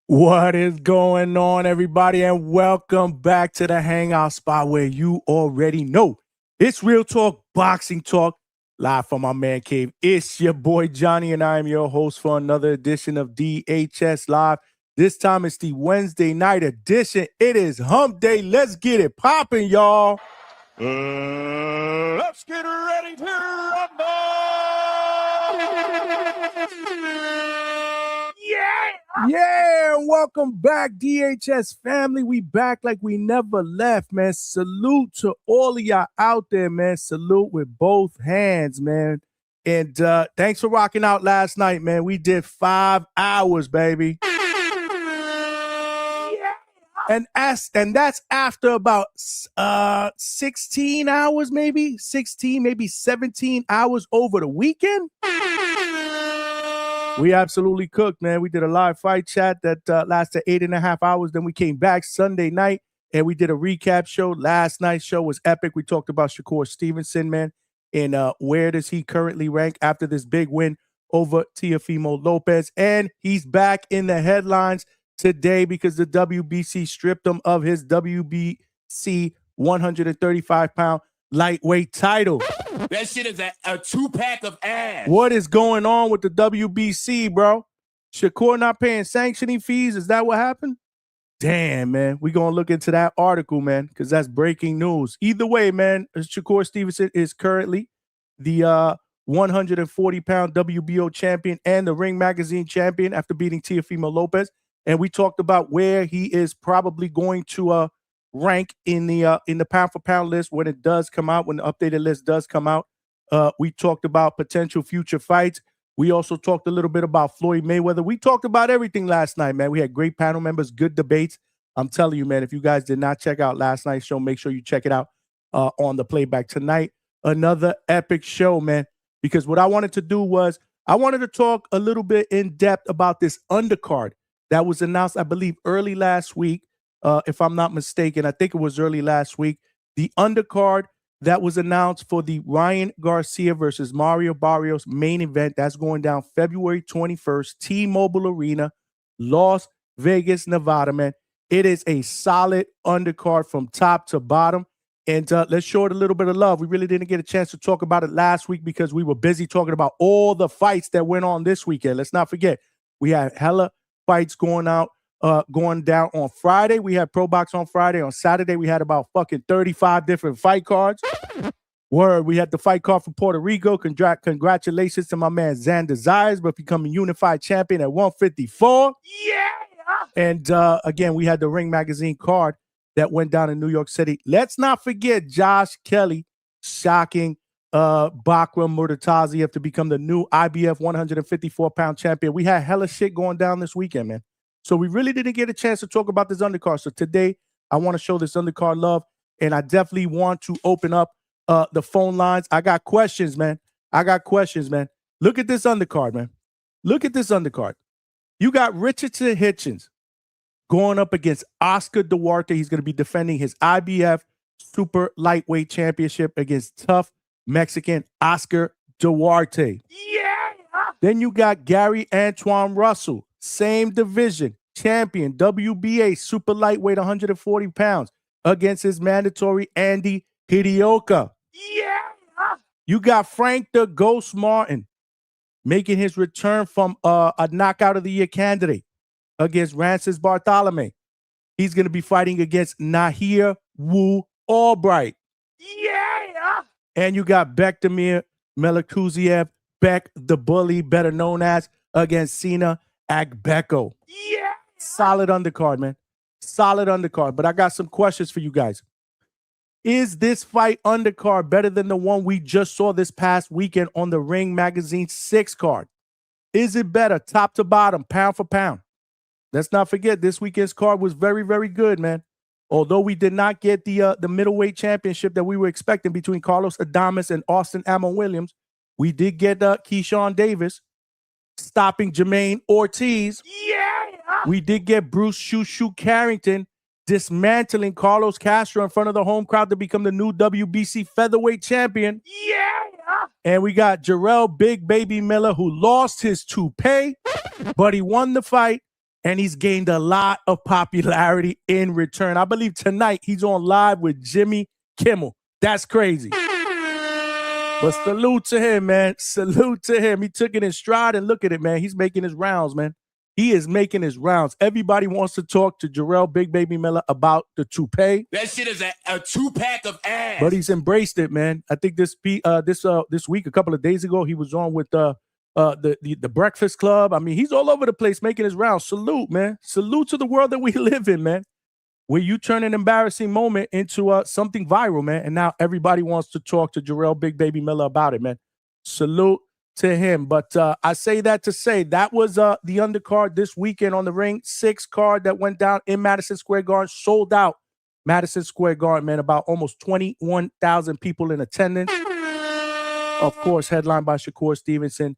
What is going on, everybody, and welcome back to the Hangout spot where you already know it's real talk, boxing talk, live from my man cave. It's your boy Johnny, and I am your host for another edition of DHS Live. This time it's the Wednesday night edition. It is Hump Day. Let's get it popping, y'all. Let's get ready to rumble! Yeah, welcome back, DHS family. We back like we never left, man. Salute to all of y'all out there, man. Salute with both hands, man. And thanks for rocking out last night, man. We did 5 hours, baby. And that's after about 16 hours, maybe 16, maybe 17 hours over the weekend. We absolutely cooked, man. We did a live fight chat that lasted 8.5 hours. Then we came back Sunday night and we did a recap show. Last night's show was epic. We talked about Shakur Stevenson, man, and where does he currently rank after this big win over Teofimo Lopez. And he's back in the headlines today because the WBC stripped him of his WBC 135-pound lightweight title. That shit is a 2-pack of ass. What is going on with the WBC, bro? Shakur not paying sanctioning fees? Is that what happened? Damn, man. We're going to look into that article, man, because that's breaking news. Either way, man, Shakur Stevenson is currently the 140-pound WBO champion and the Ring Magazine champion after beating Teofimo Lopez. And we talked about where he is probably going to rank in the pound for pound list when it does come out, when the updated list does come out. We talked about potential future fights. We also talked a little bit about Floyd Mayweather. We talked about everything last night, man. We had great panel members, good debates. I'm telling you, man, if you guys did not check out last night's show, make sure you check it out on the playback tonight. Another epic show, man, because what I wanted to do was I wanted to talk a little bit in depth about this undercard that was announced, I believe, early last week. If I'm not mistaken, I think it was early last week. The undercard that was announced for the Ryan Garcia versus Mario Barrios main event, that's going down February 21st, T-Mobile Arena, Las Vegas, Nevada, man. It is a solid undercard from top to bottom. And let's show it a little bit of love. We really didn't get a chance to talk about it last week because we were busy talking about all the fights that went on this weekend. Let's not forget, we had hella fights going down on Friday. We had Pro Box on Friday. On Saturday, we had about fucking 35 different fight cards. Word, we had the fight card from Puerto Rico. Congratulations to my man Xander Zayas for becoming unified champion at 154. Yeah! And again, we had the Ring Magazine card that went down in New York City. Let's not forget Josh Kelly shocking Bakram Murtaziev to become the new IBF 154-pound champion. We had hella shit going down this weekend, man. So we really didn't get a chance to talk about this undercard. So today, I want to show this undercard love, and I definitely want to open up the phone lines. I got questions, man. Look at this undercard, man. Look at this undercard. You got Richardson Hitchens going up against Oscar Duarte. He's going to be defending his IBF super lightweight championship against tough Mexican Oscar Duarte. Yeah! Then you got Gary Antoine Russell, same division, champion, WBA, super lightweight, 140 pounds, against his mandatory Andy Hidioka. Yeah! You got Frank the Ghost Martin making his return from a knockout of the year candidate against Rancis Bartolome. He's going to be fighting against Nahir Wu Albright. Yeah! And you got Bektamir Melikuziev, Beck the Bully, better known as, against Sina Agbeko. Yeah! Solid undercard, man. Solid undercard. But I got some questions for you guys. Is this fight undercard better than the one we just saw this past weekend on the Ring Magazine 6 card? Is it better top to bottom, pound for pound? Let's not forget this weekend's card was very, very good, man. Although we did not get the middleweight championship that we were expecting between Carlos Adames and Austin Amon Williams, we did get Keyshawn Davis stopping Jermaine Ortiz. Yeah! We did get Bruce Shoo Carrington dismantling Carlos Castro in front of the home crowd to become the new WBC featherweight champion. Yeah! And we got Jarrell Big Baby Miller, who lost his toupee, but he won the fight. and he's gained a lot of popularity in return. I believe tonight he's on live with Jimmy Kimmel. That's crazy. But salute to him, man. Salute to him. He took it in stride, and look at it, man. He's making his rounds, man. He is making his rounds. Everybody wants to talk to Jarrell Big Baby Miller about the toupee. That shit is a two-pack of ass. But he's embraced it, man. I think this week, a couple of days ago, he was on with the Breakfast Club. I mean, he's all over the place making his rounds. Salute, man. Salute to the world that we live in, man. Where you turn an embarrassing moment into something viral, man. And now everybody wants to talk to Jarrell Big Baby Miller about it, man. Salute to him. But I say that to say that was the undercard this weekend on the Ring 6 card that went down in Madison Square Garden, sold out Madison Square Garden, man. About almost 21,000 people in attendance. Of course, headlined by Shakur Stevenson,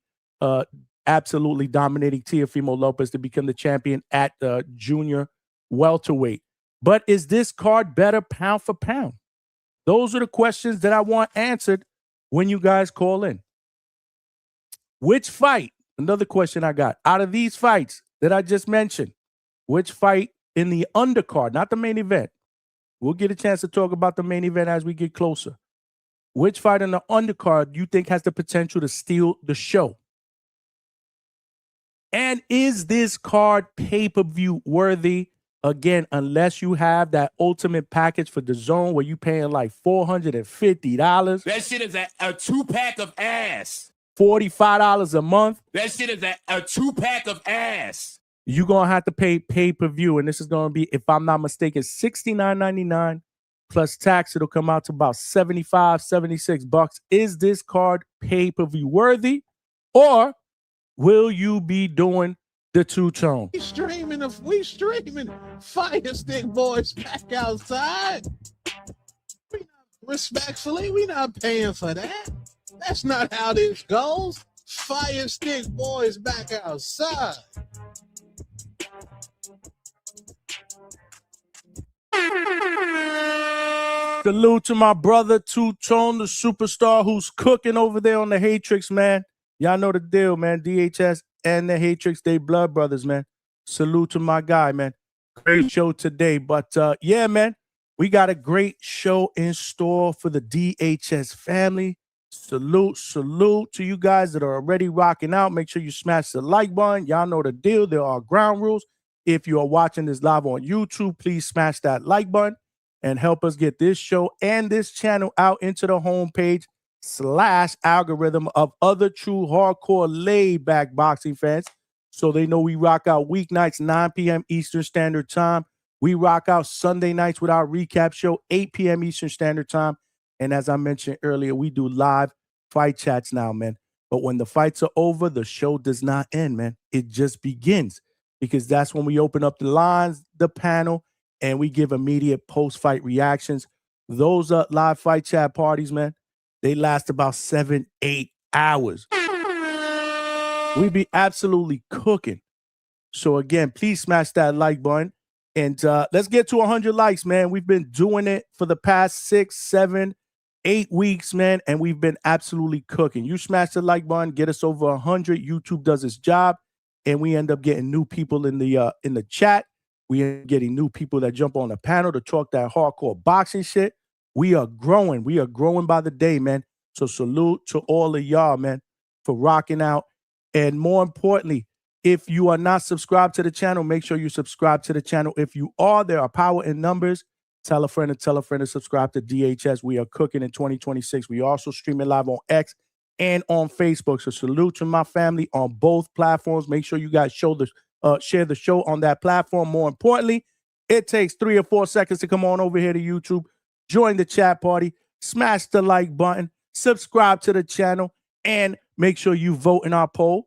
absolutely dominating Teofimo Lopez to become the champion at junior welterweight. But is this card better pound for pound? Those are the questions that I want answered when you guys call in. Which fight, another question I got, out of these fights that I just mentioned, which fight in the undercard, not the main event, we'll get a chance to talk about the main event as we get closer. Which fight in the undercard you think has the potential to steal the show? And is this card pay-per-view worthy? Again, unless you have that ultimate package for DAZN where you're paying like $450. That shit is a two-pack of ass. $45 a month. That shit is a two-pack of ass. You're going to have to pay pay-per-view, and this is going to be, if I'm not mistaken, $69.99 plus tax. It'll come out to about $75, $76. Is this card pay-per-view worthy, or will you be doing the two-tone? We streaming Fire Stick Boys back outside. Respectfully, we not paying for that. That's not how this goes. Fire Stick Boys back outside. Salute to my brother, Two-Tone, the superstar who's cooking over there on the Hatrix, man. Y'all know the deal, man. DHS and the Hatrix, they blood brothers, man. Salute to my guy, man. Great show today. But, yeah, man, we got a great show in store for the DHS family. Salute to you guys that are already rocking out. Make sure you smash the like button. Y'all know the deal. There are ground rules. If you are watching this live on YouTube, please smash that like button and help us get this show and this channel out into the homepage / algorithm of other true hardcore laid-back boxing fans, so they know we rock out weeknights 9 p.m. Eastern Standard Time. We rock out Sunday nights with our recap show 8 p.m. Eastern Standard Time. And as I mentioned earlier, we do live fight chats now, man. But when the fights are over, the show does not end, man. It just begins, because that's when we open up the lines, the panel, and we give immediate post-fight reactions. Those live fight chat parties, man, they last about 7-8 hours. We be absolutely cooking. So again, please smash that like button. And let's get to 100 likes, man. We've been doing it for the past 6, 7, 8 weeks, man, and we've been absolutely cooking. You smash the like button, get us over 100. YouTube does its job, and we end up getting new people in the chat. We are getting new people that jump on the panel to talk that hardcore boxing shit. We are growing. We are growing by the day, man. So salute to all of y'all, man, for rocking out. And more importantly, if you are not subscribed to the channel, make sure you subscribe to the channel. If you are, there are power in numbers. Tell a friend to subscribe to DHS. We are cooking in 2026. We also streaming live on X and on Facebook. So salute to my family on both platforms. Make sure you guys share the show on that platform. More importantly, it takes 3 or 4 seconds to come on over here to YouTube, join the chat party, smash the like button, subscribe to the channel, and make sure you vote in our poll.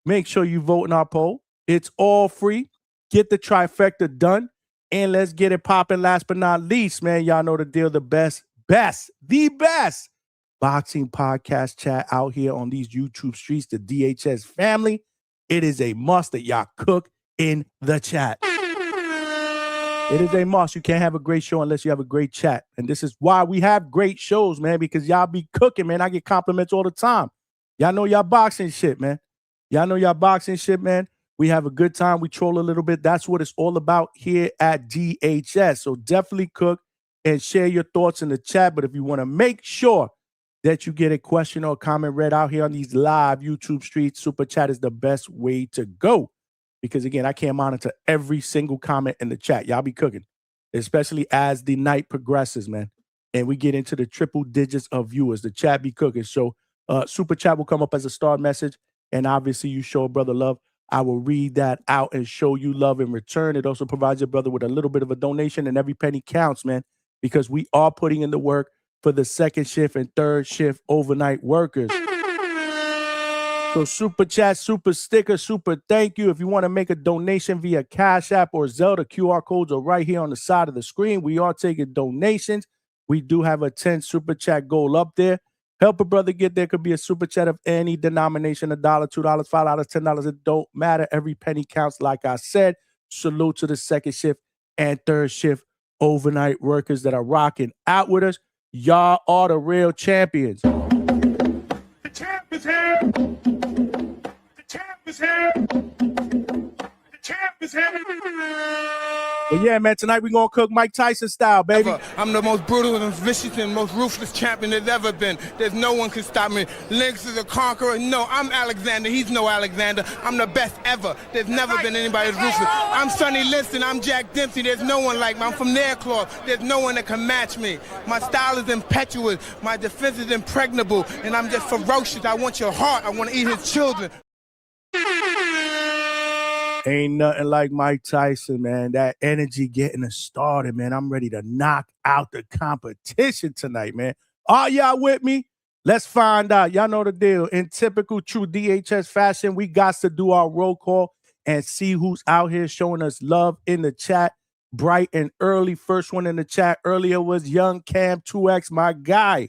Make sure you vote in our poll. It's all free. Get the trifecta done, and let's get it popping. Last but not least, man, y'all know the deal. The best boxing podcast chat out here on these YouTube streets, the DHS family. It is a must that y'all cook in the chat. It is a must. You can't have a great show unless you have a great chat. And this is why we have great shows, man, because y'all be cooking, man. I get compliments all the time. Y'all know y'all boxing shit, man. Y'all know y'all boxing shit, man. We have a good time. We troll a little bit. That's what it's all about here at DHS. So definitely cook and share your thoughts in the chat. But if you want to make sure that you get a question or a comment read out here on these live YouTube streets, Super Chat is the best way to go. Because, again, I can't monitor every single comment in the chat. Y'all be cooking, especially as the night progresses, man. And we get into the triple digits of viewers. The chat be cooking. So Super Chat will come up as a start message. And obviously you show a brother love. I will read that out and show you love in return. It also provides your brother with a little bit of a donation, and every penny counts, man, because we are putting in the work for the second shift and third shift overnight workers. So Super Chat, Super Sticker, Super Thank You. If you want to make a donation via Cash App or Zelle, the QR codes are right here on the side of the screen. We are taking donations. We do have a 10 Super Chat goal up there. Help a brother get there. Could be a Super Chat of any denomination, $1, $2, $5, $10. It don't matter. Every penny counts, like I said. Salute to the second shift and third shift overnight workers that are rocking out with us. Y'all are the real champions. The champ is here. The champ is here. The champ is here. But yeah, man, tonight we're going to cook Mike Tyson style, baby. I'm the most brutal and vicious and most ruthless champion there's ever been. There's no one can stop me. Lynx is a conqueror. No, I'm Alexander. He's no Alexander. I'm the best ever. There's never been anybody as ruthless. I'm Sonny Liston. I'm Jack Dempsey. There's no one like me. I'm from Nairclaw. There's no one that can match me. My style is impetuous. My defense is impregnable. And I'm just ferocious. I want your heart. I want to eat his children. Ain't nothing like Mike Tyson, man. That energy getting us started, man. I'm ready to knock out the competition tonight, man. Are y'all with me? Let's find out. Y'all know the deal. In typical true DHS fashion, we got to do our roll call and see who's out here showing us love in the chat. Bright and early. First one in the chat earlier was Young Cam 2X, my guy.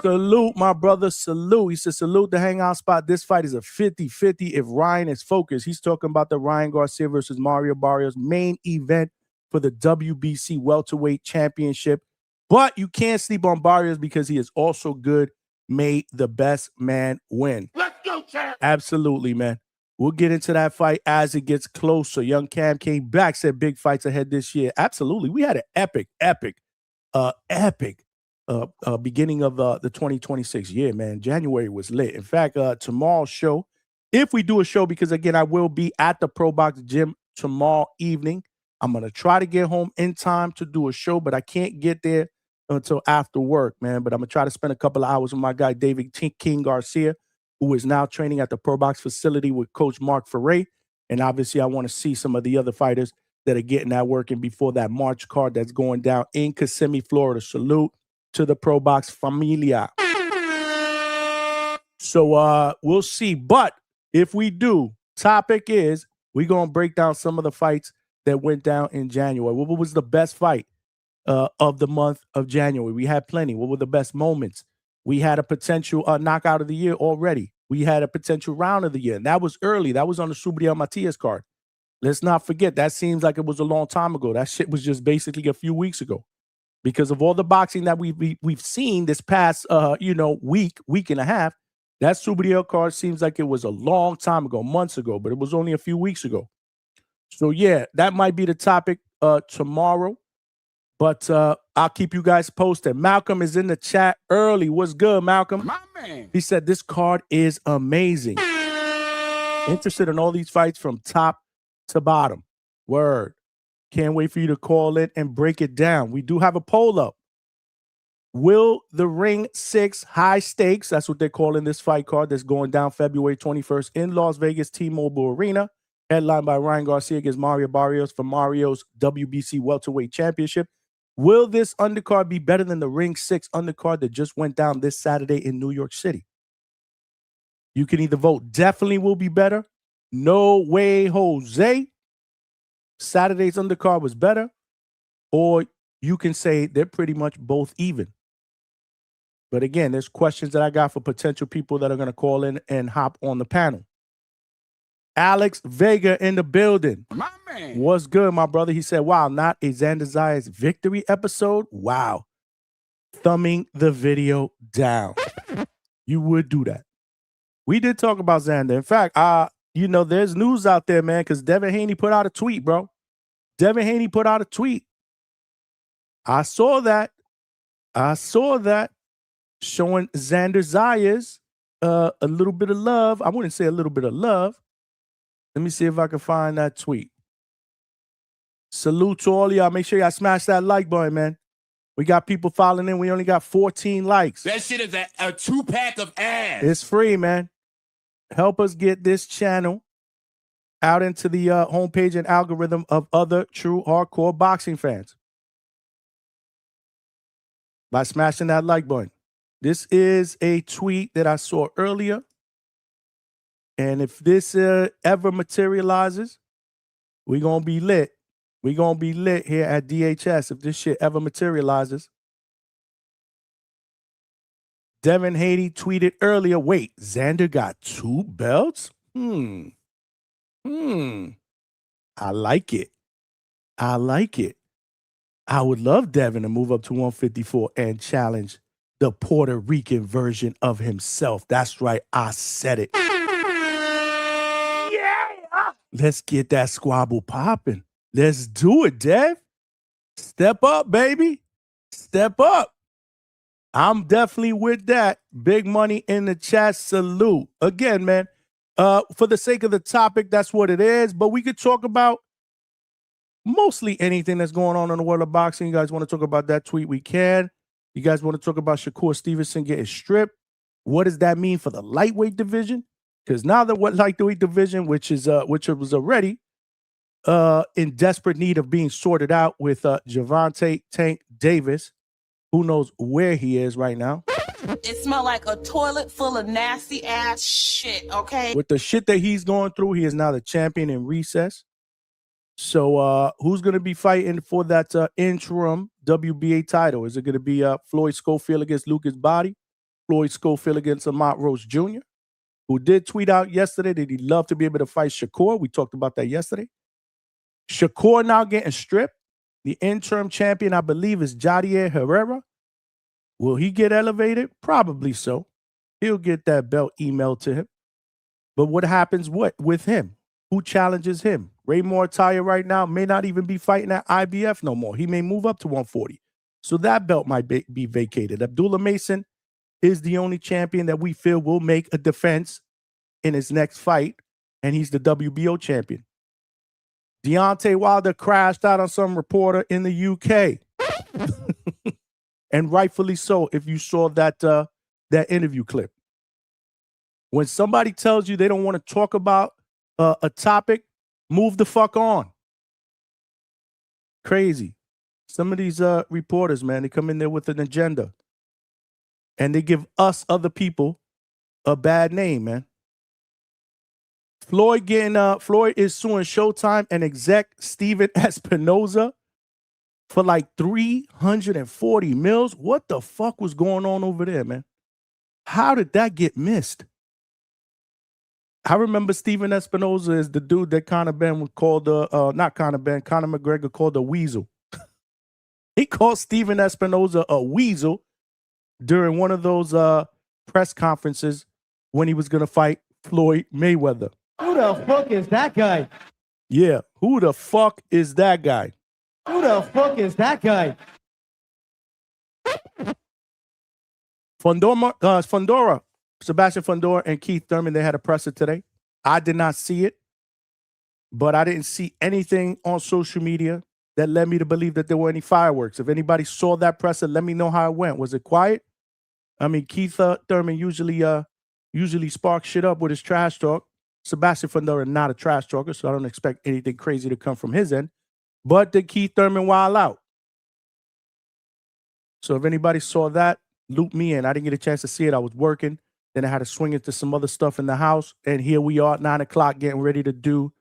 Salute, my brother. Salute. He said, salute the hangout spot. This fight is a 50-50 if Ryan is focused. He's talking about the Ryan Garcia versus Mario Barrios main event for the WBC welterweight championship. But you can't sleep on Barrios because he is also good. May the best man win. Let's go, champ. Absolutely, man. We'll get into that fight as it gets closer. Young Cam came back, said big fights ahead this year. Absolutely. We had an epic beginning of the 2026 year, man. January was lit. In fact, tomorrow's show, if we do a show, because again, I will be at the Pro Box Gym tomorrow evening. I'm going to try to get home in time to do a show, but I can't get there until after work, man. But I'm going to try to spend a couple of hours with my guy, David King Garcia, who is now training at the Pro Box facility with Coach Mark Ferre. And obviously, I want to see some of the other fighters that are getting that working before that March card that's going down in Kissimmee, Florida. Salute to the Pro Box Familia. So we'll see. But if we do, topic is we're going to break down some of the fights that went down in January. What was the best fight of the month of January? We had plenty. What were the best moments? We had a potential knockout of the year already. We had a potential round of the year. And that was early. That was on the Subriel Matias card. Let's not forget, that seems like it was a long time ago. That shit was just basically a few weeks ago. Because of all the boxing that we've seen this past week and a half, that Subriel card seems like it was a long time ago, months ago, but it was only a few weeks ago. So yeah, that might be the topic tomorrow. But I'll keep you guys posted. Malcolm is in the chat early. What's good, Malcolm? My man. He said this card is amazing. Interested in all these fights from top to bottom. Word. Can't wait for you to call it and break it down. We do have a poll up. Will the Ring 6 high stakes, that's what they're calling this fight card that's going down February 21st in Las Vegas T-Mobile Arena, headlined by Ryan Garcia against Mario Barrios for Mario's WBC welterweight championship. Will this undercard be better than the Ring 6 undercard that just went down this Saturday in New York City? You can either vote definitely will be better, no way, Jose, Saturday's undercard was better, or you can say they're pretty much both even. But again, there's questions that I got for potential people that are going to call in and hop on the panel. Alex Vega in the building. My man. What's good, my brother? He said, wow, not a Xander Zayas victory episode? Wow. Thumbing the video down. You would do that. We did talk about Xander. In fact, you know, there's news out there, man, because Devin Haney put out a tweet, bro. Devin Haney put out a tweet. I saw that. Showing Xander Zayas a little bit of love. I wouldn't say a little bit of love. Let me see if I can find that tweet. Salute to all y'all. Make sure y'all smash that like button, man. We got people following in. We only got 14 likes. That shit is a 2-pack of ass. It's free, man. Help us get this channel out into the homepage and algorithm of other true hardcore boxing fans by smashing that like button. This is a tweet that I saw earlier. And if this ever materializes, we're going to be lit. We're going to be lit here at DHS if this shit ever materializes. Devin Haney tweeted earlier, wait, Xander got 2 belts? I like it. I would love Devin to move up to 154 and challenge the Puerto Rican version of himself. That's right. I said it. Yeah. Let's get that squabble popping. Let's do it, Dev. Step up, baby. Step up. I'm definitely with that. Big money in the chat. Salute. Again, man, for the sake of the topic, that's what it is. But we could talk about mostly anything that's going on in the world of boxing. You guys want to talk about that tweet? We can. You guys want to talk about Shakur Stevenson getting stripped? What does that mean for the lightweight division? Because now the lightweight division, which was already in desperate need of being sorted out with Gervonta Tank Davis, who knows where he is right now. It smelled like a toilet full of nasty ass shit, okay? With the shit that he's going through, he is now the champion in recess. So who's going to be fighting for that interim WBA title? Is it going to be Floyd Schofield against Lucas Body? Floyd Schofield against Amat Roach Jr., who did tweet out yesterday that he'd love to be able to fight Shakur. We talked about that yesterday. Shakur now getting stripped. The interim champion, I believe, is Jadier Herrera. Will he get elevated? Probably so. He'll get that belt emailed to him. But what happens with him? Who challenges him? Ray Mortaya right now may not even be fighting at IBF no more. He may move up to 140. So that belt might be vacated. Abdullah Mason is the only champion that we feel will make a defense in his next fight, and he's the WBO champion. Deontay Wilder crashed out on some reporter in the UK. And rightfully so, if you saw that interview clip. When somebody tells you they don't want to talk about a topic, move the fuck on. Crazy. Some of these reporters, man, they come in there with an agenda. And they give us other people a bad name, man. Floyd is suing Showtime and exec Steven Espinoza for like 340 mils. What the fuck was going on over there, man? How did that get missed? I remember Steven Espinoza is the dude that Conor Ben was called not Conor Ben, Conor McGregor called a weasel. He called Steven Espinoza a weasel during one of those press conferences when he was going to fight Floyd Mayweather. Who the fuck is that guy? Yeah, who the fuck is that guy? Who the fuck is that guy? Fundora, Sebastian Fundora and Keith Thurman, they had a presser today. I did not see it, but I didn't see anything on social media that led me to believe that there were any fireworks. If anybody saw that presser, let me know how it went. Was it quiet? I mean, Keith Thurman usually sparks shit up with his trash talk. Sebastian Fundora not a trash talker, so I don't expect anything crazy to come from his end. But did Keith Thurman wild out? So if anybody saw that, loop me in. I didn't get a chance to see it. I was working. Then I had to swing into some other stuff in the house. And here we are at 9 o'clock getting ready to do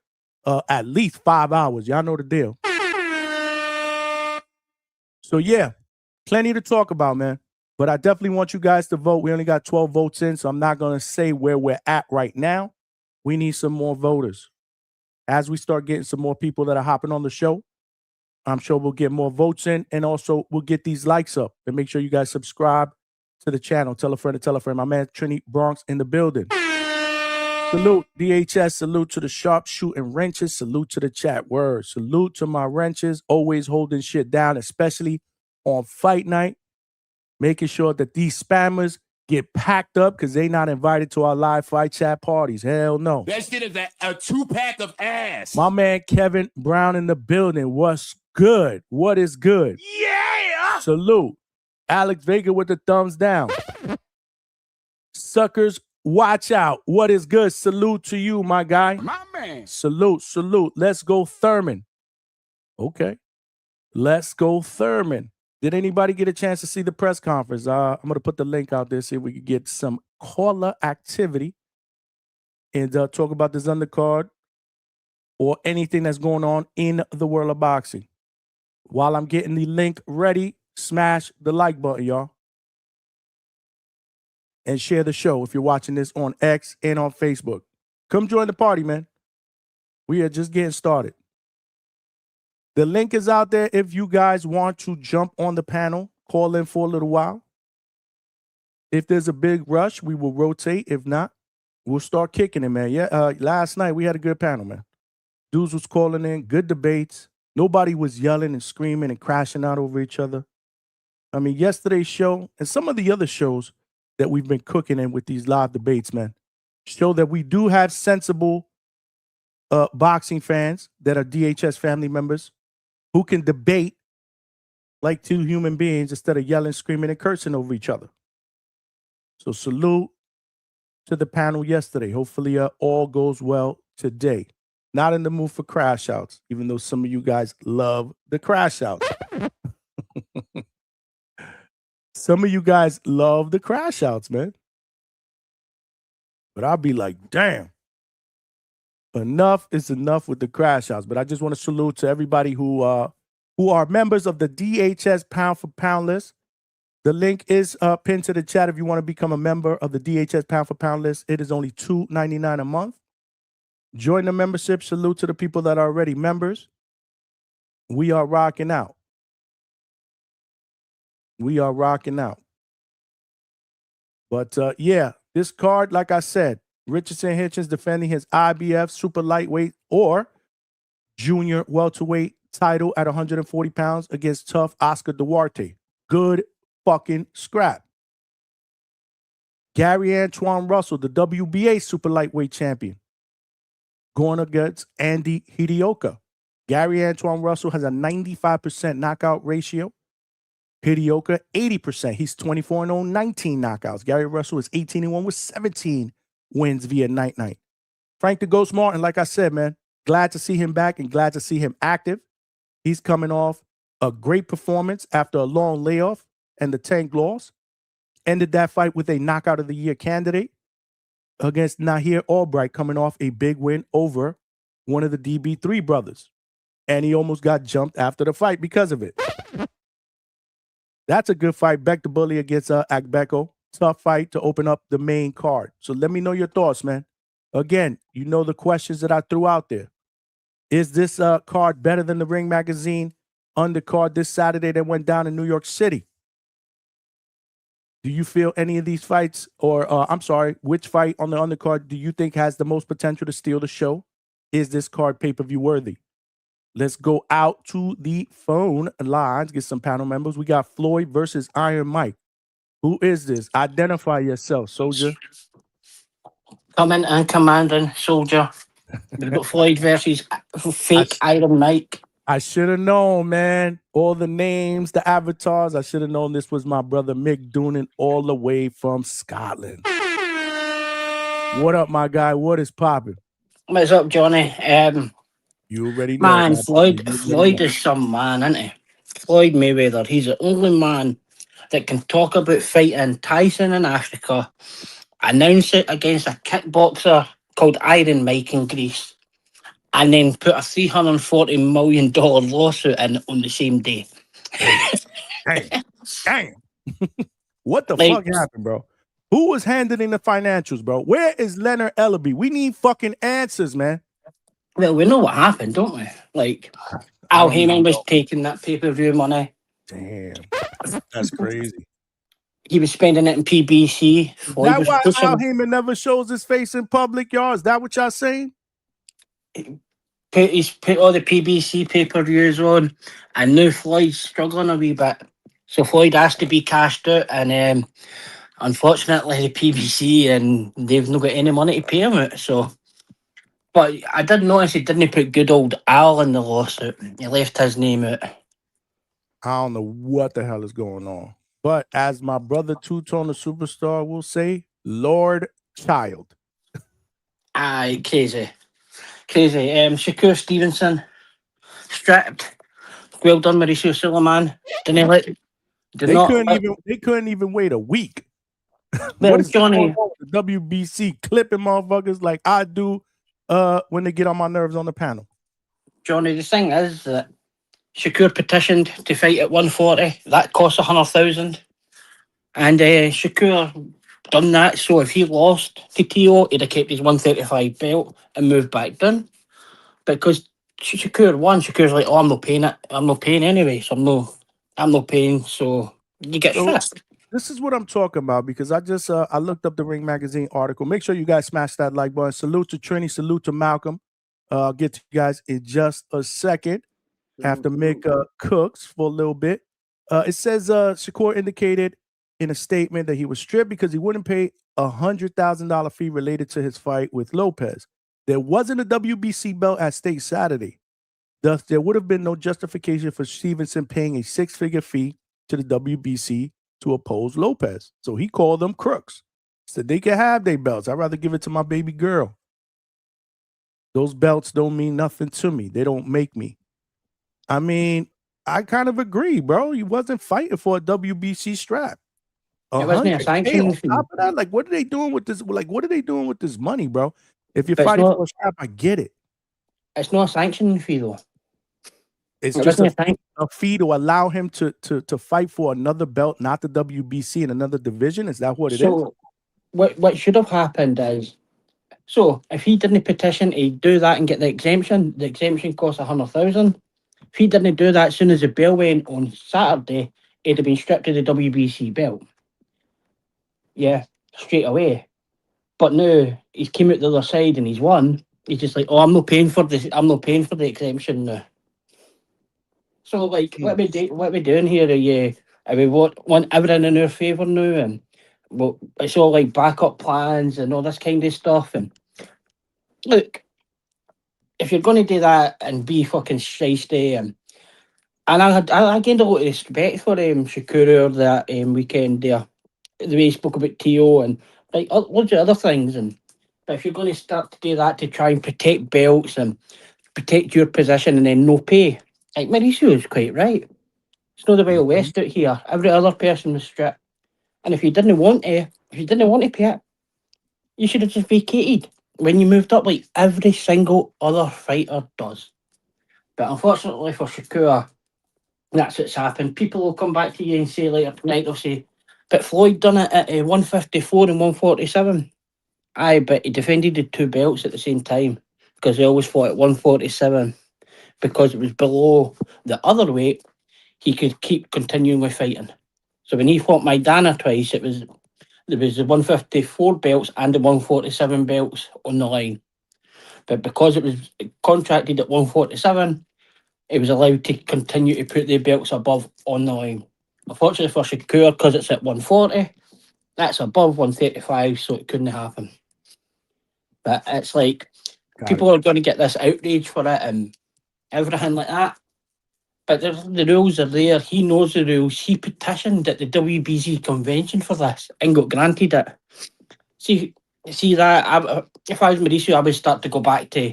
at least 5 hours. Y'all know the deal. So yeah, plenty to talk about, man. But I definitely want you guys to vote. We only got 12 votes in, so I'm not going to say where we're at right now. We need some more voters. As we start getting some more people that are hopping on the show, I'm sure we'll get more votes in, and also we'll get these likes up. And make sure you guys subscribe to the channel. Tell a friend to tell a friend. My man Trini Bronx in the building. Salute, DHS. Salute to the sharpshooting wrenches. Salute to the chat. Word. Salute to my wrenches. Always holding shit down, especially on fight night. Making sure that these spammers get packed up because they not invited to our live fight chat parties. Hell no. That shit is a 2-pack of ass. My man Kevin Brown in the building. What's good? What is good? Yeah. Salute. Alex Vega with the thumbs down. Suckers, watch out. What is good? Salute to you, my guy. My man. Salute, salute. Let's go Thurman. Okay. Let's go Thurman. Did anybody get a chance to see the press conference? I'm going to put the link out there, see if we can get some caller activity and talk about this undercard or anything that's going on in the world of boxing. While I'm getting the link ready, smash the like button, y'all. And share the show if you're watching this on X and on Facebook. Come join the party, man. We are just getting started. The link is out there if you guys want to jump on the panel, call in for a little while. If there's a big rush, we will rotate. If not, we'll start kicking it, man. Yeah, last night we had a good panel, man. Dudes was calling in, good debates. Nobody was yelling and screaming and crashing out over each other. I mean, yesterday's show and some of the other shows that we've been cooking in with these live debates, man, show that we do have sensible boxing fans that are DHS family members who can debate like two human beings instead of yelling, screaming, and cursing over each other. So salute to the panel yesterday. Hopefully all goes well today. Not in the mood for crash outs, even though some of you guys love the crash outs. Some of you guys love the crash outs, man. But I'll be like, damn. Enough is enough with the crash outs. But I just want to salute to everybody who are members of the DHS pound for pound list. The link is pinned to the chat if you want to become a member of the DHS pound for pound list. It is only $2.99 a month. Join the membership. Salute to the people that are already members. We are rocking out. We are rocking out. But yeah, this card, like I said, Richardson Hitchens defending his IBF super lightweight or junior welterweight title at 140 pounds against tough Oscar Duarte. Good fucking scrap. Gary Antoine Russell, the WBA super lightweight champion, going against Andy Hidioka. Gary Antoine Russell has a 95% knockout ratio. Hidioka, 80%. He's 24-0, 19 knockouts. Gary Russell is 18-1 with 17 wins via night-night. Frank the Ghost Martin, like I said, man, glad to see him back and glad to see him active. He's coming off a great performance after a long layoff and the Tank loss. Ended that fight with a knockout of the year candidate against Nahir Albright, coming off a big win over one of the DB3 brothers. And he almost got jumped after the fight because of it. That's a good fight. Beck the Bully against Agbeko. Tough fight to open up the main card. So let me know your thoughts, man. Again, you know the questions that I threw out there. Is this card better than the Ring Magazine undercard this Saturday that went down in New York City? Do you feel any of these fights, or I'm sorry, which fight on the undercard do you think has the most potential to steal the show? Is this card pay-per-view worthy? Let's go out to the phone lines, get some panel members. We got Floyd versus Iron Mike. Who is this? Identify yourself, soldier. Coming and commanding, soldier. We've got Floyd versus fake Iron Mike. I should have known, man. All the names, the avatars. I should have known this was my brother Mick Doonan all the way from Scotland. What up, my guy? What is popping? What's up, Johnny? You already know. Man, Floyd is some man, isn't he? Floyd Mayweather. He's the only man that can talk about fighting Tyson in Africa, announce it against a kickboxer called Iron Mike in Greece, and then put a $340 million lawsuit in on the same day. Damn. What the fuck happened, bro? Who was handling the financials, bro? Where is Leonard Ellaby? We need fucking answers, man. Well, we know what happened, don't we? Like, Al Heyman was taking that pay-per-view money. Damn. That's crazy. he was spending it in PBC. Is Floyd that was why Al pushing, Heyman never shows his face in public, y'all? Is that what y'all saying? he's put all the PBC pay-per-views on, and now Floyd's struggling a wee bit. So Floyd has to be cashed out, and unfortunately the PBC and they've not got any money to pay him out. So, but I did notice he didn't put good old Al in the lawsuit. He left his name out. I don't know what the hell is going on. But as my brother Two-Tone the Superstar will say, Lord Child. Aye, crazy. Shakur Stevenson stripped. Well done, Mauricio Suleiman. They couldn't even wait a week. Well, What is Johnny, going on with the WBC clipping motherfuckers like I do when they get on my nerves on the panel? Johnny, the thing is that Shakur petitioned to fight at 140. That cost 100,000, and Shakur done that. So if he lost to T.O., he'd have kept his 135 belt and moved back down. Because Shakur won, Shakur's like, oh, I'm not paying it. I'm not paying anyway, so I'm not paying. So you get stripped. This is what I'm talking about because I just I looked up the Ring Magazine article. Make sure you guys smash that like button. Salute to Trini. Salute to Malcolm. I'll get to you guys in just a second. Have to make cooks for a little bit. It says Shakur indicated in a statement that he was stripped because he wouldn't pay $100,000 fee related to his fight with Lopez. There wasn't a WBC belt at stake Saturday. Thus, there would have been no justification for Stevenson paying a six-figure fee to the WBC to oppose Lopez. So he called them crooks. Said they can have their belts. I'd rather give it to my baby girl. Those belts don't mean nothing to me. They don't make me. I mean, I kind of agree, bro. He wasn't fighting for a WBC strap. It wasn't a sanctioning fee. On top of that, like, what are they doing with this? Like, what are they doing with this money, bro? If you're But it's fighting not- for a strap, I get it. It's not a sanctioning fee though. It's It just wasn't a a fee to allow him to fight for another belt, not the WBC in another division. Is that what it is? So what should have happened is, so if he didn't petition to do that and get the exemption cost 100,000. If he didn't do that as soon as the bell went on Saturday, he'd have been stripped of the WBC belt. Yeah, straight away. But now he's came out the other side and he's won. He's just like, oh, I'm not paying for this. I'm not paying for the exemption now. So like, what we doing here? Are we want everything in our favour now, and well, it's all like backup plans and all this kind of stuff. And look, if you're going to do that and be fucking shysty, and I gained a lot of respect for Shakur that weekend there, the way he spoke about T.O. and like loads of other things. And but if you're going to start to do that to try and protect belts and protect your position and then no pay, like Mauricio is quite right. It's not the Wild West out here. Every other person was stripped, and if you didn't want to pay it, you should have just vacated when you moved up, like every single other fighter does. But unfortunately for Shakur, that's what's happened. People will come back to you and say later tonight, they'll say, but Floyd done it at 154 and 147. Aye, but he defended the two belts at the same time because he always fought at 147 because it was below the other weight. He could keep continuing with fighting. So when he fought Maidana twice, there was the 154 belts and the 147 belts on the line. But because it was contracted at 147, it was allowed to continue to put the belts above on the line. Unfortunately for Shakur, because it's at 140, that's above 135, so it couldn't happen. But it's like, people are going to get this outrage for it and everything like that. But the rules are there. He knows the rules. He petitioned at the WBC convention for this and got granted it. See that? If I was Mauricio, I would start to go back to,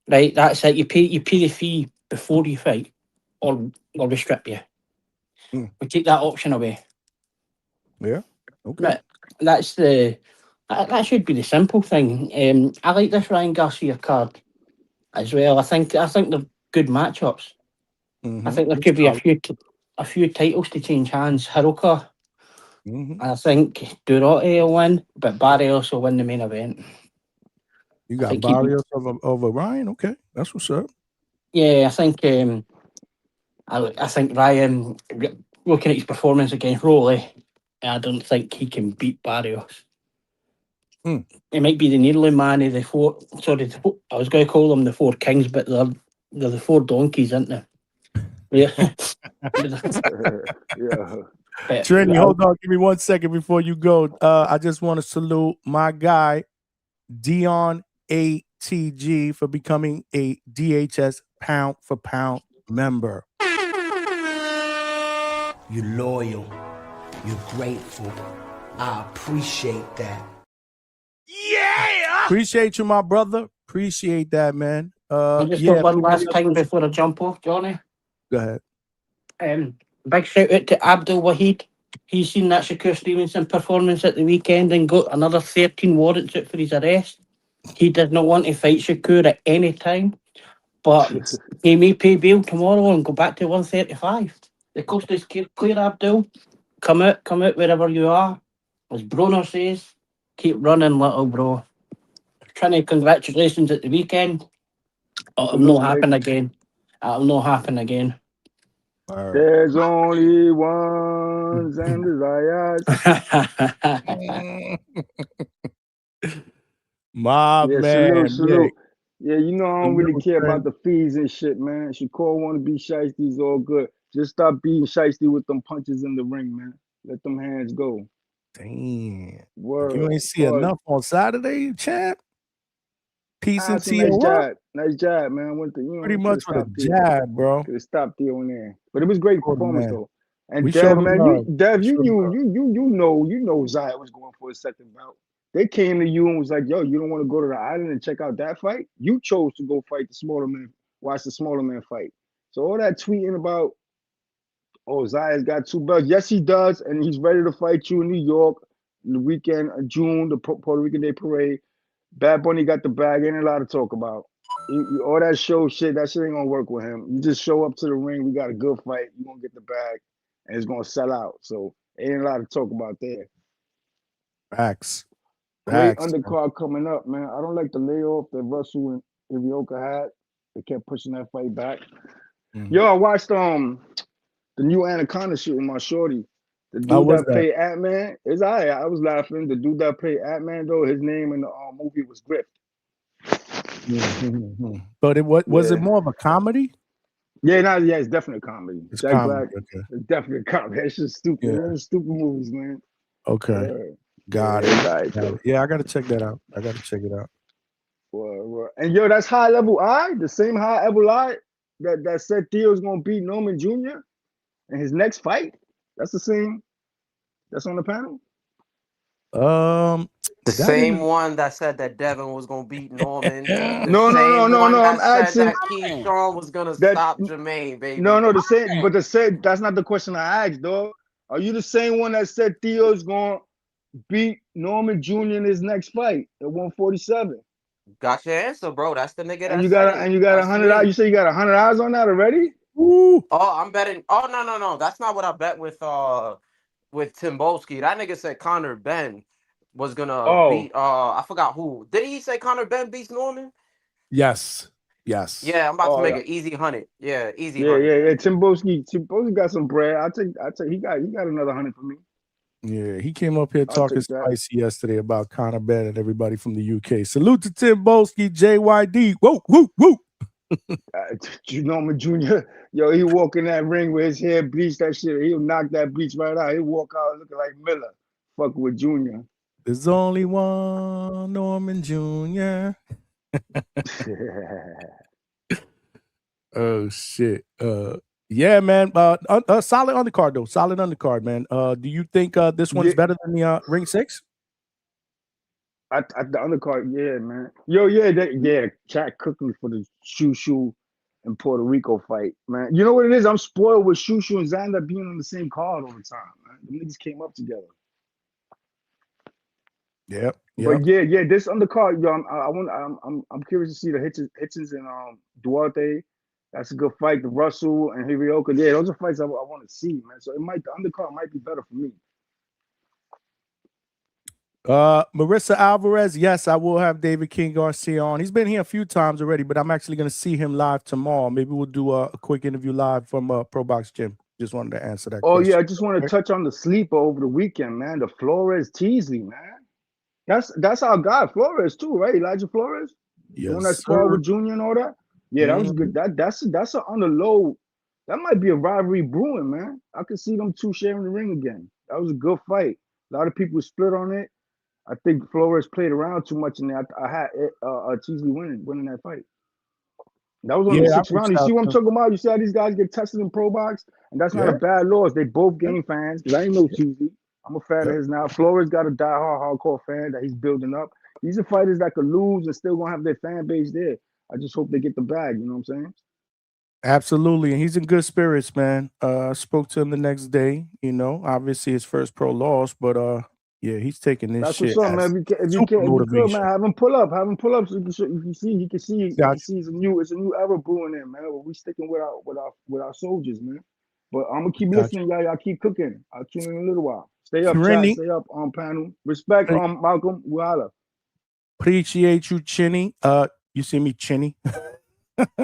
right, that's it. You pay the fee before you fight, or we strip you. We take that option away. Yeah. Okay. But that should be the simple thing. I like this Ryan Garcia card as well. I think they're good matchups. I think there could be a few titles to change hands. Hiroka, I think Duroti will win, but Barrios will win the main event. You got Barrios over Ryan? Okay, that's what's up. Yeah, I think Ryan, looking at his performance against Rowley, I don't think he can beat Barrios. Hmm. He might be the nearly man of the four. Sorry, I was going to call them the four kings, but they're the four donkeys, aren't they? Yeah. Yeah. Trini, hold on. Give me 1 second before you go. I just want to salute my guy, Dion ATG, for becoming a DHS pound for pound member. You're loyal. You're grateful. I appreciate that. Yeah. Appreciate you, my brother. Appreciate that, man. I just got one last thing before I jump off, Johnny. Go ahead. Big shout out to Abdul Wahid. He's seen that Shakur Stevenson performance at the weekend and got another 13 warrants out for his arrest. He does not want to fight Shakur at any time, but he may pay bail tomorrow and go back to 135. The coast is clear, Abdul. Come out wherever you are. As Bruno says, keep running, little bro. Trini, congratulations at the weekend. It'll not happen again. It'll not happen again. There's only ones and desires. My man. Salute. Yeah, you know I don't really care about the fees and shit, man. Shakur want to be shiesty, is all good. Just stop being shiesty with them punches in the ring, man. Let them hands go. Damn. Word. You ain't see enough on Saturday, champ? Peace and tea. Nice job, man. Went to, pretty much with a jab, bro. Could have stopped there on there, but it was great performance though. And Dev, man, you know Zaya was going for a second bout. They came to you and was like, "Yo, you don't want to go to the island and check out that fight? You chose to go fight the smaller man, watch the smaller man fight." So all that tweeting about, "Oh, Zaya's got 2 belts." Yes, he does, and he's ready to fight you in New York in the weekend of June, the Puerto Rican Day Parade. Bad Bunny got the bag. Ain't a lot to talk about. All that show shit, that shit ain't gonna work with him. You just show up to the ring. We got a good fight. You gonna get the bag, and it's gonna sell out. So ain't a lot to talk about there. Facts. Great undercard coming up, man. I don't like the layoff that Russell and Irioka had. They kept pushing that fight back. Yo, I watched the new Anaconda shit with my shorty. The dude that played Ant-Man, it's all right. I was laughing. The dude that played Ant-Man, though, his name in the movie was Griff. But was it more of a comedy? Yeah, it's definitely a comedy. It's Jack comedy. Black, it's definitely a comedy. It's just stupid. Yeah. Man. Stupid movies, man. Okay. Got it. Yeah, I gotta check that out. I gotta check it out. Well. And yo, that's high level eye, the same high level eye that said Theo's gonna beat Norman Jr. in his next fight. That's the same. That's on the panel. The same one that said that Devin was gonna beat Norman. No. I'm asking. That Keyshawn was gonna stop Jermaine, baby. No. The same, but that's not the question I asked, dog. Are you the same one that said Theo's gonna beat Norman Jr. in his next fight at 147? Got your answer, bro. That's the nigga. And you got $100. You say you got $100 on that already? Ooh. Oh, I'm betting. Oh no. That's not what I bet with Timbolski. That nigga said Conor Ben was gonna beat I forgot who. Did he say Conor Ben beats Norman? Yes. Yeah, I'm about to make an easy 100. Yeah, easy. Yeah. Timbolski got some bread. I take he got another 100 for me. Yeah, he came up here talking spicy yesterday about Conor Ben and everybody from the UK. Salute to Timbolski, JYD. Whoa. Norman Jr. Yo, he walk in that ring with his hair bleached, that shit. He'll knock that bleach right out. He'll walk out looking like Miller. Fuck with Jr. There's only one Norman Jr. Oh shit. Yeah, man. Solid undercard though. Solid undercard, man. Do you think this one's better than the ring 6? At the undercard, yeah, man. Yo, chat cooking for the Shushu and Puerto Rico fight, man. You know what it is? I'm spoiled with Shushu and Xander being on the same card all the time, man. The niggas came up together. Yep. But yeah, this undercard, yo, I'm curious to see the Hitchens and Duarte. That's a good fight. The Russell and Hirioka, yeah, those are fights I want to see, man. So the undercard might be better for me. Marissa Alvarez, yes, I will have David King Garcia on. He's been here a few times already, but I'm actually going to see him live tomorrow. Maybe we'll do a quick interview live from Pro Box Gym. Just wanted to answer that Oh question. yeah, I just want to touch on the sleeper over the weekend, man. The Flores Teasley, man. That's our guy, Flores too, right? Elijah Flores, the one that Yes, sparred sir. with Junior and all that. Yeah, that was good. That's an on the low. That might be a rivalry brewing, man. I could see them two sharing the ring again. That was a good fight. A lot of people split on it. I think Flores played around too much in there. I had Teasley winning that fight. That was only Yeah, I 6 rounds. reached You see out what I'm to. talking about? You see how these guys get tested in pro box? And that's not a Yeah, bad loss. They both game fans. Because I ain't no Teasley. I'm a fan yeah. of his now. Flores got a diehard hardcore fan that he's building up. These are fighters that could lose and still gonna have their fan base there. I just hope they get the bag, you know what I'm saying? Absolutely, and he's in good spirits, man. Spoke to him the next day. You know, obviously his first pro loss, but yeah, he's taking this That's what's shit up, as man. If you super can, if you could, man, motivation. have him pull up. Have him pull up so you can see, Gotcha. it's a new era brewing in, man. But we sticking with our soldiers, man. But I'm gonna keep Gotcha. listening, y'all keep cooking. I'll tune in a little while. Stay up, chat. Trini, Stay up on panel. Respect, Malcolm. Wala. appreciate you, Chinny. You see me, Chinny?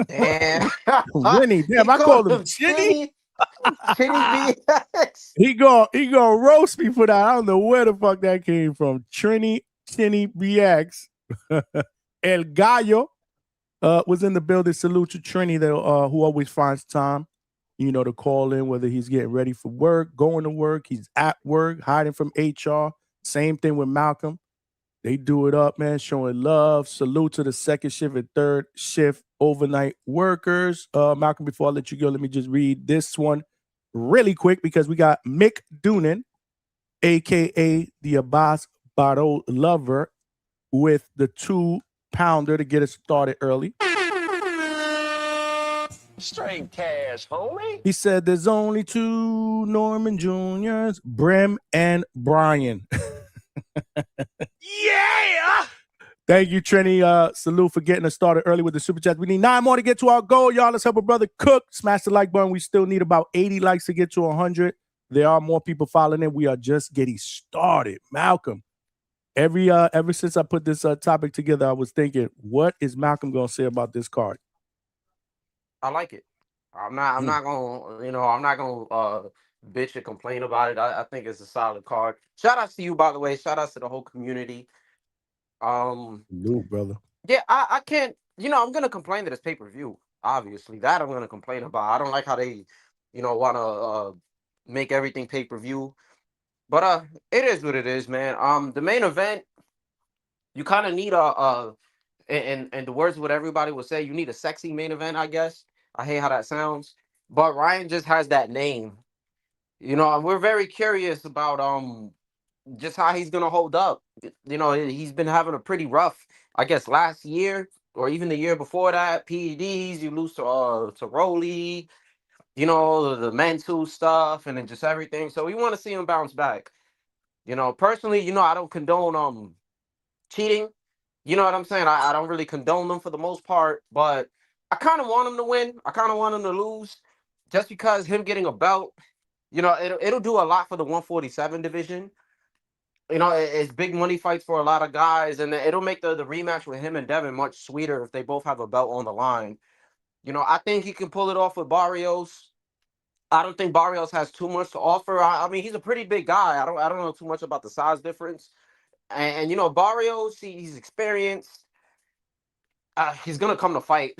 And Winnie, damn, I called him Chinny. Chinny BX. He gonna roast me for that. I don't know where the fuck that came from. Trini, Chinny BX. El Gallo was in the building. Salute to Trini, who always finds time, you know, to call in, whether he's getting ready for work, going to work, he's at work, hiding from HR. Same thing with Malcolm. They do it up, man, showing love. Salute to the second shift and third shift overnight workers. Malcolm, before I let you go, let me just read this one really quick because we got Mick Doonan, a.k.a. the Abbas Barreau lover, with the 2-pounder to get us started early. Straight cash, homie. He said there's only 2 Norman Juniors, Brim and Brian. Yeah! Thank you, Trini. Salute for getting us started early with the super chat. We need 9 more to get to our goal, y'all. Let's help a brother cook. Smash the like button. We still need about 80 likes to get to 100. There are more people following in. We are just getting started. Malcolm, ever since I put this topic together, I was thinking, what is Malcolm gonna say about this card? I like it. I'm not gonna bitch and complain about it. I think it's a solid card. Shout outs to you, by the way. Shout outs to the whole community. Salute, brother. Yeah, I can't, I'm gonna complain that it's pay-per-view. Obviously. That I'm gonna complain about. I don't like how they, wanna make everything pay-per-view. But it is what it is, man. The main event, you kind of need and the words of what everybody would say, you need a sexy main event, I guess. I hate how that sounds. But Ryan just has that name. And we're very curious about just how he's gonna hold up. He's been having a pretty rough, I guess, last year or even the year before that. PEDs, you lose to Rolly, the mental stuff, and then just everything. So we want to see him bounce back. Personally, I don't condone cheating. You know what I'm saying? I don't really condone them for the most part, but I kind of want him to win. I kind of want him to lose, just because him getting a belt, it'll do a lot for the 147 division. It's big money fights for a lot of guys, and it'll make the rematch with him and Devin much sweeter if they both have a belt on the line. I think he can pull it off with Barrios. I don't think Barrios has too much to offer. I mean, he's a pretty big guy. I don't know too much about the size difference. And Barrios, he's experienced. He's gonna come to fight.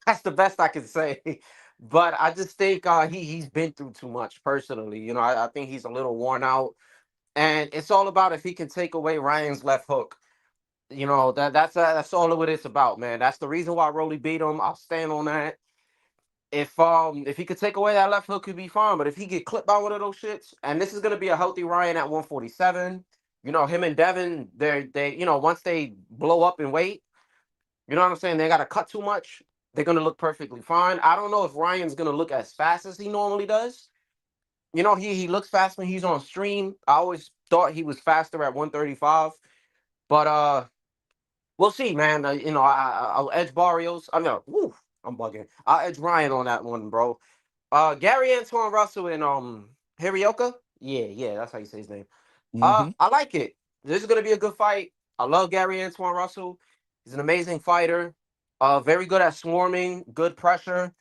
That's the best I can say. But I just think he's been through too much personally. I think he's a little worn out. And it's all about if he can take away Ryan's left hook. That's all it's about, man. That's the reason why Rolly beat him. I'll stand on that. If he could take away that left hook, he'd be fine. But if he get clipped by one of those shits, and this is gonna be a healthy Ryan at 147. Him and Devin, they once they blow up in weight, you know what I'm saying? They gotta cut too much. They're gonna look perfectly fine. I don't know if Ryan's gonna look as fast as he normally does. He looks fast when he's on stream. I always thought he was faster at 135, but we'll see, man. I'll edge Barrios. I'm bugging. I'll edge Ryan on that one, bro. Gary Antoine Russell and Hirioka. Yeah, that's how you say his name. I like it. This is gonna be a good fight. I love Gary Antoine Russell. He's an amazing fighter. Very good at swarming, good pressure.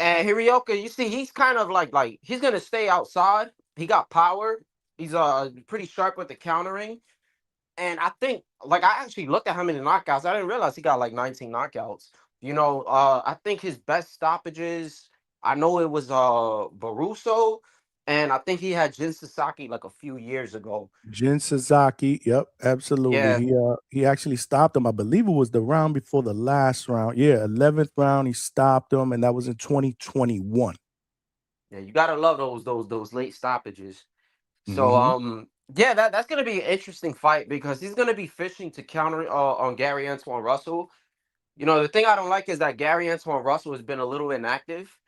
And Hirioka, you see, he's kind of like he's gonna stay outside. He got power. He's pretty sharp with the countering. And I think, like, I actually looked at how many knockouts. I didn't realize he got like 19 knockouts. I think his best stoppages, I know it was Baruso, and I think he had Jin Sasaki like a few years ago. Jin Sasaki, yep, absolutely. Yeah. He actually stopped him. I believe it was the round before the last round. Yeah, 11th round, he stopped him, and that was in 2021. Yeah, you gotta love those late stoppages. So Mhm. yeah, that's gonna be an interesting fight because he's gonna be fishing to counter on Gary Antoine Russell. The thing I don't like is that Gary Antoine Russell has been a little inactive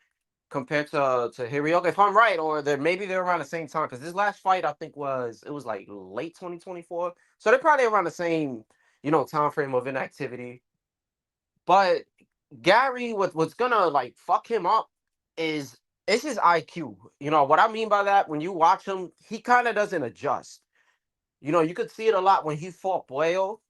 compared to Hirioka. If I'm right, or maybe they're around the same time, because this last fight I think was like late 2024. So they're probably around the same, time frame of inactivity. But Gary, what's gonna like fuck him up is it's his IQ. What I mean by that, when you watch him, he kind of doesn't adjust. You could see it a lot when he fought Puello.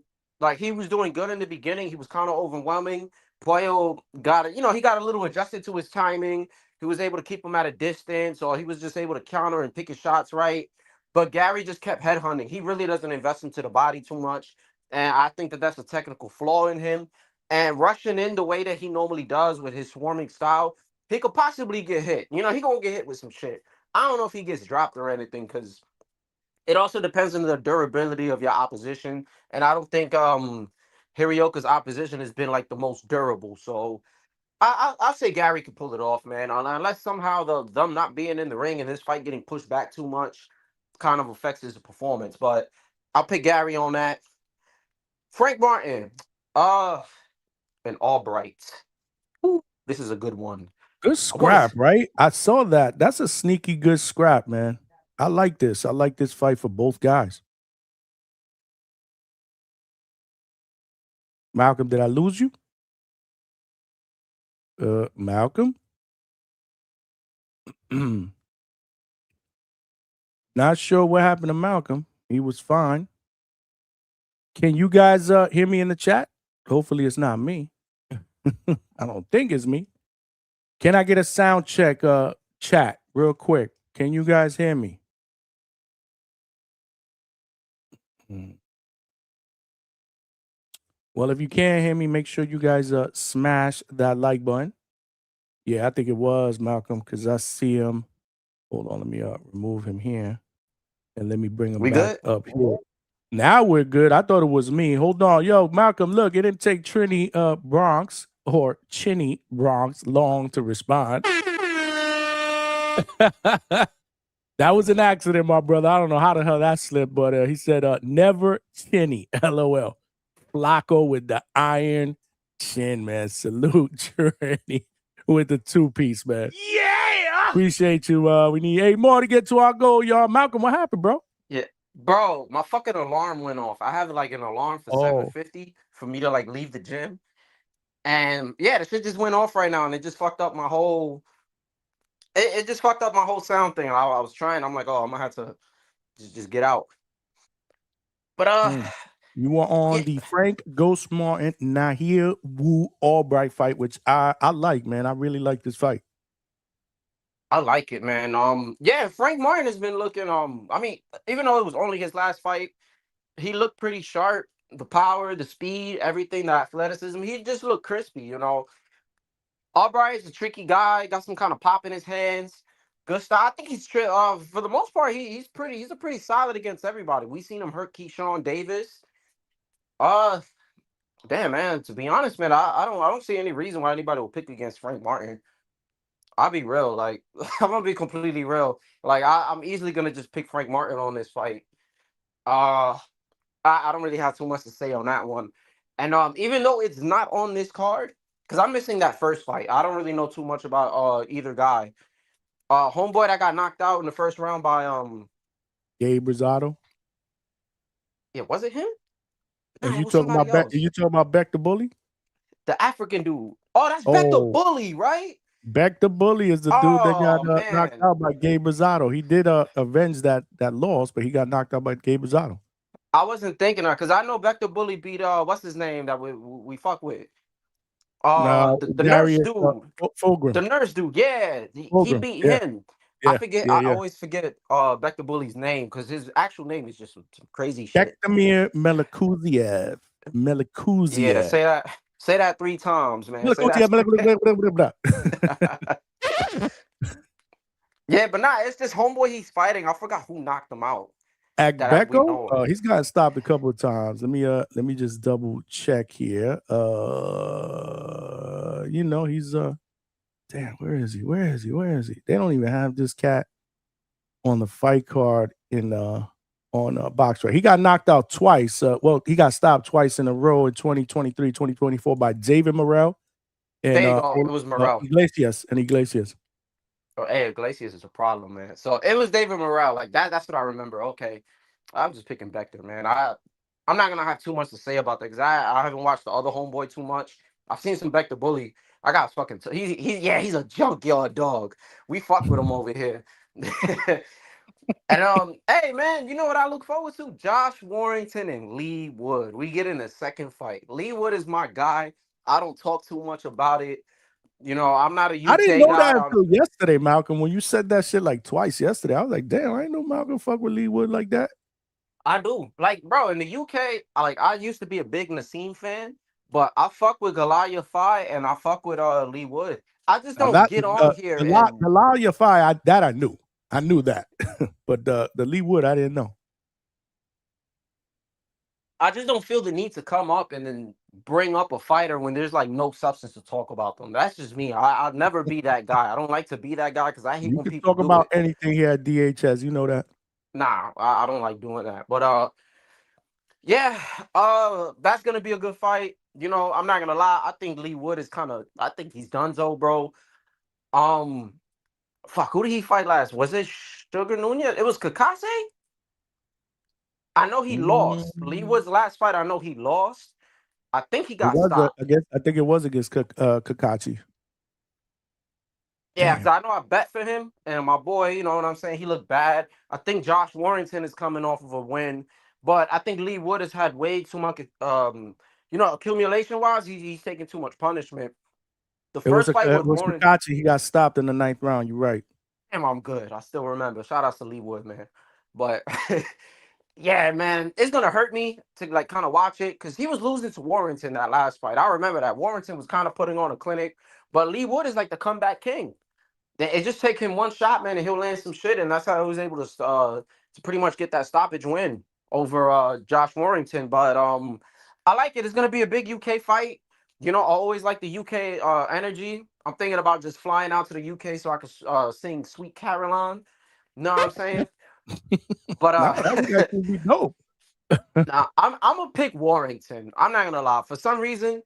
Like, he was doing good in the beginning. He was kind of overwhelming. Puello got it. He got a little adjusted to his timing. He was able to keep him at a distance, or he was just able to counter and pick his shots right. But Gary just kept headhunting. He really doesn't invest into the body too much. And I think that that's a technical flaw in him. And rushing in the way that he normally does with his swarming style, he could possibly get hit. He going to get hit with some shit. I don't know if he gets dropped or anything, because it also depends on the durability of your opposition. And I don't think Hirioka's opposition has been like the most durable. So I'll say Gary can pull it off, man. Unless somehow them not being in the ring and this fight getting pushed back too much kind of affects his performance. But I'll pick Gary on that. Frank Martin, and Albright. Ooh, this is a good one. Good scrap, right? I saw that. That's a sneaky good scrap, man. I like this. I like this fight for both guys. Malcolm, did I lose you? Malcolm? Not sure what happened to Malcolm. He was fine. Can you guys hear me in the chat? Hopefully it's not me. I don't think it's me. Can I get a sound check chat real quick? Can you guys hear me? Well, if you can't hear me, make sure you guys smash that like button. Yeah, I think it was Malcolm, because I see him. Hold on, let me remove him here. And let me bring him back up here. Now we're good. I thought it was me. Hold on. Yo, Malcolm, look, it didn't take Trini Bronx or Chinny Bronx long to respond. That was an accident, my brother. I don't know how the hell that slipped, but he said, never Chinny, LOL. Flacco with the iron chin, man. Salute Trini with the two-piece, man. Yeah! Appreciate you. We need 8 more to get to our goal, y'all. Malcolm, what happened, bro? Yeah. Bro, my fucking alarm went off. I have like an alarm for 7:50 for me to like leave the gym. And yeah, the shit just went off right now, and it just fucked up my whole it just fucked up my whole sound thing. I was trying. I'm like, oh, I'm gonna have to just get out. But you were on the Frank Ghost Martin Nahir Wu Albright fight, which I like, man. I really like this fight. I like it, man. Yeah, Frank Martin has been looking. I mean, even though it was only his last fight, he looked pretty sharp. The power, the speed, everything, the athleticism. He just looked crispy, Albright is a tricky guy. Got some kind of pop in his hands. Good style. I think he's for the most part, he's a pretty solid against everybody. We seen him hurt Keyshawn Davis. Damn, man. To be honest, man, I don't see any reason why anybody will pick against Frank Martin. I'll be real. Like, I'm gonna be completely real. Like, I'm easily gonna just pick Frank Martin on this fight. I don't really have too much to say on that one. And even though it's not on this card, because I'm missing that first fight, I don't really know too much about either guy. Homeboy that got knocked out in the first round by Gabe Rosado. Yeah, was it him? Are you talking about Beck the Bully? The African dude. Oh, that's Beck the Bully, right? Beck the Bully is the dude that got knocked out by Gabe Rosado. He did avenge that loss, but he got knocked out by Gabe Rosado. I wasn't thinking that, because I know Beck the Bully beat what's his name that we fuck with. The nurse Darius, dude. Fulgrim. The nurse dude, yeah. He Fulgrim, beat yeah. him. Yeah, I forget, yeah, I yeah. always forget Becker Bully's name because his actual name is just some crazy shit. Bektamir Melikuziev. Yeah, Melikuziev. say that 3 times, man. Say Melikuziev. that. Yeah, but nah, it's this homeboy he's fighting. I forgot who knocked him out. That we know Agbeko? of. He's gotten stopped a couple of times. Let me just double check here. You know, he's damn, where is he? Where is he? Where is he? They don't even have this cat on the fight card in on box right. He got knocked out twice. Well, he got stopped twice in a row in 2023, 2024 by David Morrell and There you go. It was Morrell. Iglesias. Oh, hey, Iglesias is a problem, man. So it was David Morrell. Like that's what I remember. Okay. I'm just picking Becker, man. I'm not gonna have too much to say about that because I haven't watched the other homeboy too much. I've seen some Becker Bully. I got fucking he's a junkyard dog. We fuck with him over here. And hey man, you know what I look forward to? Josh Warrington and Lee Wood. We get in the second fight. Lee Wood is my guy. I don't talk too much about it. You know, I'm not a UK I didn't know guy. that until yesterday, Malcolm. When you said that shit like twice yesterday, I was like, damn, I ain't know Malcolm fuck with Lee Wood like that. I do. Like, bro, in the UK, I used to be a big Nassim fan, but I fuck with Galaya Fi and I fuck with Lee Wood. I just don't get on here. The Galaya Fi, I knew. I knew that. But the Lee Wood, I didn't know. I just don't feel the need to come up and then bring up a fighter when there's like no substance to talk about them. That's just me. I'll never be that guy. I don't like to be that guy because I hate when people talk about anything here at DHS. You know that. Nah, I don't like doing that. But yeah, that's gonna be a good fight. You know, I'm not gonna lie. I think Lee Wood is I think he's donezo, bro. Fuck, who did he fight last? Was it Sugar Nunez? It was Kakase? I know he lost. Lee Wood's last fight, I know he lost. I think he got stopped. I think it was against Kakachi. Yeah, because I know I bet for him and my boy, you know what I'm saying? He looked bad. I think Josh Warrington is coming off of a win, but I think Lee Wood has had way too much, accumulation-wise, he's taking too much punishment. The first fight it with was Kakachi. He got stopped in the 9th round. You're right. Damn, I'm good. I still remember. Shout out to Lee Wood, man. But yeah, man, it's gonna hurt me to like kind of watch it because he was losing to Warrington that last fight. I remember that Warrington was kind of putting on a clinic, but Lee Wood is like the comeback king. It just take him one shot, man, and he'll land some shit, and that's how he was able to pretty much get that stoppage win over Josh Warrington. But I like it. It's gonna be a big UK fight. You know, I always like the UK energy. I'm thinking about just flying out to the UK so I can sing "Sweet Caroline." You know what I'm saying? But that would actually be dope. Nah, I'm gonna pick Warrington. I'm not gonna lie. For some reason,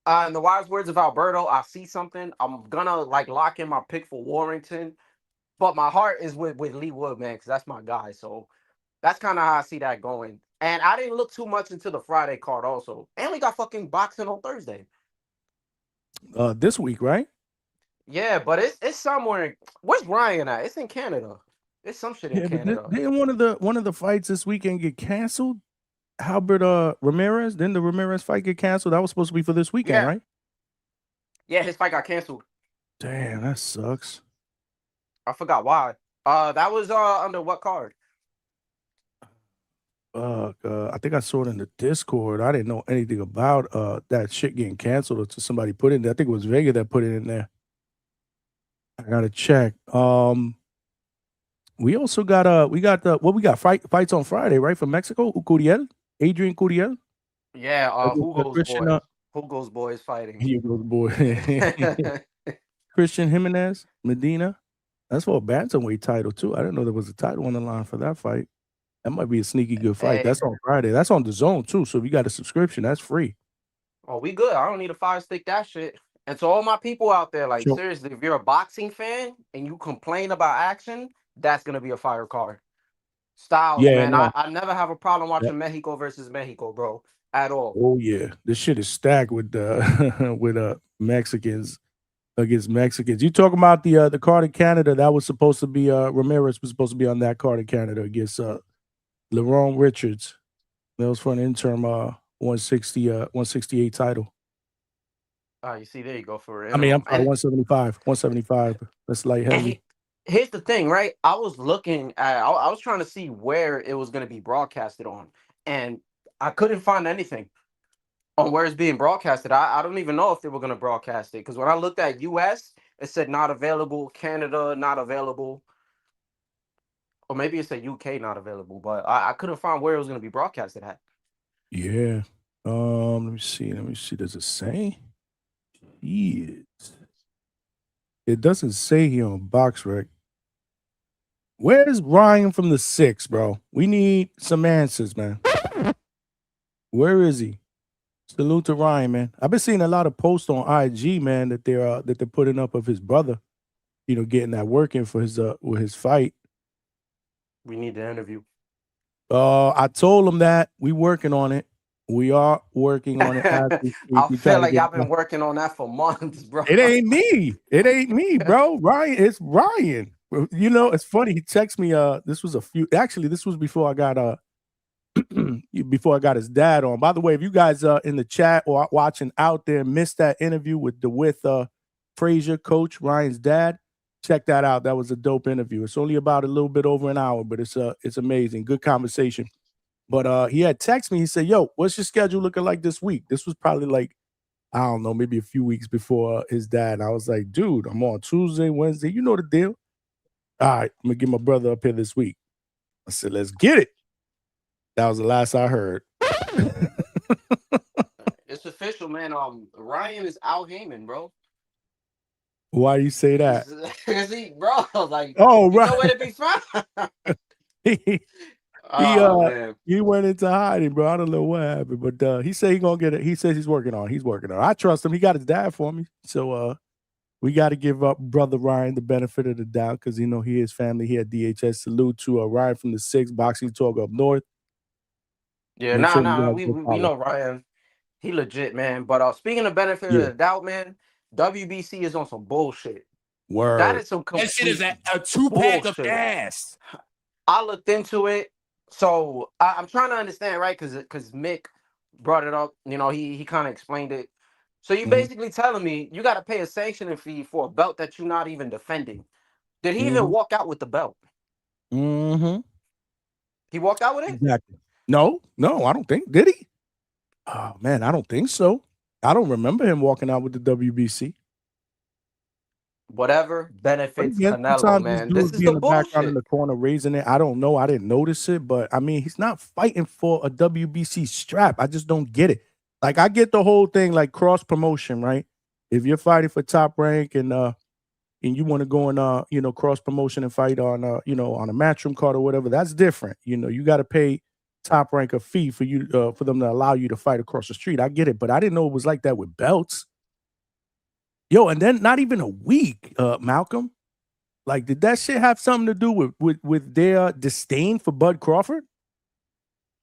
in the wise words of Alberto, I see something. I'm gonna like lock in my pick for Warrington, but my heart is with Lee Wood, man, because that's my guy. So that's kind of how I see that going. And I didn't look too much into the Friday card also. And we got fucking boxing on Thursday. This week, right? Yeah, but it's somewhere. Where's Ryan at? It's in Canada. It's some shit in Canada. Didn't one of the fights this weekend get canceled? Albert Ramirez. Didn't the Ramirez fight get canceled? That was supposed to be for this weekend, right? Yeah, his fight got canceled. Damn, that sucks. I forgot why. That was under what card? I think I saw it in the Discord. I didn't know anything about that shit getting canceled until somebody put it in there. I think it was Vega that put it in there. I gotta check. We also got we got fights on Friday, right? From Mexico. Adrian Curiel. Yeah, Hugo's boys fighting. Hugo's boy. Christian Jimenez, Medina. That's for a bantamweight title too. I didn't know there was a title on the line for that fight. That might be a sneaky good fight. Hey. That's on Friday. That's on the Zone too. So if you got a subscription, that's free. Oh, we good. I don't need a 5-stick that shit. And to all my people out there, like seriously, if you're a boxing fan and you complain about action, that's gonna be a fire card. Styles, man. No. I never have a problem watching Mexico versus Mexico, bro, at all. Oh yeah, this shit is stacked with with Mexicans against Mexicans. You talking about the card in Canada that was supposed to be Ramirez was supposed to be on that card in Canada against Lerone Richards. That was for an interim 168 title. You see, there you go for it. I mean, I'm sorry, And 175. 175. That's light heavy. here's the thing, right? I was looking at, I was trying to see where it was going to be broadcasted on, and I couldn't find anything on where it's being broadcasted. I don't even know if they were going to broadcast it, because when I looked at US, it said not available, Canada not available, or maybe it said UK not available, but I couldn't find where it was going to be broadcasted at. Yeah. Let me see. Does it say? Yes. It doesn't say here on BoxRec. Where's Ryan from the 6, bro? We need some answers, man. Where is he? Salute to Ryan, man. I've been seeing a lot of posts on IG, man, that they're putting up of his brother, getting that work in for his with his fight. We need the interview. I told him that we working on it. We are working on it. I feel like y'all been working on that for months, bro. It ain't me. It ain't me, bro. Ryan, it's Ryan. It's funny. He texted me. This was before I got before I got his dad on. By the way, if you guys in the chat or watching out there missed that interview with Frazier coach, Ryan's dad, check that out. That was a dope interview. It's only about a little bit over an hour, but it's amazing. Good conversation. But he had texted me. He said, "Yo, what's your schedule looking like this week?" This was probably like, I don't know, maybe a few weeks before his dad. And I was like, "Dude, I'm on Tuesday, Wednesday. You know the deal. All right, I'm gonna get my brother up here this week." I said, "Let's get it." That was the last I heard. It's official, man. Ryan is out Heyman, bro. Why do you say that? Bro, like, oh, right. Nowhere to be found. He went into hiding, bro. I don't know what happened, but he said he's gonna get it. He says he's working on it. I trust him. He got his dad for me, so we got to give up brother Ryan the benefit of the doubt, because he is family here at DHS. Salute to Ryan from the 6 Boxing Talk up north. Yeah, we know Ryan. He legit, man. But speaking of benefit of the doubt, man, WBC is on some bullshit. Word. That is some complete that shit is a 2-pack of gas. I looked into it. So I'm trying to understand, right? Because Mick brought it up. He kind of explained it. So you basically telling me you got to pay a sanctioning fee for a belt that you're not even defending. Did he even walk out with the belt? Mm-hmm. He walked out with it? Exactly. No, I don't think. Did he? Oh, man, I don't think so. I don't remember him walking out with the WBC. Whatever benefits Canelo, man. This is in the the bullshit. background in the corner raising it. I don't know. I didn't notice it, but I mean, he's not fighting for a WBC strap. I just don't get it. Like, I get the whole thing, like cross promotion, right? If you're fighting for Top Rank and you want to go and cross promotion and fight on on a matchroom card or whatever, that's different. You got to pay Top Rank a fee for you for them to allow you to fight across the street. I get it, but I didn't know it was like that with belts. Yo, and then not even a week, Malcolm. Like, did that shit have something to do with their disdain for Bud Crawford?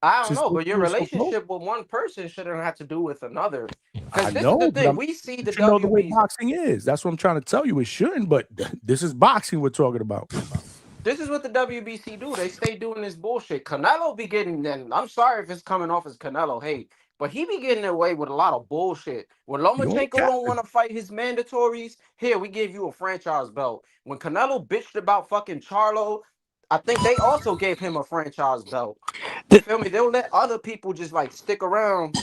I don't know, but your relationship with one person shouldn't have to do with another. Because this is the thing. We see the WBC. The way boxing is. That's what I'm trying to tell you. It shouldn't, but this is boxing we're talking about. This is what the WBC do. They stay doing this bullshit. Canelo be getting, and I'm sorry if it's coming off as Canelo hate, but he be getting away with a lot of bullshit. When Lomachenko don't want to fight his mandatories, here, we give you a franchise belt. When Canelo bitched about fucking Charlo, I think they also gave him a franchise belt. You feel me? They'll let other people just like stick around.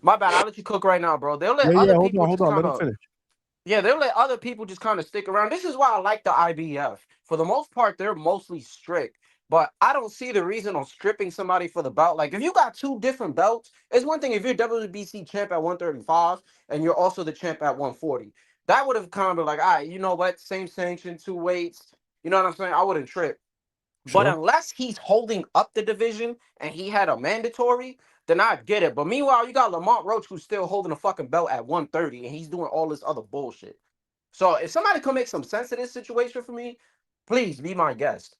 My bad, I'll let you cook right now, bro. They'll let other people hold on, let me finish. Yeah, they'll let other people just kind of stick around. This is why I like the IBF. For the most part, they're mostly strict. But I don't see the reason on stripping somebody for the belt. Like, if you got 2 different belts, it's one thing if you're WBC champ at 135 and you're also the champ at 140. That would have kind of like, all right, you know what? Same sanction, 2 weights. You know what I'm saying? I wouldn't trip. Sure. But unless he's holding up the division and he had a mandatory, then I get it. But meanwhile, you got Lamont Roach who's still holding a fucking belt at 130 and he's doing all this other bullshit. So if somebody can make some sense of this situation for me, please be my guest.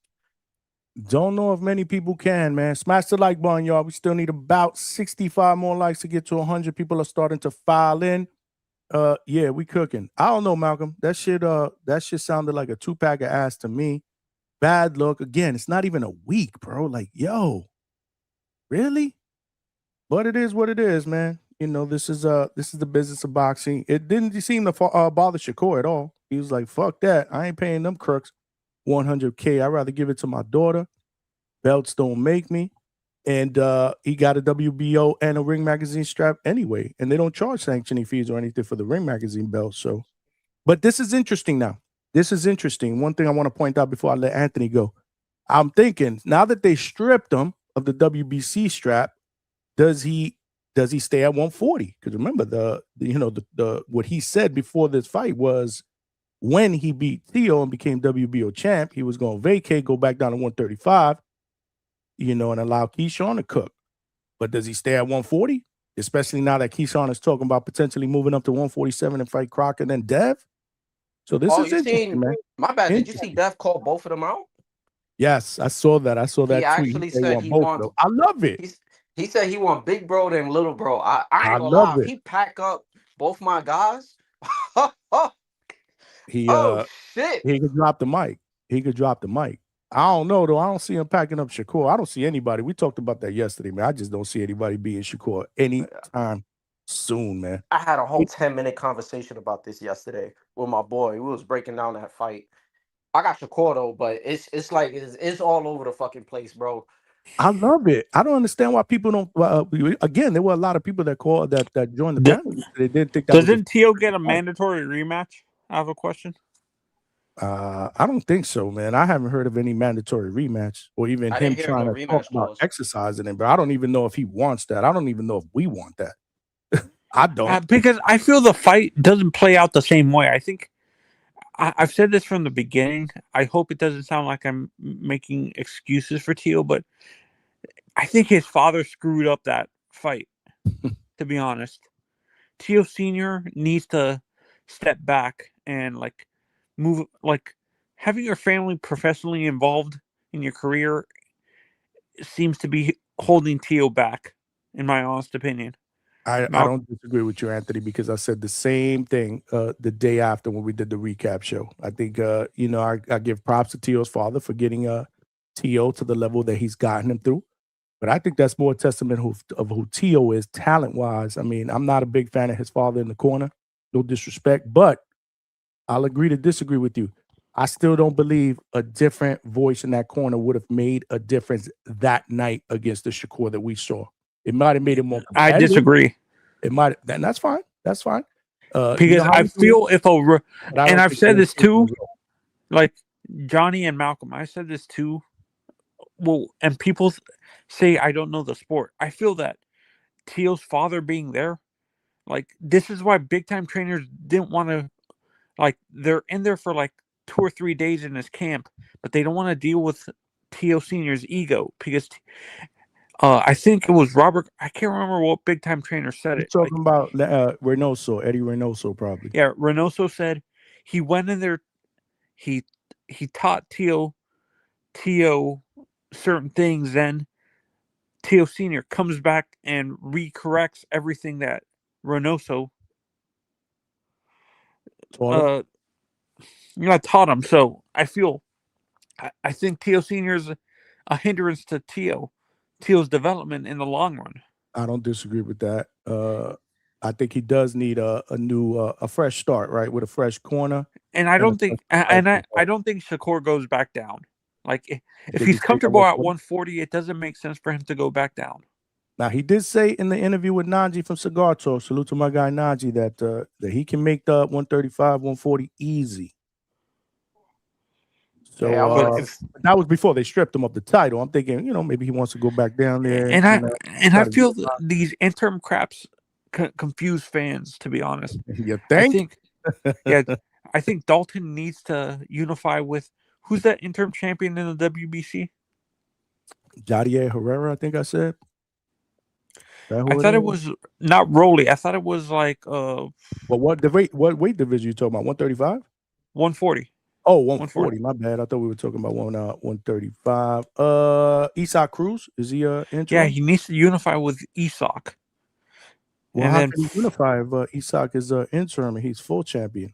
Don't know if many people can, man. Smash the like button, y'all. We still need about 65 more likes to get to 100. People are starting to file in. Yeah, we cooking. I don't know, Malcolm. That shit sounded like a 2-pack of ass to me. Bad look. Again, it's not even a week, bro. Like, yo, really? But it is what it is, man. this is the business of boxing. It didn't seem to bother Shakur at all. He was like, fuck that. I ain't paying them crooks $100K. I'd rather give it to my daughter. Belts don't make me. And he got a WBO and a Ring Magazine strap anyway. And they don't charge sanctioning fees or anything for the Ring Magazine belt. So, but this is interesting now. This is interesting. One thing I want to point out before I let Anthony go. I'm thinking, now that they stripped him of the WBC strap, does he stay at 140? Because remember, the what he said before this fight was when he beat Theo and became WBO champ, he was going to vacate, go back down to 135, and allow Keyshawn to cook. But does he stay at 140? Especially now that Keyshawn is talking about potentially moving up to 147 and fight Crockett and then Dev. So this is interesting, man. My bad. Did you see Dev call both of them out? Yes, I saw that. I saw that tweet. He actually said he wants. I love it. He said he want big bro and little bro. I ain't gonna love lie. it. He pack up both my guys. Shit. He could drop the mic. I don't know though. I don't see him packing up Shakur. I don't see anybody. We talked about that yesterday, man. I just don't see anybody beating Shakur anytime soon, man. I had a whole 10-minute conversation about this yesterday with my boy. We was breaking down that fight. I got Shakur though, but it's like it's all over the fucking place, bro. I love it. I don't understand why people don't. Again, there were a lot of people that called that joined the panel. They didn't think that. Doesn't Teo get a mandatory rematch? I have a question. I don't think so, man. I haven't heard of any mandatory rematch or even him trying to talk about exercising it. But I don't even know if he wants that. I don't even know if we want that. I don't, because I feel the fight doesn't play out the same way. I think I've said this from the beginning. I hope it doesn't sound like I'm making excuses for Teo, but I think his father screwed up that fight, to be honest. Teo Sr. needs to step back and move, having your family professionally involved in your career seems to be holding Teo back, in my honest opinion. I don't disagree with you, Anthony, because I said the same thing the day after when we did the recap show. I think, I give props to Teo's father for getting Teo to the level that he's gotten him through. But I think that's more a testament of who Teo is talent-wise. I mean, I'm not a big fan of his father in the corner. No disrespect, but I'll agree to disagree with you. I still don't believe a different voice in that corner would have made a difference that night against the Shakur that we saw. It might have made it more competitive. I disagree. It might, and that's fine. That's fine. Because I feel and I've said this too, like Johnny and Malcolm, I said this too. Well, and people say I don't know the sport. I feel that Teo's father being there, this is why big time trainers didn't want to, they're in there for 2 or 3 days in his camp, but they don't want to deal with Teo Sr.'s ego because I think it was Robert. I can't remember what big time trainer said it. You're talking about Reynoso, Eddie Reynoso, probably. Yeah, Reynoso said he went in there. He taught Teo certain things. Then Teo Sr. comes back and recorrects everything that Reynoso taught him. So I feel I think Teo Sr. is a hindrance to Teo's development in the long run. I don't disagree with that. I think he does need a fresh start, right, with a fresh corner. And I don't think Shakur goes back down. If he's comfortable at 140, it doesn't make sense for him to go back down. Now he did say in the interview with Najee from Cigar Talk, salute to my guy Najee, that he can make the 135, 140 easy. So that was before they stripped him of the title. I'm thinking, maybe he wants to go back down there. And I feel these interim craps confuse fans, to be honest. You think? I think Dalton needs to unify with who's that interim champion in the WBC? Jadier Herrera, I think I said. I thought it was not Rolly. I thought it was Well, what weight division you talking about? 135? 140. Oh, 140. My bad. I thought we were talking about 135. Isak Cruz, is he interim? Yeah, he needs to unify with Isak. Well, how can he unify if Isak is interim and he's full champion?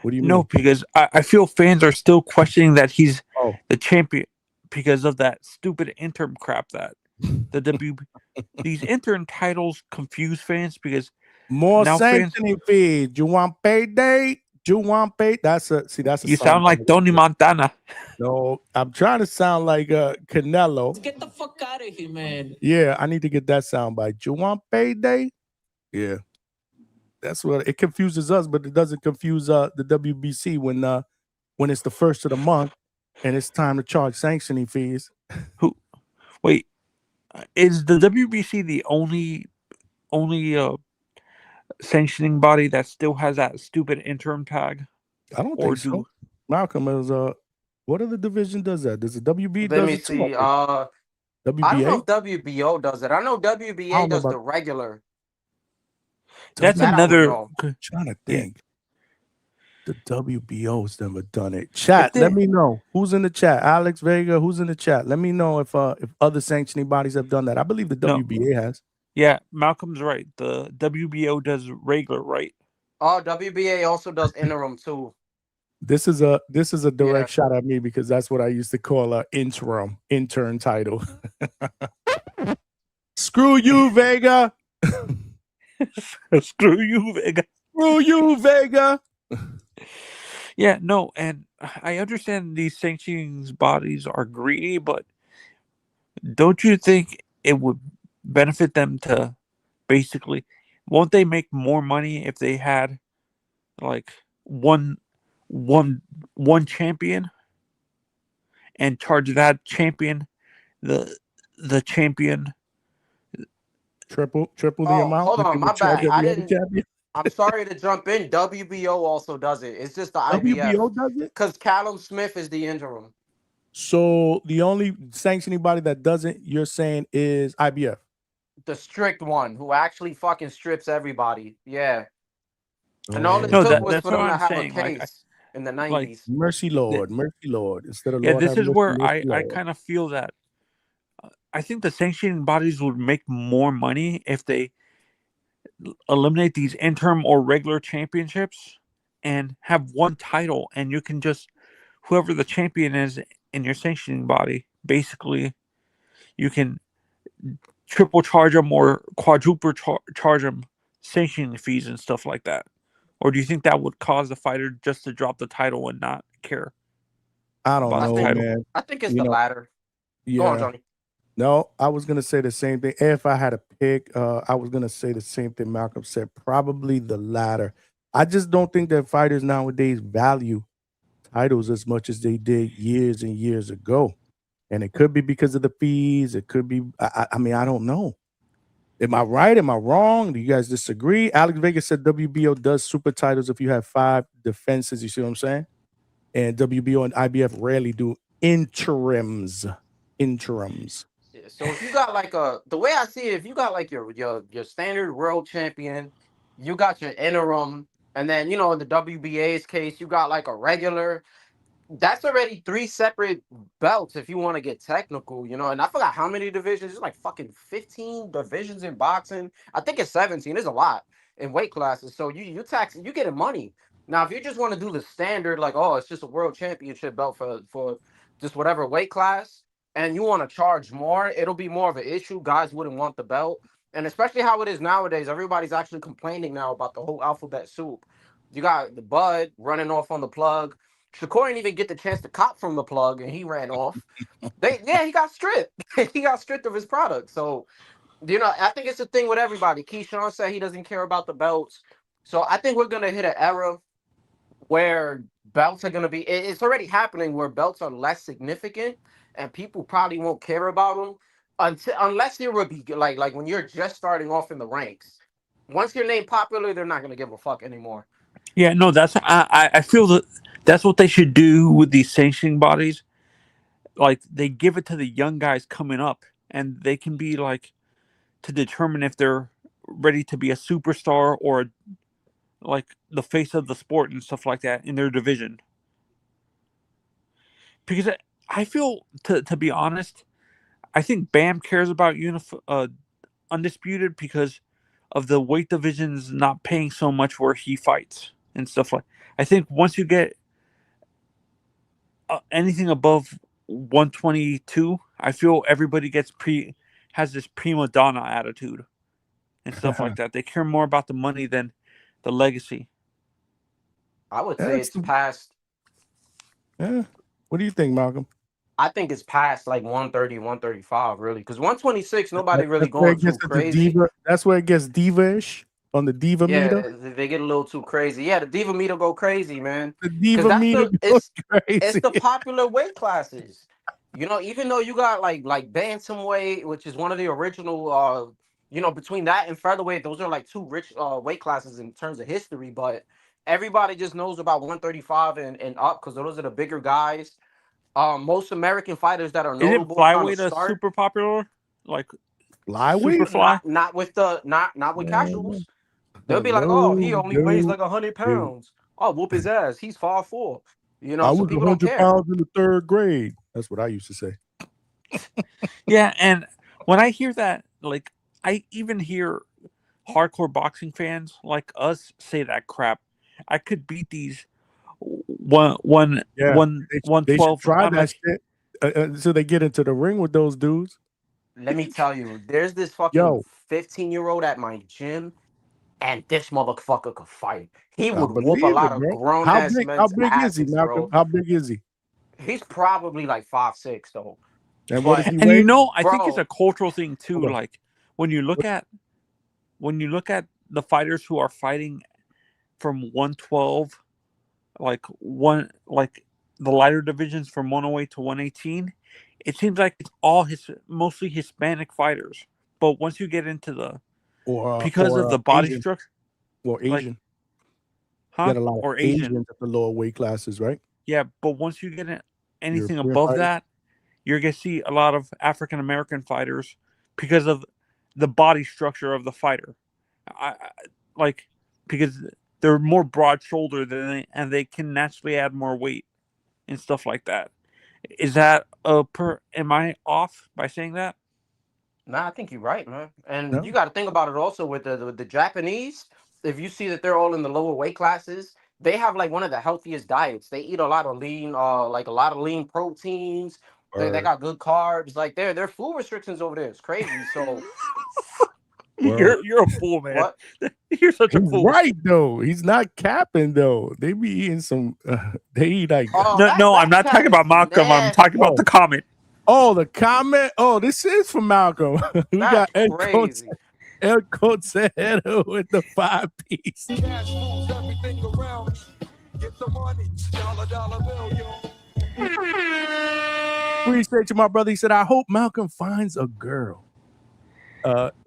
What do you mean? No, because I feel fans are still questioning that he's the champion because of that stupid interim crap that these interim titles confuse fans because more now sanctioning fees. You want payday? You want pay? That's a you sound like Tony Montana. No, I'm trying to sound like Canelo. Get the fuck out of here, man. Yeah, I need to get that sound bite. You want payday? Yeah. That's what it confuses us, but it doesn't confuse the WBC when it's the first of the month and it's time to charge sanctioning fees. Wait, is the WBC the only sanctioning body that still has that stupid interim tag? I don't think so. Malcolm is what other division does that? Does the WB Let does me it see. too? I don't know WBA? if WBO does it. I know WBA does the regular. That's That I would another. know. Trying to think. The WBO's never done it. Chat, let me know who's in the chat. Alex Vega, who's in the chat? Let me know if other sanctioning bodies have done that. I believe the WBA has. Yeah, Malcolm's right. The WBO does regular, right? Oh, WBA also does interim too. This is a direct shot at me because that's what I used to call a intern title. Screw you, Vega. Screw you, Vega. Screw you, Vega. Yeah, no, and I understand these sanctioning bodies are greedy, but don't you think it would benefit them to basically, won't they make more money if they had like one champion and charge that champion the champion triple the amount? Hold on, my bad. I didn't. Champion? I'm sorry to jump in. WBO also does it. It's just the IBF. WBO does it? Because Callum Smith is the interim. So the only sanctioning body that doesn't, you're saying, is IBF. The strict one who actually fucking strips everybody. Yeah. And all it No, took was that's for what them to I'm have saying. a case in the 90s. Mercy Lord, mercy Lord. Instead of Yeah, Lord this have is mercy, where mercy I Lord. kind of feel that I think the sanctioning bodies would make more money if they eliminate these interim or regular championships and have one title, and you can just, whoever the champion is in your sanctioning body, basically you can triple charge them or quadruple charge them sanctioning fees and stuff like that. Or do you think that would cause the fighter just to drop the title and not care? I don't know, man. I think it's You the know, latter. Yeah. Go on, Johnny. No, I was gonna say the same thing. If I had to pick, I was gonna say the same thing Malcolm said. Probably the latter. I just don't think that fighters nowadays value titles as much as they did years and years ago. And it could be because of the fees. It could be. I mean, I don't know. Am I right? Am I wrong? Do you guys disagree? Alex Vega said WBO does super titles if you have 5 defenses. You see what I'm saying? And WBO and IBF rarely do interims. So if you got like the way I see it, if you got like your standard world champion, you got your interim, and then in the WBA's case, you got like a regular. That's already 3 separate belts if you want to get technical, and I forgot how many divisions. It's like fucking 15 divisions in boxing. I think it's 17. There's a lot in weight classes. So you getting money. Now, if you just want to do the standard, like, oh, it's just a world championship belt for just whatever weight class, and you want to charge more, it'll be more of an issue. Guys wouldn't want the belt. And especially how it is nowadays, everybody's actually complaining now about the whole alphabet soup. You got the Bud running off on the plug. Shakur didn't even get the chance to cop from the plug, and he ran off. He got stripped. He got stripped of his product. So, I think it's a thing with everybody. Keyshawn said he doesn't care about the belts. So I think we're going to hit an era where belts are going to be, it's already happening, where belts are less significant, and people probably won't care about them unless you're like when you're just starting off in the ranks. Once your name popular, they're not going to give a fuck anymore. Yeah, no, I feel that that's what they should do with these sanctioning bodies. Like, they give it to the young guys coming up, and they can be like, to determine if they're ready to be a superstar or like the face of the sport and stuff like that in their division. Because I feel, to be honest, I think Bam cares about Undisputed because of the weight divisions not paying so much where he fights and stuff like. I think once you get anything above 122, I feel everybody has this prima donna attitude and stuff like that. They care more about the money than the legacy. I would say it's past. Yeah. What do you think, Malcolm? I think it's past like 130, 135, really. Because 126, nobody really That's where going it gets too into crazy. diva. That's where it gets diva-ish on the diva Yeah, meter. they get a little too crazy. Yeah, the diva meter go crazy, man. The diva meter goes crazy. It's the popular weight classes. You know, even though you got like bantamweight, which is one of the original you know, between that and featherweight, those are like two rich weight classes in terms of history, but everybody just knows about 135 and up because those are the bigger guys. Most American fighters that are notable Isn't flyweight super popular? Like flyweight? Superfly? Not with casuals. They'll be like, oh, he only weighs like 100 pounds. Oh, whoop his ass. He's 5'4". You know, I so was people don't 100 care. pounds in the 3rd grade. That's what I used to say. Yeah, and when I hear that, like, I even hear hardcore boxing fans like us say that crap. I could beat these They 112. should try that shit so they get into the ring with those dudes. Let me tell you, there's this fucking 15-year-old at my gym, and this motherfucker could fight. He would whoop a lot of grown ass men's How big is he, asses, Malcolm? bro. How big is he? He's probably like 5'6", though. And what does he And weigh? you know, I think Bro. it's a cultural thing too. Hold on. Like when you look at the fighters who are fighting from 112, like the lighter divisions from 108 to 118, it seems like it's all mostly Hispanic fighters. But once you get into the because of the body Asian. structure, Or Asian. like, You huh? got a lot of Or Asian. Asians at the lower weight classes, right? Yeah, but once you get anything European above fighters? that, you're gonna see a lot of African American fighters because of the body structure of the fighter. Because they're more broad shouldered and they can naturally add more weight and stuff like that. Is that am I off by saying that? Nah, I think you're right, man. And No. you got to think about it also with the Japanese. If you see that they're all in the lower weight classes, they have like one of the healthiest diets. They eat a lot of lean, like a lot of lean proteins. They got good carbs. Like their food restrictions over there is crazy. So you're a fool, man. What? You're such a He's fool. right though. He's not capping though. They be eating some. They eat like. No, I'm not talking about Malcolm. I'm talking about the comment. Oh, the comment. Oh, this is from Malcolm. We got El crazy. Consejero with the 5-piece. Cash moves everything around me. Get the money, dollar bill, yo. Appreciate you, my brother. He said, I hope Malcolm finds a girl.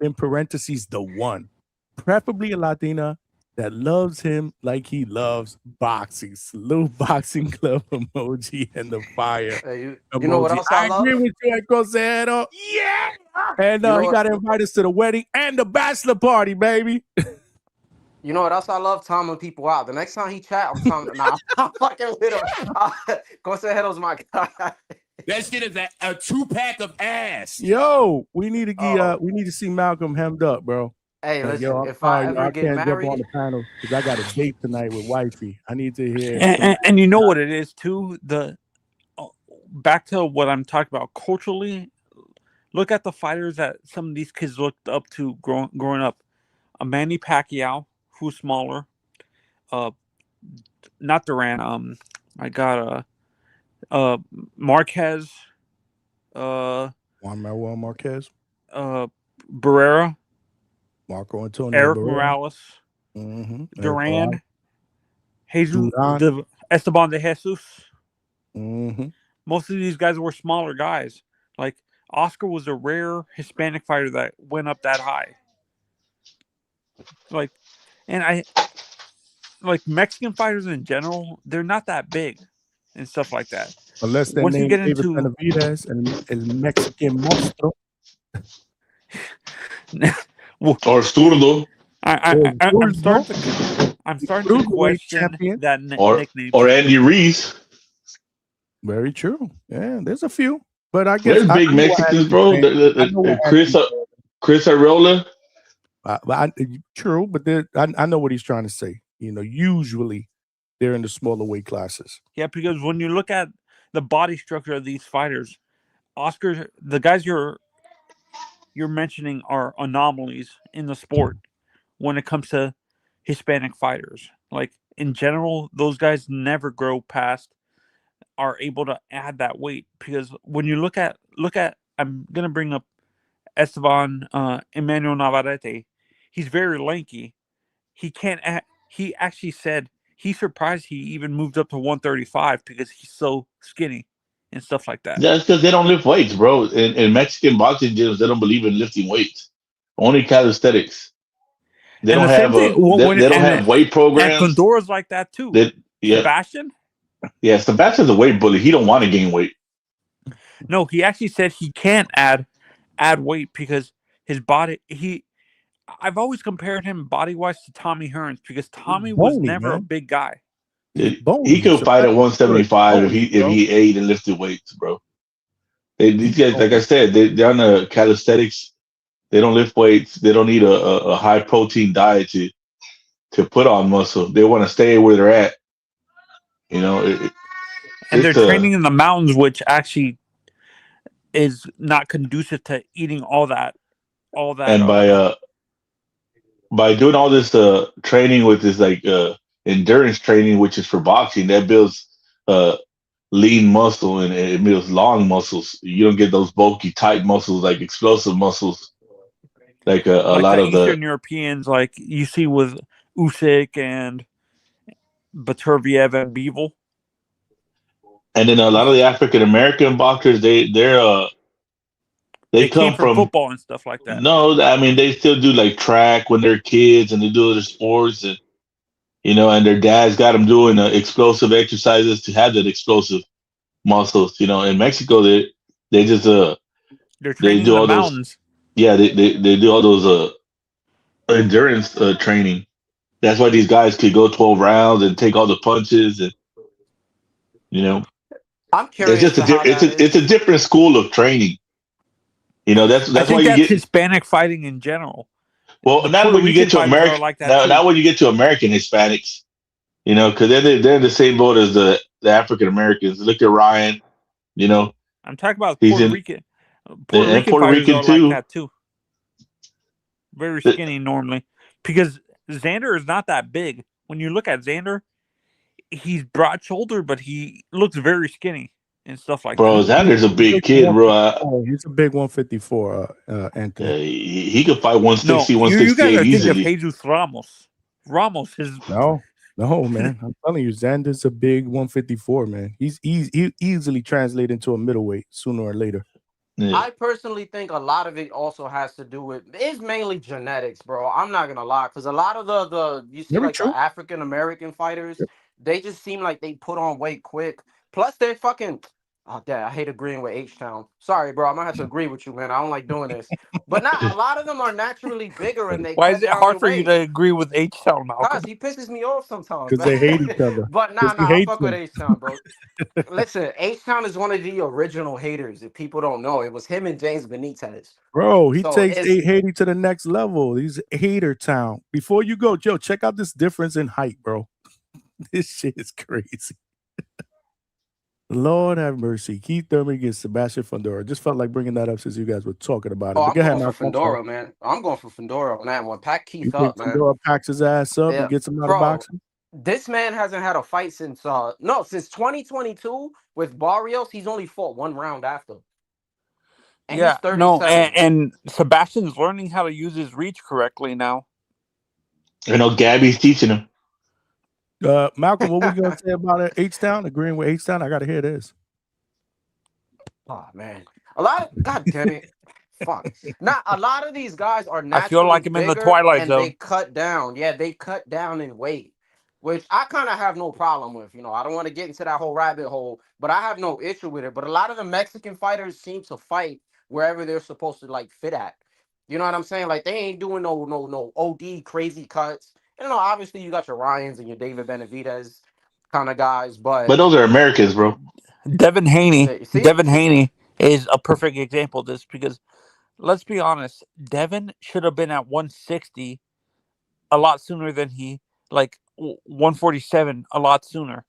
In parentheses, the one. Preferably a Latina that loves him like he loves boxing. Salute boxing club emoji and the fire. Hey, emoji. you know what else I love? agree with you, El Consejero. Yeah. And You know he what- got to invite us to the wedding and the bachelor party, baby. You know what else I love? Timing people out. The next time he chat, I'm telling nah, I'm fucking with him. Consejero's my guy. That shit is a 2-pack of ass. Yo, we need to get we need to see Malcolm hemmed up, bro. Hey, listen, yo, if I ever I get can't jump on married, the panel because I got a date tonight with wifey. I need to hear. And you know what it is too. Back to what I'm talking about culturally. Look at the fighters that some of these kids looked up to growing up. A Manny Pacquiao, who's smaller. Not Duran. Marquez. Juan Manuel Marquez. Barrera. Marco Antonio. Eric Barrera. Morales. Mm-hmm. Duran. Jesus. Esteban de Jesus. Mm-hmm. Most of these guys were smaller guys. Like Oscar was a rare Hispanic fighter that went up that high. Like Mexican fighters in general, they're not that big and stuff like that. Unless they name David Benavidez and El Mexican Monstro. Or Zurdo. I'm starting to question that nickname. Or Andy Reese. Very true. Yeah, there's a few. But I guess there's big Mexicans, bro. Chris Arola. True, but I know what he's trying to say. You know, usually they're in the smaller weight classes. Yeah, because when you look at the body structure of these fighters, Oscar, the guys you're you're mentioning are anomalies in the sport when it comes to Hispanic fighters. Like in general, those guys never grow past, are able to add that weight, because when you look at I'm gonna bring up Esteban Emmanuel Navarrete. He's very lanky. He can't. He actually said he's surprised he even moved up to 135 because he's so skinny and stuff like that. That's because they don't lift weights, bro. In Mexican boxing gyms, they don't believe in lifting weights. Only calisthenics. They And don't the same have thing they don't have weight and programs. Fundora's like that too. Yeah, Sebastian? yeah. Sebastian's a weight bully. He don't want to gain weight. No, he actually said he can't add weight because his body. I've always compared him body wise to Tommy Hearns because Tommy was bony, never a man. big guy. He could fight at 175 if he ate and lifted weights, bro. These guys, like I said, they're on the calisthenics. They don't lift weights. They don't need a high protein diet to put on muscle. They want to stay where they're at. You know, And they're training in the mountains, which actually is not conducive to eating all that. And by doing all this training with this like endurance training, which is for boxing, that builds lean muscle and it builds long muscles. You don't get those bulky, tight muscles like explosive muscles, like a lot the of the Eastern Europeans, like you see with Usyk and Baturviev and Bivol. And then a lot of the African American boxers, they came come from football and stuff like that. No, I mean they still do like track when they're kids and they do other sports, and and their dads got them doing explosive exercises to have that explosive muscles. In Mexico they just they're training do in all the those mountains. Yeah, they do all those endurance training. That's why these guys could go 12 rounds and take all the punches, and I'm curious. It's just it's a different school of training. That's I think why you that's get Hispanic fighting in general. Well, not when you get to American. Not when you get to American Hispanics, because they're in the same boat as the African Americans. Look at Ryan. I'm talking about he's Puerto in, Rican. Puerto Rican fighters are like that too. Very skinny normally, because Xander is not that big. When you look at Xander, he's broad shouldered, but he looks very skinny and stuff like bro, that. Xander's a big kid, bro. He's a big 154, Anthony. He could fight 160, you 168 gotta easily. think of Jesus Ramos. Ramos is No, man. I'm telling you, Xander's a big 154, man. He easily translate into a middleweight sooner or later. Yeah. I personally think a lot of it also has to do with it's mainly genetics, bro. I'm not gonna lie, because a lot of the you see like the African American fighters, they just seem like they put on weight quick. Plus they're fucking Dad, I hate agreeing with H-Town. Sorry, bro. I'm gonna have to agree with you, man. I don't like doing this. But not a lot of them are naturally bigger and they Why cut is it down hard in for you weight. to agree with H-Town, Malcolm? Cause he pisses me off sometimes. Because they hate each other. But nah, he I hates fuck with them. H-Town, bro. Listen, H-Town is one of the original haters. If people don't know, it was him and James Benitez. Bro, he So takes it's- Haiti to the next level. He's hater town. Before you go, Joe, check out this difference in height, bro. This shit is crazy. Lord have mercy. Keith Thurman against Sebastian Fundora. Just felt like bringing that up since you guys were talking about it. Oh, But I'm go ahead, going Malcolm. for I'm Fundora, sorry. man. I'm going for Fundora on that one. Pack You Keith think up, man. Fundora packs his ass up Yeah. and gets him out Bro, of boxing? This man hasn't had a fight since since 2022 with Barrios. He's only fought one round after. And he's 37. No, and Sebastian's learning how to use his reach correctly now. Gabby's teaching him. Malcolm, what we gonna say about H-Town? Agreeing with H-Town? I gotta hear this. Oh man, God damn it, fuck. Now a lot of these guys are naturally I feel like I'm in the bigger Twilight and Zone. they cut down. Yeah, they cut down in weight, which I kind of have no problem with. I don't want to get into that whole rabbit hole, but I have no issue with it. But a lot of the Mexican fighters seem to fight wherever they're supposed to like fit at. You know what I'm saying? Like they ain't doing no OD crazy cuts. Obviously you got your Ryans and your David Benavidez kind of guys, But those are Americans, bro. Devin Haney. See? Devin Haney is a perfect example of this because let's be honest, Devin should have been at 160 a lot sooner than 147 a lot sooner.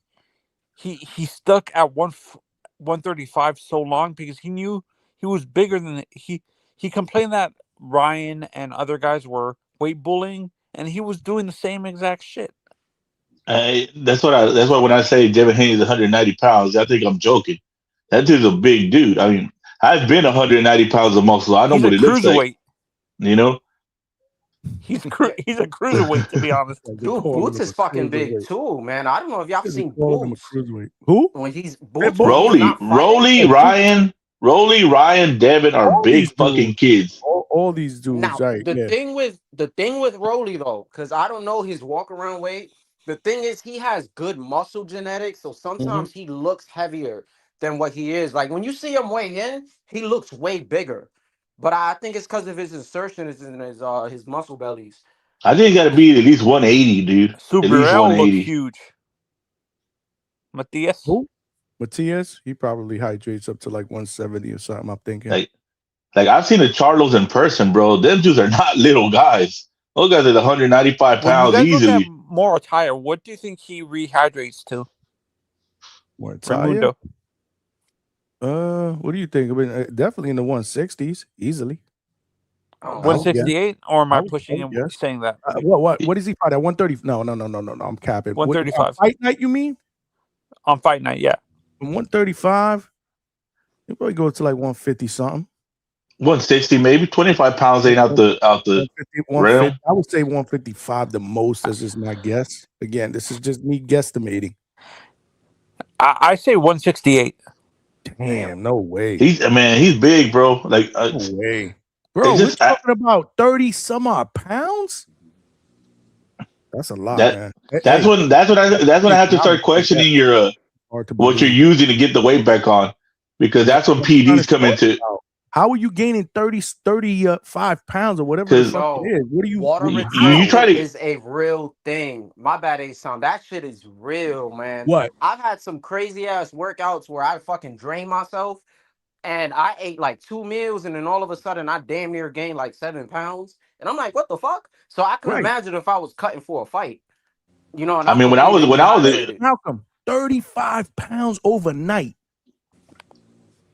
He stuck at 135 so long because he knew he was bigger than he he complained that Ryan and other guys were weight bullying, and he was doing the same exact shit. That's why when I say Devin Haney is 190 pounds, I think I'm joking. That dude's a big dude. I mean, I've been 190 pounds of muscle. I know He's what a it looks like. cruiserweight. You know, He's a cruiserweight, to be honest. They Dude, call Boots him is a fucking big cruiserweight. too, man. I don't know if y'all They seen call him a Boots cruiserweight. Who? when he's Boots. Rolly, Ryan, Devin are All these big fucking dudes. kids. All these dudes, Now right? the Yeah. thing with Rolly though, because I don't know his walk around weight. The thing is, he has good muscle genetics, so sometimes he looks heavier than what he is. Like when you see him weigh in, he looks way bigger. But I think it's because of his insertions in his muscle bellies. I think it got to be at least 180, dude. At least Subriel looks 180. huge. Matias? Who? Matias? He probably hydrates up to like 170 or something, I'm thinking. Like I've seen the Charlos in person, bro. Them dudes are not little guys. Those guys are 195 When you pounds guys look easily. at Morataya, what do you think he rehydrates to? Morataya? What do you think? I mean, definitely in the 160s, easily. 168, or am I pushing him yes. saying that? What is he fight at 130? No. I'm capping. 135. Fight night, you mean? On fight night, yeah. From 135, he probably go to like 150 something. 160, maybe 25 pounds ain't out the 150, realm. I would say 155 the most. This is my guess. Again, this is just me guesstimating. I say 168. Damn, no way. He's big, bro. Like no way, bro. We're talking about 30 some odd pounds. That's a lot, man. That's when I have to start questioning your what you're using to get the weight back on, because that's when PDs come into. How are you gaining 35 pounds or whatever the fuck it is? What are you? Water retention is a real thing. My bad, A-Sound. That shit is real, man. What? I've had some crazy ass workouts where I fucking drain myself, and I ate like 2 meals, and then all of a sudden I damn near gained like 7 pounds, and I'm like, what the fuck? So I can imagine if I was cutting for a fight, you know. And I mean, when I was Malcolm, 35 pounds overnight.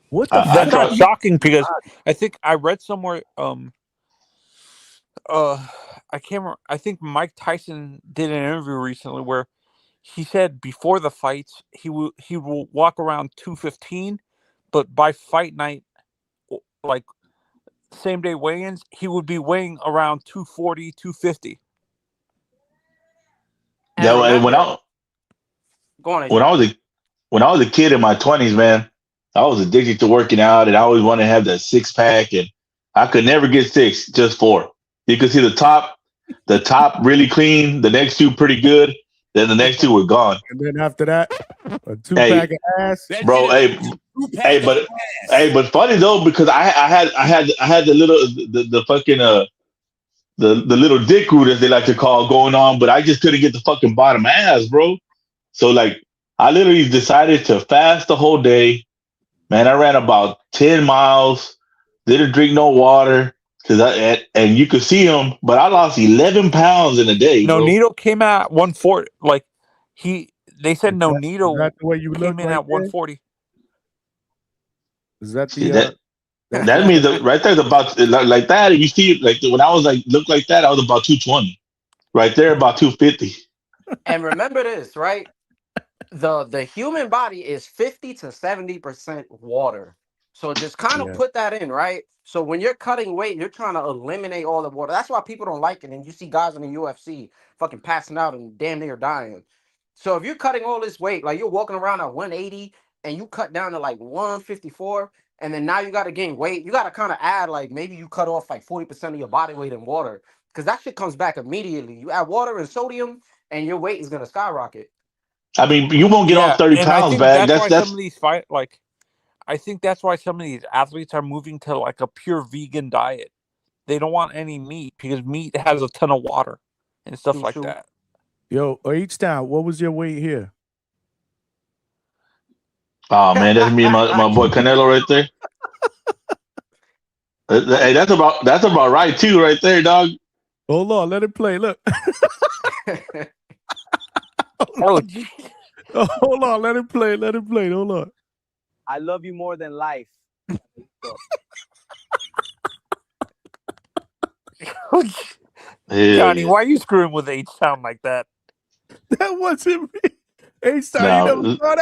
What the That's not shocking, because I think I read somewhere I can't remember, I think Mike Tyson did an interview recently where he said before the fights he will walk around 215, but by fight night, like same day weigh-ins, he would be weighing around 240, 250. Yeah, when I was a kid in my 20s, man, I was addicted to working out, and I always wanted to have that 6-pack, and I could never get 6, just 4. You could see the top really clean, the next 2 pretty good, then the next 2 were gone. And then after that, a 2-pack of ass, bro. But funny though, because I had the little the fucking the little dick root, as they like to call, going on, but I just couldn't get the fucking bottom ass, bro. So like, I literally decided to fast the whole day. Man, I ran about 10 miles, didn't drink no water, and you could see him, but I lost 11 pounds in a day. Nonito came out at 140. Like they said, Nonito came in at 140. Is that that means that right there's about like that? You see, like when I was like look like that, I was about 220. Right there, about 250. And remember this, right? The human body is 50 to 70% water. So just kind of put that in, right? So when you're cutting weight, you're trying to eliminate all the water. That's why people don't like it. And you see guys in the UFC fucking passing out and damn near dying. So if you're cutting all this weight, like you're walking around at 180 and you cut down to like 154, and then now you got to gain weight, you got to kind of add, like maybe you cut off like 40% of your body weight in water, because that shit comes back immediately. You add water and sodium and your weight is going to skyrocket. I mean, you won't get off 30 pounds back. That's why some of these I think that's why some of these athletes are moving to like a pure vegan diet. They don't want any meat because meat has a ton of water and stuff like that. Yo, H-Town, what was your weight here? Oh man, that's me and my boy Canelo right there. Hey, that's about right too, right there, dog. Hold on, let it play. Look. Oh, hold on, let it play. Let it play. Hold on. I love you more than life. Johnny, yeah. why are you screwing with H-Town like that? That wasn't me. H-Town, you Nah, never saw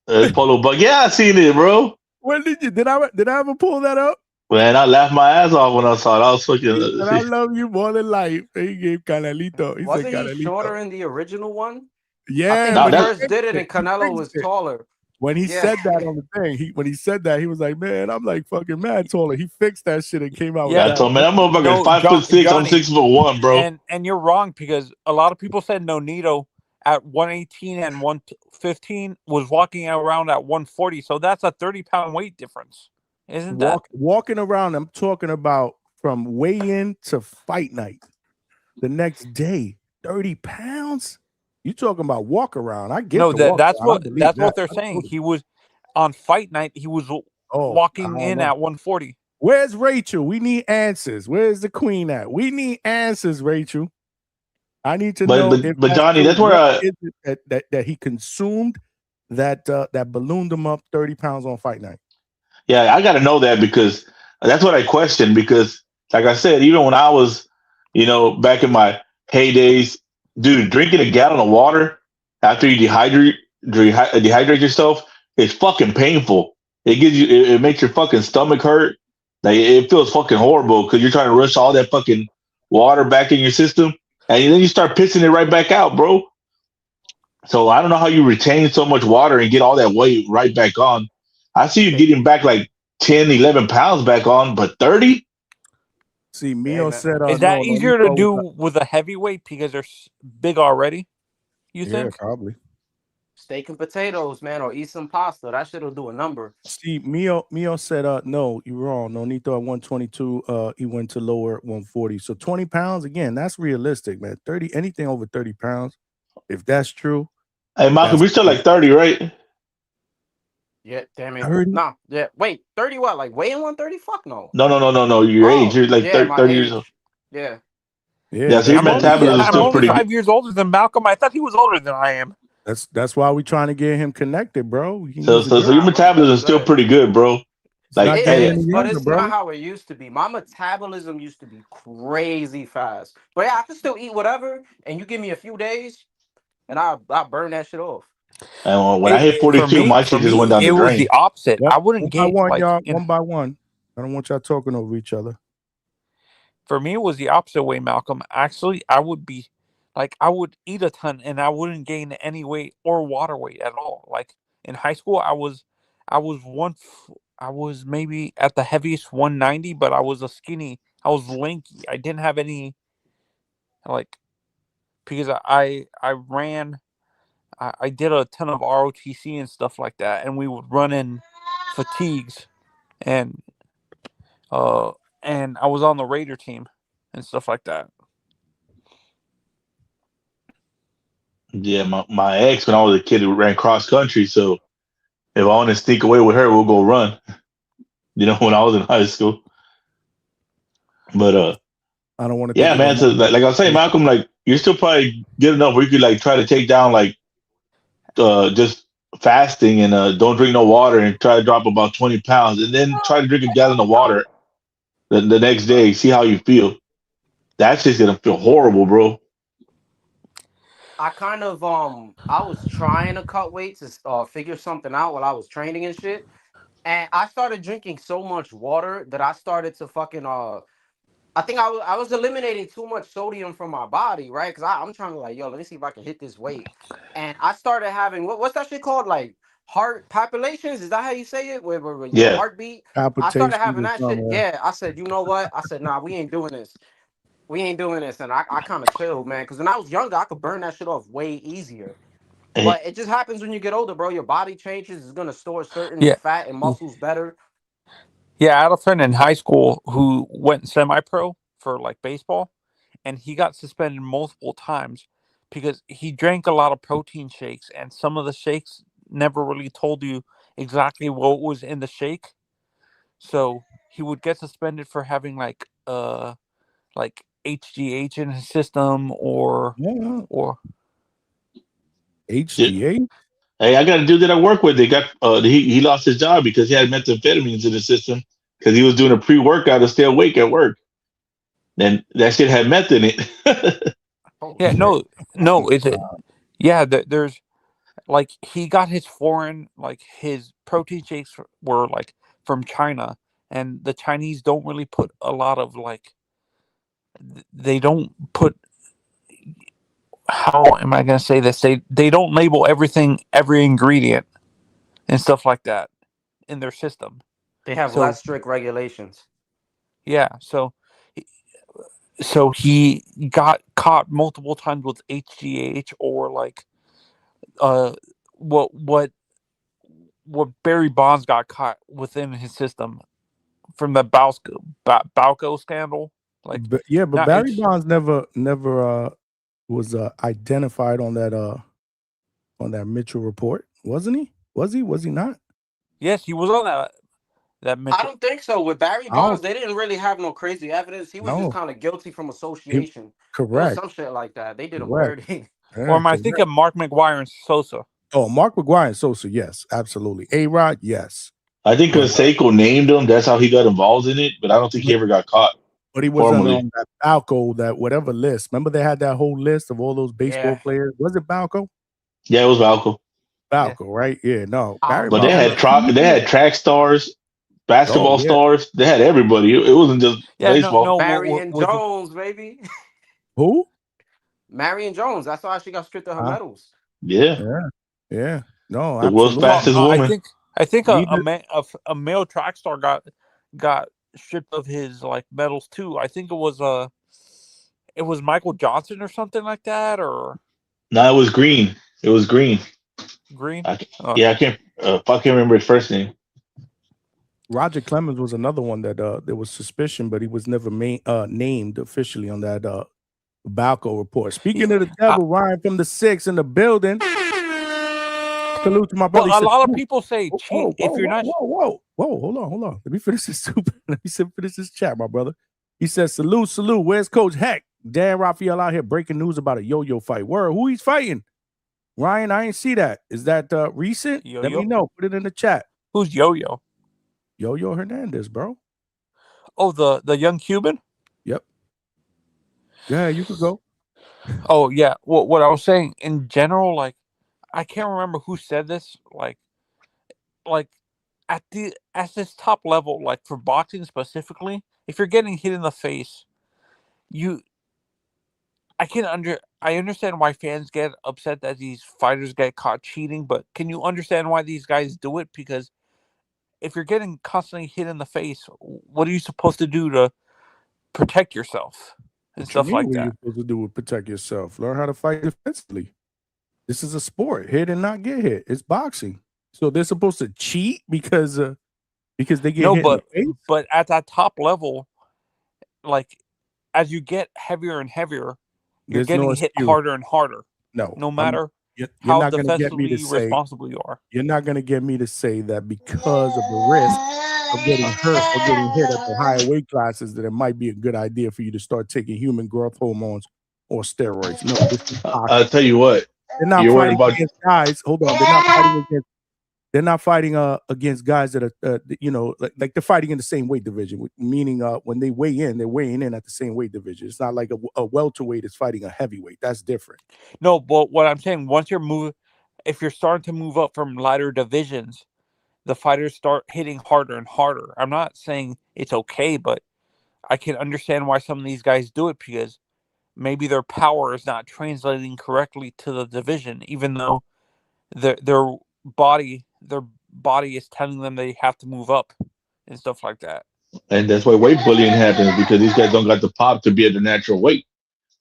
that? Polo Buck. Yeah, I seen it, bro. When did you? Did I ever pull that up? Man, I laughed my ass off when I saw it. I was fucking. And I love you more than life. He gave Canelito. He Wasn't said he Canelito. shorter in the original one? Yeah, I think No, he that- first did it and Canelo was taller. When he Yeah. said that on the thing, when he said that, he was like, "Man, I'm like fucking mad taller." He fixed that shit and came out. Yeah, with I told man, that motherfucker No, is 5'6". I'm Johnny, 6'1", bro. And you're wrong because a lot of people said Nonito at 118 and 115 was walking around at 140. So that's a 30-pound weight difference, isn't that? Walking around, I'm talking about from weigh-in to fight night. The next day, 30 pounds. You talking about walk around? I get No, the walk that's around. I what believe that's that. what they're saying. He was on fight night. He was walking I in don't know. at 140. Where's Rachel? We need answers. Where's the queen at? We need answers, Rachel. I need to know. But Johnny, that's where what is it that he consumed that ballooned him up 30 pounds on fight night. Yeah, I got to know that because that's what I question. Because, like I said, even when I was, back in my heydays, dude, drinking a gallon of water after you dehydrate yourself is fucking painful. It gives you, it makes your fucking stomach hurt. Like it feels fucking horrible because you're trying to rush all that fucking water back in your system, and then you start pissing it right back out, bro. So I don't know how you retain so much water and get all that weight right back on. I see you getting back like 10, 11 pounds back on, but 30? See, Mio said, is that easier to do with a heavyweight because they're big already? You think? Probably. Steak and potatoes, man, or eat some pasta. That shit'll do a number. See, Mio said, no, you're wrong. Nonito at 122, he went to lower at 140. So 20 pounds, again, that's realistic, man. 30, anything over 30 pounds, if that's true. Hey, Malcolm, you're still like 30, right? Yeah, damn it. 30? Nah, yeah. Wait, 30 what? Like weighing 130? Fuck no. No. Your age. You're like 30 years old. Yeah. Yeah, so your metabolism is still pretty I'm only 5 good. years older than Malcolm. I thought he was older than I am. That's why we're trying to get him connected, bro. So your metabolism is still pretty good, bro. Like, It hey, is, but it's not how it used to be. My metabolism used to be crazy fast. But yeah, I can still eat whatever, and you give me a few days, and I'll burn that shit off. and when I hit 42, my shit just went down the drain. It was the opposite. Yep. I wouldn't gain one, like y'all, one by one. I don't want y'all talking over each other. For me, it was the opposite way, Malcolm. Actually, I would be like, I would eat a ton and I wouldn't gain any weight or water weight at all. Like in high school, I was maybe at the heaviest 190, but I was I was lanky. I didn't have any, like, because I ran, I did a ton of ROTC and stuff like that, and we would run in fatigues, and I was on the Raider team and stuff like that. Yeah, my ex, when I was a kid, ran cross country. So if I want to sneak away with her, we'll go run. When I was in high school. But I don't want to. Yeah, man. So like I was saying, Malcolm, like you're still probably good enough where you could like try to take down like just fasting and don't drink no water and try to drop about 20 pounds and then try to drink a gallon of water the next day. See how you feel. That's just gonna feel horrible, bro. I kind of I was trying to cut weight to figure something out while I was training and shit, and I started drinking so much water that I started to fucking I think I was eliminating too much sodium from my body, right? Because I'm trying to like, let me see if I can hit this weight, and I started having what's that shit called, like heart palpitations? Is that how you say it? Where your heartbeat? I started having that shit. Yeah, I said, you know what? I said, nah, we ain't doing this. We ain't doing this, and I kind of chilled, man. Because when I was younger, I could burn that shit off way easier. But it just happens when you get older, bro. Your body changes. It's gonna store certain fat and muscles better. Yeah, I had a friend in high school who went semi-pro for like baseball, and he got suspended multiple times because he drank a lot of protein shakes, and some of the shakes never really told you exactly what was in the shake. So he would get suspended for having like HGH in his system or HGH. Hey, I got a dude that I work with. They got he lost his job because he had methamphetamines in the system because he was doing a pre-workout to stay awake at work. then that shit had meth in it. Yeah, no, it's there's like he got his foreign like his protein shakes were like from China, and the Chinese don't really put a lot of like they don't put how am I gonna say this? They don't label every ingredient and stuff like that in their system. They have So less strict regulations. yeah, so he got caught multiple times with HGH or like uh what Barry Bonds got caught within his system from the Balco scandal. Like But yeah, but not Barry H- Bonds never was identified on that Mitchell report, wasn't he? Was he not? yes, he was on that I Mitchell. don't think so. With Barry I don't Bonds, they didn't really have no crazy evidence. He was just know. kind of guilty from He, association. It was correct. some shit like that. They did him Correct. dirty. Or Yeah, am I correct. thinking Mark McGuire and Sosa? Oh, Mark McGuire and Sosa, yes, absolutely. A-Rod, yes. I think But Seiko named him. That's how he got involved in it. But I don't think he but, ever got caught but he was on formally. that Balco, that whatever list. Remember they had that whole list of all those baseball Yeah. players. Was it Balco? Yeah, it was Valco. Yeah. Balco, right? Yeah, no. I Barry was But they Bonds. had they had track stars, basketball yeah. stars. They had everybody. It wasn't just Yeah, baseball. Marion Jones, baby. Who? Marion Jones. That's why she got stripped of her medals. Yeah. Yeah. No, The world's absolutely. fastest woman. I think Neither- a male track star got stripped of his like medals too. I think it was Michael Johnson or something like that, or No, it was Green. It was Green. Green. Yeah, I can't remember his first name. Roger Clemens was another one that there was suspicion, but he was never named officially on that Balco report. Speaking of the devil, Ryan from the 6 in the building. Salute to my brother. But a lot of people say cheat if you're not. Whoa, hold on. Let me finish this finish this chat, my brother. He says, salute. Where's Coach Heck? Dan Raphael out here breaking news about a yo-yo fight. Word, who he's fighting? Ryan, I ain't see that. Is that recent? Yo-yo? Let me know. Put it in the chat. Who's Yo-Yo? Yo-Yo Hernandez, bro. Oh, the young Cuban? Yep. Yeah, you could go. Oh, yeah. Well, what I was saying in general, like, I can't remember who said this. Like at this top level, like for boxing specifically, if you're getting hit in the face, I understand why fans get upset that these fighters get caught cheating, but can you understand why these guys do it? Because if you're getting constantly hit in the face, what are you supposed to do to protect yourself and stuff like What that? you're supposed to do with protect yourself. Learn how to fight defensively. This is a sport. Hit and not get hit. It's boxing. So they're supposed to cheat because they get hit in the face? But at that top level, like as you get heavier and heavier, you're There's no getting hit excuse. harder and harder. No matter how not gonna get me defensively to say responsible you are. You're not going to get me to say that because of the risk of getting hurt or getting hit at the higher weight classes that it might be a good idea for you to start taking human growth hormones or steroids. No, this is I'll tell you what. they're not You're worried fighting about against guys. Hold on, they're not fighting against guys that are like they're fighting in the same weight division. Meaning when they weigh in, they're weighing in at the same weight division. It's not like a welterweight is fighting a heavyweight. That's different. No, but what I'm saying, if you're starting to move up from lighter divisions, the fighters start hitting harder and harder. I'm not saying it's okay, but I can understand why some of these guys do it because maybe their power is not translating correctly to the division, even though their body is telling them they have to move up and stuff like that. And that's why weight bullying happens because these guys don't got the pop to be at the natural weight.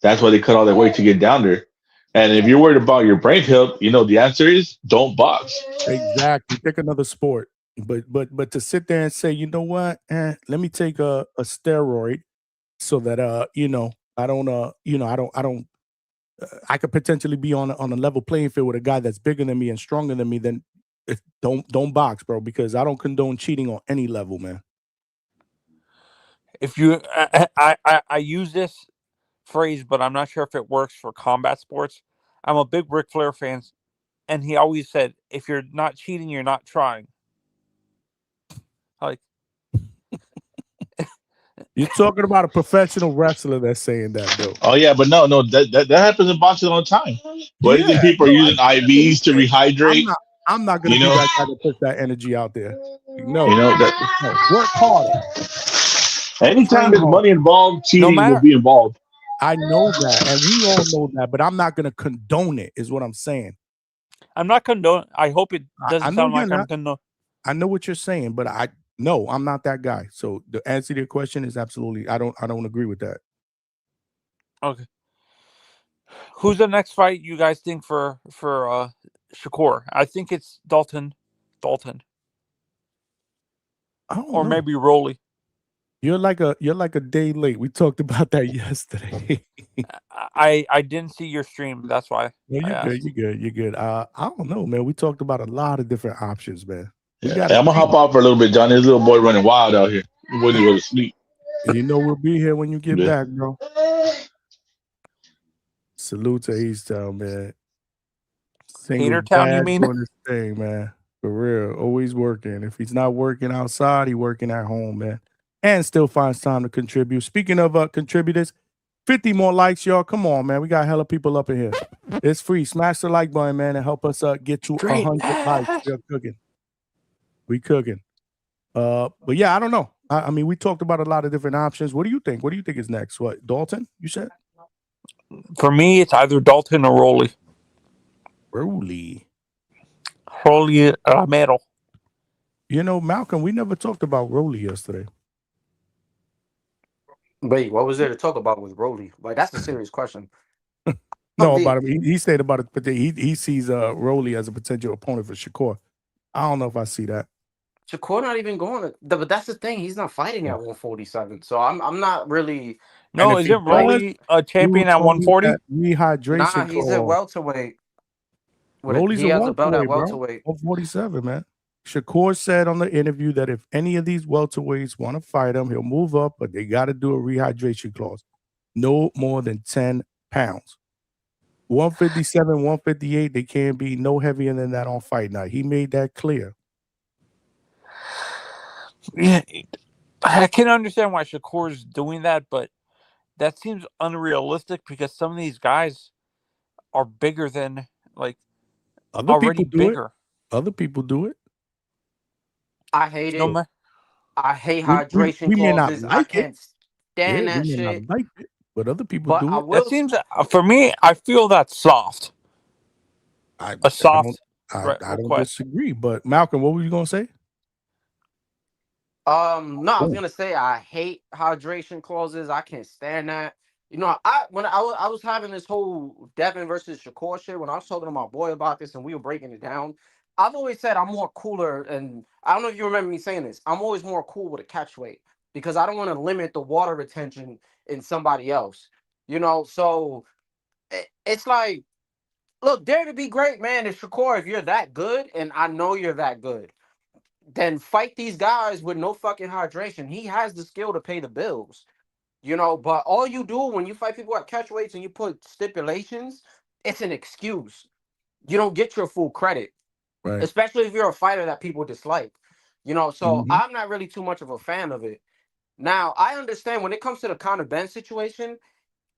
That's why they cut all that weight to get down there. And if you're worried about your brain health, the answer is don't box. Exactly. Pick another sport. But to sit there and say, you know what, let me take a steroid so that I could potentially be on a level playing field with a guy that's bigger than me and stronger than me, then don't box, bro, because I don't condone cheating on any level, man. If you I use this phrase, but I'm not sure if it works for combat sports. I'm a big Ric Flair fan, and he always said, if you're not cheating, you're not trying. Like You're talking about a professional wrestler that's saying that, though. Oh yeah, but no, that happens in boxing all the time. Why do you think people are using IVs to rehydrate? I'm not gonna be that guy to push that energy out there. No, that work harder. anytime there's money involved, cheating will be involved. I know that, and we all know that, but I'm not gonna condone it. Is what I'm saying. I'm not condoning. I hope it doesn't I know sound like you're I'm not. condoning. I know what you're saying, but I'm not that guy. So the answer to your question is absolutely. I don't agree with that. Okay. Who's the next fight you guys think for Shakur? I think it's Dalton. I don't or know. maybe Rolly. You're like a day late. We talked about that yesterday. I didn't see your stream. That's why. No, you're good. I don't know, man. We talked about a lot of different options, man. I'm gonna hop off for a little bit, Johnny. This little boy running wild out here. He wouldn't go to sleep. You know we'll be here when you get back, bro. Salute to H-Town, man. Single Hatertown, you dad mean? doing his thing, man. For real. Always working. If he's not working outside, he's working at home, man. And still finds time to contribute. Speaking of contributors, 50 more likes, y'all. Come on, man. We got hella people up in here. It's free. Smash the like button, man, and help us get to 100 likes. We're cooking. We cooking. But yeah, I don't know. I mean, we talked about a lot of different options. What do you think? What do you think is next? What, Dalton, you said? For me, it's either Dalton or Rolly. Rolly Romero. You know, Malcolm, we never talked about Rolly yesterday. Wait, what was there to talk about with Rolly? Like, that's a serious question. No, about him. He said about it, but he sees Rolly as a potential opponent for Shakur. I don't know if I see that. Shakur not even going but that's the thing. He's not fighting at 147. So I'm not really. No, isn't Rolly a champion at 140? Rehydration. Nah, he's at welterweight. Rolly's he a has a belt at welterweight, welterweight. 147, man. Shakur said on the interview that if any of these welterweights want to fight him, he'll move up, but they got to do a rehydration clause. No more than 10 pounds. 157, 158, they can't be no heavier than that on fight night. He made that clear. Yeah, I can understand why Shakur's doing that, but that seems unrealistic because some of these guys are bigger than Other already people do bigger. It. Other people do it. I hate No, it. I hate hydration we may not clauses. like I can't stand that we may shit. not like it, but other people do it. That seems, for me, I feel that's soft. I soft don't disagree, but Malcolm, what were you gonna say? No, I was gonna say I hate hydration clauses. I can't stand that. You know, I was having this whole Devin versus Shakur shit, when I was talking to my boy about this and we were breaking it down, I've always said I'm more cooler, and I don't know if you remember me saying this. I'm always more cool with a catch weight because I don't want to limit the water retention in somebody else. You know, so it's like, look, dare to be great, man. If Shakur, if you're that good, and I know you're that good, then fight these guys with no fucking hydration. He has the skill to pay the bills, you know. But all you do when you fight people at catch weights and you put stipulations, it's an excuse. You don't get your full credit, right? Especially if you're a fighter that people dislike, you know. So I'm not really too much of a fan of it. Now, I understand when it comes to the Conor Benn situation,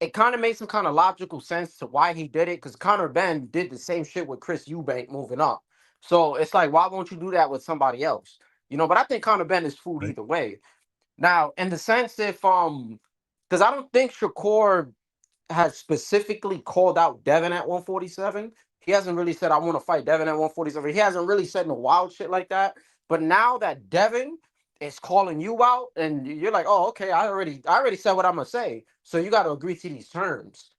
it kind of makes some kind of logical sense to why he did it, because Conor Benn did the same shit with Chris Eubank moving up. So it's like, why won't you do that with somebody else? You know, but I think Conor Benn is food either way. Now, in the sense if because I don't think Shakur has specifically called out Devin at 147. He hasn't really said, I want to fight Devin at 147. He hasn't really said no wild shit like that. But now that Devin is calling you out and you're like, oh, okay, I already said what I'm gonna say. So you got to agree to these terms.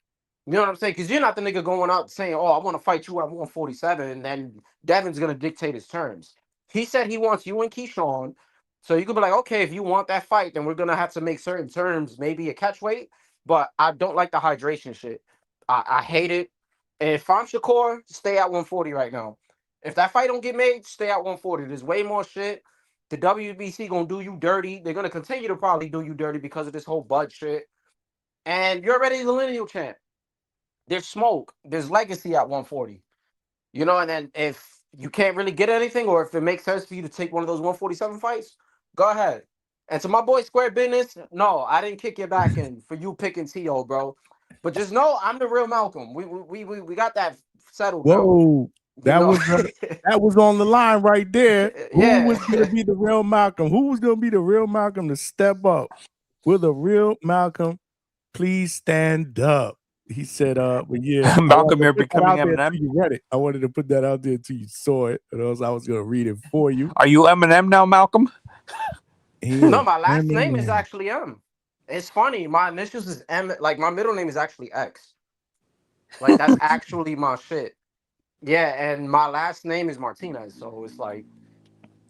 You know what I'm saying? Because you're not the nigga going out saying, oh, I want to fight you at 147, and then Devin's going to dictate his terms. He said he wants you and Keyshawn. So you could be like, okay, if you want that fight, then we're going to have to make certain terms, maybe a catch weight. But I don't like the hydration shit. I hate it. If I'm Shakur, stay at 140 right now. If that fight don't get made, stay at 140. There's way more shit. The WBC going to do you dirty. They're going to continue to probably do you dirty because of this whole Bud shit. And you're already the lineal champ. There's smoke. There's legacy at 140. You know, and then if you can't really get anything, or if it makes sense for you to take one of those 147 fights, go ahead. And to my boy Square Business, no, I didn't kick your back in for you picking T.O., bro. But just know I'm the real Malcolm. We got that settled now. Whoa, that was on the line right there. Yeah. Who was gonna be the real Malcolm? Who was gonna be the real Malcolm to step up? Will the real Malcolm please stand up? He said, but yeah, Malcolm, you're becoming Eminem. You read it. I wanted to put that out there until you saw it, or else I was gonna read it for you. Are you Eminem now, Malcolm? No, my last name is actually M. It's funny. My initials is M. Like my middle name is actually X. Like that's actually my shit. Yeah, and my last name is Martinez. So it's like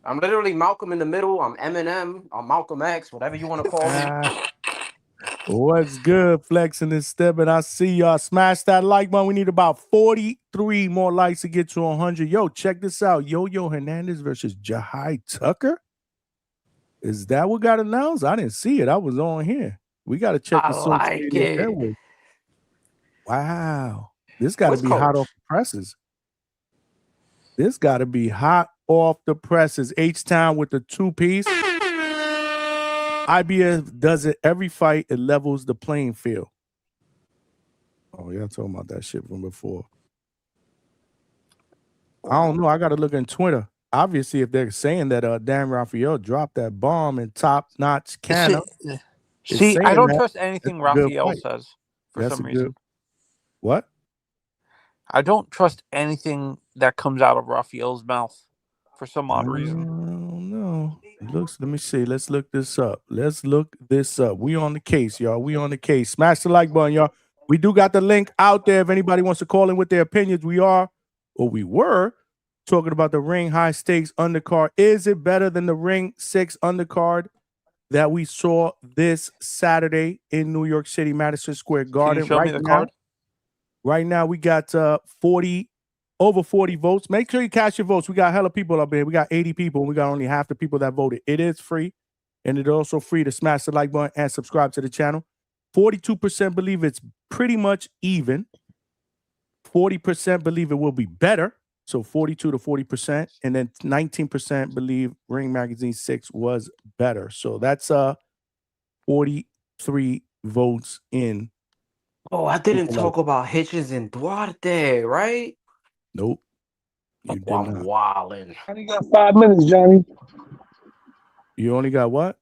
I'm literally Malcolm in the middle. I'm Eminem. I'm Malcolm X. Whatever you want to call me. What's good, flexing and stepping? I see y'all. Smash that like button. We need about 43 more likes to get to 100. Yo, check this out. Yo Hernandez versus Jahai Tucker. Is that what got announced? I didn't see it. I was on here. We got to check the social media airways. Wow. This got to be hot off the presses. This got to be hot off the presses. H-Town with the 2-piece. IBF does it every fight. It levels the playing field. Oh, yeah, I'm talking about that shit from before. I don't know. I got to look in Twitter. Obviously, if they're saying that Dan Rafael dropped that bomb in top-notch Canada. See, I don't trust anything Rafael says for some reason. What? I don't trust anything that comes out of Rafael's mouth for some odd reason. No. Let me see. Let's look this up. We on the case, y'all. We on the case. Smash the like button, y'all. We do got the link out there. If anybody wants to call in with their opinions, we were talking about the ring high stakes undercard. Is it better than the ring 6 undercard that we saw this Saturday in New York City, Madison Square Garden? Can you show me the card? Right now, we got over 40 votes. Make sure you cast your votes. We got hella people up here. We got 80 people, and we got only half the people that voted. It is free, and it's also free to smash the like button and subscribe to the channel. 42% believe it's pretty much even. 40% believe it will be better, so 42 to 40%, and then 19% believe Ring Magazine 6 was better. So that's 43 votes in. Oh, I didn't talk about Hitchens and Duarte, right? Nope. I'm wildin'. I only got 5 minutes, Johnny. You only got what?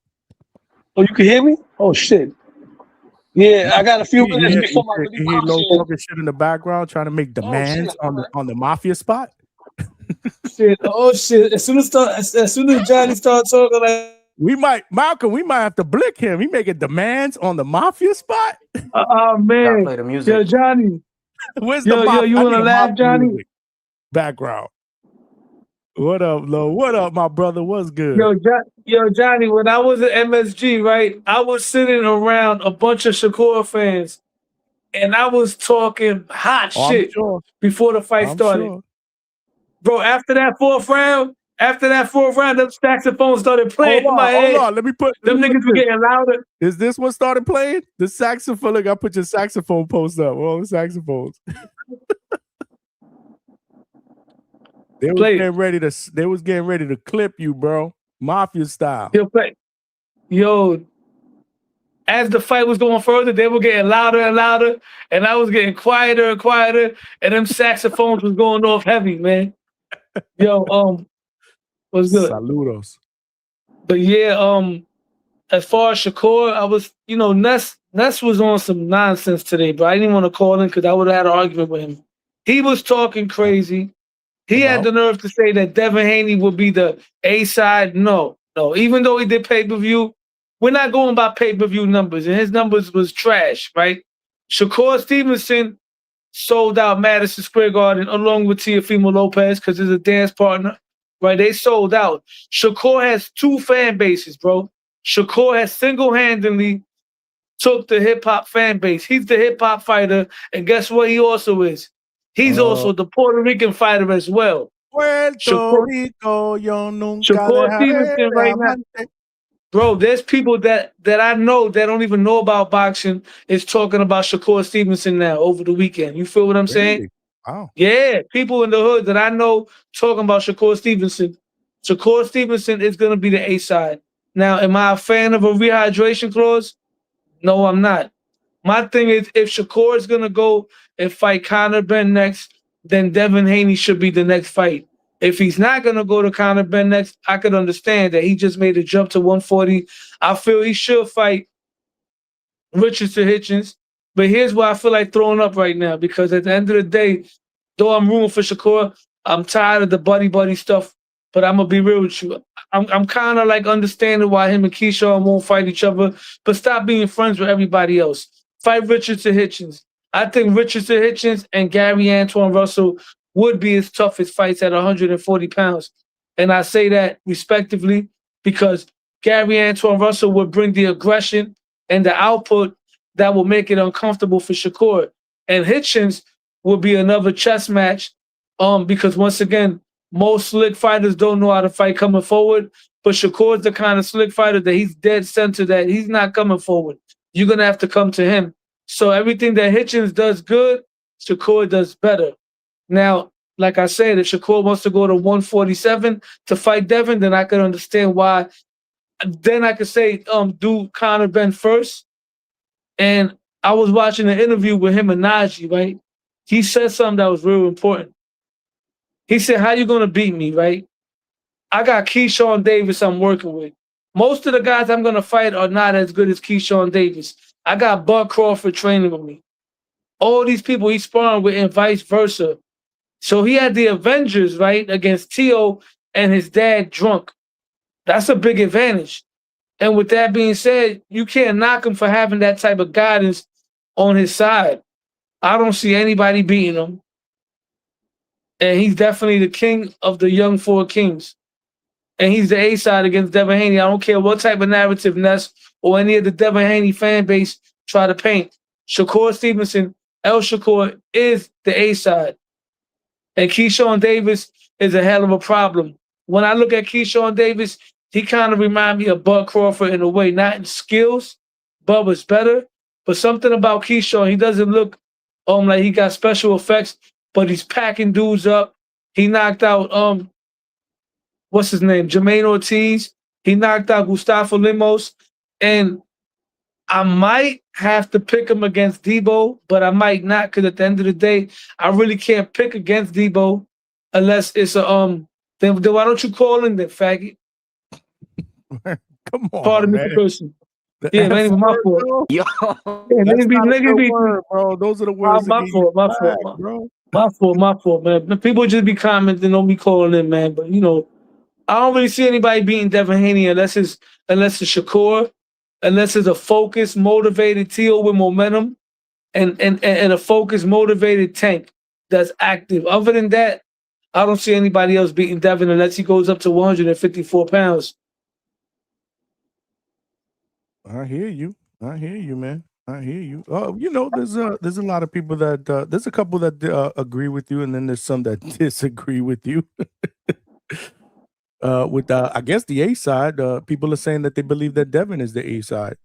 Oh, you can hear me? Oh, shit. Yeah, I got a few minutes before my You hear low talking shit in the background, trying to make demands on the mafia spot. Shit. Oh shit! As soon as Johnny starts talking, like we might have to blick him. He making demands on the mafia spot. Oh man, play the music. Yo, Johnny. Where's the mafia? You want to laugh, Johnny? Music. Background. What up, Lo? What up, my brother? What's good? Yo, Johnny, when I was at MSG, right, I was sitting around a bunch of Shakur fans, and I was talking hot shit before the fight started. Sure. Bro, after that fourth round, them saxophones started playing in my head. Hold on. Let me put niggas were getting louder. Is this what started playing? The saxophone. Look, I put your saxophone post up. All the saxophones. They was getting ready to clip you, bro. Mafia style. Yo, as the fight was going further, they were getting louder and louder, and I was getting quieter and quieter, and them saxophones was going off heavy, man. Yo, what's good? Saludos. But yeah, as far as Shakur, I was, Ness was on some nonsense today, but I didn't want to call him because I would have had an argument with him. He was talking crazy. He had the nerve to say that Devin Haney would be the A side. No. Even though he did pay-per-view, we're not going by pay-per-view numbers, and his numbers was trash, right? Shakur Stevenson sold out Madison Square Garden along with Teofimo Lopez because he's a dance partner, right? They sold out. Shakur has 2 fan bases, bro. Shakur has single-handedly took the hip-hop fan base. He's the hip-hop fighter, and guess what he also is? He's also the Puerto Rican fighter as well. Puerto Rico, yo nunca Shakur Stevenson right now. Bro, there's people that I know that don't even know about boxing is talking about Shakur Stevenson now over the weekend. You feel what I'm saying? Wow. Yeah, people in the hood that I know talking about Shakur Stevenson. Shakur Stevenson is going to be the A side. Now, am I a fan of a rehydration clause? No, I'm not. My thing is, if Shakur is gonna go and fight Conor Ben next, then Devin Haney should be the next fight. If he's not gonna go to Conor Ben next, I could understand that he just made a jump to 140. I feel he should fight Richardson Hitchens. But here's why I feel like throwing up right now, because at the end of the day, though I'm rooting for Shakur, I'm tired of the buddy stuff. But I'm gonna be real with you. I'm kind of like understanding why him and Keyshawn won't fight each other, but stop being friends with everybody else. Fight Richardson Hitchens. I think Richardson Hitchens and Gary Antoine Russell would be his toughest fights at 140 pounds. And I say that respectively because Gary Antoine Russell would bring the aggression and the output that will make it uncomfortable for Shakur. And Hitchens will be another chess match because once again, most slick fighters don't know how to fight coming forward, but Shakur's the kind of slick fighter that he's dead center that he's not coming forward. You're going to have to come to him. So everything that Hitchens does good, Shakur does better. Now, like I said, if Shakur wants to go to 147 to fight Devin, then I can understand why. Then I could say do Conor Ben first. And I was watching an interview with him and Najee, right? He said something that was real important. He said, how you going to beat me, right? I got Keyshawn Davis I'm working with. Most of the guys I'm going to fight are not as good as Keyshawn Davis. I got Bud Crawford training with me. All these people he's sparring with and vice versa. So he had the Avengers, right, against Tio and his dad drunk. That's a big advantage. And with that being said, you can't knock him for having that type of guidance on his side. I don't see anybody beating him. And he's definitely the king of the young four kings. And he's the A side against Devin Haney. I don't care what type of narrative Ness or any of the Devin Haney fan base try to paint. Shakur Stevenson, El Shakur, is the A side. And Keyshawn Davis is a hell of a problem. When I look at Keyshawn Davis, he kind of reminds me of Bud Crawford in a way, not in skills. Bud was better, but something about Keyshawn, he doesn't look like he got special effects, but he's packing dudes up. He knocked out what's his name? Jermaine Ortiz. He knocked out Gustavo Limos. And I might have to pick him against Debo, but I might not, because at the end of the day, I really can't pick against Debo unless it's a then why don't you call him then, faggot? Come on, Pardon me man. for cursing. Yeah, man, it was my fault. Yo, Yeah, That's niggas be, not a niggas good be, word, bro. Those are the words. my that get you fault, flagged, bro. my fault, man. People just be commenting on me calling in, man. But you know, I don't really see anybody beating Devin Haney unless it's Shakur, unless it's a focused, motivated Tio with momentum, and a focused, motivated Tank that's active. Other than that, I don't see anybody else beating Devin unless he goes up to 154 pounds. I hear you, man. I hear you. Oh, you know, there's a lot of people that there's a couple that agree with you, and then there's some that disagree with you. With I guess the A side, people are saying that they believe that Devin is the A side,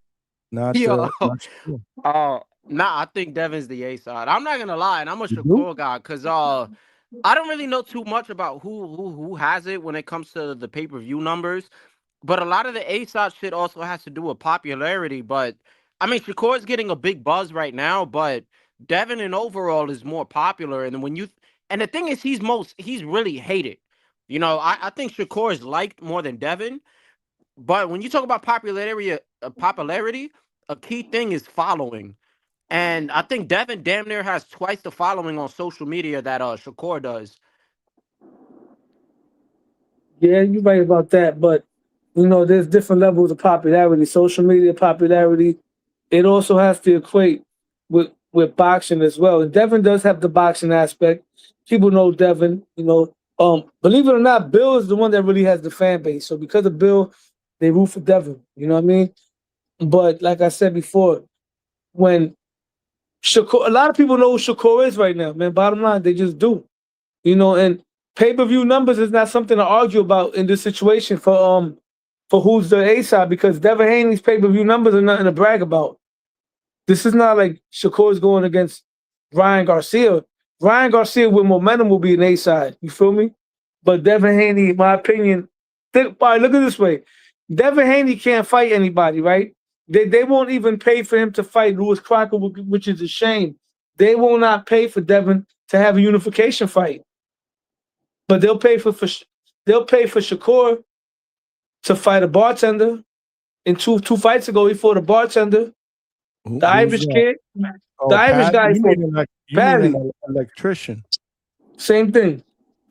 not Yo. not Shakur. Nah, I think Devin's the A side. I'm not gonna lie, and I'm a Shakur guy because I don't really know too much about who has it when it comes to the pay-per-view numbers. But a lot of the A side shit also has to do with popularity. But I mean, Shakur's getting a big buzz right now, but Devin in overall is more popular. And when and the thing is, he's really hated. You know, I think Shakur is liked more than Devin. But when you talk about popularity, a key thing is following. And I think Devin damn near has twice the following on social media that Shakur does. Yeah, you're right about that. But you know, there's different levels of popularity. Social media popularity, it also has to equate with boxing as well. And Devin does have the boxing aspect. People know Devin. You know, believe it or not, Bill is the one that really has the fan base. So because of Bill, they root for Devin. You know what I mean? But like I said before, when Shakur, a lot of people know who Shakur is right now, man. Bottom line, they just do. You know, and pay-per-view numbers is not something to argue about in this situation for who's the A side, because Devin Haney's pay-per-view numbers are nothing to brag about. This is not like Shakur's going against Ryan Garcia. Ryan Garcia with momentum will be an A side. You feel me? But Devin Haney, in my opinion, all right, look at it this way. Devin Haney can't fight anybody, right? They won't even pay for him to fight Lewis Crocker, which is a shame. They will not pay for Devin to have a unification fight, but they'll pay for Shakur to fight a bartender. And two fights ago, he fought a bartender. The Irish kid, Oh, the Irish Pat, guy you fought mean Patty. an electrician. Same thing.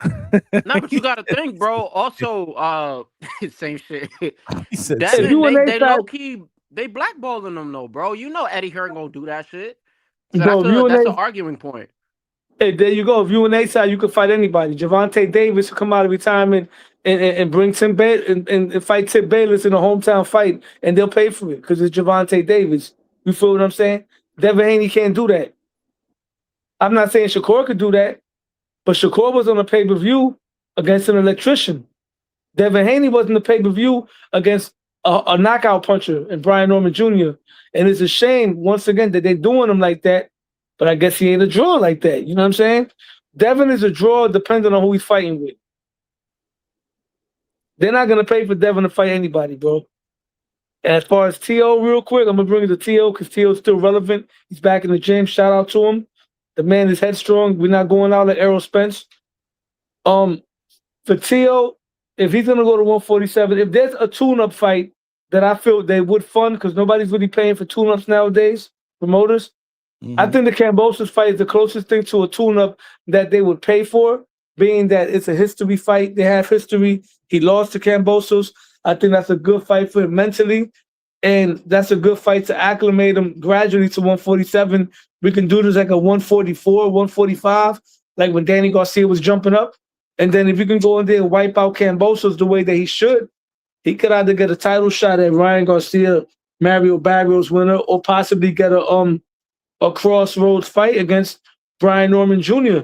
No, but you got to think, bro. Also, same shit. He said Devin, If you and they Nate low key they blackballing him though, bro. You know Eddie Hearn gonna do that shit. So Bro, if you and that's an Nate- arguing point. Hey, there you go. If you and A side, you could fight anybody. Javante Davis will come out of retirement and bring Tim and fight Tim Bayless in a hometown fight, and they'll pay for it because it's Javante Davis. You feel what I'm saying? Devin Haney can't do that. I'm not saying Shakur could do that, but Shakur was on a pay-per-view against an electrician. Devin Haney was on the pay-per-view against a knockout puncher and Brian Norman Jr. And it's a shame, once again, that they're doing him like that. But I guess he ain't a draw like that. You know what I'm saying? Devin is a draw depending on who he's fighting with. They're not going to pay for Devin to fight anybody, bro. And as far as T.O., real quick, I'm going to bring it to T.O. because T.O.'s still relevant. He's back in the gym. Shout out to him. The man is headstrong. We're not going out like Errol Spence. For T.O., if he's going to go to 147, if there's a tune-up fight that I feel they would fund because nobody's really paying for tune-ups nowadays, promoters, I think the Kambosos fight is the closest thing to a tune-up that they would pay for, being that it's a history fight. They have history. He lost to Kambosos. I think that's a good fight for him mentally, and that's a good fight to acclimate him gradually to 147. We can do this like a 144, 145, like when Danny Garcia was jumping up. And then if you can go in there and wipe out Kambosos the way that he should, he could either get a title shot at Ryan Garcia, Mario Barrios winner, or possibly get a crossroads fight against Brian Norman Jr.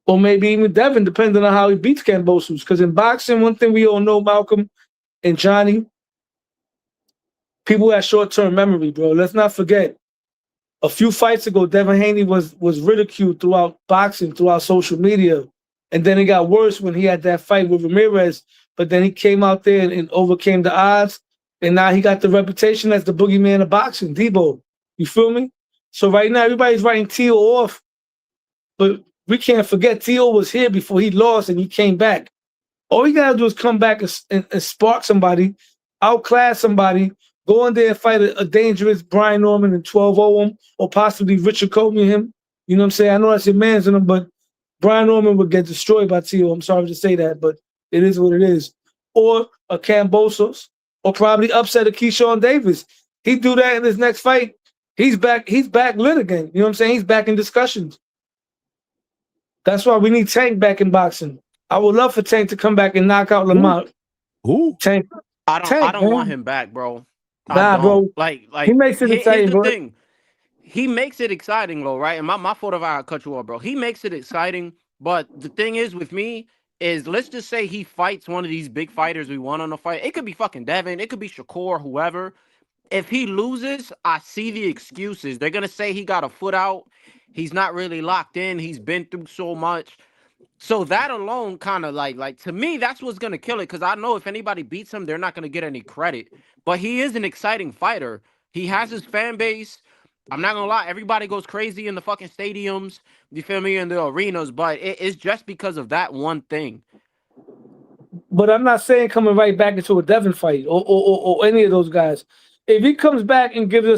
Or maybe even Devin, depending on how he beats Kambosos. Because in boxing, one thing we all know, Malcolm and Johnny, people have short-term memory, bro. Let's not forget, a few fights ago, Devin Haney was ridiculed throughout boxing, throughout social media. And then it got worse when he had that fight with Ramirez. But then he came out there and overcame the odds. And now he got the reputation as the boogeyman of boxing, Debo. You feel me? So right now, everybody's writing T.O. off. But we can't forget T.O. was here before he lost and he came back. All you got to do is come back and spark somebody, outclass somebody, go in there and fight a dangerous Brian Norman and 12-0 him, or possibly Richard Coleman him. You know what I'm saying? I know that's your man's in him, but Brian Norman would get destroyed by T.O. I'm sorry to say that, but it is what it is. Or a Kambosos, or probably upset a Keyshawn Davis. He'd do that in his next fight. He's back lit again. You know what I'm saying? He's back in discussions. That's why we need Tank back in boxing. I would love for Tank to come back and knock out Lamont. Who? Tank. I don't man. want him back, bro. Nah, bro. Like he makes it exciting, here's the bro. thing. He makes it exciting, though, right? And my fault if I cut you off, bro. He makes it exciting, but the thing is with me is, let's just say he fights one of these big fighters we want on a fight. It could be fucking Devin. It could be Shakur, whoever. If he loses, I see the excuses. They're gonna say he got a foot out. He's not really locked in. He's been through so much. So that alone kind of like to me, that's what's going to kill it. Because I know if anybody beats him, they're not going to get any credit. But he is an exciting fighter. He has his fan base. I'm not going to lie. Everybody goes crazy in the fucking stadiums. You feel me? In the arenas. But it's just because of that one thing. But I'm not saying coming right back into a Devin fight or any of those guys. If he comes back and gives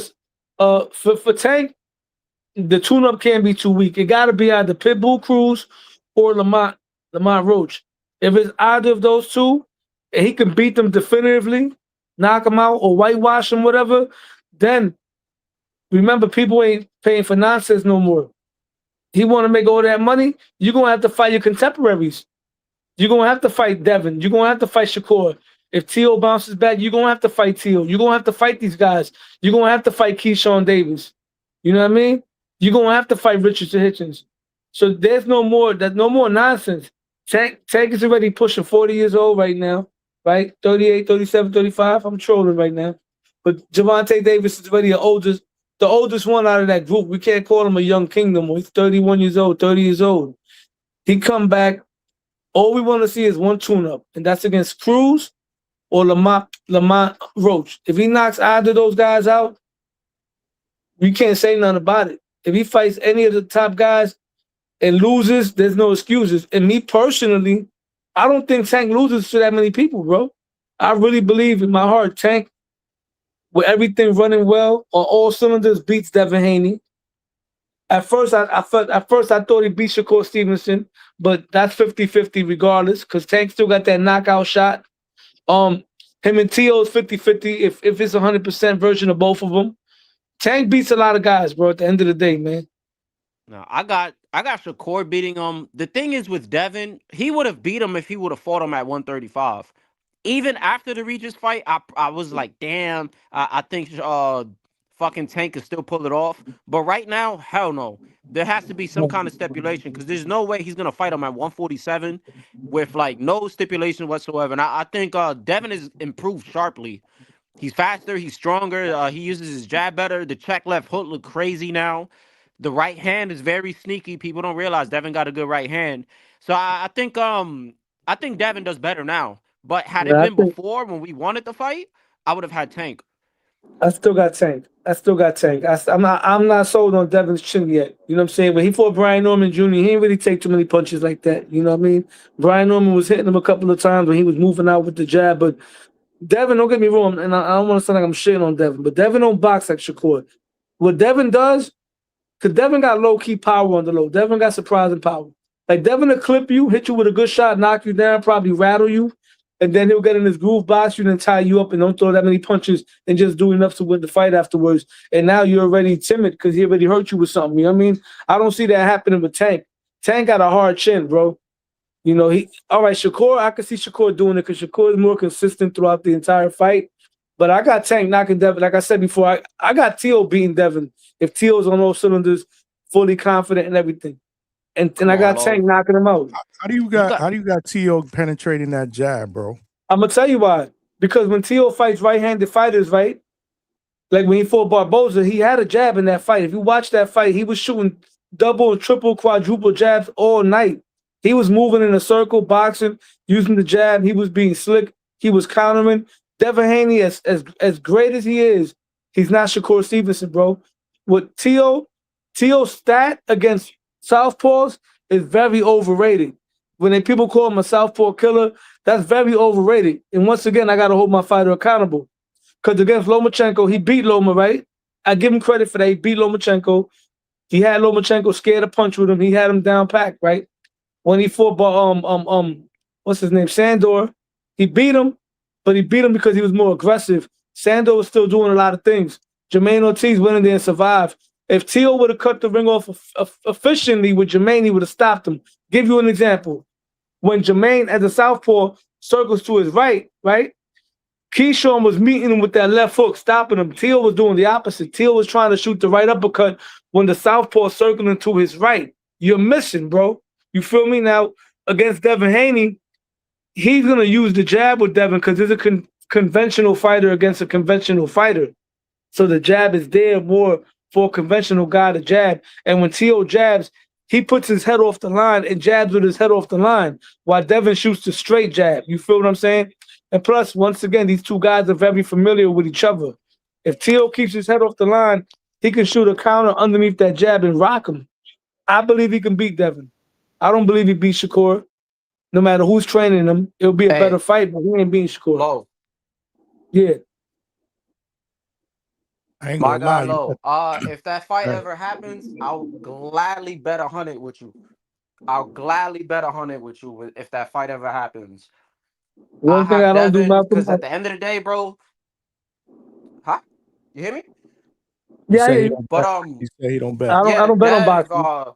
us for Tank, the tune-up can't be too weak. It got to be either Pitbull Cruz or Lamont Roach. If it's either of those two, and he can beat them definitively, knock them out or whitewash them, whatever, then remember, people ain't paying for nonsense no more. He want to make all that money, you're going to have to fight your contemporaries. You're going to have to fight Devin. You're going to have to fight Shakur. If T.O. bounces back, you're going to have to fight T.O. You're going to have to fight these guys. You're going to have to fight Keyshawn Davis. You know what I mean? You're going to have to fight Richardson Hitchens. So there's no more nonsense. Tank is already pushing 40 years old right now, right? 38, 37, 35. I'm trolling right now. But Javante Davis is already the oldest one out of that group. We can't call him a young king no more. He's 31 years old, 30 years old. He come back. All we want to see is one tune-up, and that's against Cruz or Lamont Roach. If he knocks either of those guys out, you can't say nothing about it. If he fights any of the top guys and loses, there's no excuses. And me personally, I don't think Tank loses to that many people, bro. I really believe in my heart, Tank, with everything running well on all cylinders, beats Devin Haney. At first, I thought he beat Shakur Stevenson, but that's 50-50 regardless, because Tank still got that knockout shot. Him and Tio is 50-50 if it's 100% version of both of them. Tank beats a lot of guys, bro, at the end of the day, man. No, I got Shakur beating him. The thing is with Devin, he would have beat him if he would have fought him at 135. Even after the Regis fight, I was like, damn, I think fucking Tank can still pull it off. But right now, hell no. There has to be some kind of stipulation because there's no way he's gonna fight him at 147 with like no stipulation whatsoever. And I think Devin is improved sharply. He's faster, he's stronger, he uses his jab better. The check left hook look crazy now. The right hand is very sneaky. People don't realize Devin got a good right hand. So I think Devin does better now. But had it been before when we wanted to fight, I would have had Tank. I still got Tank. I'm not sold on Devin's chin yet. You know what I'm saying? When he fought Brian Norman Jr., he didn't really take too many punches like that. You know what I mean? Brian Norman was hitting him a couple of times when he was moving out with the jab, but Devin, don't get me wrong, and I don't want to sound like I'm shitting on Devin, but Devin don't box like Shakur. What Devin does, because Devin got low-key power on the low. Devin got surprising power. Like, Devin will clip you, hit you with a good shot, knock you down, probably rattle you, and then he'll get in his groove, box you, then tie you up and don't throw that many punches and just do enough to win the fight afterwards. And now you're already timid because he already hurt you with something. You know what I mean? I don't see that happening with Tank. Tank got a hard chin, bro. You know, all right, Shakur, I can see Shakur doing it because Shakur is more consistent throughout the entire fight. But I got Tank knocking Devin. Like I said before, I got Tio beating Devin if Tio's on all cylinders, fully confident and everything. And I got Tank knocking him out. How do you got Tio penetrating that jab, bro? I'm gonna tell you why. Because when Tio fights right-handed fighters, right? Like when he fought Barboza, he had a jab in that fight. If you watch that fight, he was shooting double and triple, quadruple jabs all night. He was moving in a circle, boxing, using the jab. He was being slick. He was countering. Devin Haney, as great as he is, he's not Shakur Stevenson, bro. With Tio's stat against southpaws is very overrated. When people call him a southpaw killer, that's very overrated. And once again, I got to hold my fighter accountable. Because against Lomachenko, he beat Loma, right? I give him credit for that. He beat Lomachenko. He had Lomachenko scared to punch with him. He had him down packed, right? When he fought what's his name? Sandor, he beat him, but he beat him because he was more aggressive. Sandor was still doing a lot of things. Jermaine Ortiz went in there and survived. If Tio would have cut the ring off efficiently with Jermaine, he would have stopped him. Give you an example. When Jermaine, as a southpaw, circles to his right, Keyshawn was meeting him with that left hook, stopping him. Tio was doing the opposite. Tio was trying to shoot the right uppercut when the southpaw circling to his right. You're missing, bro. You feel me? Now, against Devin Haney, he's going to use the jab with Devin because he's a conventional fighter against a conventional fighter. So the jab is there more for a conventional guy to jab. And when Tio jabs, he puts his head off the line and jabs with his head off the line while Devin shoots the straight jab. You feel what I'm saying? And plus, once again, these two guys are very familiar with each other. If Tio keeps his head off the line, he can shoot a counter underneath that jab and rock him. I believe he can beat Devin. I don't believe he beats Shakur. No matter who's training him, it'll be a better fight, but he ain't beating Shakur. Low. Yeah. I ain't My gonna guy, lie. Low. If that fight ever happens, I'll gladly bet 100 with you. I'll gladly bet 100 with you if that fight ever happens. One thing I don't do, Malcolm, because at the end of the day, bro. Huh? You hear me? Yeah, yeah. But he said he don't bet. I don't bet on boxing.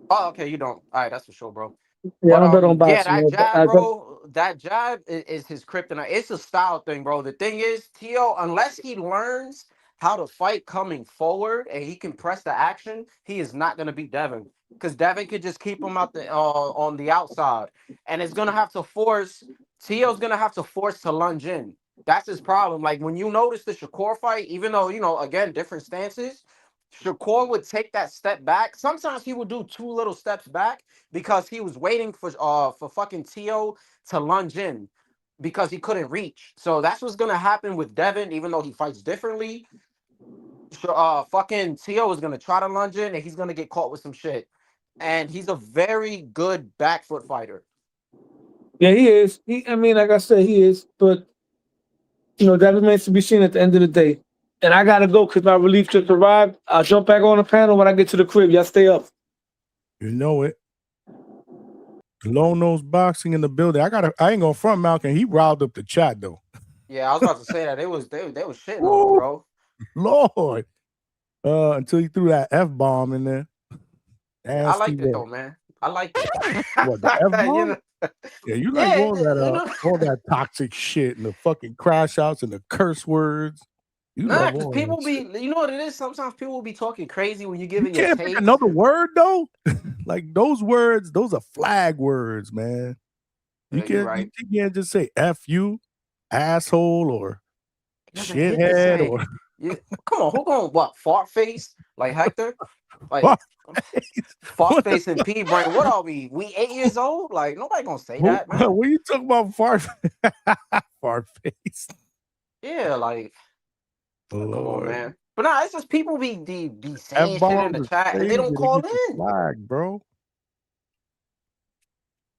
Oh, okay, you don't. All right, that's for sure, bro. Yeah, I don't bet on boxing. Yeah, that jab, bro. That jab is his kryptonite. It's a style thing, bro. The thing is, Tio, unless he learns how to fight coming forward and he can press the action, he is not gonna beat Devin. Because Devin could just keep him out the on the outside, and it's gonna have to force. Tio's gonna have to force to lunge in. That's his problem. Like when you notice the Shakur fight, even though again different stances, Shakur would take that step back. Sometimes he would do 2 little steps back because he was waiting for fucking Tio to lunge in. because he couldn't reach. So that's what's gonna happen with Devin, even though he fights differently. Fucking Tio is gonna try to lunge in and he's gonna get caught with some shit. And he's a very good back foot fighter. Yeah, he is. I mean, like I said, he is. But that remains to be seen at the end of the day. And I gotta go because my relief just arrived. I'll jump back on the panel when I get to the crib. Y'all stay up. You know it. Lone Nose Boxing in the building. I ain't gonna front Malcolm. He riled up the chat though. Yeah, I was about to say that they was shitting on him, bro. Lord. Until he threw that F-bomb in there. I liked it though, man. I liked it. What, the F-bomb? Yeah, you like all that toxic shit and the fucking crash outs and the curse words. Nah, because people be, you know what it is? Sometimes people will be talking crazy when you give it your can't take. pick another word though. Like those words, those are flag words, man. You can't just say F you, asshole, or shithead, or come on, who going what? Fart face? Like Hector? Like fart face and pea brain. What are we? We 8 years old? Like nobody gonna say that, man. What are you talking about? Fart face. Yeah, like Lord. Come on, man. But nah, it's just people be saying shit in the chat and they don't call in. Flag, bro.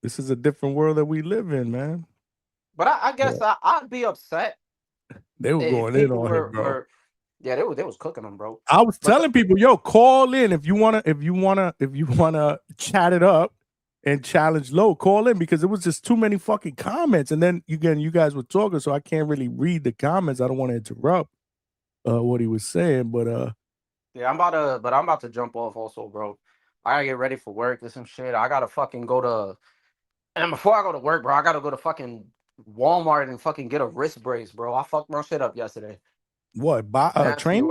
This is a different world that we live in, man. But I guess I'd be upset. They were going in on it, bro. Yeah, they was cooking them, bro. I was telling people, yo, call in if you wanna chat it up and challenge low. Call in because it was just too many fucking comments. And then again, you guys were talking, so I can't really read the comments. I don't want to interrupt what he was saying, but yeah, I'm about to jump off also, bro. I gotta get ready for work or some shit. I gotta fucking go to, and before I go to work, bro, I gotta go to fucking Walmart and fucking get a wrist brace, bro. I fucked my shit up yesterday. What? Training?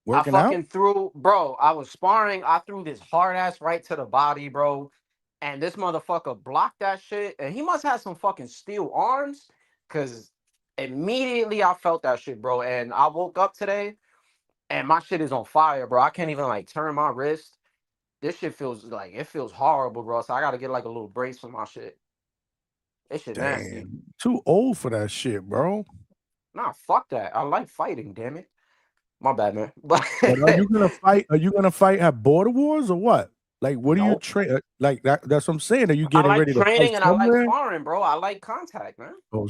Working I fucking threw, bro. I was sparring. I threw this hard ass right to the body, bro. And this motherfucker blocked that shit. And he must have some fucking steel arms, cause immediately I felt that shit, bro. And I woke up today, and my shit is on fire, bro. I can't even like turn my wrist. This shit feels horrible, bro. So I gotta get like a little brace for my shit. This shit nasty. Too old for that shit, bro. Nah, fuck that. I like fighting, damn it. My bad, man. But are you gonna fight? Are you gonna fight at Border Wars or what? Like, what do you train? Like that? That's what I'm saying. Are you getting ready to training fight and somewhere? I like sparring, bro. I like contact, man. Oh,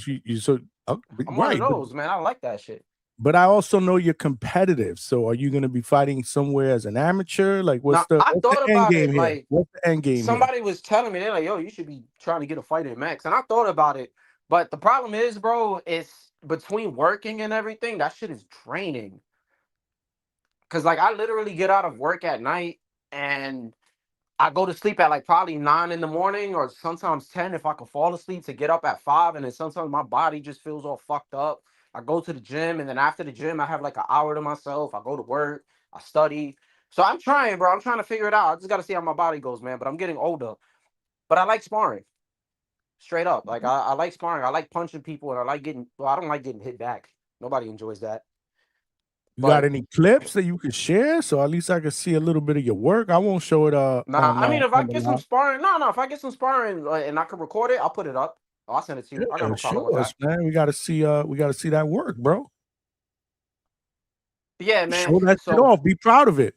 I'm one of those, man. I like that shit. But I also know you're competitive. So are you gonna be fighting somewhere as an amateur? Like, what's the end game here? Like, what's the end game? Somebody was telling me, they're like, yo, you should be trying to get a fight in Max. And I thought about it, but the problem is, bro, it's between working and everything, that shit is draining. Cause like I literally get out of work at night and I go to sleep at like probably 9 in the morning or sometimes 10 if I can fall asleep to get up at 5. And then sometimes my body just feels all fucked up. I go to the gym and then after the gym, I have like an hour to myself. I go to work, I study. So I'm trying, bro. I'm trying to figure it out. I just got to see how my body goes, man. But I'm getting older. But I like sparring. Straight up. Like I like sparring. I like punching people and I don't like getting hit back. Nobody enjoys that. You got any clips that you can share? So at least I can see a little bit of your work. I won't show it I mean, if I get some sparring, if I get some sparring and I can record it, I'll put it up. I'll send it to you. I got no problem with that. Man. We gotta see that work, bro. Yeah, man. Show that shit off. Be proud of it.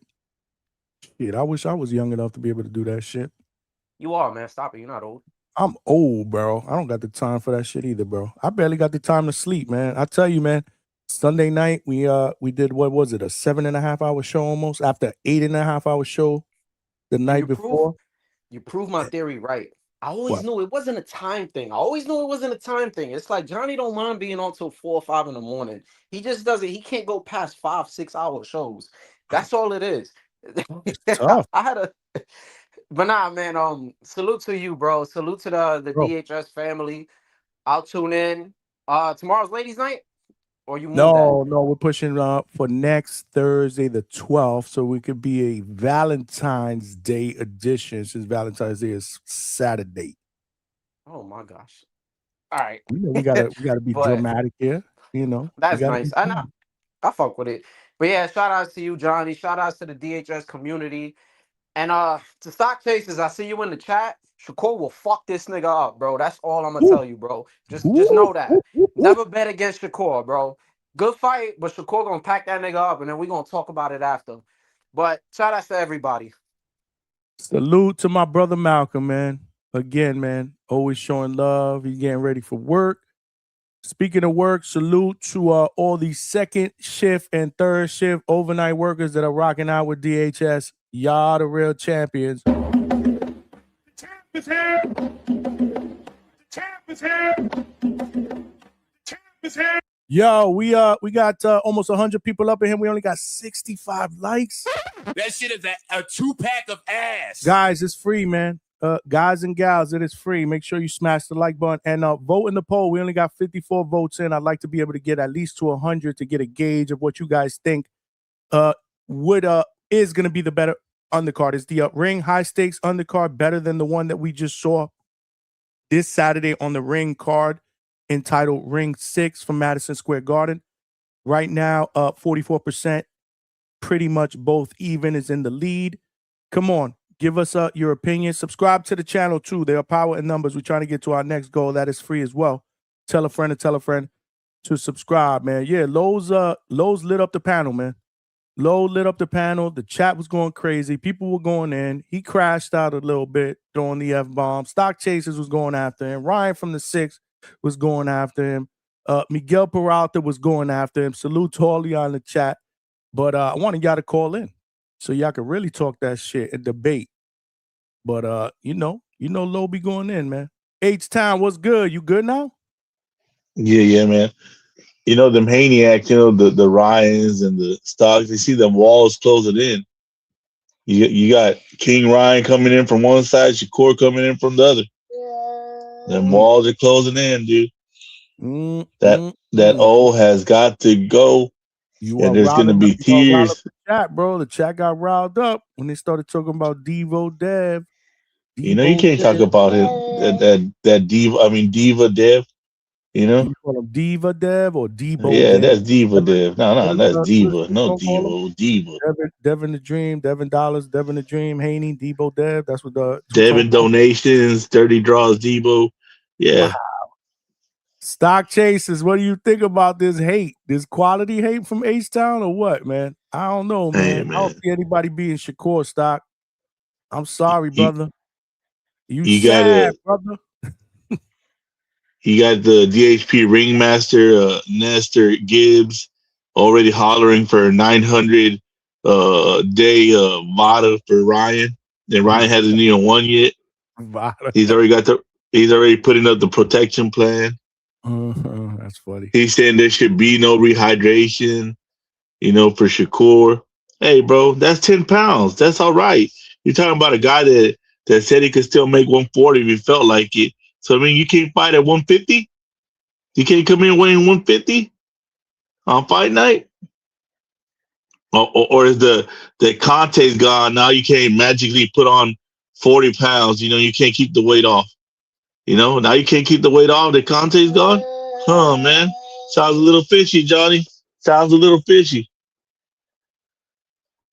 Shit, I wish I was young enough to be able to do that shit. You are, man. Stop it. You're not old. I'm old, bro. I don't got the time for that shit either, bro. I barely got the time to sleep, man. I tell you, man. Sunday night, we did, what was it, a 7.5-hour show almost after 8.5-hour show the night before. You proved my theory right. I always knew it wasn't a time thing. It's like Johnny don't mind being on till 4 or 5 in the morning. He just doesn't. He can't go past 5-6 hour shows. That's all it is. Tough. But nah, man. Salute to you, bro. Salute to the DHS family. I'll tune in. Tomorrow's ladies' night. Or you No, we're pushing for next Thursday, the 12th, so we could be a Valentine's Day edition since Valentine's Day is Saturday. Oh my gosh! All right, we gotta be dramatic here. You know, that's nice. I know. I fuck with it. But yeah, shout outs to you, Johnny. Shout outs to the DHS community. And to stock chasers, I see you in the chat. Shakur will fuck this nigga up, bro. That's all I'm gonna tell you, bro. Just know that. Never bet against Shakur, bro. Good fight, but Shakur gonna pack that nigga up, and then we gonna talk about it after. But shout out to everybody. Salute to my brother Malcolm, man. Again, man, always showing love. He's getting ready for work. Speaking of work, salute to all these second shift and third shift overnight workers that are rocking out with DHS. Y'all the real champions. The champ is here. The champ is here. The champ is here. Yo, we got almost 100 people up in here. We only got 65 likes. That shit is a 2-pack of ass. Guys, it's free, man. Guys and gals, it is free. Make sure you smash the like button and vote in the poll. We only got 54 votes in. I'd like to be able to get at least to 100 to get a gauge of what you guys think is going to be the better undercard. Is the ring high stakes undercard better than the one that we just saw this Saturday on the ring card entitled Ring 6 from Madison Square Garden? Right now, 44%, pretty much both even, is in the lead. Come on, give us your opinion. Subscribe to the channel too. There are power in numbers. We're trying to get to our next goal. That is free as well. Tell a friend to subscribe, man. Yeah, Lowe's lit up the panel, man. Lowe lit up the panel. The chat was going crazy. People were going in. He crashed out a little bit, throwing the F-bomb. Stock Chasers was going after him. Ryan from the 6 was going after him. Miguel Peralta was going after him. Salute to all y'all in the chat. But I wanted y'all to call in so y'all could really talk that shit and debate. But you know Lowe be going in, man. H-Town, what's good? You good now? Yeah, man. You know, them Haniacs, the Ryans and the Stocks, they see them walls closing in. You got King Ryan coming in from one side, Shakur coming in from the other. Them walls are closing in, dude. That O has got to go. And there's going to be tears. The chat, bro. The chat got riled up when they started talking about Devo Dev. You can't talk about it. That Diva Dev. You call him Diva Dev or Debo? Yeah, Dev? that's Diva Dev. No, that's Diva. No Devo, Diva. Devin the Dream, Devin Dollars, Devin the Dream, Haney, Debo Dev. That's what the Devin Donations, Dirty Draws, Debo. Yeah. Wow. Stock Chasers, what do you think about this hate? This quality hate from H-Town or what, man? I don't know, man. Hey, man. I don't see anybody being Shakur, Stock. I'm sorry, brother. You sad, brother. You got the DHP ringmaster, Nestor Gibbs, already hollering for 900 day VADA for Ryan. And Ryan hasn't even won yet. He's already putting up the protection plan. That's funny. He's saying there should be no rehydration, for Shakur. Hey, bro, that's 10 pounds. That's all right. You're talking about a guy that said he could still make 140 if he felt like it. So, I mean, you can't fight at 150? You can't come in weighing 150 on fight night? Or is the Conte's gone? Now you can't magically put on 40 pounds. You can't keep the weight off. Now you can't keep the weight off. The Conte's gone? Huh, man. Sounds a little fishy, Johnny. Sounds a little fishy.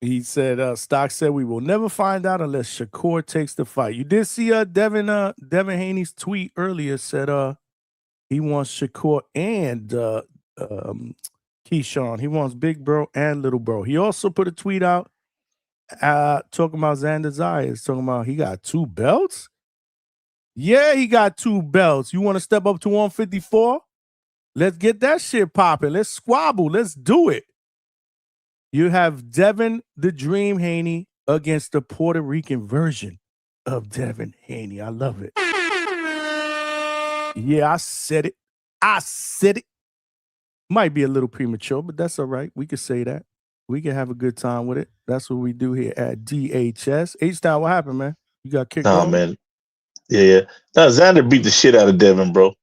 He said, Stock said, we will never find out unless Shakur takes the fight. You did see Devin Haney's tweet earlier said he wants Shakur and Keyshawn. He wants Big Bro and Little Bro. He also put a tweet out talking about Xander Zayas, talking about he got 2 belts. Yeah, he got 2 belts. You want to step up to 154? Let's get that shit popping. Let's squabble. Let's do it. You have Devin the Dream Haney against the Puerto Rican version of Devin Haney. I love it. Yeah, I said it. Might be a little premature, but that's all right. We could say that. We can have a good time with it. That's what we do here at DHS. H-Town, what happened, man? You got kicked off? Man. Yeah. No, Xander beat the shit out of Devin, bro.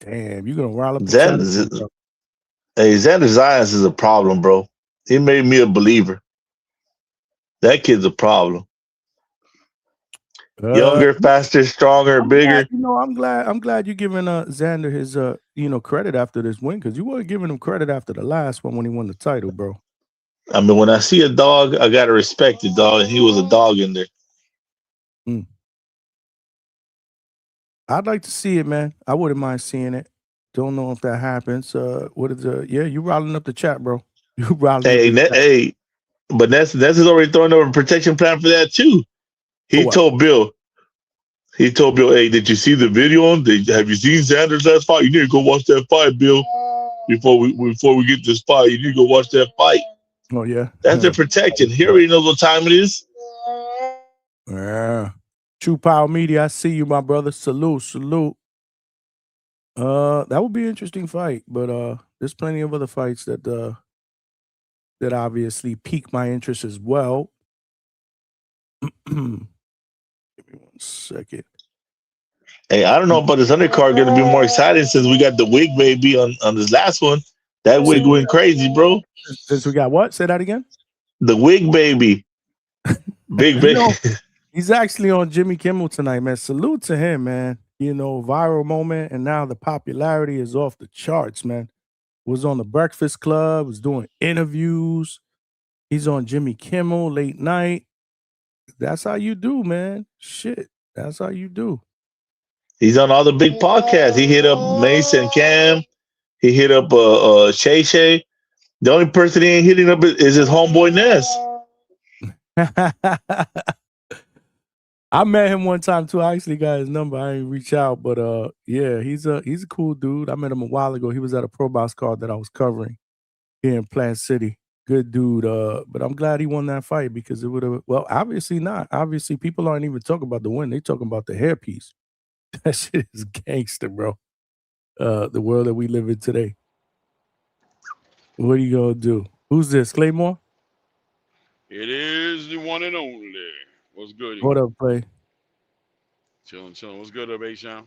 Damn, you're going to rile up the Xander. Hey, Xander Zayas is a problem, bro. He made me a believer. That kid's a problem. Younger, faster, stronger, bigger. I'm glad you're giving Xander his credit after this win, because you weren't giving him credit after the last one when he won the title, bro. I mean, when I see a dog, I gotta respect the dog, and he was a dog in there. I'd like to see it, man. I wouldn't mind seeing it. Don't know if that happens. What is yeah, you riling up the chat, bro. You riling up the chat. Hey, but Ness is already throwing over a protection plan for that too. He told Bill, hey, did you see the video on? Have you seen Sanders' last fight? You need to go watch that fight, Bill. Before we get this fight, you need to go watch that fight. Oh yeah, that's the protection. He already knows what time it is. Yeah. True Power Media, I see you, my brother. Salute. That would be an interesting fight, but there's plenty of other fights that obviously pique my interest as well. Give me 1 second. Hey, I don't know about this undercard going to be more exciting since we got the wig baby on this last one. That wig went crazy, bro. Since we got what? Say that again. The wig baby. Big baby. He's actually on Jimmy Kimmel tonight, man. Salute to him, man. You know, viral moment, and now the popularity is off the charts, man. Was on the Breakfast Club, was doing interviews. He's on Jimmy Kimmel late night. That's how you do, man. Shit, that's how you do. He's on all the big podcasts. He hit up Mason Cam. He hit up Shay Shay. The only person he ain't hitting up is his homeboy Ness. I met him one time too. I actually got his number. I ain't reach out, but yeah, he's a cool dude. I met him a while ago. He was at a Pro Box card that I was covering here in Plant City. Good dude. But I'm glad he won that fight because it would have. Well, obviously not. Obviously, people aren't even talking about the win. They talking about the hairpiece. That shit is gangster, bro. The world that we live in today. What are you gonna do? Who's this? Claymore? It is the one and only. What's good? What up, Clay? Chilling. What's good up, A-Shawn?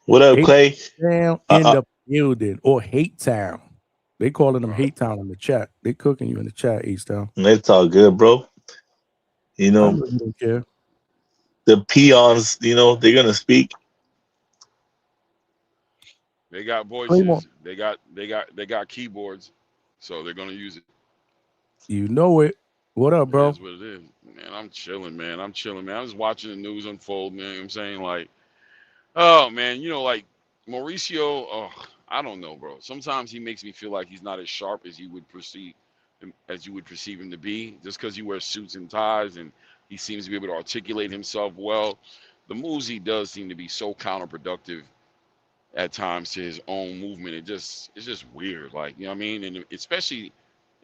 What up, Clay? Down in the building, or Hate Town. They calling them Hate Town in the chat. They cooking you in the chat, East Town. It's all good, bro. You know, I really don't care. The peons, you know, they're gonna speak. They got voices. They got keyboards, so they're gonna use it. You know it. What up, bro? That's what it is. Man, I'm chilling, man. I'm just watching the news unfold, man. You know what I'm saying? Like, oh, man, you know, like, Mauricio, I don't know, bro. Sometimes he makes me feel like he's not as sharp as you would perceive him to be, just because he wears suits and ties and he seems to be able to articulate himself well. The moves he does seem to be so counterproductive at times to his own movement. It's just weird, like, you know what I mean? And especially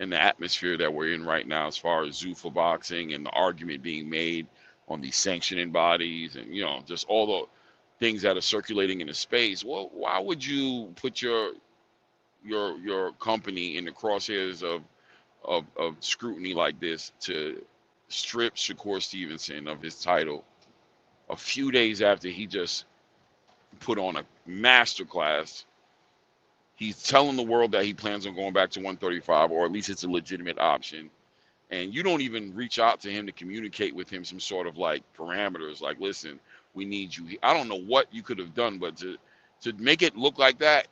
in the atmosphere that we're in right now, as far as Zuffa boxing and the argument being made on these sanctioning bodies and, you know, just all the things that are circulating in the space. Well, why would you put your company in the crosshairs of scrutiny like this to strip Shakur Stevenson of his title a few days after he just put on a masterclass? He's telling the world that he plans on going back to 135, or at least it's a legitimate option. And you don't even reach out to him to communicate with him some sort of like parameters, like, listen, we need you. I don't know what you could have done, but to make it look like that,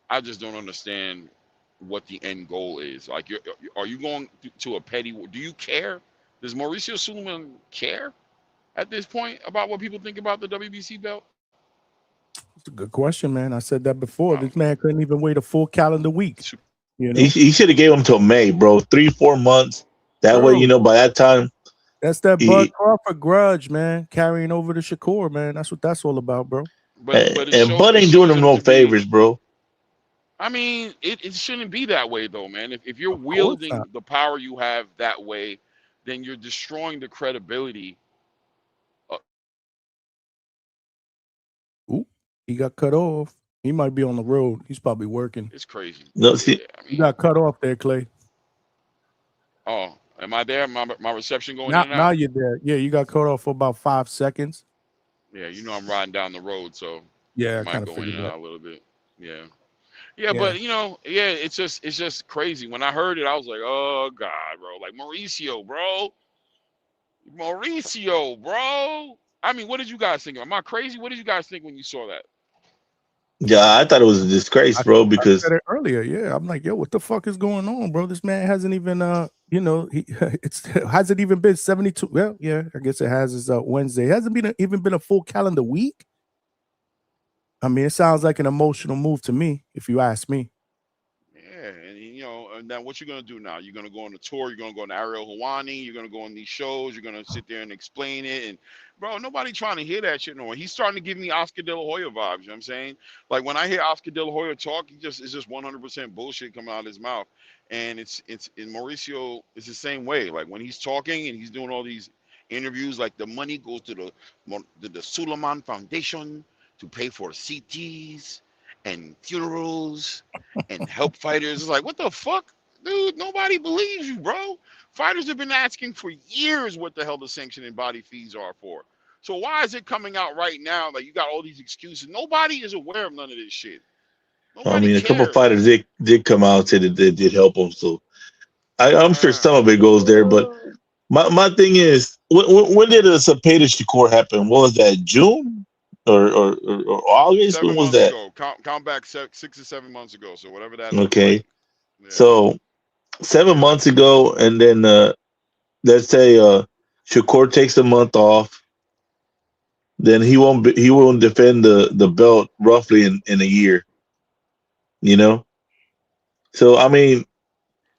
I just don't understand what the end goal is. Like, are you going to a petty war? Do you care? Does Mauricio Suleiman care at this point about what people think about the WBC belt? It's a good question, man. I said that before. This man couldn't even wait a full calendar week. You know? He should have gave him till May, bro. 3-4 months. That way, you know, by that time. That's that Bud Crawford grudge, man. Carrying over to Shakur, man. That's what that's all about, bro. But Bud ain't doing him no favors, bro. I mean, it shouldn't be that way, though, man. If you're wielding the power you have that way, then you're destroying the credibility. Ooh, he got cut off. He might be on the road. He's probably working. It's crazy. No, see, you got cut off there, Clay. Oh, am I there? My reception going Now, in and out? now you're there. Yeah, you got cut off for about 5 seconds. Yeah, you know I'm riding down the road, so yeah, I might go in and out a little bit. Yeah, but you know, it's just crazy. When I heard it, I was like, oh God, bro, like Mauricio, bro. I mean, what did you guys think? Am I crazy? What did you guys think when you saw that? Yeah, I thought it was a disgrace, bro. I Because said it earlier. Yeah, I'm like, yo, what the fuck is going on, bro? This man hasn't even, it's hasn't even been 72. Well, yeah, I guess it has. It's Wednesday. It hasn't been even been a full calendar week. I mean, it sounds like an emotional move to me, if you ask me. Yeah, and and then what you're gonna do now? You're gonna go on a tour. You're gonna go on Ariel Hawani. You're gonna go on these shows. You're gonna sit there and explain it. And bro, nobody trying to hear that shit no more. He's starting to give me Oscar De La Hoya vibes. You know what I'm saying? Like when I hear Oscar De La Hoya talk, it's just 100% bullshit coming out of his mouth. And it's in Mauricio, it's the same way. Like when he's talking and he's doing all these interviews, like the money goes to the Suleiman Foundation to pay for CTs and funerals and help fighters. It's like, what the fuck, dude? Nobody believes you, bro. Fighters have been asking for years what the hell the sanctioning body fees are for. So why is it coming out right now? Like you got all these excuses. Nobody is aware of none of this shit. I mean, Nobody a couple cares. fighters did come out and say that they did help him. So I'm sure some of it goes there. But my thing is, when did the Cepeda Shakur happen? What was that, June or August? 7 When was months that? ago. Count back 6 or 7 months ago. So whatever that looks Okay, like. Yeah. so 7 months ago, and then let's say Shakur takes a month off. Then he won't defend the belt roughly in a year. You know, so I mean,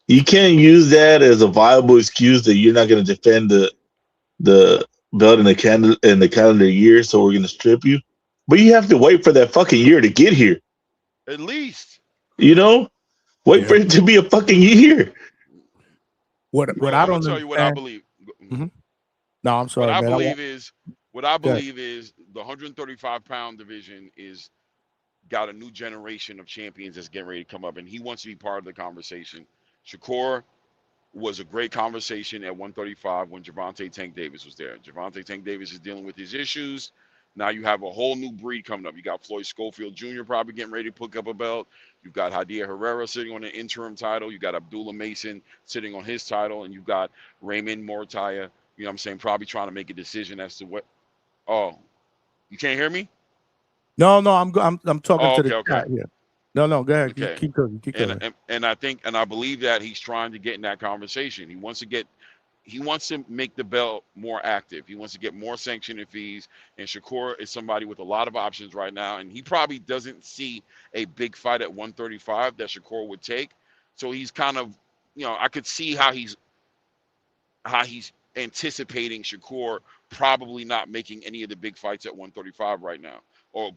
you can't use that as a viable excuse that you're not going to defend the belt in the calendar year, so we're going to strip you. But you have to wait for that fucking year to get here. At least. You know, wait for it to be a fucking year. What Bro, I I'm don't gonna tell you what I understand. believe. No, I'm sorry, What I man. believe is the 135-pound division got a new generation of champions that's getting ready to come up, and he wants to be part of the conversation. Shakur was a great conversation at 135 when Gervonta Tank Davis was there. Gervonta Tank Davis is dealing with his issues. Now you have a whole new breed coming up. You got Floyd Schofield Jr. probably getting ready to pick up a belt. You've got Hadia Herrera sitting on an interim title. You got Abdullah Mason sitting on his title, and you've got Raymond Mortaya, you know what I'm saying, probably trying to make a decision as to what. Oh, you can't hear me? No, I'm talking to the Okay. chat here. No, go ahead. Okay. Keep cooking. Keep cooking. And I believe that he's trying to get in that conversation. He wants to make the belt more active. He wants to get more sanctioning fees. And Shakur is somebody with a lot of options right now. And he probably doesn't see a big fight at 135 that Shakur would take. So he's kind of, I could see how he's anticipating Shakur probably not making any of the big fights at 135 right now, or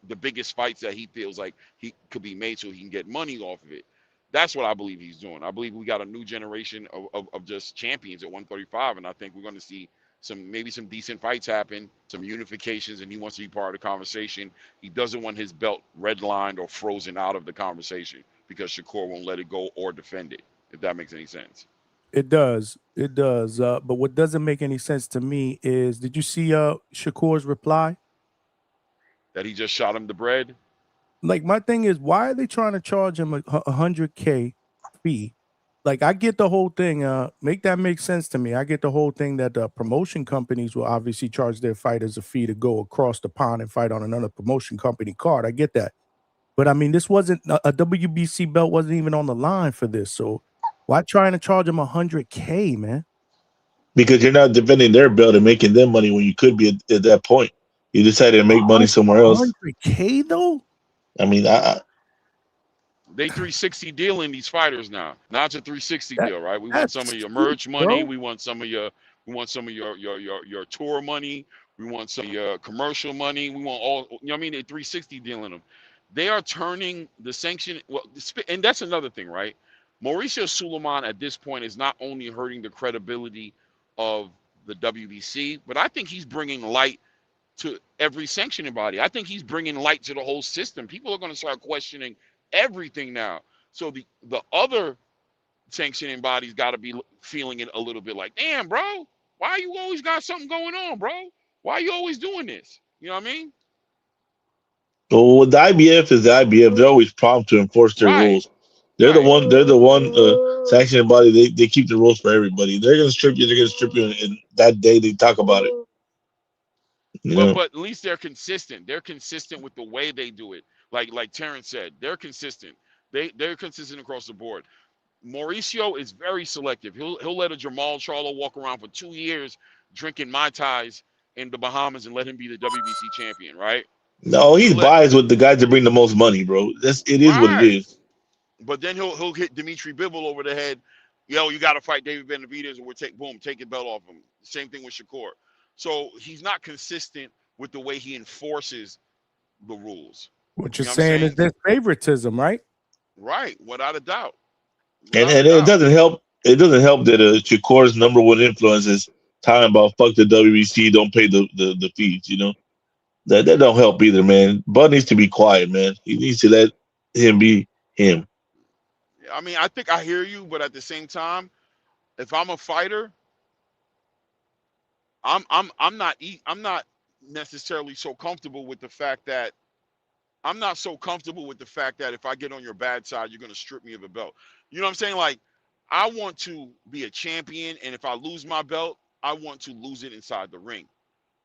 the biggest fights that he feels like he could be made so he can get money off of it. That's what I believe he's doing. I believe we got a new generation of just champions at 135, and I think we're going to see maybe some decent fights happen, some unifications, and he wants to be part of the conversation. He doesn't want his belt redlined or frozen out of the conversation because Shakur won't let it go or defend it, if that makes any sense. It does. But what doesn't make any sense to me is, did you see Shakur's reply? That he just shot him the bread? Like, my thing is, why are they trying to charge him a $100K fee? Like, I get the whole thing. Make that make sense to me. I get the whole thing that promotion companies will obviously charge their fighters a fee to go across the pond and fight on another promotion company card. I get that. But I mean, this wasn't a WBC belt wasn't even on the line for this. So why trying to charge him $100K, man? Because you're not defending their belt and making them money when you could be at that point. You decided to make money somewhere else. $100K though? I mean, they 360 dealing these fighters now. Now it's a 360 deal, right? We want some of your merch money. We want some of your tour money. We want some of your commercial money. We want all. You know what I mean? They 360 dealing them. They are turning the sanction. Well, and that's another thing, right? Mauricio Suleiman at this point is not only hurting the credibility of the WBC, but I think he's bringing light to every sanctioning body. I think he's bringing light to the whole system. People are going to start questioning everything now. So the other sanctioning bodies got to be feeling it a little bit like, damn, bro, why you always got something going on, bro? Why you always doing this? You know what I mean? Well, the IBF is the IBF. They're always prompt to enforce their rules. They're the one. They're the one sanctioning body. They keep the rules for everybody. They're gonna strip you. They're gonna strip you, and that day they talk about it. But at least they're consistent. They're consistent with the way they do it. Like Terrence said, they're consistent. They're consistent across the board. Mauricio is very selective. He'll let a Jamal Charlo walk around for 2 years drinking Mai Tais in the Bahamas and let him be the WBC champion, right? No, he's biased with the guys that bring the most money, bro. It is what it is. But then he'll hit Dimitri Bivol over the head. Yo, you got to fight David Benavidez, or take your belt off him. Same thing with Shakur. So he's not consistent with the way he enforces the rules. What you're saying is there's favoritism, right? Right, without a doubt. And it doesn't help. It doesn't help that Shakur's number one influence is talking about fuck the WBC, don't pay the fees. You know that don't help either, man. Bud needs to be quiet, man. He needs to let him be him. I mean, I think I hear you, but at the same time, if I'm a fighter, I'm not necessarily so comfortable with the fact that if I get on your bad side, you're gonna strip me of a belt. You know what I'm saying? Like, I want to be a champion, and if I lose my belt, I want to lose it inside the ring.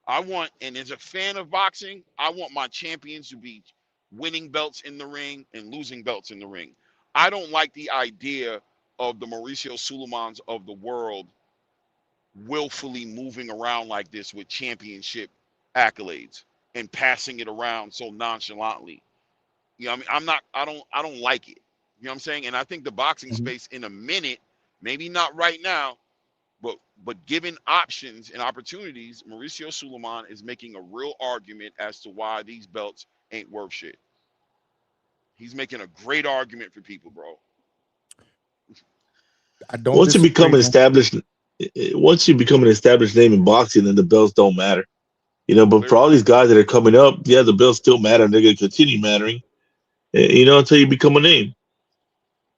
And as a fan of boxing, I want my champions to be winning belts in the ring and losing belts in the ring. I don't like the idea of the Mauricio Suleimans of the world willfully moving around like this with championship accolades and passing it around so nonchalantly. You know what I mean? I don't like it. You know what I'm saying? And I think the boxing space in a minute, maybe not right now, but given options and opportunities, Mauricio Suleiman is making a real argument as to why these belts ain't worth shit. He's making a great argument for people, bro. Once you become an established name in boxing, then the belts don't matter. You know, but for all these guys that are coming up, yeah, the belts still matter, and they're gonna continue mattering. You know, until you become a name.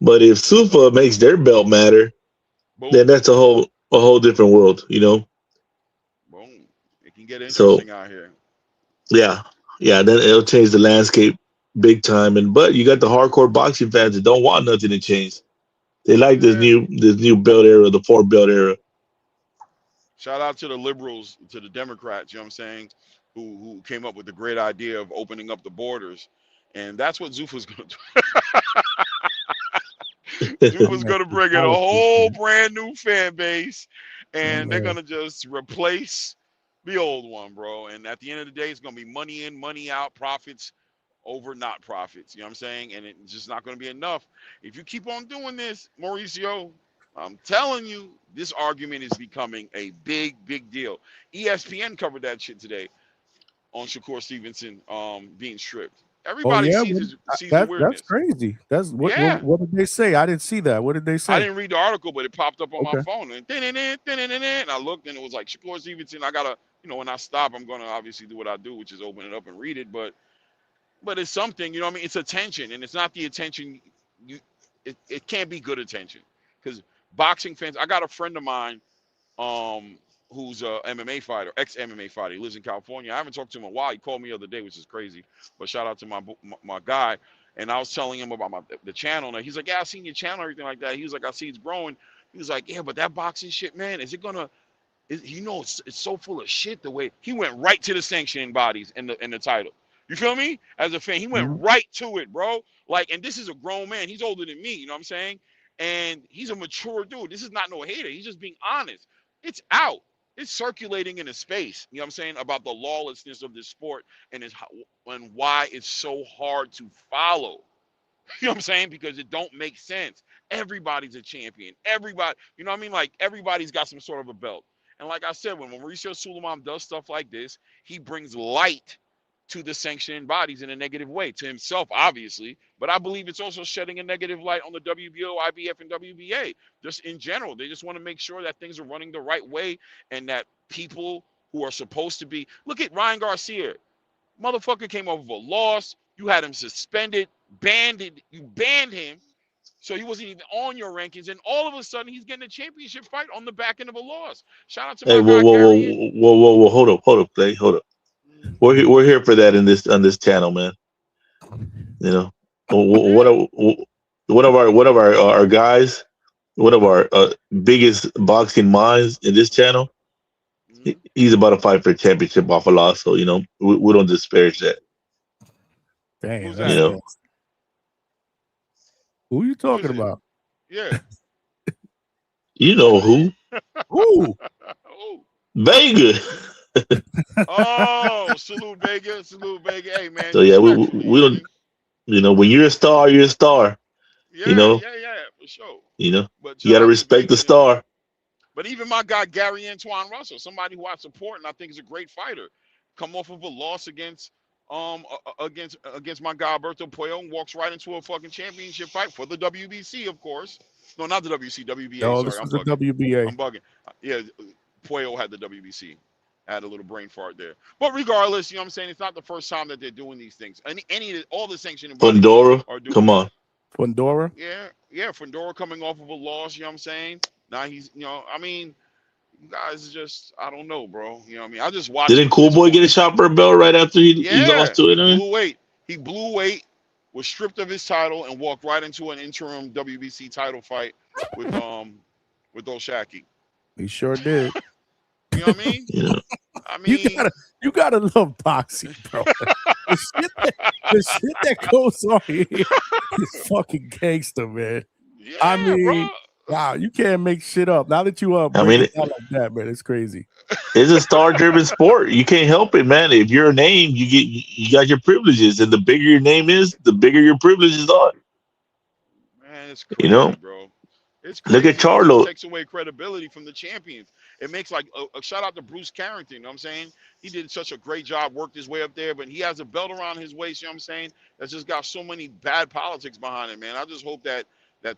But if Sufa makes their belt matter, then that's a whole different world, you know. Boom. It can get interesting out here. Yeah, then it'll change the landscape big time. But you got the hardcore boxing fans that don't want nothing to change. They like this new belt era, the 4-belt era. Shout out to the liberals, to the Democrats, you know what I'm saying, who came up with the great idea of opening up the borders. And that's what Zufa's going to do. Zufa's going to bring in a whole brand new fan base, and they're going to just replace the old one, bro. And at the end of the day, it's going to be money in, money out, profits over not profits. You know what I'm saying? And it's just not going to be enough. If you keep on doing this, Mauricio, I'm telling you, this argument is becoming a big, big deal. ESPN covered that shit today on Shakur Stevenson being stripped. Everybody sees the weirdness. That's crazy. What did they say? I didn't see that. What did they say? I didn't read the article, but it popped up on my phone. And I looked, and it was like Shakur Stevenson. I gotta, when I stop, I'm gonna obviously do what I do, which is open it up and read it. But it's something, you know what I mean? It's attention, and it's not the attention. It can't be good attention, because boxing fans. I got a friend of mine, who's a MMA fighter, ex-MMA fighter. He lives in California. I haven't talked to him in a while. He called me the other day, which is crazy. But shout out to my guy. And I was telling him about the channel. And he's like, yeah, I seen your channel, everything like that. He was like, I see it's growing. He was like, yeah, but that boxing shit, man, is it gonna? It's so full of shit. The way he went right to the sanctioning bodies and the title. You feel me? As a fan, he went right to it, bro. Like, and this is a grown man. He's older than me. You know what I'm saying? And he's a mature dude. This is not no hater. He's just being honest. It's out. It's circulating in a space, you know what I'm saying, about the lawlessness of this sport and why it's so hard to follow. You know what I'm saying? Because it don't make sense. Everybody's a champion. Everybody, you know what I mean? Like, everybody's got some sort of a belt. And like I said, when Mauricio Suleiman does stuff like this, he brings light to the sanctioning bodies in a negative way, to himself, obviously, but I believe it's also shedding a negative light on the WBO, IBF, and WBA, just in general. They just want to make sure that things are running the right way and that people who are supposed to be, look at Ryan Garcia, motherfucker came off of a loss, you had him suspended, you banned him, so he wasn't even on your rankings, and all of a sudden he's getting a championship fight on the back end of a loss. Shout out to my guy, whoa, hold up, Clay, hold up. We're here for that on this channel, man. You know, one of our guys, one of our biggest boxing minds in this channel, he's about to fight for a championship off a loss. So we don't disparage that. Damn, Who's that's You that? know, nasty. Who you Who is talking it? about? Yeah. you know who? Who? Oh. Vega. Oh, salute Vega. Salute Vega. Hey man, So yeah, respectfully, we you know what I don't. mean? You know, when you're a star, you're a star. You Yeah, know, yeah, yeah, for sure. you know, But you shout got to out to respect Vega, the you know what I mean? star. But even my guy Gary Antoine Russell, somebody who I support and I think is a great fighter, come off of a loss against my guy Alberto Puello and walks right into a fucking championship fight for the WBC, of course. No, not the WBC, WBA. No, Sorry, this I'm was the bugging. WBA. I'm bugging. Yeah, Puello had the WBC. I had a little brain fart there. But regardless, you know what I'm saying? It's not the first time that they're doing these things. All the sanctioning bodies Fundora, are doing come it. on. Fundora. Yeah, Fundora coming off of a loss, you know what I'm saying? Now he's, you know, I mean, you guys just, I don't know, bro. You know what I mean? I just watch Didn't from Cool this Boy point. get a shot for a belt right after he Yeah, lost to it? he Man? blew weight. He blew weight, was stripped of his title, and walked right into an interim WBC title fight with Oshaki. He sure did. You know what I mean? Yeah. I mean, You gotta love boxing, bro. the shit that goes on here is fucking gangster, man. yeah, I mean, bro. wow, you can't make shit up. Now that you I break mean, it down like that, man, it's crazy. it's a star-driven sport. You can't help it, man. If you're a name, you got your privileges, and the bigger your name is, the bigger your privileges are. Man, it's You crazy, know, bro. It's look at crazy because it Charlo. takes away credibility from the champions. It makes like a shout out to Bruce Carrington. You know what I'm saying? He did such a great job, worked his way up there, but he has a belt around his waist, you know what I'm saying? That's just got so many bad politics behind it, man. I just hope that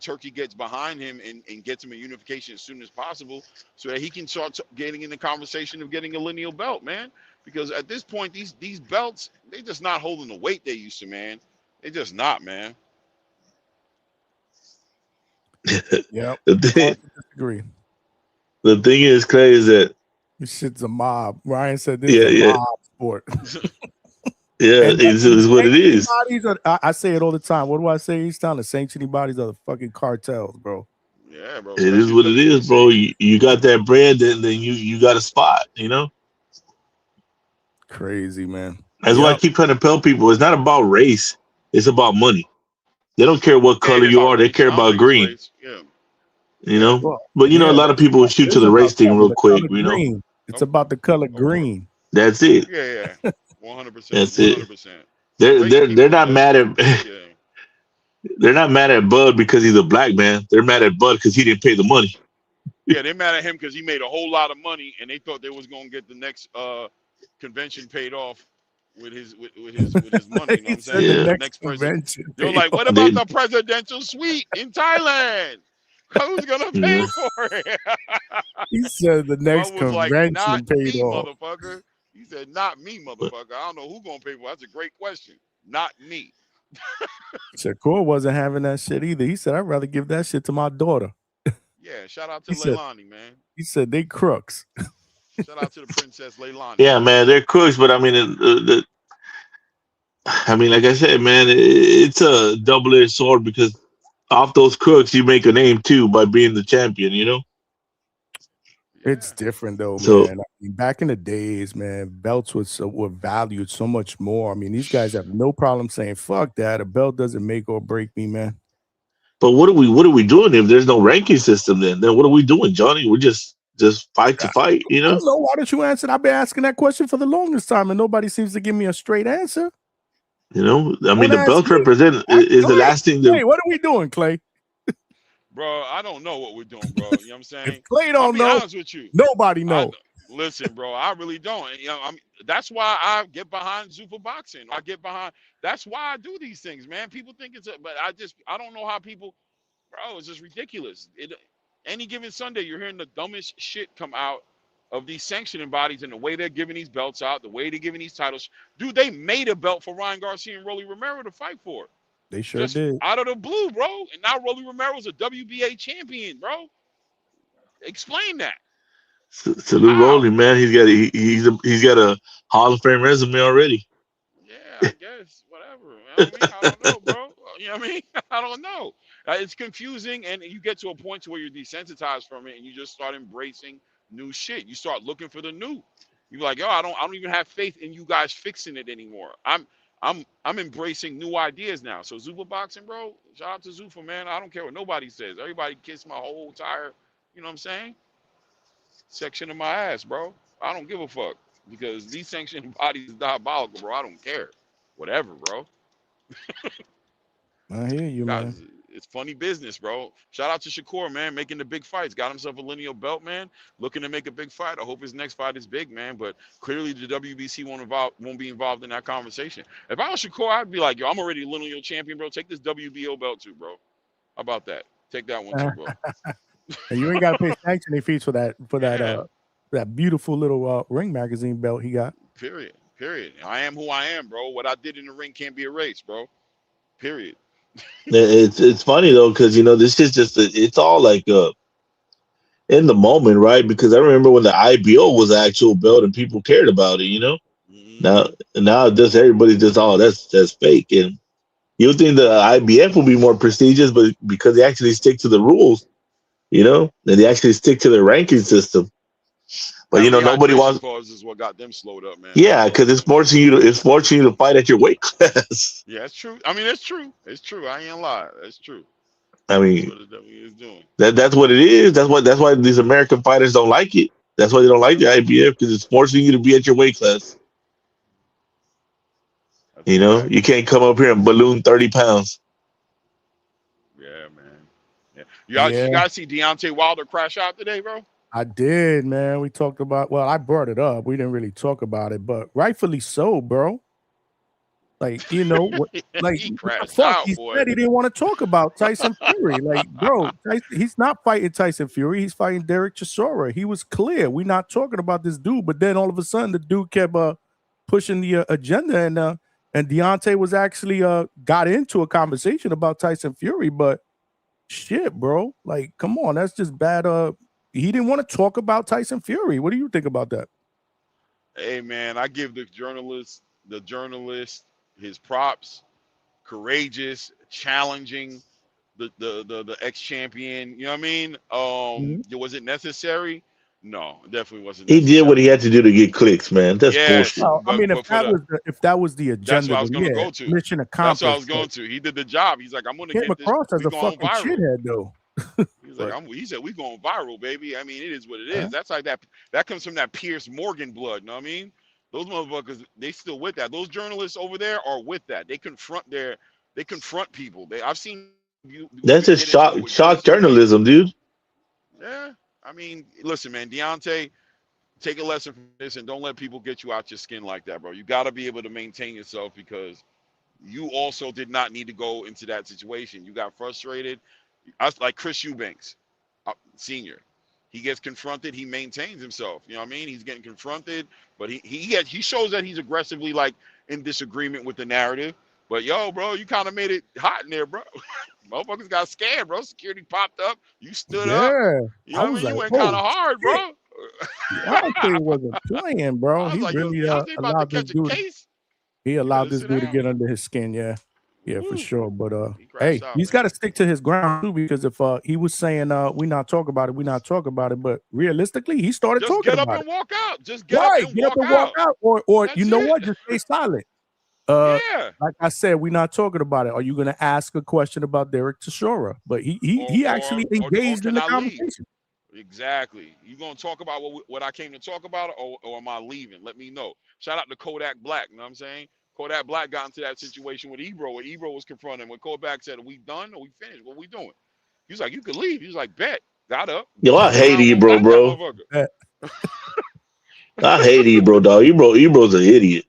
Turkey gets behind him and gets him a unification as soon as possible so that he can start getting in the conversation of getting a lineal belt, man. Because at this point, these belts, they just not holding the weight they used to, man. They just not, man. Yep. the thing, Hard to disagree. the thing is crazy that This shit's a mob. Ryan said this yeah, is a yeah, mob sport. yeah, And it's what it sanctioning is. bodies are, I say it all the time. What do I say each time? The sanctioning bodies are the fucking cartels, bro. Yeah, bro. It is Especially what it is, bro. WBC. You got that brand, and then you got a spot. You know, Crazy, man. that's why I Yep. keep trying to tell people it's not about race; it's about money. They don't care what Yeah, it color is you about are; they race. care I don't about think it's green. race. Yeah. You Yeah. know, Well, but you know, a yeah, lot of people shoot it to is the race about thing color, real the quick. color You know, green. It's Nope. about the color Nope. green. that's it. Yeah, 100%. That's it. 100%. They're Race they're they're people not just, mad at yeah. they're not mad at Bud because he's a black man. They're mad at Bud because he didn't pay the money. Yeah, they're mad at him because he made a whole lot of money and they thought they was going to get the next convention paid off with his money. You know what He I'm said saying? the Yeah, The next next president. convention They were paid like, off. what about they the presidential suite in Thailand? Who's going to you pay know for it? He said the Bud next was like, not convention paid me, off. motherfucker. He said, not me, motherfucker. I don't know who's going to pay for it. That's a great question. Not me. Shakur wasn't having that shit either. He said, I'd rather give that shit to my daughter. Yeah, shout out to He said, Leilani, man. they crooks. Shout out to the Princess Leilani, yeah, man. man, they're crooks. But I mean, like I said, man, it's a double-edged sword because off those crooks, you make a name too by being the champion. You know, It's different though, so. man. I mean, back in the days, man, belts were valued so much more. I mean, these guys have no problem saying "fuck that." A belt doesn't make or break me, man. But what are we doing if there's no ranking system? Then what are we doing, Johnny? We're just fight to fight. You I know. don't know. Why don't you answer? I've been asking that question for the longest time, and nobody seems to give me a straight answer. You know, I I mean, want the to ask belt you. represent is the Clay, last thing that. Clay, what are we doing, Clay? Bro, I don't know what we're doing, bro. You know what I'm If saying? Clay I'll don't be know, honest with you. nobody I know. listen, bro. I really don't. You know, that's why I get behind Zuffa boxing. I get behind. That's why I do these things, man. People think but I don't know how people, bro. It's just ridiculous. Any given Sunday, you're hearing the dumbest shit come out of these sanctioning bodies and the way they're giving these belts out, the way they're giving these titles. Dude, they made a belt for Ryan Garcia and Rolly Romero to fight for. They sure Just did. out of the blue, bro. And now Rolly Romero's a WBA champion, bro. Explain that. Salute How? Rolly, man. He's got a Hall of Fame resume already. Yeah, I guess. Whatever. You know what I mean? I don't know, bro. You know what I mean? I don't know. It's confusing, and you get to a point to where you're desensitized from it, and you just start embracing new shit. You start looking for the new. You're like, yo, I don't even have faith in you guys fixing it anymore. I'm embracing new ideas now. So Zupa boxing, bro. Shout out to Zupa, man. I don't care what nobody says. Everybody kiss my whole entire, you know what I'm saying? Section of my ass, bro. I don't give a fuck because these sanctioning bodies is diabolical, bro. I don't care. Whatever, bro. I hear you, man. Guys, it's funny business, bro. Shout out to Shakur, man, making the big fights. Got himself a lineal belt, man. Looking to make a big fight. I hope his next fight is big, man. But clearly the WBC won't be involved in that conversation. If I was Shakur, I'd be like, yo, I'm already a lineal champion, bro. Take this WBO belt too, bro. How about that? Take that one too, bro. And you ain't got to pay sanctioning fees for that Yeah. that beautiful little ring magazine belt he got. Period. I am who I am, bro. What I did in the ring can't be erased, bro. Period. It's funny though, because this is just it's all like in the moment, right? Because I remember when the IBO was an actual belt and people cared about it. Now just everybody's just that's fake, and you would think the IBF will be more prestigious, but because they actually stick to the rules, and they actually stick to the ranking system. But nobody wants. Clause is what got them slowed up, man. Yeah, because it's forcing you to fight at your weight class. Yeah, it's true. I mean, it's true. It's true. I ain't lie. It's true. I mean, That's what WWE is doing. That's what it is. That's why these American fighters don't like it. That's why they don't like the IBF, because it's forcing you to be at your weight class. You can't come up here and balloon 30 pounds. Yeah, man. Yeah. You guys see Deontay Wilder crash out today, bro? I did, man. We talked about. Well, I brought it up. We didn't really talk about it, but rightfully so, bro. Like, like he crashed fuck. out, He boy. said he didn't want to talk about Tyson Fury. Like, bro, he's not fighting Tyson Fury. He's fighting Derek Chisora. He was clear. We're not talking about this dude. But then all of a sudden, the dude kept pushing the agenda, and Deontay was actually got into a conversation about Tyson Fury. But shit, bro, like, come on, that's just bad. He didn't want to talk about Tyson Fury. What do you think about that? Hey, man, I give the journalist his props. Courageous, challenging the ex-champion. You know what I mean? Was it necessary? No, it definitely wasn't necessary. He did what he had to do to get clicks, man. That's bullshit. Well, I mean, if that was the agenda, that's what I was going to go to. Mission accomplished. That's what I was going to. He did the job. He's like, I'm going to get this. across as a fucking shithead, though. He's like, he said, we going viral, baby. I mean, it is what it is. That's like that. That comes from that Pierce Morgan blood. You know what I mean? Those motherfuckers, they still with that. Those journalists over there are with that. They confront people. I've seen you. That's just shock journalism, dude. Yeah. I mean, listen, man, Deontay, take a lesson from this and don't let people get you out your skin like that, bro. You got to be able to maintain yourself because you also did not need to go into that situation. You got frustrated. Like Chris Eubanks, Senior. He gets confronted. He maintains himself. You know what I mean? He's getting confronted, but he shows that he's aggressively like in disagreement with the narrative. But yo, bro, you kind of made it hot in there, bro. Motherfuckers got scared, bro. Security popped up. You stood up. You know what I mean? You went kind of hard, bro. Deontay wasn't playing, bro. He really allowed this dude. He allowed this dude to get under his skin. Yeah, for sure. But hey, he's got to stick to his ground too, because if he was saying we not talk about it, but realistically, he started talking about it. Just get up and walk out. Just get up and walk out. Or you know what? Just stay silent. Like I said, we're not talking about it. Are you going to ask a question about Derek Chisora? But he actually engaged in the conversation. Exactly. You going to talk about what I came to talk about, or am I leaving? Let me know. Shout out to Kodak Black. You know what I'm saying? Kodak Black got into that situation with Ebro, where Ebro was confronting. When Kodak said, "Are we done? Are we finished? What are we doing?" He was like, "You can leave." He was like, "Bet." Got up. Yo, I hate Ebro, bro. I hate Ebro, dog. Ebro's an idiot.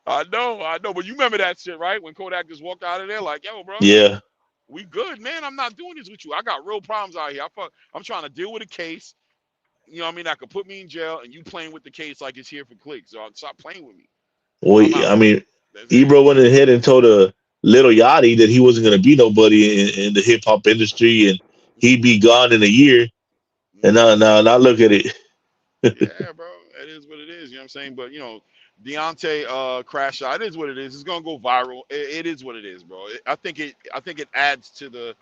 I know. But you remember that shit, right? When Kodak just walked out of there, like, "Yo, bro, yeah, we good, man. I'm not doing this with you. I got real problems out here. I'm trying to deal with a case. You know what I mean? That could put me in jail, and you playing with the case like it's here for clicks. So stop playing with me." Well, I mean, Ebro went ahead and told Little Yachty that he wasn't going to be nobody in the hip hop industry, and he'd be gone in a year. And now look at it. Yeah, bro, it is what it is. You know what I'm saying? But Deontay crash out. It is what it is. It's gonna go viral. It is what it is, bro. I think it adds to the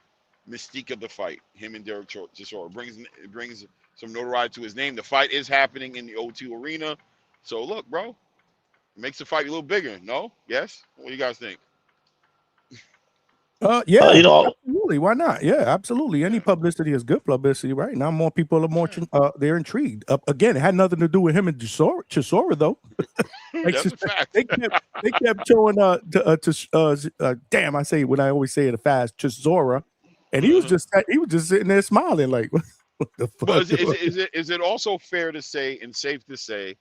mystique of the fight. Him and Derek Chisora brings some notoriety to his name. The fight is happening in the O2 arena. So look, bro, Makes the fight a little bigger. No? Yes? What do you guys think? Yeah, you know, absolutely. Why not? Yeah, absolutely. Any publicity is good publicity, right? Now more people are more they're intrigued. Again, it had nothing to do with him and Chisora though. Like, That's a fact. they kept showing damn, I say when I always say it fast, Chisora, and he was just sitting there smiling like, what the fuck? But is it also fair to say and safe to say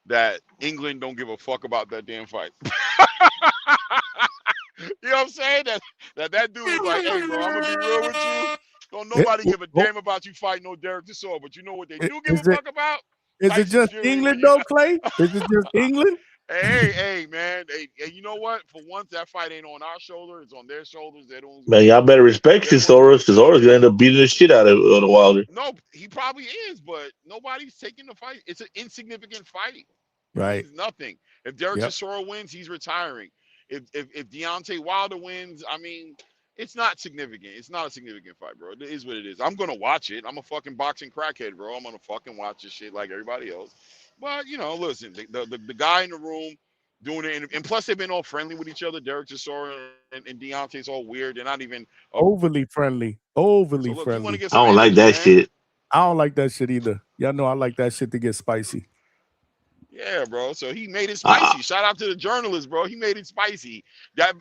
that England don't give a fuck about that damn fight? You know what I'm saying? That dude is like, hey, bro, I'm gonna be real with you. Don't nobody give a damn about you fighting no Derek Chisora, but you know what they do give a fuck about? Is it just England though, Clay? Is it just England? Hey, man. Hey, you know what? For once, that fight ain't on our shoulder. It's on their shoulders. They don't. Man, y'all better respect Chisora. Chisora's gonna end up beating the shit out of the Wilder. No, he probably is, but nobody's taking the fight. It's an insignificant fight. Right. It means nothing. If Derek Chisora wins, he's retiring. If Deontay Wilder wins, I mean, it's not significant. It's not a significant fight, bro. It is what it is. I'm gonna watch it. I'm a fucking boxing crackhead, bro. I'm gonna fucking watch this shit like everybody else. But you know, listen, the guy in the room doing it, and plus they've been all friendly with each other. Derek Chisora and Deontay's all weird. They're not even overly friendly. Overly so look, friendly. Get I don't like that shit. I don't like that shit either. Y'all know I like that shit to get spicy. Yeah, bro. So he made it spicy. Shout out to the journalist, bro. He made it spicy.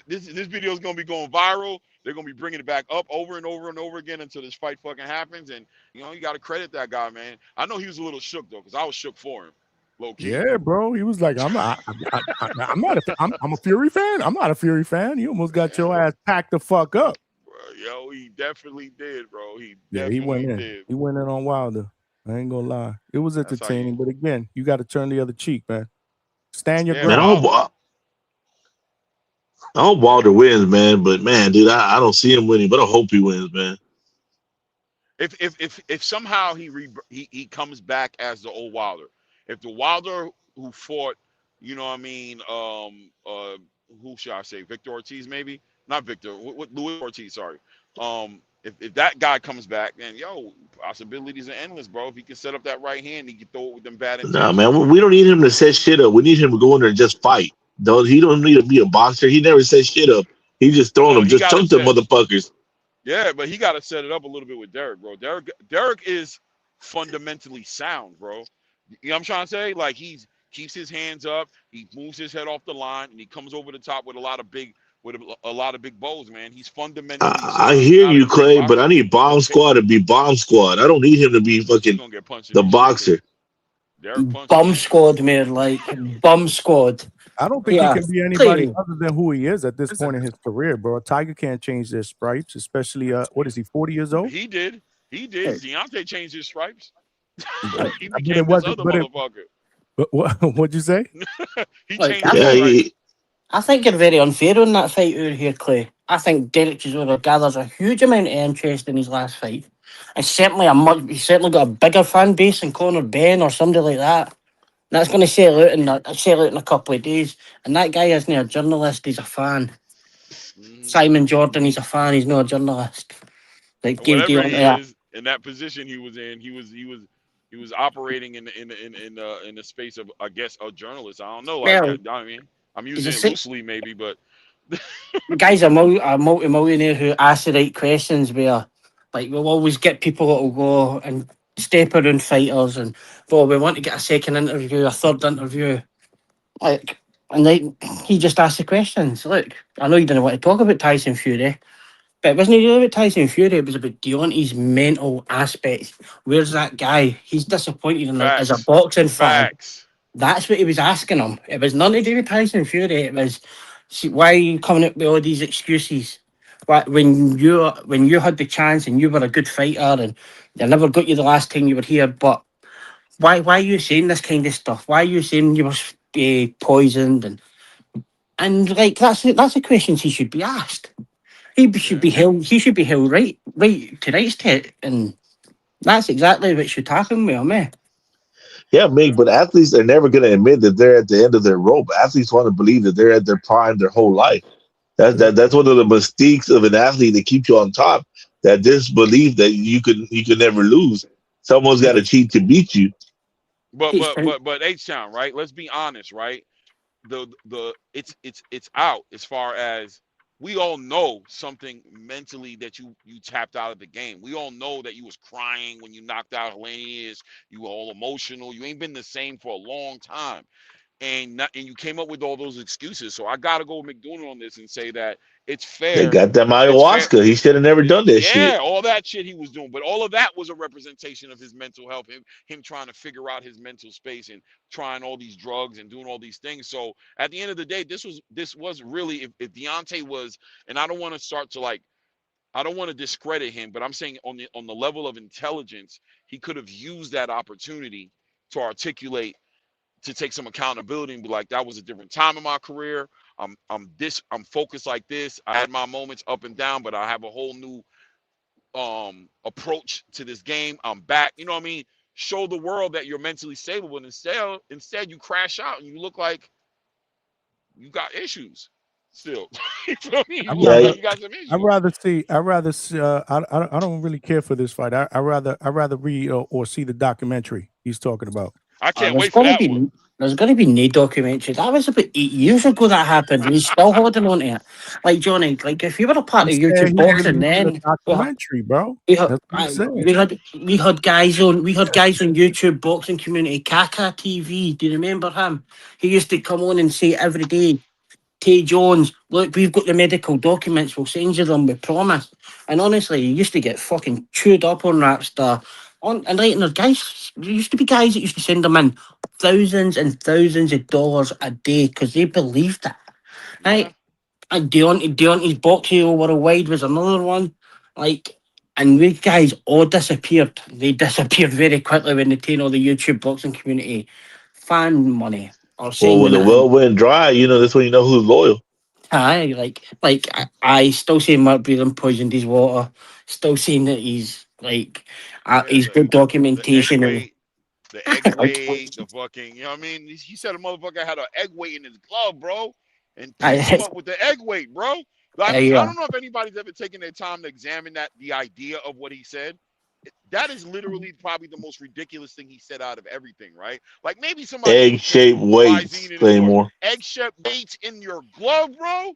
This video is gonna be going viral. They're gonna be bringing it back up over and over and over again until this fight fucking happens. And you know, you got to credit that guy, man. I know he was a little shook though, because I was shook for him, low key. Yeah, bro. He was like, I'm a Fury fan. I'm not a Fury fan. You almost got your ass packed the fuck up. Bro, yo, he definitely did, bro. He went in. did. He went in on Wilder. I ain't gonna lie. It was entertaining, but again, you got to turn the other cheek, man. Stand your ground. Man, I hope Wilder wins, man. But man, dude, I don't see him winning, but I hope he wins, man. If somehow he comes back as the old Wilder, if the Wilder who fought, you know what I mean, who should I say, Victor Ortiz, maybe not Victor, Luis Ortiz, sorry. If that guy comes back, then possibilities are endless, bro. If he can set up that right hand, he can throw it with them bad intentions. Nah, man, we don't need him to set shit up. We need him to go in there and just fight. He don't need to be a boxer. He never set shit up. He just throwing them, just chunk them motherfuckers. Yeah, but he got to set it up a little bit with Derek, bro. Derek is fundamentally sound, bro. You know what I'm trying to say? Like, he keeps his hands up, he moves his head off the line, and he comes over the top with a lot of big bows, man. He's fundamentally. I hear you, Clay, but I need Bomb Squad to be Bomb Squad. I don't need him to be fucking the boxer. Bum Squad, man, like Bum Squad. I don't think he can be anybody other than who he is at this point in his career, bro. Tiger can't change their stripes, especially what is he, 40 years old? He did. Hey. Deontay changed his stripes. He But became this other motherfucker. What'd you say? He changed his stripes. I think you're very unfair on that fight over here, Clay. I think Derek Chisora gathers a huge amount of interest in his last fight. And certainly he's certainly got a bigger fan base than Conor Ben or somebody like that. And that's going to settle out in a couple of days. And that guy isn't a journalist, he's a fan. Simon Jordan, he's a fan, he's not a journalist. Like whatever he is, in that position he was in, he was operating in the space of, I guess, a journalist. I don't know. Like, I mean, I'm using it loosely, maybe, but the guy's a multi-millionaire who asks the right questions. Where, like, we'll always get people that'll go and step around fighters, and we want to get a second interview, a third interview, like, and he just asks the questions. Look, I know you didn't want to talk about Tyson Fury, but it wasn't really about Tyson Fury. It was about Deontay's mental aspects. Where's that guy? He's disappointed in as a boxing fan. That's what he was asking him. It was nothing to do with Tyson Fury. It was, why are you coming up with all these excuses? When you had the chance and you were a good fighter and they never got you the last time you were here, but why are you saying this kind of stuff? Why are you saying you were poisoned? And like that's the questions he should be asked. He should be held. He should be held right to rights to it, and that's exactly what should happen with him. Yeah, Mig, but athletes are never going to admit that they're at the end of their rope. Athletes want to believe that they're at their prime their whole life. That's one of the mistakes of an athlete that keeps you on top. That this belief that you could never lose. Someone's got to cheat to beat you. But H-Town, right? Let's be honest, right? it's out as far as we all know something mentally that you tapped out of the game. We all know that you was crying when you knocked out Hellenius. You were all emotional. You ain't been the same for a long time. And you came up with all those excuses. So I gotta go with McDonald on this and say that it's They fair. got them It's fair. ayahuasca. He should have never done that Yeah, shit. all that shit he was doing, but all of that was a representation of his mental health, him trying to figure out his mental space and trying all these drugs and doing all these things. So at the end of the day, this was really if Deontay was, and I don't want to start to like, I don't want to discredit him, but I'm saying on the level of intelligence, he could have used that opportunity to articulate, to take some accountability and be like, that was a different time in my career. I'm focused like this. I had my moments up and down, but I have a whole new approach to this game. I'm back. You know what I mean? Show the world that you're mentally stable, but instead you crash out and you look like you got issues still. You feel me? You look like you got some issues. I don't really care for this fight. I rather read or see the documentary he's talking about. I can't wait for that one. There's going to be no documentary. That was about 8 years ago that happened. And he's still holding on to it. Like, Johnny, like if you were a part of YouTube boxing then, documentary, bro. we had guys on YouTube boxing community, Kaka TV. Do you remember him? He used to come on and say every day, Tay Jones, look, we've got the medical documents, we'll send you them, we promise. And honestly, you used to get fucking chewed up on Rapstar. And there's guys, there used to be guys that used to send them in thousands and thousands of dollars a day because they believed it. Right? And Deontay's boxing worldwide was another one. Like, and these guys all disappeared. They disappeared very quickly when they taken all the YouTube boxing community fan money. Well, when the well went dry, you know, that's when you know who's loyal. Aye, I still say Mark Breland poisoned his water. Still saying that he's like, he's good documentation. The egg weight, the fucking, you know what I mean? He said a motherfucker had an egg weight in his glove, bro, and pieced him up with the egg weight, bro. Like, I don't know if anybody's ever taken their time to examine the idea of what he said. That is literally probably the most ridiculous thing he said out of everything, right? Like maybe somebody egg-shaped weights, Claymore. Egg-shaped weights in your glove, bro.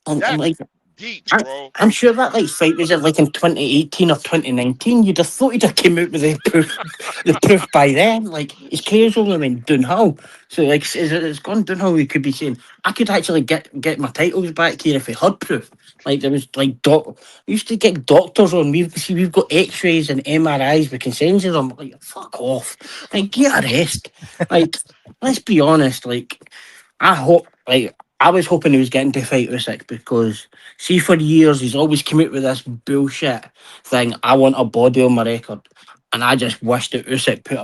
And like, deep, bro. I'm sure that like fight was it like in 2018 or 2019. You'd have thought he'd have came out with the proof by then. Like his career's only went downhill. So like it's gone downhill. We could be saying I could actually get my titles back here if we had proof. Like there was like we used to get doctors on. We've got X-rays and MRIs. We can send you them. Like fuck off. Like get a rest. Like let's be honest. Like I was hoping he was getting to fight Usyk because, see, for years he's always come out with this bullshit thing. I want a body on my record, and I just wish that Usyk put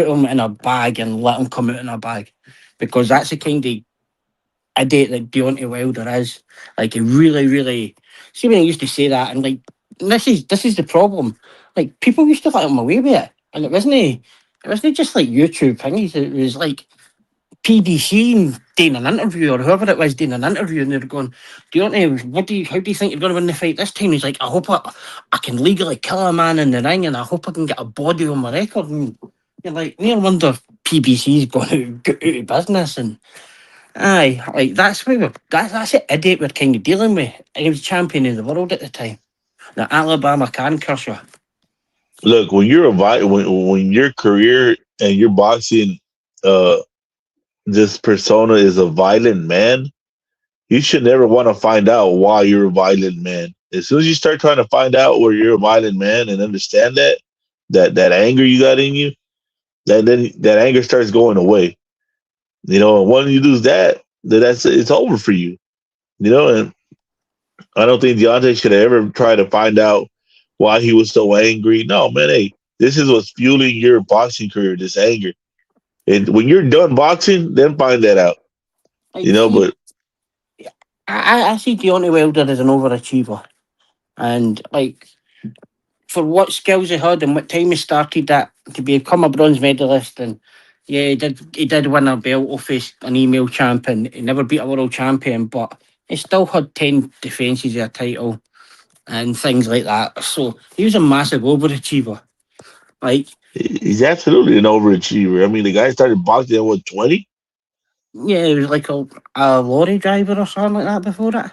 him in a bag and let him come out in a bag, because that's the kind of idiot that Deontay Wilder is. Like, he really, really. See, when he used to say that, and like, this is the problem. Like, people used to let him away with it, and it wasn't just like YouTube thingies. It was like PBC doing an interview, or whoever it was doing an interview, and they're going, Deontay, how do you think you're going to win the fight this time? He's like, I hope I can legally kill a man in the ring, and I hope I can get a body on my record. And you're like, no wonder PBC's going out of business. And aye, like that's the idiot we're kind of dealing with. And he was champion of the world at the time. The Alabama can curse you. Look, when you're when your career and your boxing this persona is a violent man, you should never want to find out why you're a violent man. As soon as you start trying to find out where you're a violent man and understand that anger you got in you, then that anger starts going away. You know, and when you lose that, it's over for you. You know, and I don't think Deontay should have ever tried to find out why he was so angry. No, man, hey, this is what's fueling your boxing career, this anger. And when you're done boxing, then find that out. You know, but I see Deontay Wilder as an overachiever. And like, for what skills he had and what time he started that to become a bronze medalist, and yeah, he did win a belt off an email champion. He never beat a world champion, but he still had 10 defences of a title and things like that. So he was a massive overachiever. Like, he's absolutely an overachiever. I mean, the guy started boxing at what, 20? Yeah, he was like a lorry driver or something like that before it.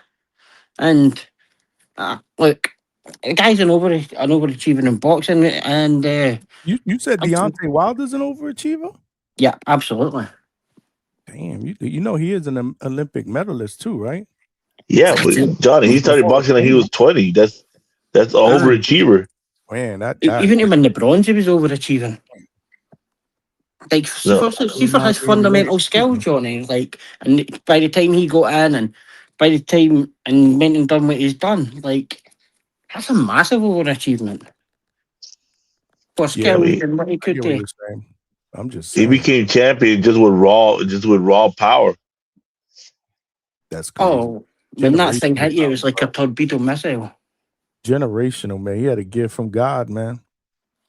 And look, the guy's an overachieving in boxing, and you said Deontay Wilder's an overachiever? Yeah, absolutely. Damn, you know he is an Olympic medalist too, right? Yeah, but Johnny, he started boxing when he was 20. That's an overachiever. Man, that even to win the bronze, he was overachieving. Like for his fundamental skill, Johnny. Like, and by the time he got in, and by the time and went and done what he's done, like that's a massive overachievement for skill and what he could do. I'm just saying. He became champion just with raw power. That's crazy. Oh, when that thing hit you, it was like a torpedo missile. Generational, man. He had a gift from God, man,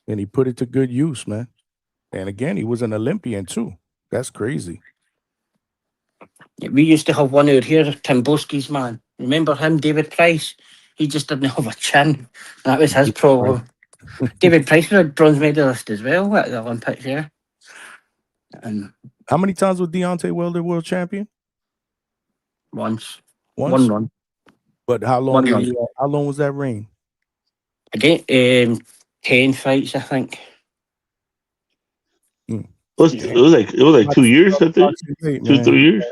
and he put it to good use, man. And again, he was an Olympian too. That's crazy. We used to have one out here, Timboski's man. Remember him, David Price? He just didn't have a chin. That was his problem. David Price was a bronze medalist as well at the Olympics, yeah. And how many times was Deontay Wilder world champion? Once. Once? One run. But how long? How long was that reign? Again, 10 fights, I think. It was like 2 years, I think. 2-3 years.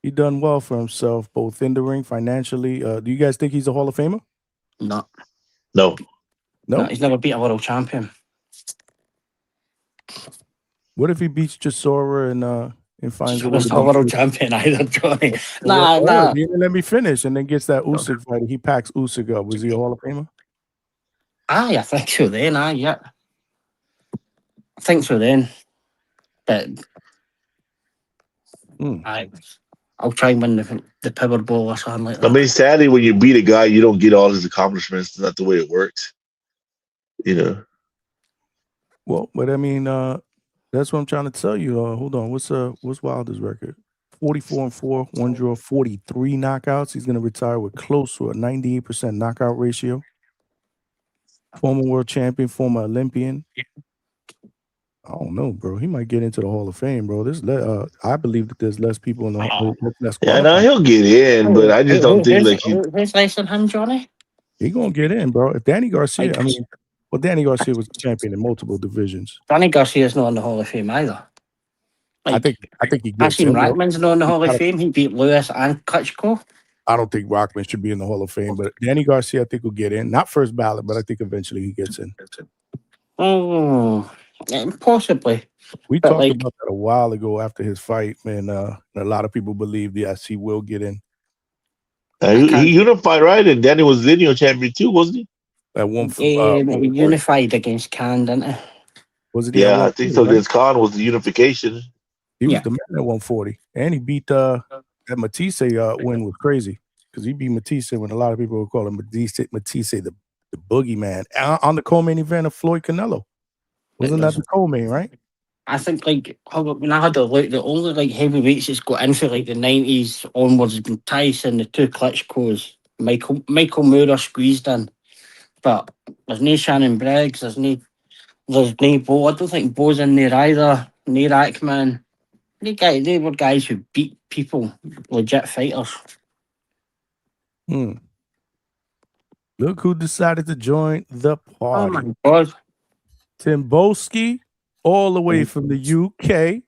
He done well for himself, both in the ring, financially. Do you guys think he's a Hall of Famer? No. No. No, he's never beat a world champion. What if he beats Chisora and finds a way to be a world champion either, Johnny? Nah. He didn't let me finish, and then gets that Usyk fight. He packs Usyk up. Was he a Hall of Famer? I think so then. Yeah. I think so then. But I'll try and win the Powerball or something like that. I mean, sadly, when you beat a guy, you don't get all his accomplishments. That's not the way it works. You know. Well, but I mean, that's what I'm trying to tell you. Hold on, what's Wilder's record? 44-4, 1 draw, 43 knockouts. He's gonna retire with close to a 98% knockout ratio. Former world champion, former Olympian. I don't know, bro. He might get into the Hall of Fame, bro. I believe that there's less people in the Hall of Fame. Yeah, no, he'll get in, but I just don't think like who's less than him, Johnny? He gonna get in, bro. If Danny Garcia, Danny Garcia was champion in multiple divisions. Danny Garcia's not in the Hall of Fame either. I think he gets in. Rackman's not in the Hall of Fame. He beat Lewis and Klitschko. I don't think Rockman should be in the Hall of Fame, but Danny Garcia, I think, will get in. Not first ballot, but I think eventually he gets in. Oh, possibly. We talked about that a while ago after his fight, man. A lot of people believe, yes, he will get in. He unified, right? And Danny was lineal champion too, wasn't he? At one unified against Khan, didn't he? Was it? Yeah, I think so. Against Khan was the unification. He was the man at 140, and he beat that Matisse win was crazy because he beat Matisse when a lot of people would call him Matisse the boogeyman on the co-main event of Floyd Canelo. Wasn't that the co-main, right? I think when I had a look, the only heavyweights that's got in for the 90s onwards has been Tyson, the two Klitschkos, Michael Moore squeezed in, but there's no Shannon Briggs, there's no Bo. I don't think Bo's in there either. No Rackman. They were guys who beat people, legit fighters. Look who decided to join the party. Oh my God. Timboski, all the way from the UK,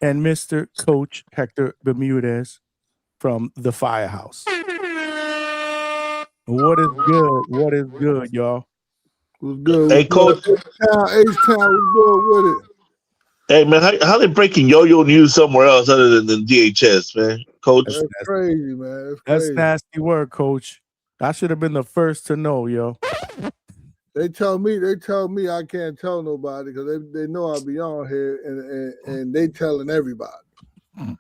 and Mr. Coach Hector Bermudez from the Firehouse. What is good? What is good, y'all? What's good? Hey, Coach. H-Town, what's good with it? Hey, man, how they breaking yo-yo news somewhere else other than DHS, man? Coach? That's crazy, man. That's nasty word, Coach. I should have been the first to know, yo. They tell me I can't tell nobody because they know I'll be on here and they telling everybody. And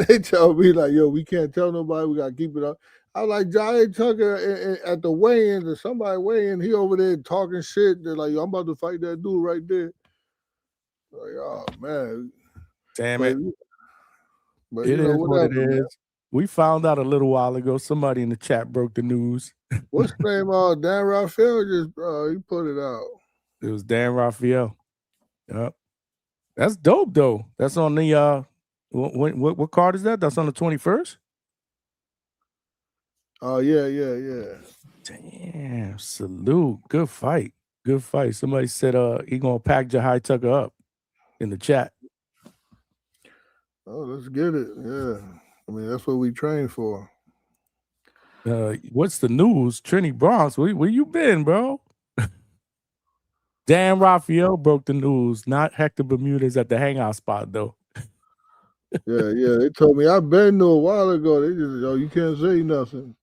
they tell me like, yo, we can't tell nobody. We gotta keep it up. I was like, Johnny Tucker at the weigh-in, or somebody weigh-in, he over there talking shit. They're like, yo, I'm about to fight that dude right there. Like, oh man, damn it! But it is what it man. is. We found out a little while ago. Somebody in the chat broke the news. What's his name? Dan Raphael just he put it out. It was Dan Raphael. Yep. That's dope though. That's on the what card is that? That's on the 21st. Oh yeah. Damn, salute. Good fight. Good fight. Somebody said he gonna pack Jahai Tucker up in the chat. Oh, let's get it. Yeah. I mean, that's what we train for. What's the news? Trini Bronx, where you been, bro? Dan Raphael broke the news, not Hector Bermudez at the hangout spot, though. Yeah. They told me I've been there a while ago. They just, you can't say nothing.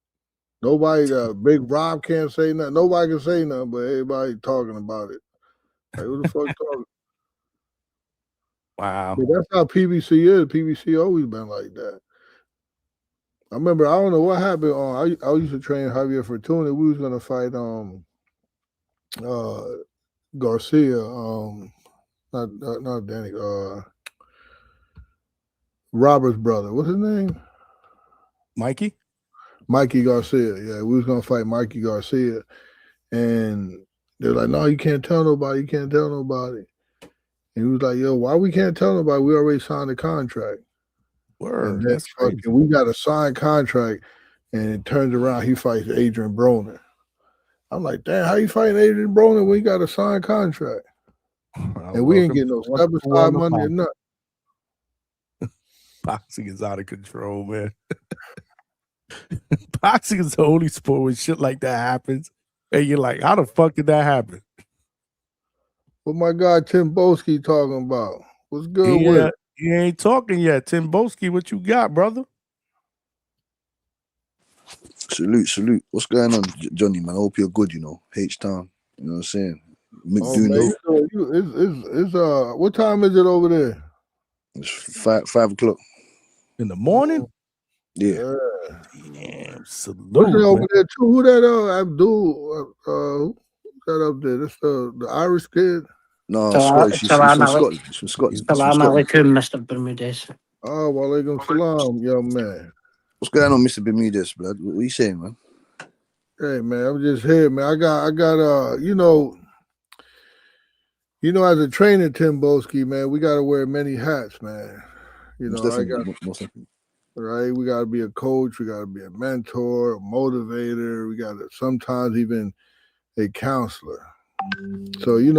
Nobody, Big Rob can't say nothing. Nobody can say nothing, but everybody talking about it. Like, who the fuck talking? Wow. But that's how PBC is. PBC always been like that. I remember, I don't know what happened. I used to train Javier Fortuna. We was gonna fight Garcia, not Danny, Robert's brother. What's his name? Mikey Garcia. Yeah, we was gonna fight Mikey Garcia, and they're like, "No, you can't tell nobody. You can't tell nobody." And he was like, "Yo, why we can't tell nobody? We already signed the contract." Word, and then that's crazy. We got a signed contract, and it turns around, he fights Adrian Broner. I'm like, damn, how you fighting Adrian Broner when you got a signed contract? And we ain't getting no step aside money or nothing. Boxing is out of control, man. Boxing is the only sport where shit like that happens. And you're like, how the fuck did that happen? What my guy Tim Boski talking about? What's good with it? You ain't talking yet. Tim Boski, what you got, brother? Salute. What's going on, Johnny, man? I hope you're good, H-Town. You know what I'm saying? What time is it over there? It's 5 o'clock. In the morning? Yeah. Damn, salute. What's it over there too? Who that Abdul? Who's that up there? That's the Irish kid? No, Scottish. She's from Scotland. She's from Scotland. Salam alaikum, Mr. Bermudez. Oh, walaikum salam, young man. What's going on, Mr. Bermudez, blood? What are you saying, man? Hey, man, I'm just here, man. I got as a trainer, Tim Boski, man, we got to wear many hats, man. Right? We got to be a coach. We got to be a mentor, a motivator. We got to sometimes even a counselor. So, even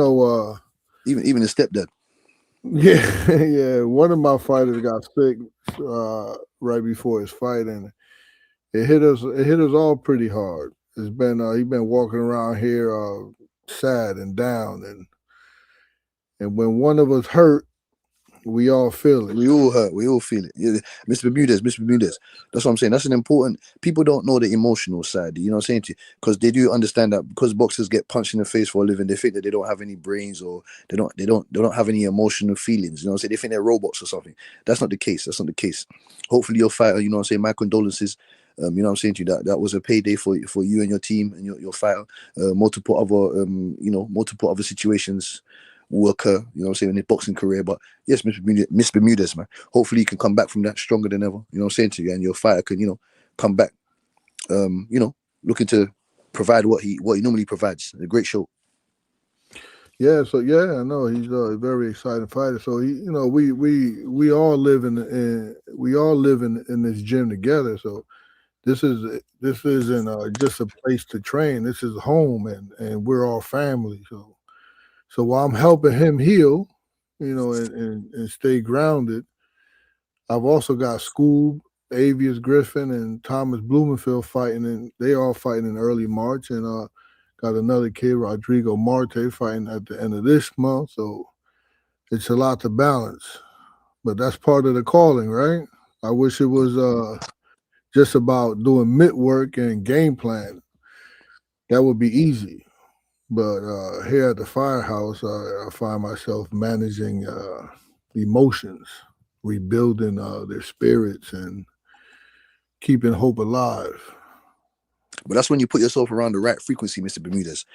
a stepdad. Yeah. One of my fighters got sick right before his fight, and it hit us all pretty hard. It's been he's been walking around here sad and down, and when one of us hurt, we all feel it. We all hurt. We all feel it. Yeah, Mr. Bermudez. That's what I'm saying. That's an important. People don't know the emotional side. You know what I'm saying to you? Because they do understand that because boxers get punched in the face for a living, they think that they don't have any brains or they don't have any emotional feelings. You know what I'm saying? They think they're robots or something. That's not the case. Hopefully your fighter. You know what I'm saying? My condolences. You know what I'm saying to you? That was a payday for you and your team and your fighter. Multiple other situations will occur, you know what I'm saying, in his boxing career. But yes, Mr. Bermudez, man. Hopefully you can come back from that stronger than ever. You know what I'm saying to you, and your fighter can, come back, looking to provide what he normally provides. A great show. Yeah, so I know he's a very exciting fighter. So we all live in this gym together. So this isn't just a place to train. This is home, and we're all family. So while I'm helping him heal, and stay grounded, I've also got Scoob, Avius Griffin, and Thomas Blumenfield fighting, and they all fighting in early March, and got another kid, Rodrigo Marte, fighting at the end of this month. So it's a lot to balance, but that's part of the calling, right? I wish it was just about doing mitt work and game plan. That would be easy. But here at the firehouse, I find myself managing emotions, rebuilding their spirits, and keeping hope alive. But that's when you put yourself around the right frequency, Mr. Bermudez,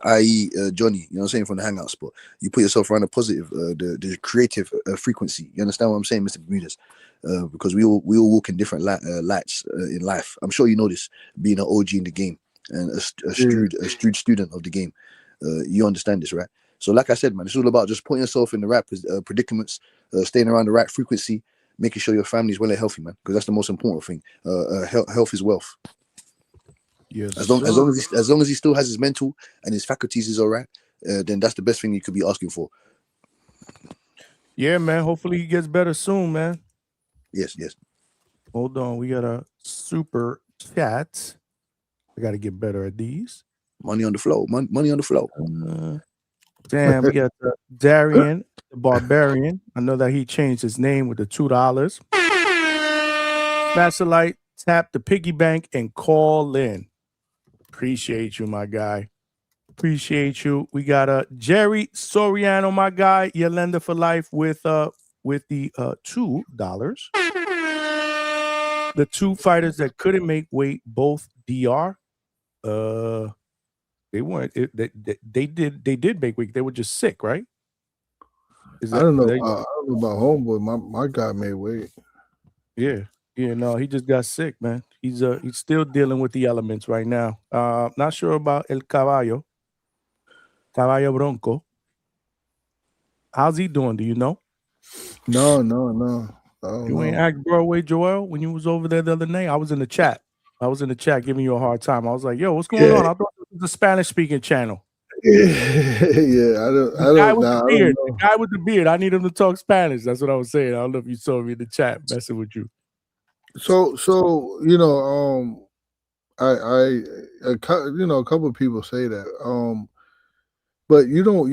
i.e. Johnny, you know what I'm saying, from the Hangout spot. You put yourself around the positive, the creative frequency. You understand what I'm saying, Mr. Bermudez? Because we all walk in different lights in life. I'm sure you know this, being an OG in the game and a astute student of the game. You understand this, right? So, like I said, man, it's all about just putting yourself in the right predicaments, staying around the right frequency, making sure your family's well and healthy, man, because that's the most important thing. Health is wealth. Yes. As long as he still has his mental and his faculties is all right, then that's the best thing you could be asking for. Yeah, man. Hopefully he gets better soon, man. Yes. Hold on, we got a super chat. I got to get better at these. Money on the flow. Money on the flow. Damn, we got Darian, the Barbarian. I know that he changed his name with the $2. Smash the light, tap the piggy bank, and call in. Appreciate you, my guy. Appreciate you. We got Jerry Soriano, my guy. Your lender for life with the $2. The two fighters that couldn't make weight, both DR. They weren't. They did make weight. They were just sick, right? I don't know. I don't know about homeboy. My guy made weight. Yeah. No, he just got sick, man. He's still dealing with the elements right now. Not sure about El Caballo Bronco. How's he doing? Do you know? No. You ain't act Broadway Joel when you was over there the other night. I was in the chat giving you a hard time. I was like, yo, what's going on? I thought it was a Spanish speaking channel. Yeah, The guy with the beard. I need him to talk Spanish. That's what I was saying. I don't know if you saw me in the chat messing with you. So you know, a couple of people say that, but you don't.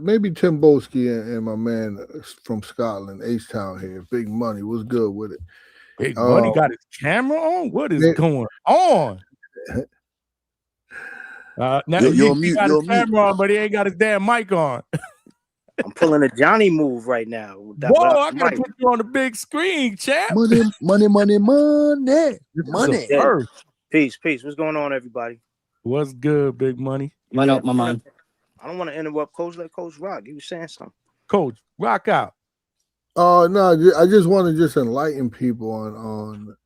Maybe Tim Boski and my man from Scotland, H-Town here, Big Money, was good with it. Big Money got his camera on? What is going on? Now he got his camera on, but he ain't got his damn mic on. I'm pulling a Johnny move right now. Whoa, I gotta put you on the big screen, champ. Money. Peace. What's going on, everybody? What's good, Big Money? What up, my man? I don't want to interrupt Coach. Let Coach rock. He was saying something. Coach, rock out. No, I just want to enlighten people on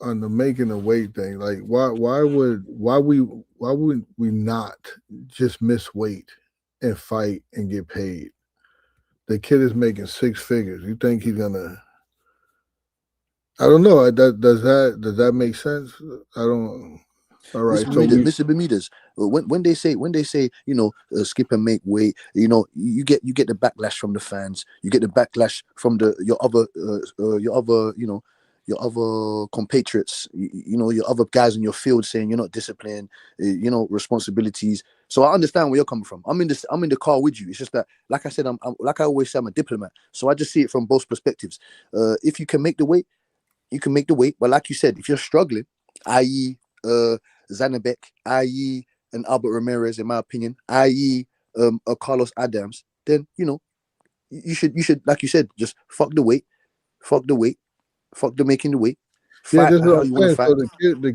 on the making the weight thing. Like, why would we not just miss weight and fight and get paid? The kid is making 6 figures. You think he's gonna? I don't know. Does that make sense? I don't. All right, Mr. Bermudez. When they say skip and make weight, you get the backlash from the fans. You get the backlash from your other compatriots. Your other guys in your field saying you're not disciplined. Responsibilities. So I understand where you're coming from. I'm in the car with you. It's just that, like I said, like I always say, I'm a diplomat. So I just see it from both perspectives. If you can make the weight, you can make the weight. But like you said, if you're struggling, i.e. Zanabek, i.e. and Albert Ramirez, in my opinion, i.e. Carlos Adams, then you should, like you said, just fuck the weight, fuck the making the weight. Yeah, that's what I'm saying. So the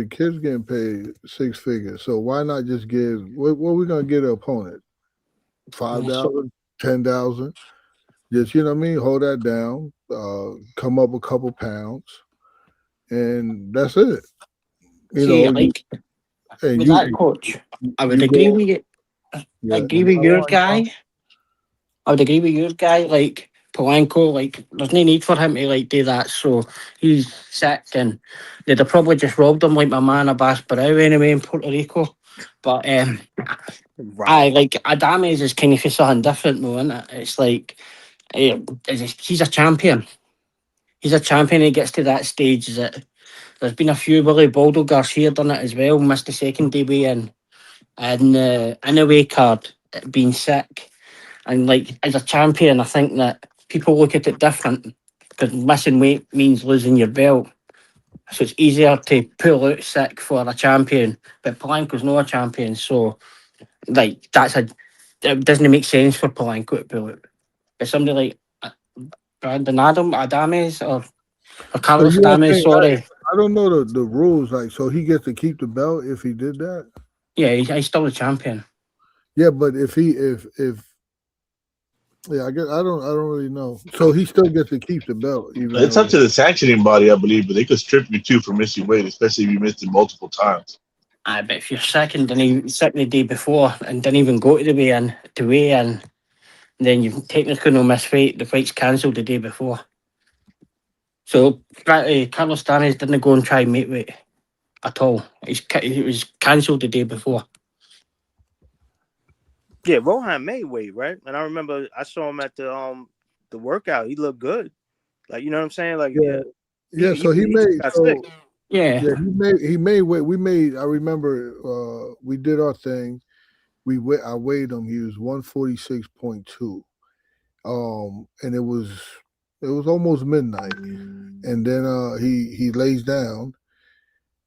kid's getting paid 6 figures. So why not just give? What we gonna get an opponent? $5, $10. Just hold that down, come up a couple pounds, and that's it. With that, Coach, I would agree with you. I agree with your guy. I would agree with your guy. Like Polanco, there's no need for him to do that. So he's sick, and they'd have probably just robbed him like my man Abbas Barao anyway in Puerto Rico. But Adames is kind of for something different, though, isn't it? It's like he's a champion. He's a champion. He gets to that stage that. There's been a few. Willie Baldo Garcia done it as well. Missed the second day weigh-in. And in a weight card, being sick. And as a champion, I think that people look at it different because missing weight means losing your belt. So it's easier to pull out sick for a champion. But Polanco's not a champion, so it doesn't make sense for Polanco to pull out. But somebody like Brandon Adames or Carlos Adames, sorry. I don't know the rules. So he gets to keep the belt if he did that. Yeah, he's still a champion. Yeah, but if I guess I don't really know. So he still gets to keep the belt. It's up to the sanctioning body, I believe, but they could strip you too for missing weight, especially if you missed it multiple times. Aye, but if you're sick and sick the day before and didn't even go to the weigh-in, then you've technically no missed fight. The fight's cancelled the day before. So Carlos Stanes didn't go and try and make weight at all. It was cancelled the day before. Yeah, Rohan made weight, right? And I remember I saw him at the workout. He looked good. Like, you know what I'm saying? Like, Yeah, so he made got so sick. Yeah, he made weight. We made. I remember we did our thing. I weighed him. He was 146.2. And it was almost midnight, and then he lays down,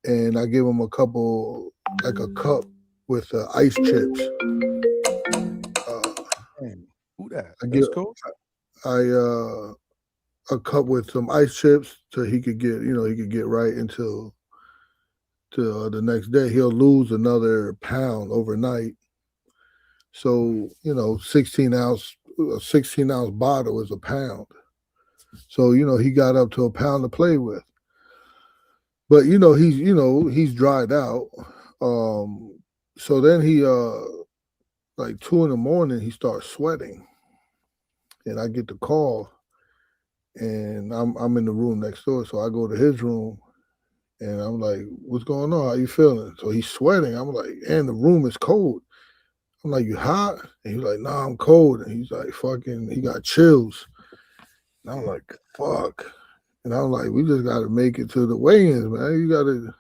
and I give him a cup with ice chips. Who that? I That's give cool. a cup with some ice chips so he could get right until the next day. He'll lose another pound overnight. So 16 ounce bottle is a pound. So he got up to a pound to play with. But he's dried out. So then he like 2 a.m, he starts sweating, and I get the call, and I'm in the room next door. So I go to his room, and I'm like, "What's going on? How you feeling?" So he's sweating. I'm like, "And the room is cold." I'm like, "You hot?" And he's like, "Nah, I'm cold." And he's like, he got chills. And I'm like, "Fuck." And I'm like, "We just gotta make it to the weigh-ins, man. You gotta."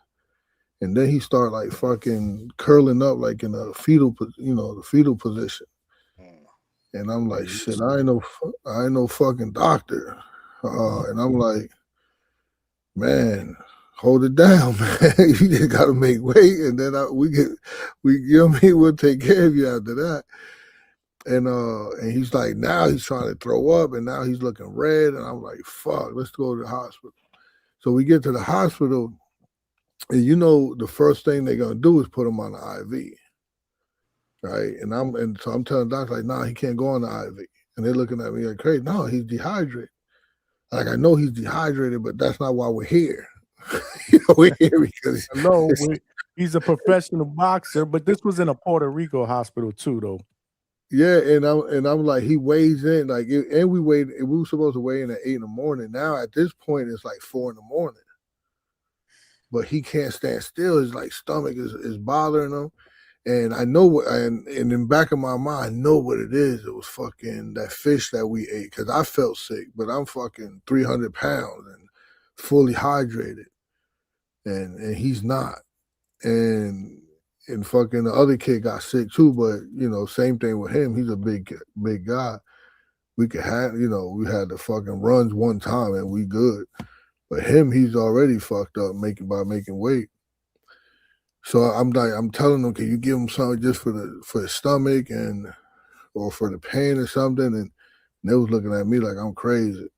And then he started like fucking curling up like in a fetal position. And I'm like, "Shit, I ain't no fucking doctor." And I'm like, "Man, hold it down, man. You just gotta make weight, and then we'll take care of you after that." And he's like, now he's trying to throw up, and now he's looking red, and I'm like, "Fuck, let's go to the hospital." So we get to the hospital, and the first thing they're gonna do is put him on the IV, right? And so I'm telling the doctor, like, "Nah, he can't go on the IV." And they're looking at me like crazy. "No, he's dehydrated." Like, I know he's dehydrated, but that's not why we're here. We're here because He's a professional boxer, but this was in a Puerto Rico hospital too, though. Yeah, and I'm like, he weighs in and we were supposed to weigh in at 8 a.m. Now at this point it's like 4 a.m. But he can't stand still. His like stomach is bothering him, and I know and in the back of my mind, I know what it is. It was fucking that fish that we ate, because I felt sick, but I'm fucking 300 pounds and fully hydrated, and he's not, and fucking the other kid got sick too, but same thing with him. He's a big guy. We could have, we had the fucking runs one time and we good. But him, he's already fucked up by making weight. So I'm telling him, can you give him something just for his stomach or for the pain or something? And they was looking at me like I'm crazy.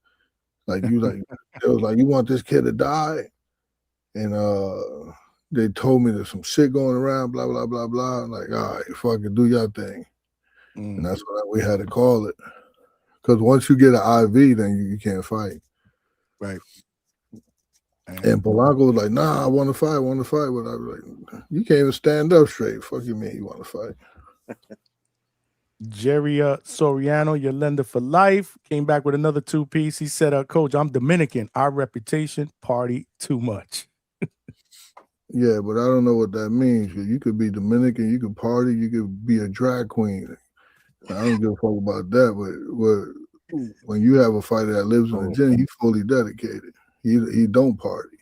Like it was like, "You want this kid to die?" And they told me there's some shit going around, blah, blah, blah, blah. I'm like, "All right, fucking do your thing." And that's what we had to call it. Because once you get an IV, then you can't fight. Right. And Polanco was like, "Nah, I want to fight. But I was like, "You can't even stand up straight. Fuck you mean you want to fight?" Jerry Soriano, your lender for life, came back with another 2-piece. He said, "Coach, I'm Dominican. Our reputation, party too much." Yeah, but I don't know what that means. You could be Dominican, you could party, you could be a drag queen. I don't give a fuck about that. But when you have a fighter that lives in the gym, he's fully dedicated. He don't party.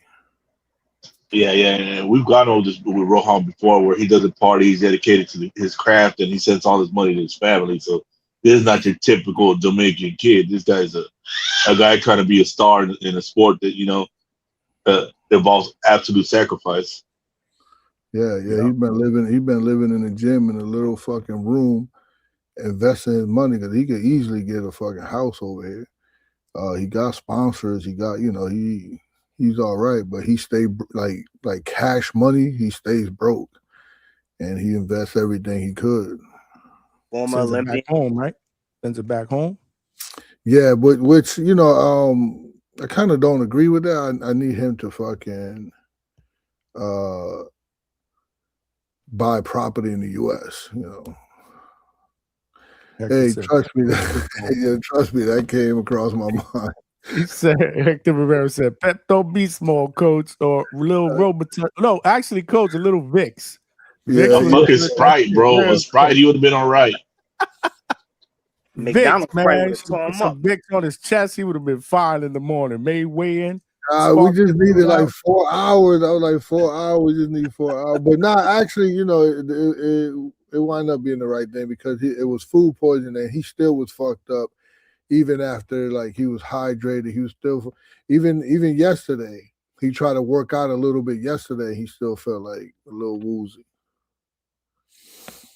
Yeah, and we've gone over this with Rohan before, where he doesn't party. He's dedicated to his craft, and he sends all his money to his family. So this is not your typical Dominican kid. This guy's a guy trying to be a star in a sport that involves absolute sacrifice. Yeah. He's been living in the gym in a little fucking room, investing his money, because he could easily get a fucking house over here. He got sponsors. He got he's all right, but he stayed like cash money. He stays broke, and he invests everything he could. Former Sends it Olympian. back home, right? Sends it back home. Yeah, but which I kind of don't agree with that. I need him to fucking buy property in the U.S. You know. Hector Hey, said, trust me, that came across my mind. he said, Hector Rivera said, Pepto Bismol, coach, or little Robitussin. No, actually, coach, a little Vicks. Yeah, A fucking Sprite, bro. A Sprite, he would have been all right. Vicks, McDonald's probably man. would've Should tore put him some up. Vicks on his chest. He would have been fine in the morning. Made weigh in. We just needed like 4 hours. I was like 4 hours. We just need 4 hours. But not actually, you know, it wound up being the right thing because it was food poisoning and he still was fucked up. Even after like he was hydrated, he was still even yesterday. He tried to work out a little bit yesterday. He still felt like a little woozy.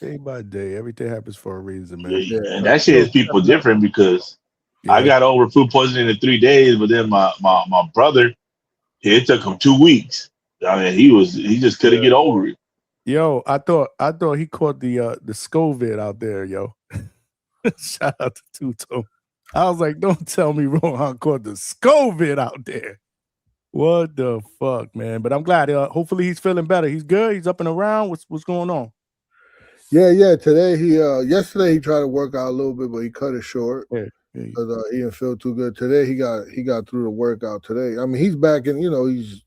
Day by day, everything happens for a reason, man. Yeah, and that shit is people different because I got over food poisoning in 3 days, but then my brother, it took him 2 weeks. I mean, he just couldn't get over it. Yo, I thought he caught the Scovid out there, yo. Shout out to Tuto. I was like, don't tell me Rohan caught the Scovid out there. What the fuck, man? But I'm glad. Hopefully he's feeling better. He's good. He's up and around. What's going on? Yeah. Today yesterday he tried to work out a little bit, but he cut it short because he didn't feel too good. Today he got through the workout today. I mean, he's back in. You know, he's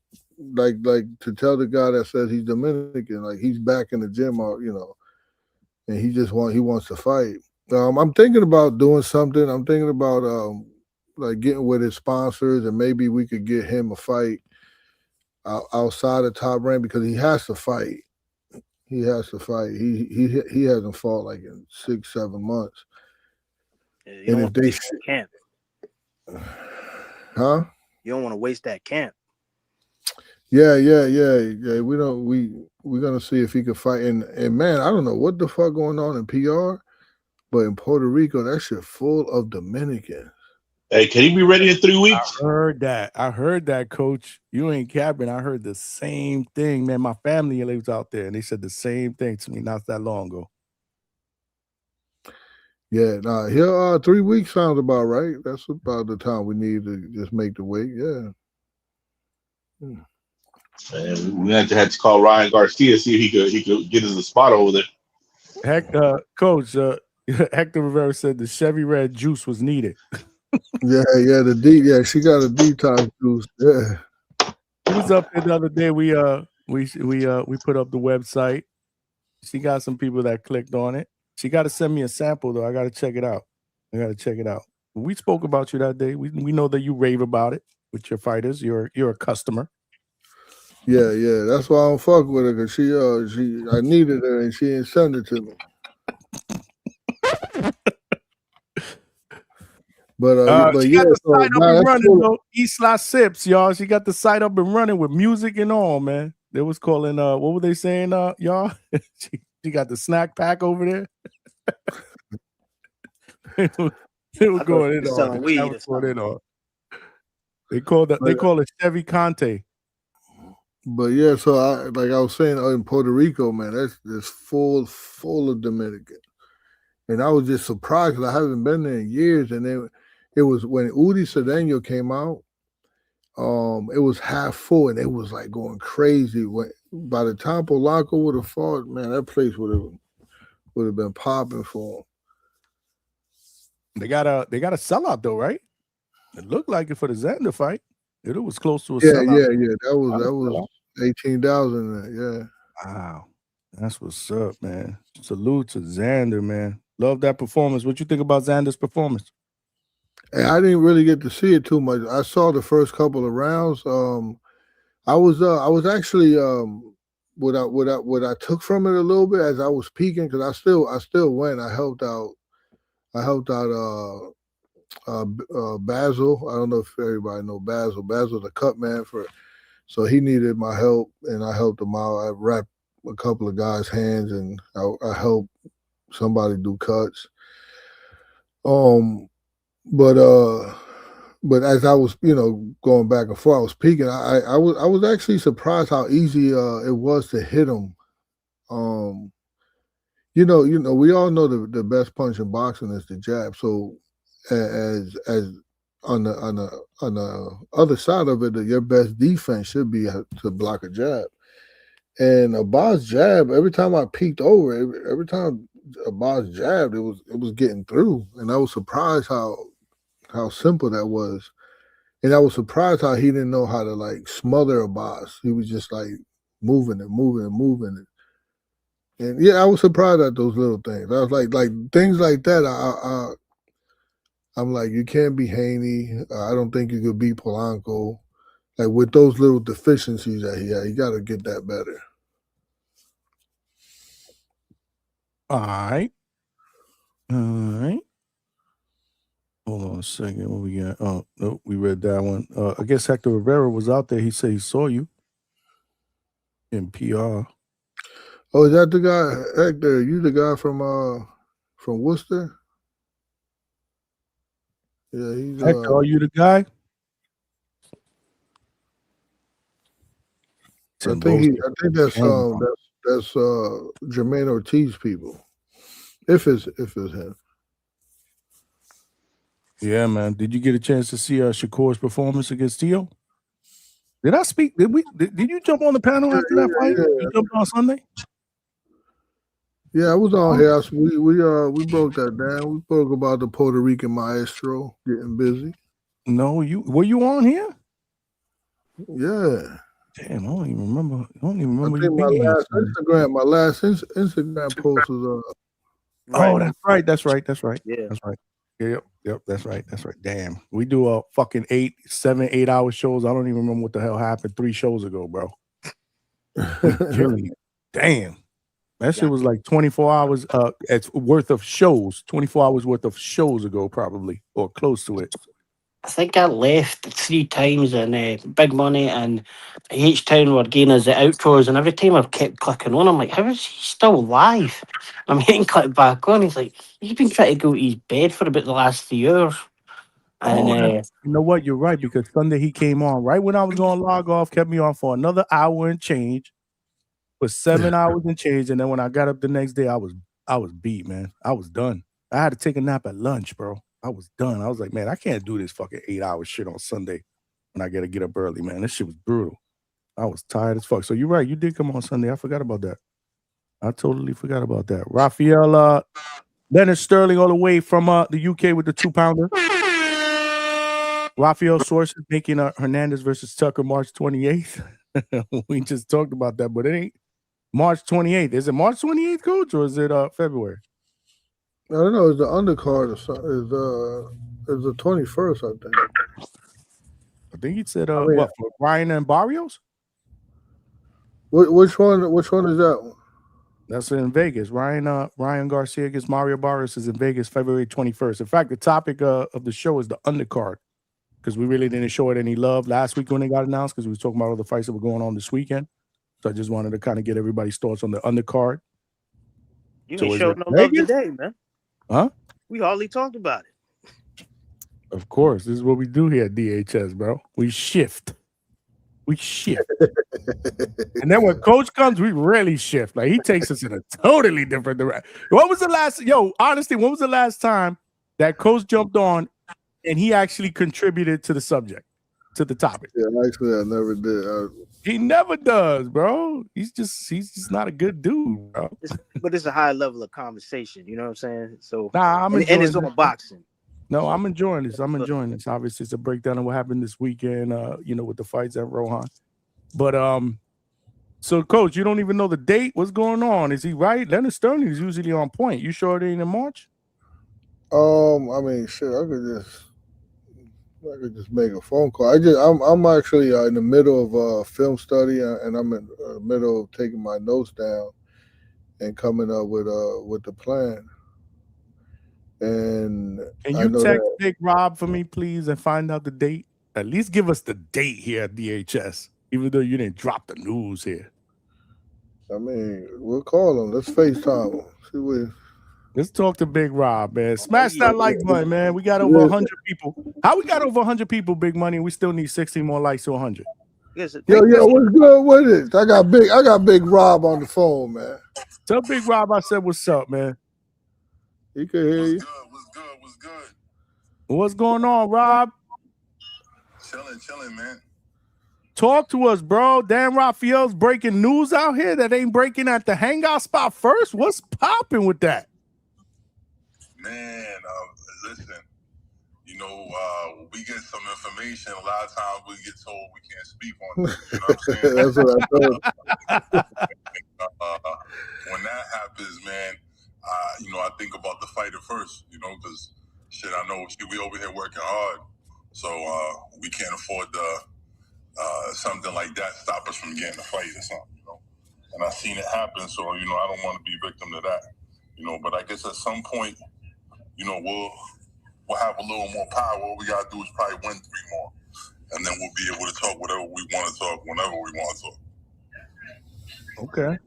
like to tell the guy that says he's Dominican, like he's back in the gym, you know, and he wants to fight. I'm thinking about doing something. I'm thinking about like getting with his sponsors and maybe we could get him a fight outside of Top Rank because he has to fight. He has to fight. He hasn't fought like in 6-7 months. You don't want to waste that camp. Huh? You don't want to waste that camp. Yeah. We're gonna see if he can fight. And man, I don't know what the fuck going on in PR, but in Puerto Rico, that shit full of Dominicans. Hey, can he be ready in 3 weeks? I heard that, coach. You ain't capping. I heard the same thing, man. My family lives out there, and they said the same thing to me not that long ago. Yeah, here 3 weeks sounds about right. That's about the time we need to just make the weight. Yeah. Man, we had to call Ryan Garcia see if he could get us a spot over there. Coach, Hector Rivera said the Chevy Red juice was needed. Yeah, she got a detox juice. Yeah. He was up there the other day. We put up the website. She got some people that clicked on it. She got to send me a sample though. I got to check it out. We spoke about you that day. We know that you rave about it with your fighters. You're a customer. Yeah. That's why I don't fuck with her because I needed her and she didn't send it to me. But she yeah, got the site up and running, cool. though. Isla Sips, y'all. She got the site up and running with music and all, man. They was calling what were they saying, y'all? she got the snack pack over there. They were going in on. They call it Chevy Conte. But yeah, so I was saying in Puerto Rico, man, that's full of Dominicans. And I was just surprised because I haven't been there in years. And then it was when Udi Cedeno came out, it was half full and it was like going crazy. By the time Polanco would have fought, man, that place would have been popping for him. They got a sellout though, right? It looked like it for the Xander fight. It was close to a sellout. Yeah. That was 18,000. Yeah. Wow, that's what's up, man. Salute to Xander, man. Love that performance. What you think about Xander's performance? Hey, I didn't really get to see it too much. I saw the first couple of rounds. I was actually what I took from it a little bit as I was peaking because I still went. I helped out Basil. I don't know if everybody know Basil. Basil's a cut man so he needed my help and I helped him out. I wrapped a couple of guys' hands and I helped somebody do cuts. But as I was, going back and forth, I was peeking. I was actually surprised how easy it was to hit him. We all know the best punch in boxing is the jab. So as on the other side of it, your best defense should be to block a jab. And Abbas jab, every time I peeked over, every time Abbas jabbed, it was getting through. And I was surprised how simple that was. And I was surprised how he didn't know how to like smother Abbas. He was just like moving and moving and moving it. And yeah, I was surprised at those little things. I was like things like that. I'm like, you can't be Haney. I don't think you could beat Polanco. Like with those little deficiencies that he had, you got to get that better. All right. Hold on a second. What we got? Oh, no, we read that one. I guess Hector Rivera was out there. He said he saw you in PR. Oh, is that the guy, Hector? You the guy from Worcester? Yeah, he's Hector, are you the guy? I think that's Jermaine Ortiz people. If it's him. Yeah, man. Did you get a chance to see Shakur's performance against Tio? Did I speak? Did you jump on the panel after that fight? Yeah. You jumped on Sunday? Yeah, I was on here. We broke that down. We spoke about the Puerto Rican maestro getting busy. No, were you on here? Yeah. Damn, I don't even remember. I don't even I remember think you being here. my last Instagram post was Oh, that's right. That's right. Yeah. That's right. Yep. That's right. Damn. We do a fucking 7, 8 hour shows. I don't even remember what the hell happened 3 shows ago, bro. Damn. That shit was like 24 hours worth of shows. 24 hours worth of shows ago, probably, or close to it. I think I left 3 times in Big Money, and each time we're getting us the outros, and every time I've kept clicking on, I'm like, how is he still live? I'm hitting click back on. He's like, he's been trying to go to his bed for about the last 3 hours. And You know what? You're right, because Sunday he came on right when I was going to log off, kept me on for another hour and change, for 7 hours and change, and then when I got up the next day, I was beat, man. I was done. I had to take a nap at lunch, bro. I was done. I was like, man, I can't do this fucking 8-hour shit on Sunday when I got to get up early, man. This shit was brutal. I was tired as fuck. So you're right. You did come on Sunday. I forgot about that. I totally forgot about that. Rafael Leonard Sterling all the way from the UK with the 2-pounder. Rafael sources making Hernandez versus Tucker March 28th. We just talked about that, but it ain't March 28th. Is it March 28th, Coach, or is it February? I don't know. It's the undercard or something. It's the 21st, I think. I think he said what, for Ryan and Barrios? Which one is that one? That's in Vegas. Ryan Garcia against Mario Barrios is in Vegas February 21st. In fact, the topic of the show is the undercard, because we really didn't show it any love last week when it got announced, because we was talking about all the fights that were going on this weekend. So I just wanted to kind of get everybody's thoughts on the undercard. You So ain't is showed it no love Vegas? today, man. Huh? We hardly talked about it. Of course. This is what we do here at DHS, bro. We shift. And then when Coach comes, we really shift. Like, he takes us in a totally different direction. When was the last time that Coach jumped on and he actually contributed to the subject, to the topic? Yeah, actually, I never did. He never does, bro. He's just not a good dude, bro. But it's a high level of conversation. You know what I'm saying? So, I'm and enjoying it's on this. boxing. No, I'm enjoying this. Obviously, it's a breakdown of what happened this weekend, with the fights at Rohan. But so Coach, you don't even know the date. What's going on? Is he right? Leonard Sterling is usually on point. You sure it ain't in March? I mean, shit, I could just make a phone call. I'm actually in the middle of film study, and I'm in the middle of taking my notes down and coming up with the plan. And can you text Big Rob for me, please, and find out the date? At least give us the date here at DHS, even though you didn't drop the news here. I mean, we'll call him. Let's FaceTime him. See what. Let's talk to Big Rob, man. Smash that like button, man. We got over 100 people. How we got over 100 people, Big Money? We still need 60 more likes to 100. Yo, what's good with it? I got Big Rob on the phone, man. Tell Big Rob I said what's up, man. He can hear you. What's good? What's going on, Rob? Chilling, man. Talk to us, bro. Dan Raphael's breaking news out here that ain't breaking at the Hangout spot first. What's popping with that? Man, listen, you know, we get some information. A lot of times we get told we can't speak on it. You know what I'm saying? That's what I told. When that happens, man, you know, I think about the fighter first, you know, because shit, I know we over here working hard. So we can't afford something like that stop us from getting a fight or something, you know. And I've seen it happen, so, you know, I don't want to be victim to that, you know. But I guess at some point, you know, we'll have a little more power. All we got to do is probably win 3 more. And then we'll be able to talk whatever we want to talk, whenever we want to talk. Okay.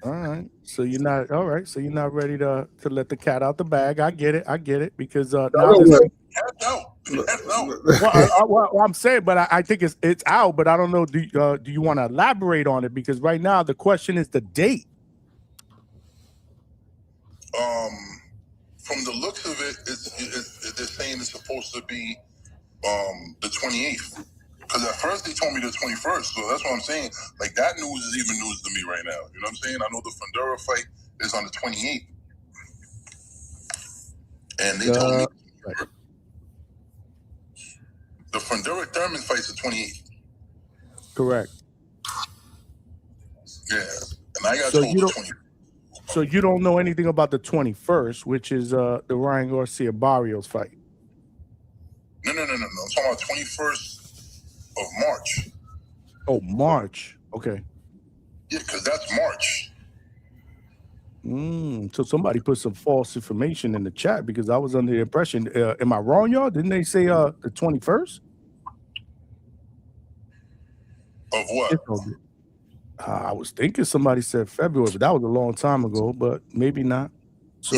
All right. So you're not all right. So you're not ready to let the cat out the bag. I get it. Because now well, I'm saying, but I think it's out. But I don't know. Do you want to elaborate on it? Because right now the question is the date. From the looks of it, they're saying it's supposed to be the 28th. Because at first they told me the 21st, so that's what I'm saying. Like, that news is even news to me right now. You know what I'm saying? I know the Fundora fight is on the 28th. And they told me the Fundora Thurman fight's the 28th. Correct. Yeah. And I got told the 28th. So you don't know anything about the 21st, which is the Ryan Garcia Barrios fight. No. I'm talking about 21st of March. Oh, March. Okay. Yeah, because that's March. So somebody put some false information in the chat because I was under the impression. Am I wrong, y'all? Didn't they say the 21st? Of what? I was thinking somebody said February, but that was a long time ago. But maybe not. So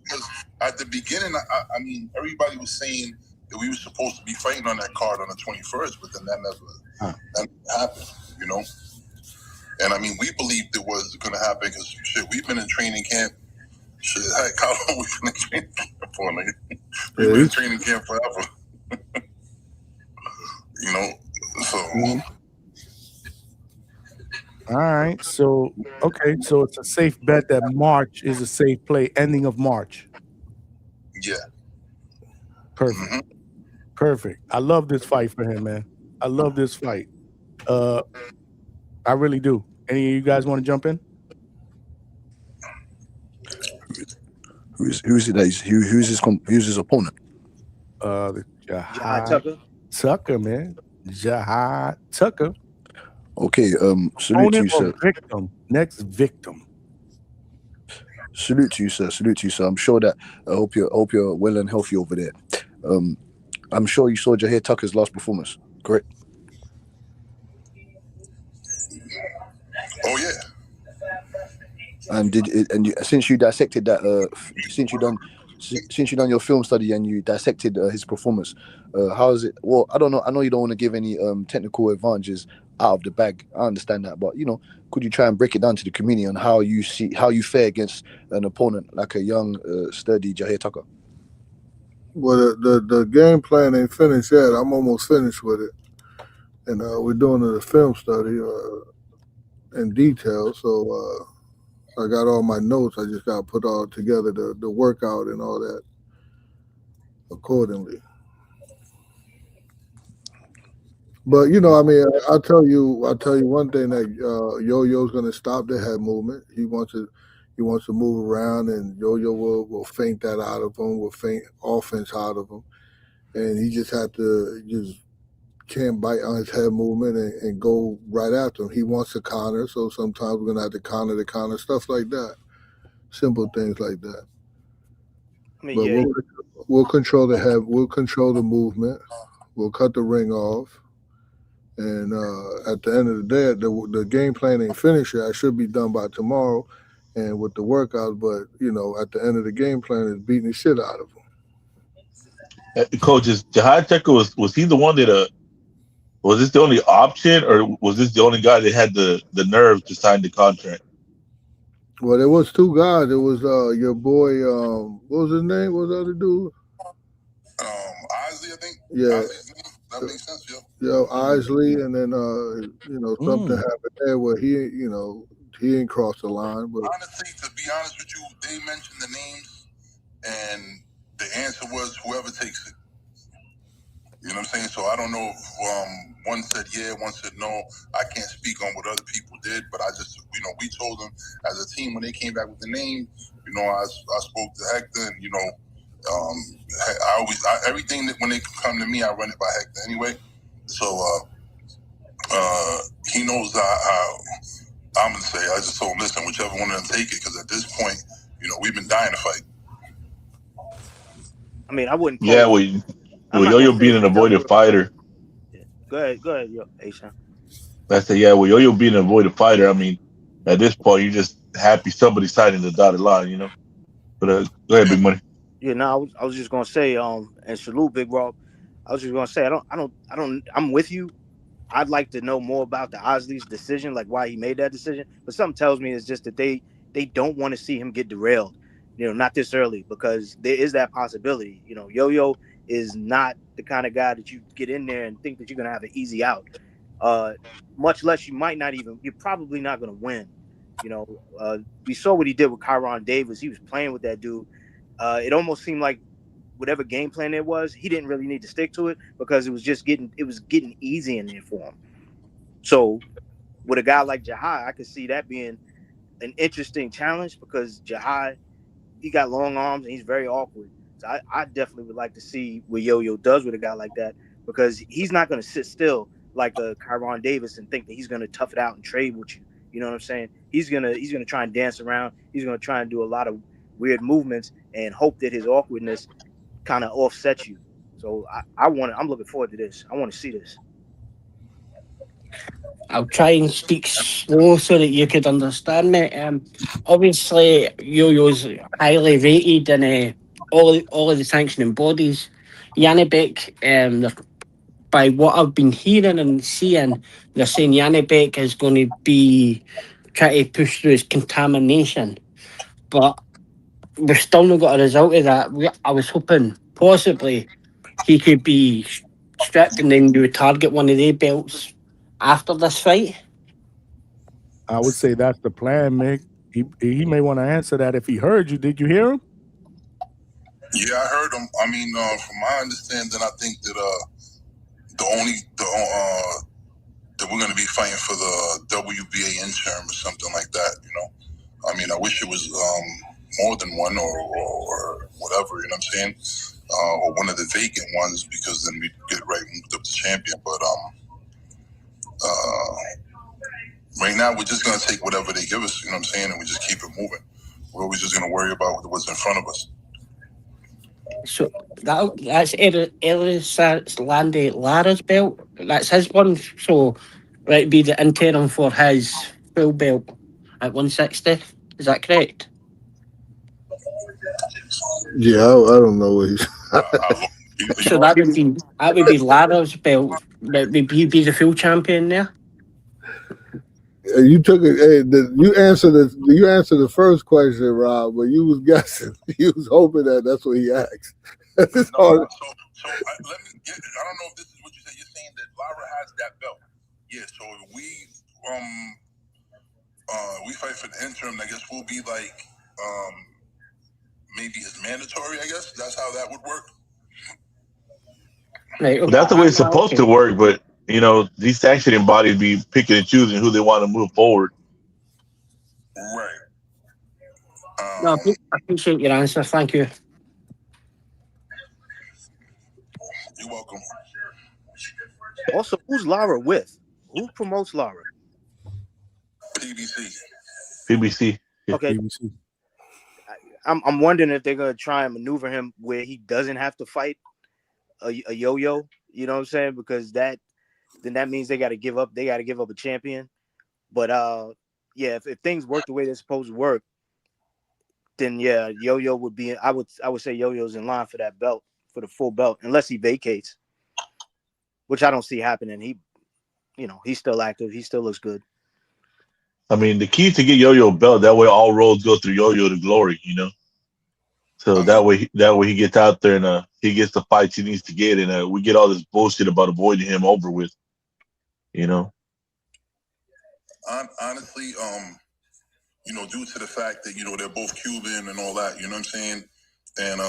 because at the beginning, I mean, everybody was saying that we were supposed to be fighting on that card on the 21st, but then that never happened, you know? And I mean, we believed it was going to happen because, shit, we've been in training camp. Shit, heck, how long we've been in training camp for, nigga? We've been in training camp forever. You know? So. All right. So, okay. So it's a safe bet that March is a safe play, ending of March. Yeah. Perfect. Perfect. I love this fight for him, man. I love this fight. I really do. Any of you guys want to jump in? Who's his opponent? Jahad Tucker, man. Jahad Tucker. Okay, salute to you, sir. Victim. Next victim. Salute to you, sir. Salute to you, sir. I'm sure that I hope you're well and healthy over there. I'm sure you saw Jahad Tucker's last performance, correct? Oh yeah. And since you dissected that, since you done your film study and you dissected his performance, how is it? Well, I don't know. I know you don't want to give any technical advantages out of the bag. I understand that, but you know, could you try and break it down to the community on how you fare against an opponent like a young, sturdy Jahad Tucker? Well, the game plan ain't finished yet. I'm almost finished with it, and we're doing a film study in detail. So I got all my notes. I just got to put all together the workout and all that accordingly. But you know, I mean, I'll tell you one thing, that Yo-Yo's going to stop the head movement. He wants to move around, and Yo-Yo will feint that out of him, will feint offense out of him, and he just can't bite on his head movement and go right after him. He wants to counter, so sometimes we're going to have to counter the counter, stuff like that. Simple things like that. I mean, But yeah, we'll control the head, we'll control the movement, we'll cut the ring off. And at the end of the day, the game plan ain't finished yet. I should be done by tomorrow, and with the workouts. But you know, at the end of the game plan is beating the shit out of him. Coaches, Jahad Tucker was he the one that was this the only option, or was this the only guy that had the nerve to sign the contract? Well, there was 2 guys. It was your boy. What was his name? What was the other dude? Osley, I think. Yeah. That makes sense, yo. Isley, and then something happened there where he didn't cross the line. But honestly, to be honest with you, they mentioned the names, and the answer was whoever takes it. You know what I'm saying? So I don't know if one said yeah, one said no. I can't speak on what other people did, but I just, we told them as a team when they came back with the name. I spoke to Hector, and everything that when they come to me, I run it by Hector anyway. So he knows I'm gonna say. I just told him, listen, whichever one of them take it, because at this point, we've been dying to fight. I mean, I wouldn't call Yeah, it. well, Yo-Yo being an avoided fighter. Go ahead, Aisha. I said, yeah, well, Yo-Yo being an avoided fighter. I mean, at this point, you're just happy somebody's signing the dotted line, But go ahead, Big Money. Yeah, no, I was just gonna say, and salute, Big Rob. I was just gonna say, I'm with you. I'd like to know more about the Osley's decision, like why he made that decision. But something tells me it's just that they don't want to see him get derailed, not this early, because there is that possibility. Yo-Yo is not the kind of guy that you get in there and think that you're gonna have an easy out. Much less you're probably not gonna win. We saw what he did with Kyron Davis. He was playing with that dude. It almost seemed like whatever game plan there was, he didn't really need to stick to it because it was getting easy in there for him. So with a guy like Jahai, I could see that being an interesting challenge because Jahai, he got long arms and he's very awkward. So I definitely would like to see what Yo-Yo does with a guy like that because he's not going to sit still like a Kyron Davis and think that he's going to tough it out and trade with you. You know what I'm saying? He's gonna try and dance around. He's gonna try and do a lot of weird movements and hope that his awkwardness kind of offsets you. So I'm looking forward to this. I want to see this. I'll try and speak slow so that you could understand me. Obviously, Yo-Yo's highly rated in all of the sanctioning bodies. Janibek, by what I've been hearing and seeing, they're saying Janibek is going to be trying to push through his contamination. But we've still not got a result of that. I was hoping possibly he could be stripped and then you would target one of their belts after this fight. I would say that's the plan, Mick. He may want to answer that if he heard you. Did you hear him? Yeah, I heard him. I mean, from my understanding, I think that that we're going to be fighting for the WBA interim or something like that. I mean, I wish it was more than one or whatever. You know what I'm saying? Or one of the vacant ones because then we get moved up to champion. But right now, we're just going to take whatever they give us. You know what I'm saying? And we just keep it moving. We're always just going to worry about what's in front of us. So that's Landy Lara's belt. That's his one. So it'd be the interim for his full belt at 160. Is that correct? Yeah, I don't know what he's. So that would be Lara's belt. Would he be the full champion there? You took it. You answered the first question, Rob, but you was guessing. You was hoping that's what he asked. Let me get it. I don't know if this is what you said. You're saying that Lara has that belt. Yeah. So if we fight for the interim, I guess we'll be like maybe his mandatory. I guess that's how that would work. Right, okay. That's the way it's supposed to work, but these sanctioning bodies be picking and choosing who they want to move forward. Right. No, I appreciate your answer. Thank you. You're welcome. Also, who's Lara with? Who promotes Lara? PBC. Yeah, Okay. PBC. I'm wondering if they're gonna try and maneuver him where he doesn't have to fight a Yo-Yo. You know what I'm saying? Because that means they got to give up. They got to give up a champion. But yeah, if things work the way they're supposed to work, then yeah, Yo-Yo would be. I would say Yo-Yo's in line for that belt, for the full belt, unless he vacates, which I don't see happening. He's still active. He still looks good. I mean, the key to get Yo-Yo belt, that way all roads go through Yo-Yo to glory. So that way he gets out there and he gets the fights he needs to get, and we get all this bullshit about avoiding him over with. You know. Honestly, due to the fact that they're both Cuban and all that, you know what I'm saying, and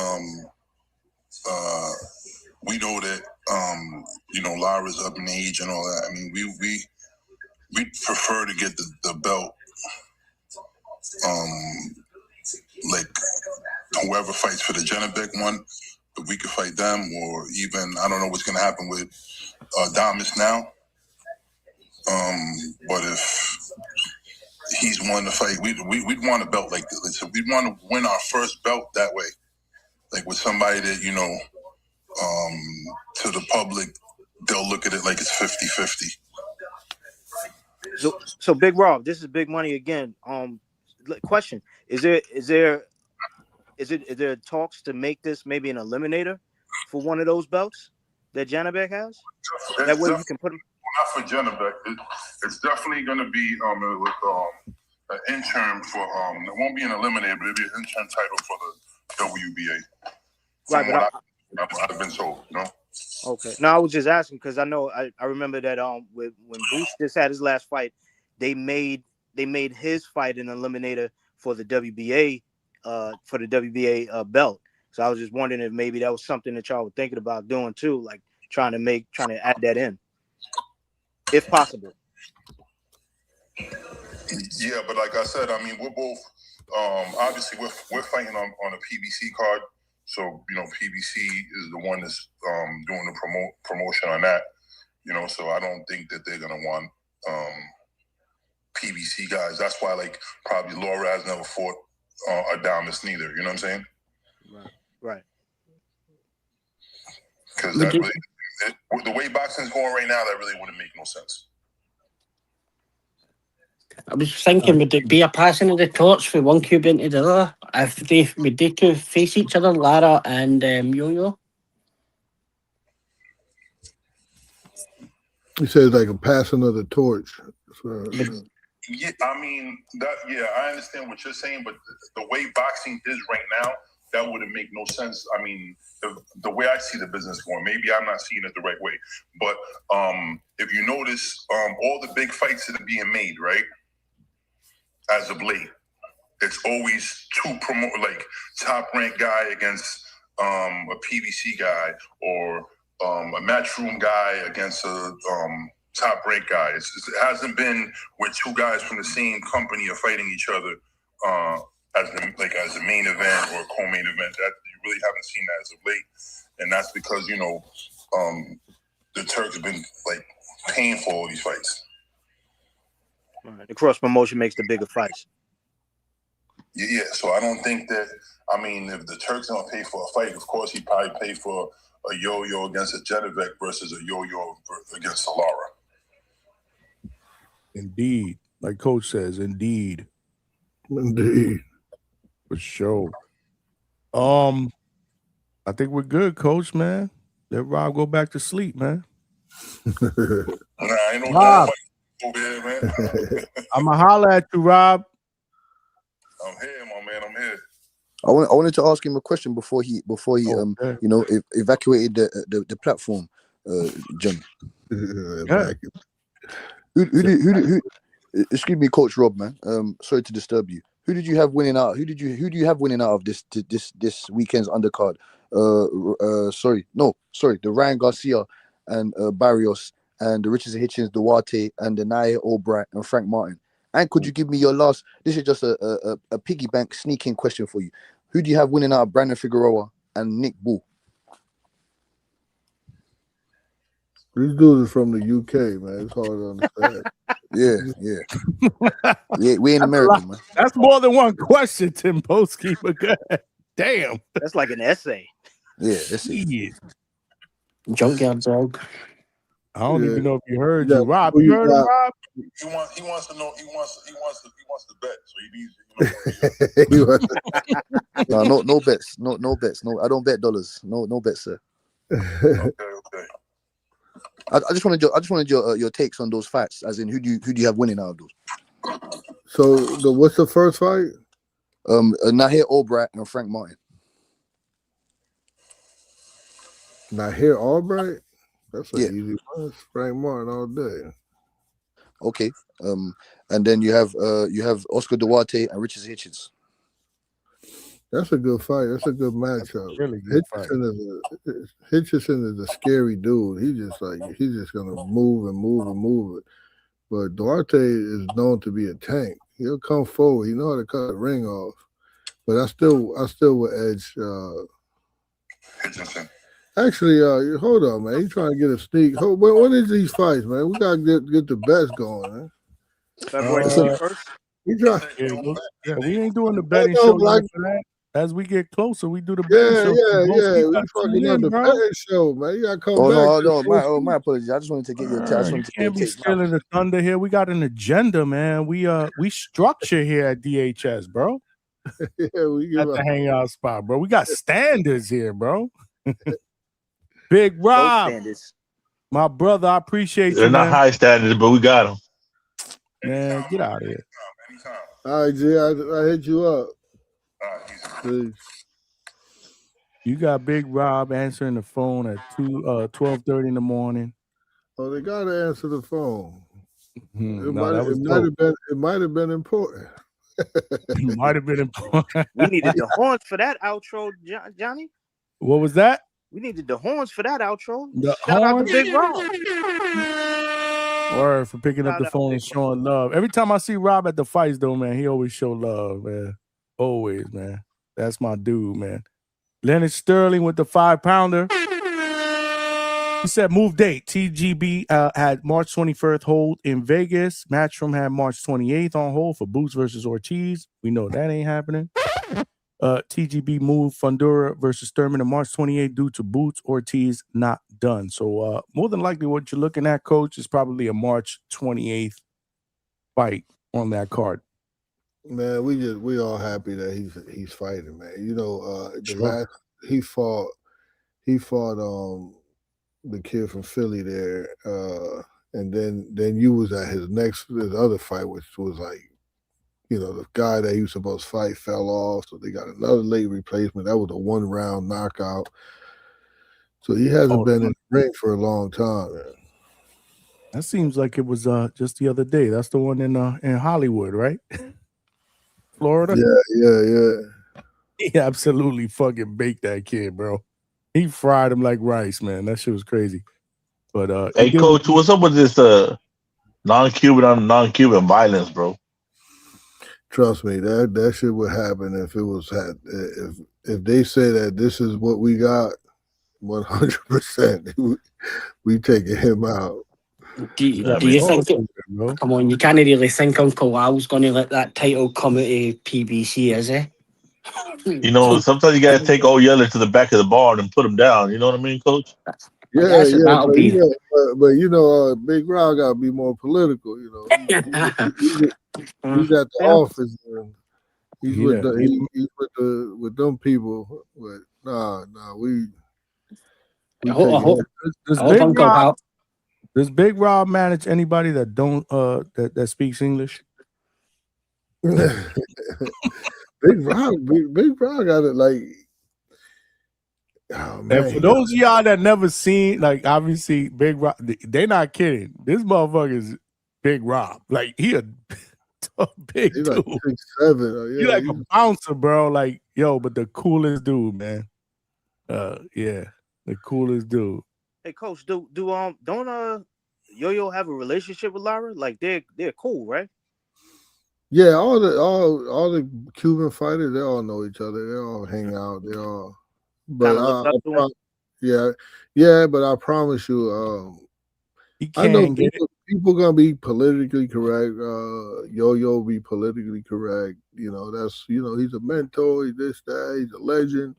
we know that Lara's up in age and all that. I mean, we prefer to get the belt, like whoever fights for the Janabek one, if we could fight them, or even I don't know what's gonna happen with Damas now. But if he's won the fight, we'd want a belt like this. So we'd want to win our first belt that way, like with somebody that to the public, they'll look at it like it's 50-50. So Big Rob, this is big money again. Question: Is there talks to make this maybe an eliminator for one of those belts that Janabek has? That way you can put him. Not for Janabek. It's definitely going to be with an interim for it won't be an eliminator, but it'll be an interim title for the WBA. Right, but I've been told, Okay. No, I was just asking because I know I remember that when Boost just had his last fight, they made his fight an eliminator for the WBA belt. So I was just wondering if maybe that was something that y'all were thinking about doing too, like trying to add that in, if possible. Yeah, but like I said, I mean, we're both obviously we're fighting on a PBC card. So, PBC is the one that's doing the promotion on that, so I don't think that they're going to want PBC guys. That's why, probably Laura has never fought Adamas neither, you know what I'm saying? Right. Because the way boxing's going right now, that really wouldn't make no sense. I was thinking, would it be a passing of the torch for one Cuban to the other? Would they two face each other, Lara and Yo-Yo? You said it's like a passing of the torch. Yeah, I mean I understand what you're saying, but the way boxing is right now, that wouldn't make no sense. I mean, the way I see the business going, maybe I'm not seeing it the right way, but if you notice, all the big fights that are being made, right? As of late, it's always two top ranked guy against a PBC guy, or a matchroom guy against a top ranked guy. It hasn't been where two guys from the same company are fighting each other as a main event or a co-main event. That you really haven't seen that as of late, and that's because the Turks have been paying for all these fights. Right. The cross promotion makes the bigger fights. Yeah, so I don't think that. I mean, if the Turks don't pay for a fight, of course he'd probably pay for a Yo-Yo against a Janovic versus a Yo-Yo against a Lara. Indeed, like Coach says, indeed, for sure. I think we're good, Coach. Man, let Rob go back to sleep, man. Nah, ain't no Rob. over here, man. I'ma holler at you, Rob. I'm here, my man. I'm here. I wanted to ask him a question before he evacuated the platform, John. Who excuse me, Coach Rob, man. Sorry to disturb you. Who did you have winning out? Who do you have winning out of this weekend's undercard? The Ryan Garcia and Barrios and the Richardson Hitchens, Duarte and the Naya Albright and Frank Martin. And could you give me your last? This is just a piggy bank sneaking question for you. Who do you have winning out of Brandon Figueroa and Nick Bull? These dudes are from the UK, man. It's hard to understand. Yeah, we ain't American, man. That's more than one question, Tim Boski, but good. Damn. That's like an essay. Yeah, that's it. Junkyard dog. I don't even know if you heard you, Rob. You heard him, Rob? He wants to know. He wants to bet. So he needs. No bets. No bets. No, I don't bet dollars. No bets, sir. Okay. I just wanted your takes on those fights. As in, who do you have winning out of those? So what's the first fight? Nahir Albright and Frank Martin. Not here, Albright. That's an Yeah. easy one. It's Frank Martin all day. Okay. And then you have Oscar Duarte and Richard Hitchens. That's a good fight. That's a good matchup. Really good fight. Hitchison is a scary dude. He's just gonna move and move and move it. But Duarte is known to be a tank. He'll come forward. He know how to cut the ring off. But I still would edge Hitchison. Actually, hold on, man. You trying to get a sneak? When is these fights, man? We gotta get the best going, man. February 21st. Yeah, we ain't doing the betting show yet for that. As we get closer, we do the betting show. Yeah. We fucking on the betting show, man. You gotta come back. My apologies. I just wanted to get your touch. You can't be stealing the thunder here. We got an agenda, man. We structure here at DHS, bro. Yeah, we at the hangout spot, bro. We got standards here, bro. Big Rob, my brother, I appreciate you. They're not high standards, but we got them. Man, get out of here. All right, G, I hit you up. Peace. You got Big Rob answering the phone at 12:30 in the morning. Oh, they gotta answer the phone. It might have been important. It might have been important. We needed the horns for that outro, Johnny. What was that? We needed the horns for that outro. The Shout out horns? to Big Rob. Word for picking up the phone and showing love. Every time I see Rob at the fights, though, man, he always show love, man. Always, man. That's my dude, man. Leonard Sterling with the 5-pounder. He said move date. TGB had March 21st hold in Vegas. Matchroom had March 28th on hold for Boots versus Ortiz. We know that ain't happening. TGB moved Fundora versus Thurman on March 28th due to Boots Ortiz not done. So more than likely what you're looking at, Coach, is probably a March 28th fight on that card. Man, we all happy that he's fighting, man. You know, he fought the kid from Philly there, and then you was at his other fight, which was like, you know, the guy that he was supposed to fight fell off, so they got another late replacement. That was a 1-round knockout. So he hasn't been in the ring for a long time, man. That seems like it was just the other day. That's the one in Hollywood, right? Florida? Yeah. He absolutely fucking baked that kid, bro. He fried him like rice, man. That shit was crazy. But hey, Coach, what's up with this non-Cuban on non-Cuban violence, bro? Trust me, that shit would happen if it was if they say that this is what we got. 100%, we taking him out. Do you think? Come on, you can't really think Uncle Al's going to let that title come out of PBC, is he? You know, sometimes you got to take old Yeller to the back of the bar and put him down. You know what I mean, Coach? Yeah. But you know, Big Rob got to be more political. You know, he's at the office. And he's with them people. But we. Does Big Rob manage anybody that don't that speaks English? Big Rob got it like. Oh, man. And for those of y'all that never seen, like, obviously Big Rob, they not kidding. This motherfucker's Big Rob. Like, he a big dude. Like 6'7". He like a bouncer, bro. Like, yo, but the coolest dude, man. Yeah, the coolest dude. Hey, Coach, don't Yo-Yo have a relationship with Lara? Like, they're cool, right? Yeah, all the Cuban fighters, they all know each other. They all hang out. They all. But but I promise you, I know people gonna be politically correct. Yo-Yo be politically correct. You know, he's a mentor. He's this, that. He's a legend.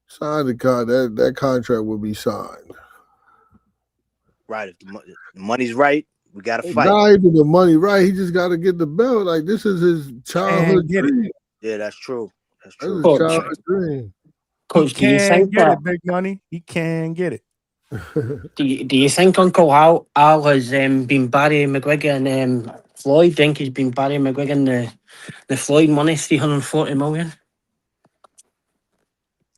Sign the contract. That contract will be signed. Right. If the money's right, we got to fight. Not even the money right. He just got to get the belt. Like, this is his childhood dream. Yeah, that's true. That's his childhood dream. Coach, do you think get it, big money? He can get it. Do you think Uncle Al has been Barry McGregor and Floyd? Think he's been Barry McGregor and the Floyd money, 340 million?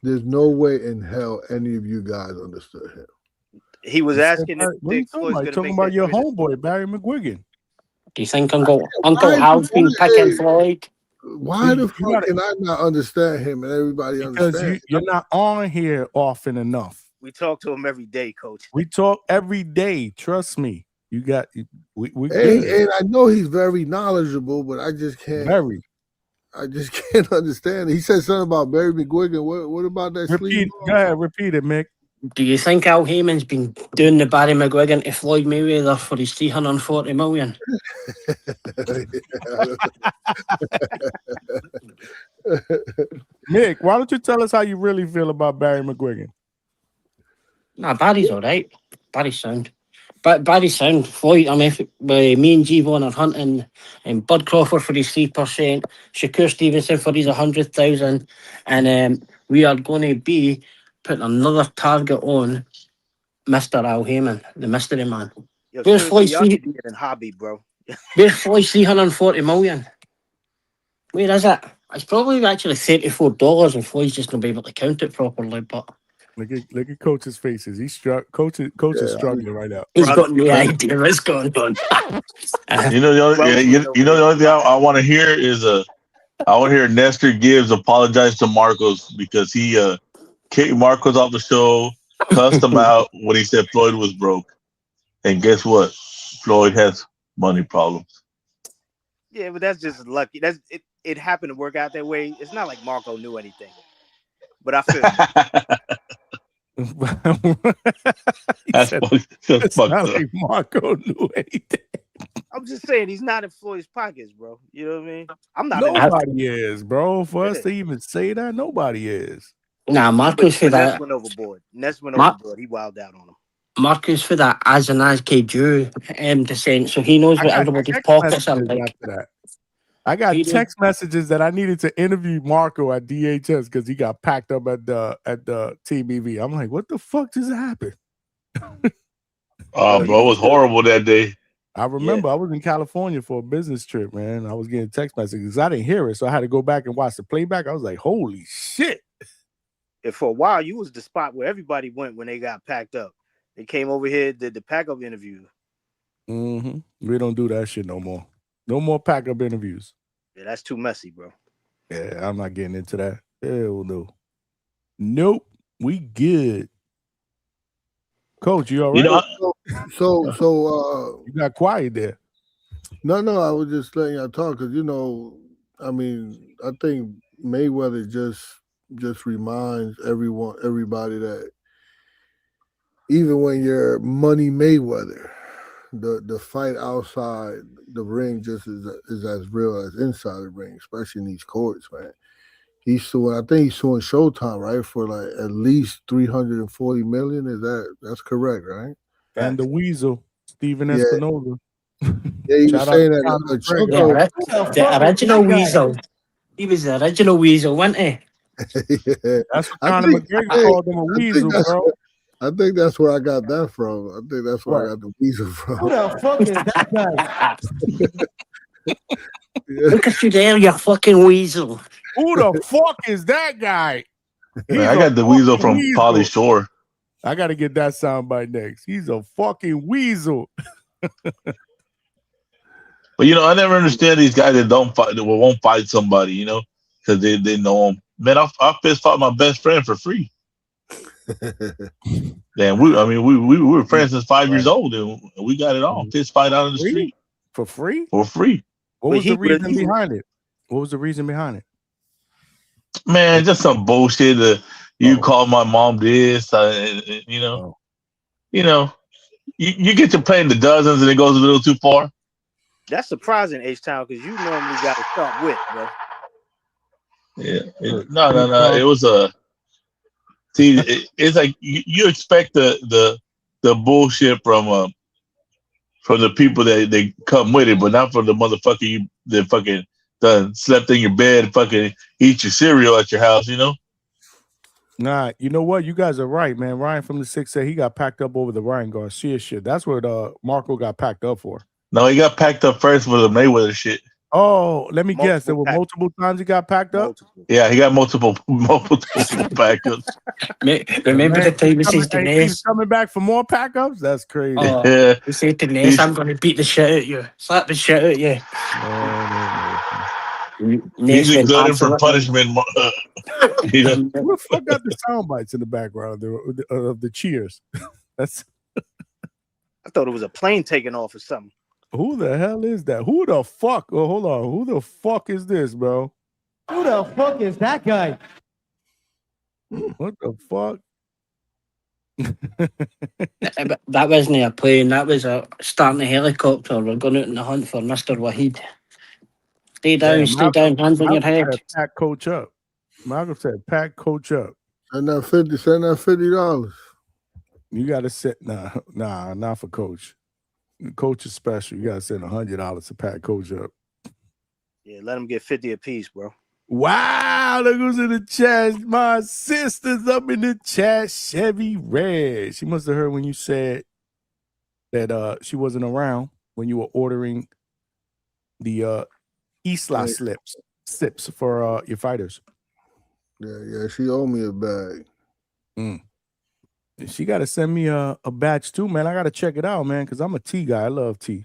There's no way in hell any of you guys understood him. He was asking if What are you Big talking Floyd's about? going to Talking make about that your commission. homeboy, Barry McGuigan. Do you think Uncle Hal's been picking Floyd? Why the You fuck gotta- can I not understand him and everybody Because understand? you're not on here often enough. We talk to him every day, Coach. We talk every day. Trust me. You got we And, good. and I know he's very knowledgeable, but I just can't. Very. I just can't understand. He said something about Barry McGuigan. What about that sleeve? Go ahead, repeat it, Mick. Do you think Al Heyman's been doing the Barry McGuigan to Floyd Mayweather for his 340 million? Mick, why don't you tell us how you really feel about Barry McGuigan? Nah, Barry's all right. Barry's sound. But Barry's sound. Floyd, I mean, me and G1 are hunting and Bud Crawford for his 3%, Shakur Stevenson for his 100,000, and we are going to be putting another target on Mr. Al Heyman, the mystery man. Yo, Where's seriously, Floyd's y'all should be in hobby, bro. Where's Floyd's 340 million? Where is it? It's probably actually $34, and Floyd's just not be able to count it properly. But Look at Coach's faces. He's Coach is struggling right now. he's got no idea what's going on. You know the only thing I want to hear is I want to hear Nestor Gibbs apologize to Marcos because he kicked Marcos off the show, cussed him out when he said Floyd was broke, and guess what? Floyd has money problems. Yeah, but that's just lucky. It happened to work out that way. It's not like Marco knew anything. But I feel That's it's fucked not up. like Marco knew anything. I'm just saying he's not in Floyd's pockets, bro. You know what I mean? I'm not. Nobody is, bro. For us to even say that, nobody is. Nah, Marcos for Ness that. went overboard. Ness went Mar- overboard. He wilded out on him. Marcus for that as an Jew descent, so he knows what everybody's pockets are like. After that. I got text messages that I needed to interview Marco at DHS because he got packed up at the TBV. I'm like, what the fuck just happened? Oh, bro, it was horrible that day. I remember I was in California for a business trip, man. I was getting text messages. I didn't hear it, so I had to go back and watch the playback. I was like, holy shit. And for a while, you was the spot where everybody went when they got packed up. They came over here, did the pack-up interview. Mm-hmm. We don't do that shit no more. No more pack-up interviews. Yeah, that's too messy, bro. Yeah, I'm not getting into that. Hell no. Nope. We good. Coach, you all right? You know, So you got quiet there. No, I was just letting y'all talk because I mean, I think Mayweather just reminds everybody that even when you're Money Mayweather, the fight outside the ring just is as real as inside the ring, especially in these courts, man. I think he's suing Showtime, right, for like at least $340 million. That's correct, right? And the Weasel, Steven Espinoza. Yeah, he was saying that The original Weasel. He was the original Weasel, wasn't he? That's what Conor McGregor called him, a weasel, bro. I think that's where I got that from. I think that's where I got the weasel from. Who the fuck is that guy? Look at you there, you fucking weasel. Who the fuck is that guy? Man, I got the weasel from Pauly Shore. I got to get that soundbite next. He's a fucking weasel. But I never understand these guys that don't fight, that won't fight somebody, because they know him. Man, I fist fought my best friend for free. Man, we were friends since 5 years old, and we got it all. Fist fight out in the street for free. For free. What was the reason behind it? What was the reason behind it? Man, just some bullshit. You call my mom this, you get your play in the dozens and it goes a little too far. That's surprising, H-Town, because you normally got to start with, bro. Yeah. No. It was it's like you expect the bullshit from the people that they come with it, but not from the motherfucker that fucking done slept in your bed, fucking eat your cereal at your house, Nah, you know what? You guys are right, man. Ryan from the 6 said he got packed up over the Ryan Garcia shit. That's what Marco got packed up for. No, he got packed up first for the Mayweather shit. Oh, let me guess. There Multiple were pack- multiple times he got packed up. multiple. Yeah, he got multiple backups. Remember the time he says to He's Ness, coming back for more packups? That's crazy. oh, Yeah. he said to Ness, I'm going to beat the shit out you. Slap the shit out you. He's Ness been went glutton for absolutely. punishment. You know? Who the fuck got the sound bites in the background of the cheers? That's I thought it was a plane taking off or something. who the hell is that? Who the fuck? Oh, hold on. Who the fuck is this, bro? Who the fuck is that guy? What the fuck? That wasn't a plane. That was a starting a helicopter. We're going out on the hunt for Mr. Wahid. Stay down, stay down, hands on your head. Said, pack coach up. Malcolm said, pack coach up. Send that $50. You got to sit. Nah, not for coach. Coach is special. You got to send $100 to pack coach up. Yeah, let him get 50 apiece, bro. Wow, look who's in the chat. My sister's up in the chat. Chevy Red. She must have heard when you said that she wasn't around when you were ordering the Isla sips for your fighters. Yeah, she owed me a bag. She got to send me a batch too, man. I got to check it out, man, because I'm a tea guy. I love tea.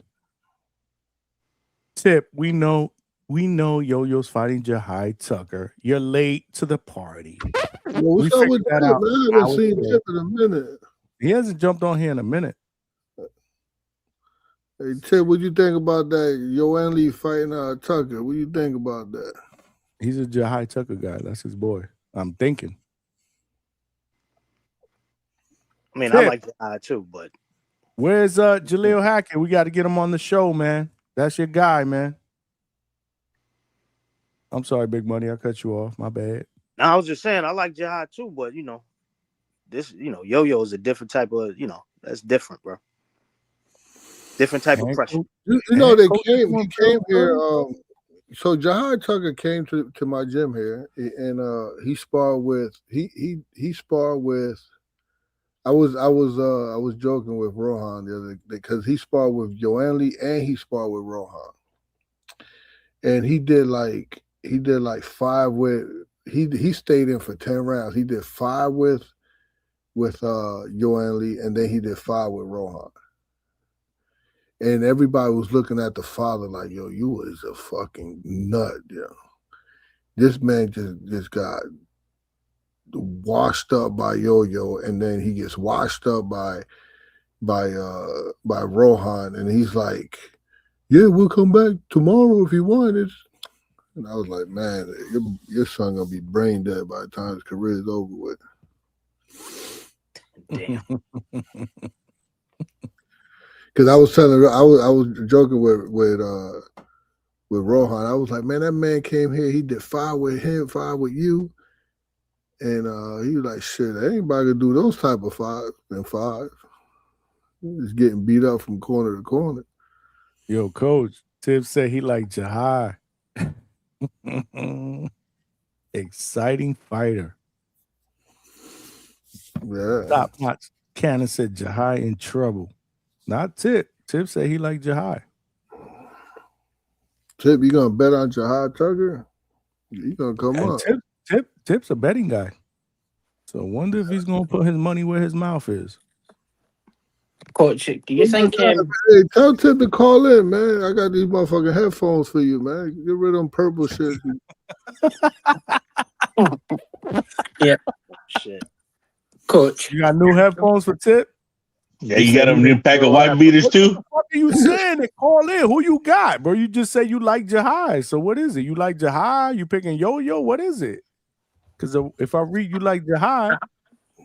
Tip, we know Yo-Yo's fighting Jahai Tucker. You're late to the party. Yo, what's up with that, man? I haven't seen Tip in a minute. He hasn't jumped on here in a minute. Hey, Tip, what you think about that? Yoann Lee fighting Tucker. What you think about that? He's a Jahai Tucker guy. That's his boy. I'm thinking. I mean, Tip. I like the eye too, but Where's Jaleel Hackett? We got to get him on the show, man. That's your guy, man. I'm sorry, Big Money. I cut you off. My bad. no, I was just saying I like Jihad too, but this, Yo-Yo is a different type of, that's different, bro. Different type of pressure. He came here. So Jahai Tucker came to my gym here, and he sparred with he sparred with. I was joking with Rohan the other day because he sparred with Yoann Lee and he sparred with Rohan, and he did like 5 with he stayed in for 10 rounds. He did 5 with Yoann Lee, and then he did 5 with Rohan. And everybody was looking at the father like, yo, you is a fucking nut, yo. This man just got washed up by Yo-Yo, and then he gets washed up by Rohan, and he's like, yeah, we'll come back tomorrow if you want it. And I was like, man, your son gonna be brain dead by the time his career is over with. Damn. Because I was telling her, I was joking with Rohan. I was like, man, that man came here, he did 5 with him, 5 with you. And he was like, shit, anybody could do those type of 5 and 5. Just getting beat up from corner to corner. Yo, Coach, Tip said he like Jahai. Exciting fighter. Yeah. Top notch. Cannon said Jahai in trouble. Not Tip. Tip said he like Jahai. Tip, you gonna bet on Jahai Tucker? You gonna come up? Tip's a betting guy. So I wonder if he's gonna put his money where his mouth is. Coach, do you think? Hey, tell Tip to call in, man. I got these motherfucking headphones for you, man. Get rid of them purple shit. Yeah. Shit. Coach, you got new headphones for Tip? Yeah, you got a new pack of white beaters too? What are you saying? Call in. Who you got, bro? You just say you like Jahai. So what is it? You like Jahai? You picking Yo-Yo? What is it? Because if I read you like Jahai,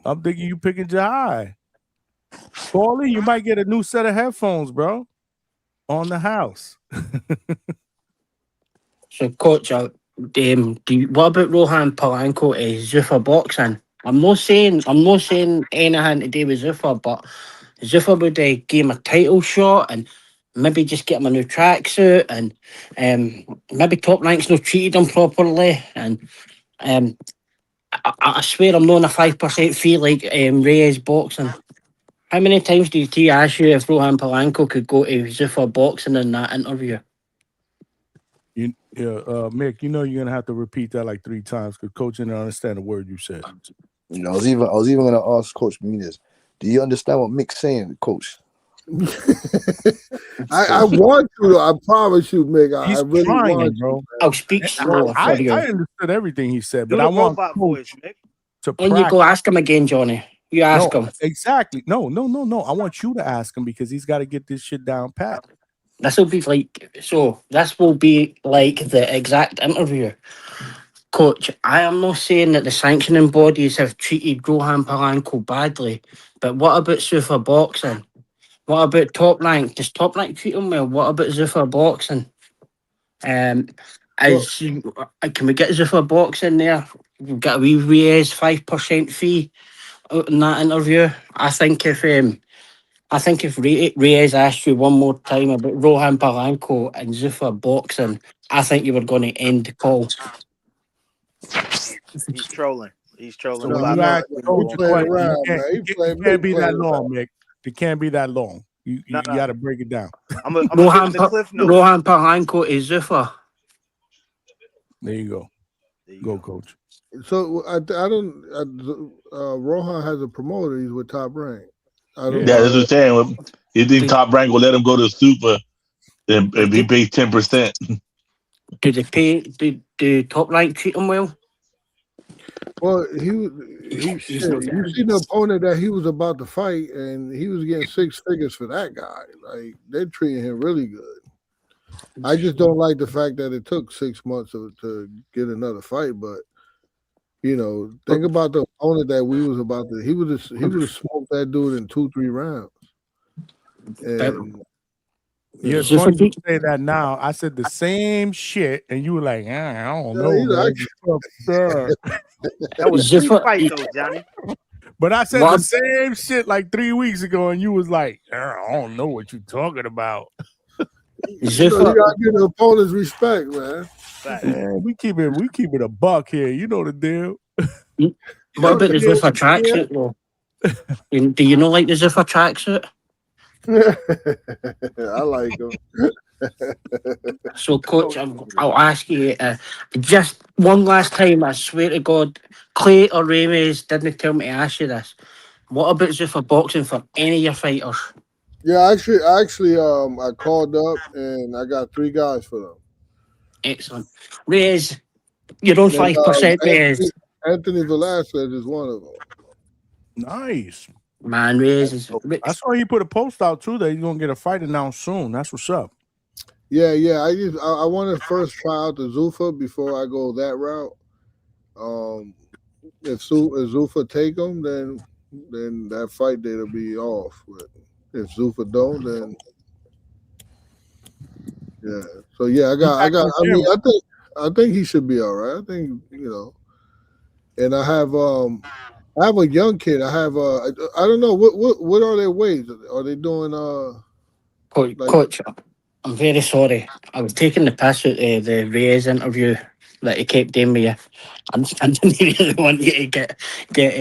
I'm thinking you picking Jahai. Call in. You might get a new set of headphones, bro. On the house. So, Coach, what about Rohan Polanco is Zuffa boxing? I'm not saying anything to do with Zuffa, but Zuffa would give him a title shot and maybe just get him a new tracksuit, and maybe Top Rank's not treated him properly. And I swear I'm not on a 5% fee like Reyes boxing. How many times did he ask you if Rohan Polanco could go to Zuffa boxing in that interview? Mick, you know you're gonna have to repeat that like 3 times because Coach didn't understand a word you said. You know, I was even gonna ask Coach Mendes, do you understand what Mick's saying, Coach? I want to. I promise you, Mick. I He's really trying, want bro. to. I'll speak slower for you. I understood everything he said, Do but I the want robot voice, Coach Mick. to When you go practice. ask him again, Johnny. You ask him. Exactly. No. I want you to ask him because he's got to get this shit down pat. This will be like the exact interview. Coach, I am not saying that the sanctioning bodies have treated Rohan Polanco badly, but what about Zuffa Boxing? What about Top Rank? Does Top Rank treat him well? What about Zuffa Boxing? Can we get Zuffa Boxing there? We've got a wee Reyes 5% fee out in that interview. I think if Reyes asked you one more time about Rohan Polanco and Zuffa Boxing, I think you were going to end the call. He's trolling. He's trolling. So when you ask Coach a question, it can't be that long, Mick. It can't be that long. You got to break it down. I'm gonna give him the cliff notes. Rohan Polanco is Zuffa. There you go. Go, Coach. So I don't. Rohan has a promoter. He's with Top Rank. Yeah, that's what I'm saying. You think Top Rank will let him go to Super and he pays 10%? Do Top Rank treat him well? Well, you see the opponent that he was about to fight, and he was getting 6 figures for that guy. Like, they're treating him really good. I just don't like the fact that it took 6 months to get another fight. But think about the opponent that we was about to. He would have smoked that dude in 2-3 rounds. And you're funny to say that now. I said the same shit, and you were like, I don't know. That was a fight, though, Johnny. But I said the same shit like 3 weeks ago, and you was like, I don't know what you're talking about. You gotta give the opponents respect, man. We keep it a buck here. You know the deal. What about the Zuffa tracksuit, though? Do you know like the Zuffa tracksuit? I like him. So, Coach, I'll ask you just one last time. I swear to God, Clay or Ramirez didn't tell me to ask you this. What about Zuffa Boxing for any of your fighters? Yeah, actually, I called up and I got 3 guys for them. Excellent. Reyes, you're on 5%, Reyes. Anthony Velasquez is one of them. Nice. Man, Reyes is. I saw he put a post out too that he's gonna get a fight announced soon. That's what's up. Yeah. I want to first try out the Zuffa before I go that route. If Zuffa take him, then that fight date will be off. But if Zuffa don't, then yeah. So yeah, I think he should be all right. I think and I have a young kid. I have I don't know what are their weights? Are they doing Coach, I'm very sorry. I was taking the piss out of the Reyes interview that he kept doing with you. I didn't really want you to get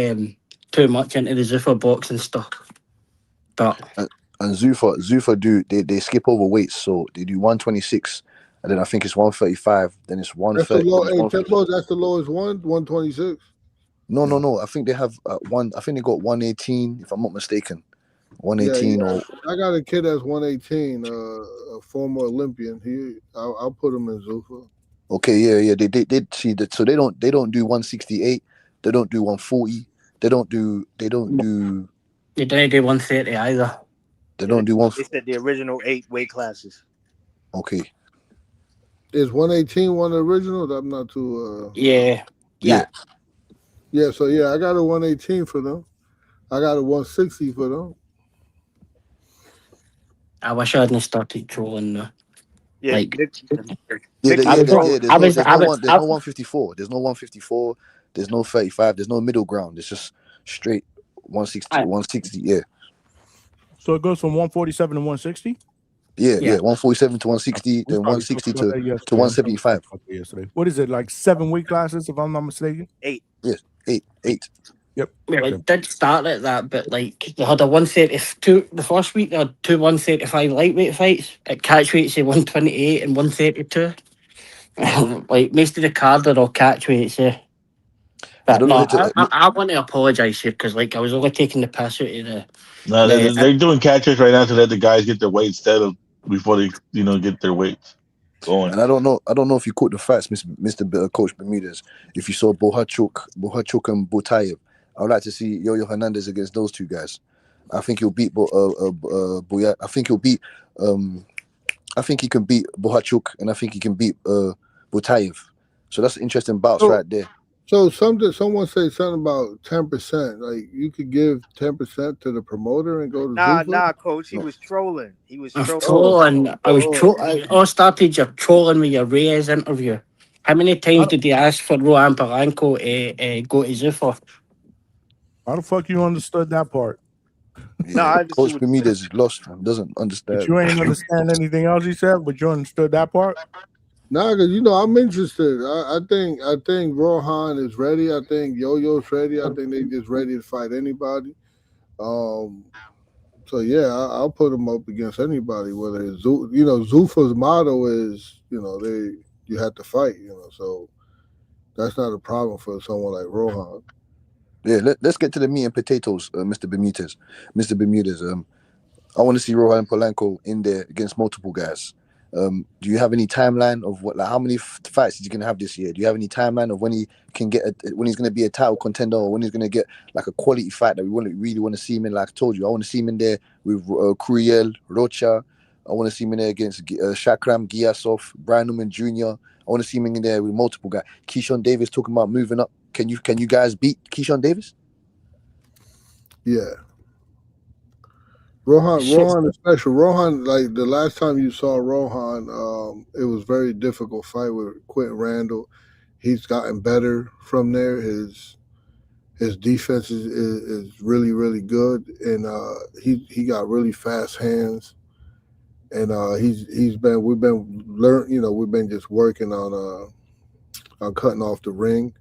too much into the Zuffa boxing stuff. But and Zuffa do they skip over weights, so they do 126, and then I think it's 135, then it's 130. That's the lowest one, 126. No. I think they have I think they got 118, if I'm not mistaken. 118 or I got a kid that's 118, a former Olympian. I'll put him in Zuffa. Okay, yeah. They see that, so they don't do 168, they don't do 140, they don't do They don't do 130 either. They don't do one. They said the original 8 weight classes. Okay. Is 118 one of the originals? I'm not too. Yeah. Yeah. So I got a 118 for them. I got a 160 for them. I wish I hadn't started trolling though. Yeah. There's no 154. There's no 154. There's no 35. There's no middle ground. It's just straight 160. 160. Yeah. So it goes from 147 to 160. Yeah. 147 to 160, then 160 to 175. Yesterday. What is it, like 7 weight classes, if I'm not mistaken? 8. Yes, 8. Yep. Well, it did start at that, but like they had a 132 the first week. They had 2 135 lightweight fights at catch weights of 128 and 132. like most of the card are all catch weights, yeah. I But don't know. no, I want to apologise here because like I was only taking the piss out of No, the they're doing catches right now to let the guys get their weights settled before they, get their weights going. And I don't know if you caught the facts, Mr. Coach Bermudez. If you saw Bohachuk and Botayev, I would like to see Yo-Yo Hernandez against those two guys. I think he'll beat Boya. I think he'll beat. I think he can beat Bohachuk, and I think he can beat Botayev. So that's interesting bouts right there. So someone say something about 10%. Like you could give 10% to the promoter and go to Zuffa? Nah, coach. He was trolling. He was trolling. I started your trolling with your Reyes interview. How many times did he ask for Rohan Polanco to go to Zuffa? How the fuck you understood that part? Yeah, Coach Bermudez is lost, man. Doesn't understand. But you ain't understand anything else he said, but you understood that part? Nah, because I'm interested. I think Rohan is ready. I think Yo-Yo's ready. I think they just ready to fight anybody. So yeah, I'll put them up against anybody. Whether it's Zuffa's motto is you have to fight. So that's not a problem for someone like Rohan. Yeah, let's get to the meat and potatoes, Mr. Bermudez. Mr. Bermudez, I want to see Rohan Polanco in there against multiple guys. Do you have any timeline of how many fights is he gonna have this year? Do you have any timeline of when he can when he's gonna be a title contender, or when he's gonna get like a quality fight that we really want to see him in? Like I told you, I want to see him in there with Curiel, Rocha. I want to see him in there against Shakram Giasov, Brian Newman Jr. I want to see him in there with multiple guys. Keyshawn Davis talking about moving up. Can you guys beat Keyshawn Davis? Yeah. Rohan is special. Rohan, like the last time you saw Rohan, it was very difficult fight with Quentin Randall. He's gotten better from there. His defense is really, really good, and he got really fast hands. And we've been just working on cutting off the ring.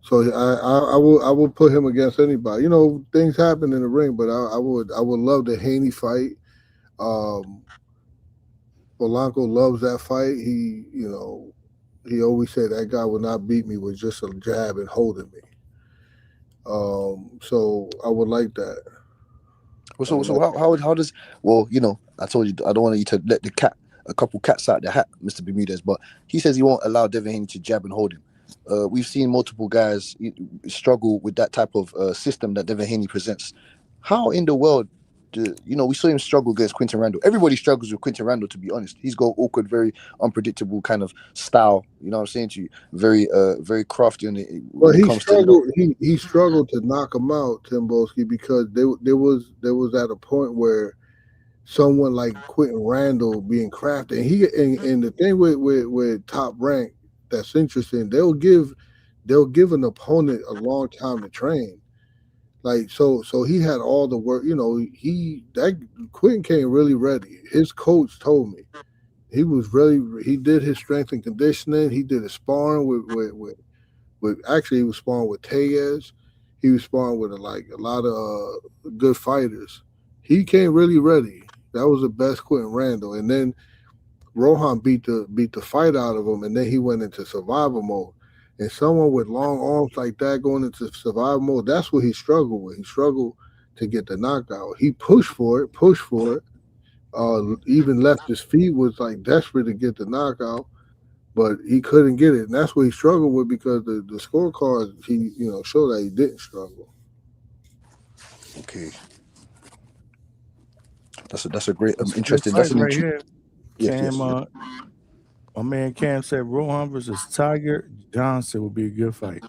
So I will put him against anybody. Things happen in the ring, but I would love the Haney fight. Polanco loves that fight. He always said that guy would not beat me with just a jab and holding me. So I would like that. So how does I told you I don't want you to let a couple cats out the hat, Mr. Bermudez, but he says he won't allow Devin Haney to jab and hold him. We've seen multiple guys struggle with that type of system that Devin Haney presents. How in the world we saw him struggle against Quinton Randall. Everybody struggles with Quinton Randall, to be honest. He's got awkward, very unpredictable kind of style. You know what I'm saying to you? Very, very crafty. He struggled to knock him out, Tim Bolsky, because there was at a point where someone like Quinton Randall being crafty, and the thing with Top Rank that's interesting, they'll give an opponent a long time to train. Like so he had all the work, Quentin came really ready. His coach told me he was really, he did his strength and conditioning. He did a sparring with actually he was sparring with Tellez. He was sparring with a lot of good fighters. He came really ready. That was the best Quentin Randall. And then Rohan beat the fight out of him, and then he went into survival mode. And someone with long arms like that going into survival mode, that's what he struggled with. He struggled to get the knockout. He pushed for it, even left his feet, was like desperate to get the knockout, but he couldn't get it. And that's what he struggled with, because the scorecards, he showed that he didn't struggle. Okay. That's a great, interesting. That's an here. Cam, my man Cam said Rohan versus Tiger Johnson would be a good fight.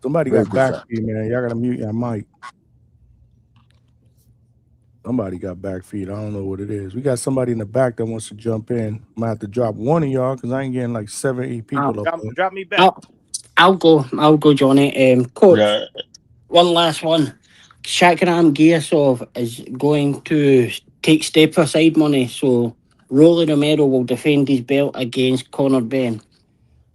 Somebody got back feed, man. Y'all gotta mute your mic. Somebody got back feed. I don't know what it is. We got somebody in the back that wants to jump in. I'm gonna have to drop one of y'all because I ain't getting like 7, 8 people up there. Drop me back. I'll go, Johnny. Coach, one last one. Shakram Giasov is going to take step aside money, so Rolly Romero will defend his belt against Conor Benn.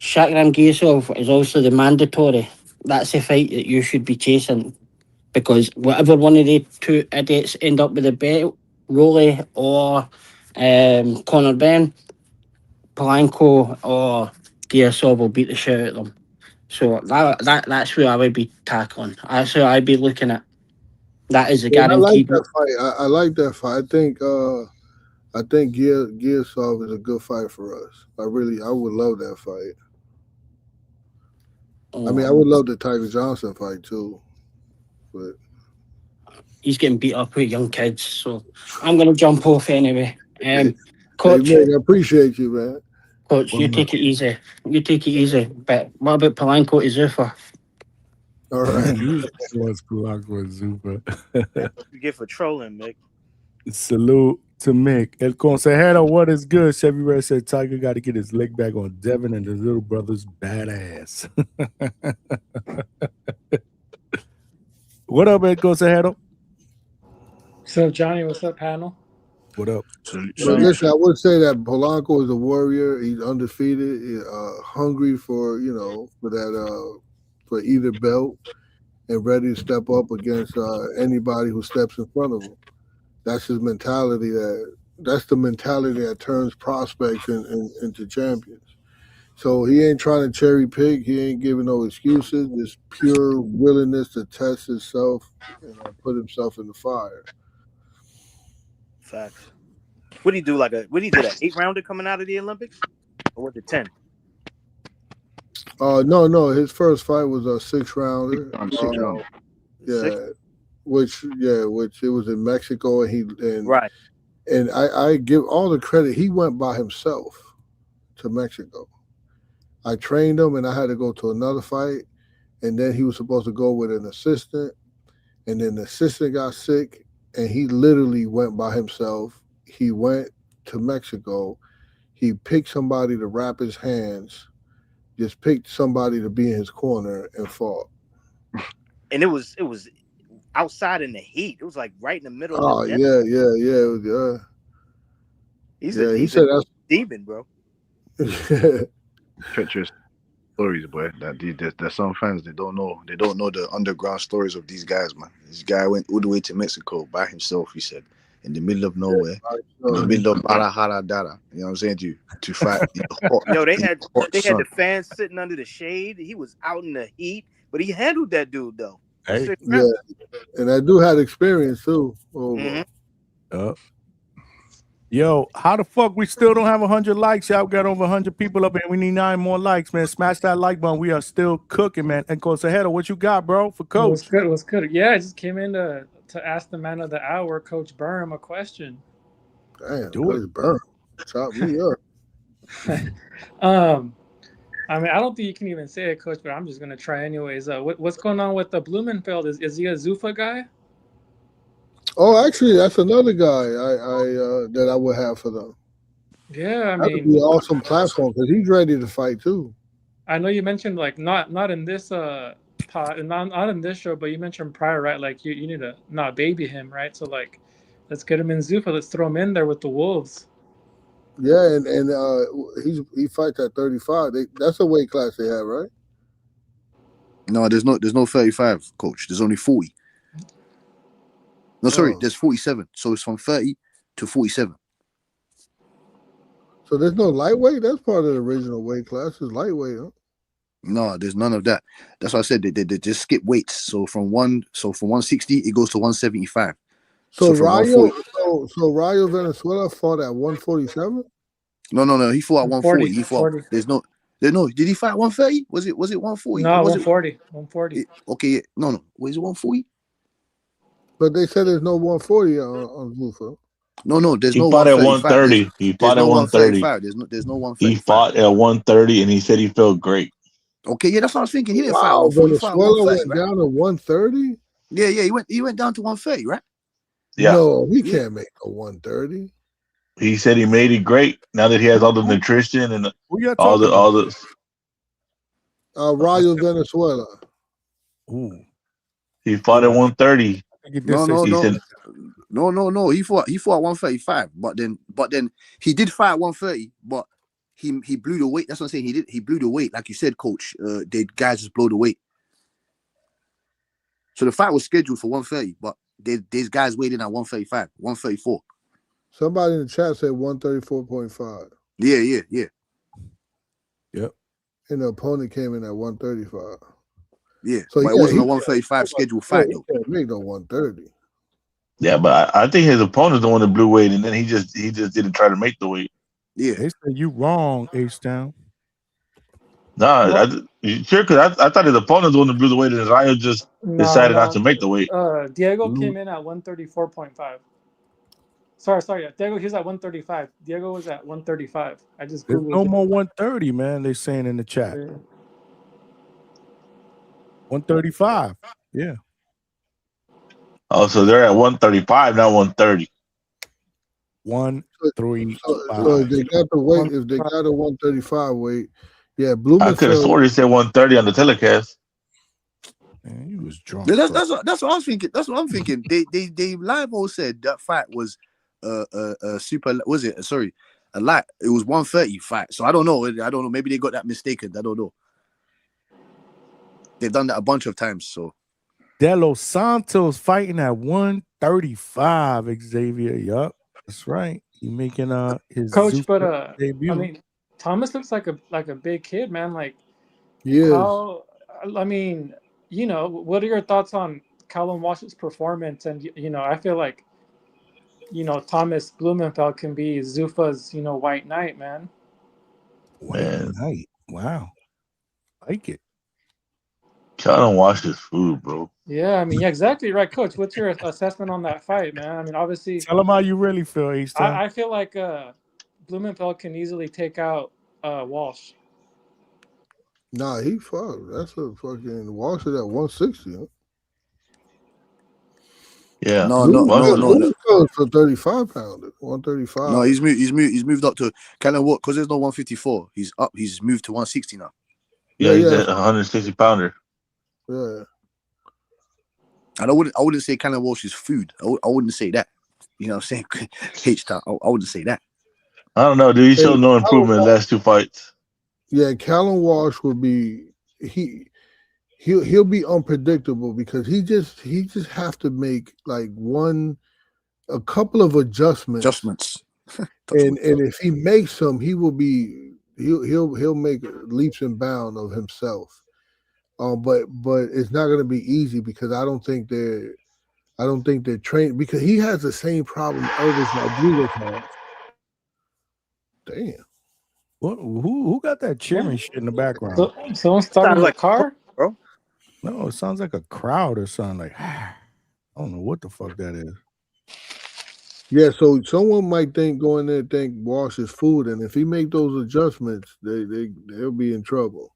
Shakram Giasov is also the mandatory. That's the fight that you should be chasing, because whatever one of the two idiots end up with the belt, Rolly or Conor Benn, Polanco or Garcia will beat the shit out of them. So that's where I would be tackling. That's where I'd be looking at. That is a Yeah, I like guaranteed. that fight. I like that fight. I think Gearsov is a good fight for us. I would love that fight. I mean, I would love the Tiger Johnson fight too, but he's getting beat up with young kids. So I'm gonna jump off anyway. Coach, hey, man, I appreciate you, man. Coach, you take it easy. You take it easy. But what about Polanco to Zuffa? All right. What's Polanco and Zuffa? That's what you get for trolling, Mick. Salute to Mick. El Consejero, what is good? Chevy Red said Tiger got to get his leg back on Devin and the little brother's badass. What up, El Consejero? What's up, Johnny? What's up, panel? What up? So listen, I would say that Polanco is a warrior. He's undefeated, hungry for for either belt, and ready to step up against anybody who steps in front of him. That's his mentality. That's the mentality that turns prospects into champions. So he ain't trying to cherry pick. He ain't giving no excuses. It's pure willingness to test himself and put himself in the fire. Facts. What did he do? What he did? An 8-rounder coming out of the Olympics, or was it 10? No. His first fight was a 6-rounder. Yeah, which it was in Mexico, and right. And I give all the credit. He went by himself to Mexico. I trained him, and I had to go to another fight, and then he was supposed to go with an assistant, and then the assistant got sick, and he literally went by himself. He went to Mexico. He picked somebody to wrap his hands, just picked somebody to be in his corner and fought. And it was outside in the heat. It was like right in the middle Oh, of the desert. yeah. He's he said a that's demon, bro. Treacherous stories, boy. There's some fans they don't know the underground stories of these guys, man. This guy went all the way to Mexico by himself, he said, in the middle of nowhere, in the middle of Guadalajara, you know what I'm saying, to fight in the hot, Yo, they had sun. the fans sitting under the shade. He was out in the heat, but he handled that dude though. Hey. Yeah, and I do have experience too. Yo, how the fuck we still don't have 100 likes? Y'all got over 100 people up here. We need 9 more likes, man. Smash that like button. We are still cooking, man. And Consejero, what you got, bro, for Coach? What's good? Yeah, I just came in to ask the man of the hour, Coach Burnham, a question. Damn, Coach Burnham. Chop me up. I mean, I don't think you can even say it, Coach, but I'm just gonna try anyways. What's going on with the Blumenfeld? Is he a Zuffa guy? Oh, actually, that's another guy that I would have for them. Yeah, I That would mean, be an awesome platform because he's ready to fight too. I know you mentioned like not in this not in this show, but you mentioned prior, right? Like you need to not baby him, right? So like, let's get him in Zuffa. Let's throw him in there with the Wolves. Yeah, and he fights at 35. That's a weight class they have, right? No, there's no 35, Coach. There's only 40. No, sorry, there's 47. So it's from 30 to 47. So there's no lightweight? That's part of the original weight class is lightweight, huh? No, there's none of that. That's why I said they just skip weights. So from 160 it goes to 175. So from Rayo, so Rayo Venezuela fought at 147? No, he fought at 140. He fought. 140. There's no. Did he fight 130? Was it 140? No, was 140. 140. Okay, yeah. No. Was it 140? But they said there's no 140 on Zuffa. No, there's He no fought at 130. 130. He fought at 130. There's no 135. He fought at 130, and he said he felt great. Okay, yeah, that's what I was thinking. He didn't fight Wow, 140. He fought Venezuela 130, went down to 130? Yeah, he went down to 130, right? Yeah. No, he can't make a 130. He said he made it great now that he has all the nutrition and all the. Rayo Venezuela. Ooh. He fought at 130. No. He fought 135, but then he did fight at 130, but he blew the weight. That's what I'm saying. He blew the weight, like you said, Coach. The guys just blow the weight. So the fight was scheduled for 130, but there's guys waiting at 135, 134. Somebody in the chat said 134.5. Yeah. Yep. And the opponent came in at 135. Yeah, So but it wasn't a 135 scheduled fight though. He can't make no 130. Yeah, but I think his opponent's the one that blew weight, and then he just didn't try to make the weight. Yeah, they said you wrong, H-Town. Nah, sure, because I thought his opponent's the one that blew the weight, and Ryan just decided not to make the weight. Diego came in at 134.5. Sorry. Yeah. Diego, he was at 135. Diego was at 135. I just There's Googled no it. more 130, man. They saying in the chat. 135. Yeah. Oh, so they're at 135, not 130. 135. So if they got the weight, if they got a 135 weight, yeah, I could have Blumenfeld. sworn he said 130 on the telecast. Man, he was drunk. That's what I was thinking. That's what I'm thinking. They live all said that fight was super. Was it? Sorry, a light. It was 130 fight. So I don't know. Maybe they got that mistaken. I don't know. They've done that a bunch of times. So De Los Santos fighting at 135. Xavier, yup, that's right. He making his Coach, but debut. I mean, Thomas looks like a big kid, man. Like, Yes. how? I mean, what are your thoughts on Callum Walsh's performance? And I feel like, Thomas Blumenfeld can be Zuffa's, white knight, man. White knight. Wow, like it. Try to wash his food, bro. Yeah, I mean, yeah, exactly right, Coach. What's your assessment on that fight, man? I mean, obviously, Tell him how you really feel, H-Town. I feel like Blumenfeld can easily take out Walsh. Nah, he fucked. That's a fucking Walsh at 160. Huh? Yeah. no. Blumenfeld's a 35 pounder. 135. No, he's moved up to Callum Walsh because there's no 154. He's up. He's moved to 160 now. Yeah, he's a 160 pounder. Yeah. And I wouldn't say Callum Walsh is food. I wouldn't say that. You know what I'm saying? H-Town. I wouldn't say that. I don't know, dude. He showed no improvement in the last two fights. Yeah, Callum Walsh would be he'll be unpredictable because he just have to make like a couple of adjustments. and if he makes them, he'll make leaps and bounds of himself. But it's not going to be easy because I don't think they're trained because he has the same problem Elvis Rodriguez has. Damn. What? Who got that cheering shit in the background? Someone started a car, bro. No, it sounds like a crowd or something. Like I don't know what the fuck that is. Yeah, so someone might go in there and think Walsh is food, and if he make those adjustments, they'll be in trouble.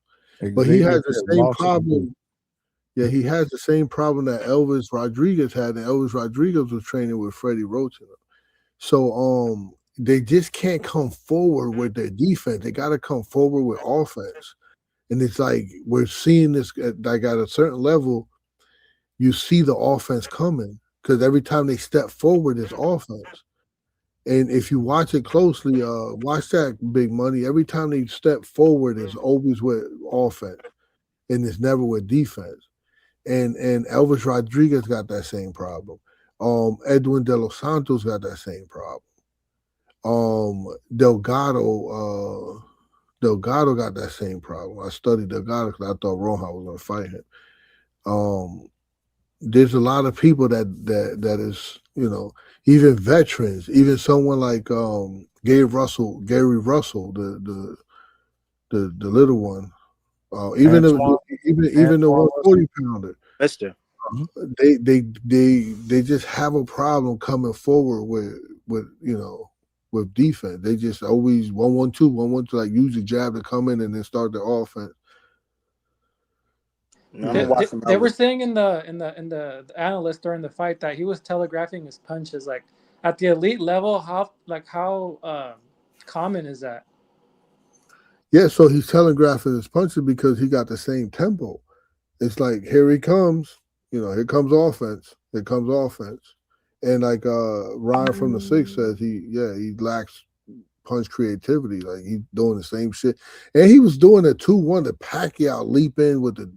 But he has the same problem. Yeah, he has the same problem that Elvis Rodriguez had, and Elvis Rodriguez was training with Freddie Roach. So they just can't come forward with their defense. They got to come forward with offense. And it's like we're seeing this at a certain level, you see the offense coming because every time they step forward, it's offense. And if you watch it closely, watch that Big Money. Every time they step forward, it's always with offense, and it's never with defense. And Elvis Rodriguez got that same problem. Edwin De Los Santos got that same problem. Delgado got that same problem. I studied Delgado because I thought Roja was going to fight him. There's a lot of people that is, even veterans, even someone like Gary Russell, the little one, even the 140 pounder. Mister. They just have a problem coming forward with defense. They just always 1-1-2, 1-1-2, like use the jab to come in and then start the offense. They were saying in the analyst during the fight that he was telegraphing his punches. Like at the elite level, how common is that? Yeah, so he's telegraphing his punches because he got the same tempo. It's like here he comes, here comes offense. Here comes offense. And like Ryan from the Six says, he lacks punch creativity. Like he's doing the same shit. And he was doing a 2-1 to Pacquiao leap in with the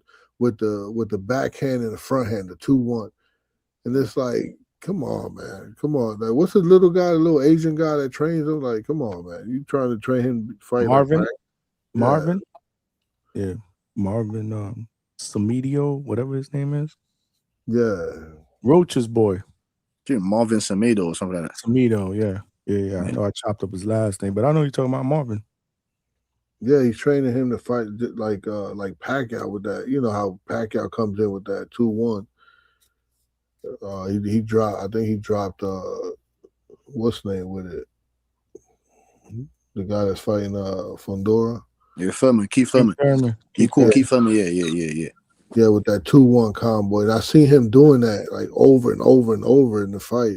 backhand and the front hand, the 2-1. And it's like, come on, man. Come on. Like, what's the little guy, the little Asian guy that trains him? Like, come on, man. You trying to train him to fight Marvin? Like Marvin. Yeah, Marvin Samedio, whatever his name is. Yeah. Roach's boy. Marvin Samedo or something like that. Samedo, yeah. I know I chopped up his last name, but I know you're talking about Marvin. Yeah, he's training him to fight like Pacquiao with that. You know how Pacquiao comes in with that 2-1. He dropped. I think he dropped. What's the name with it? The guy that's fighting Fundora. Yeah, Thurman, Keith Thurman. Keith Thurman. Yeah. Yeah, with that 2-1 combo, and I seen him doing that like over and over and over in the fight.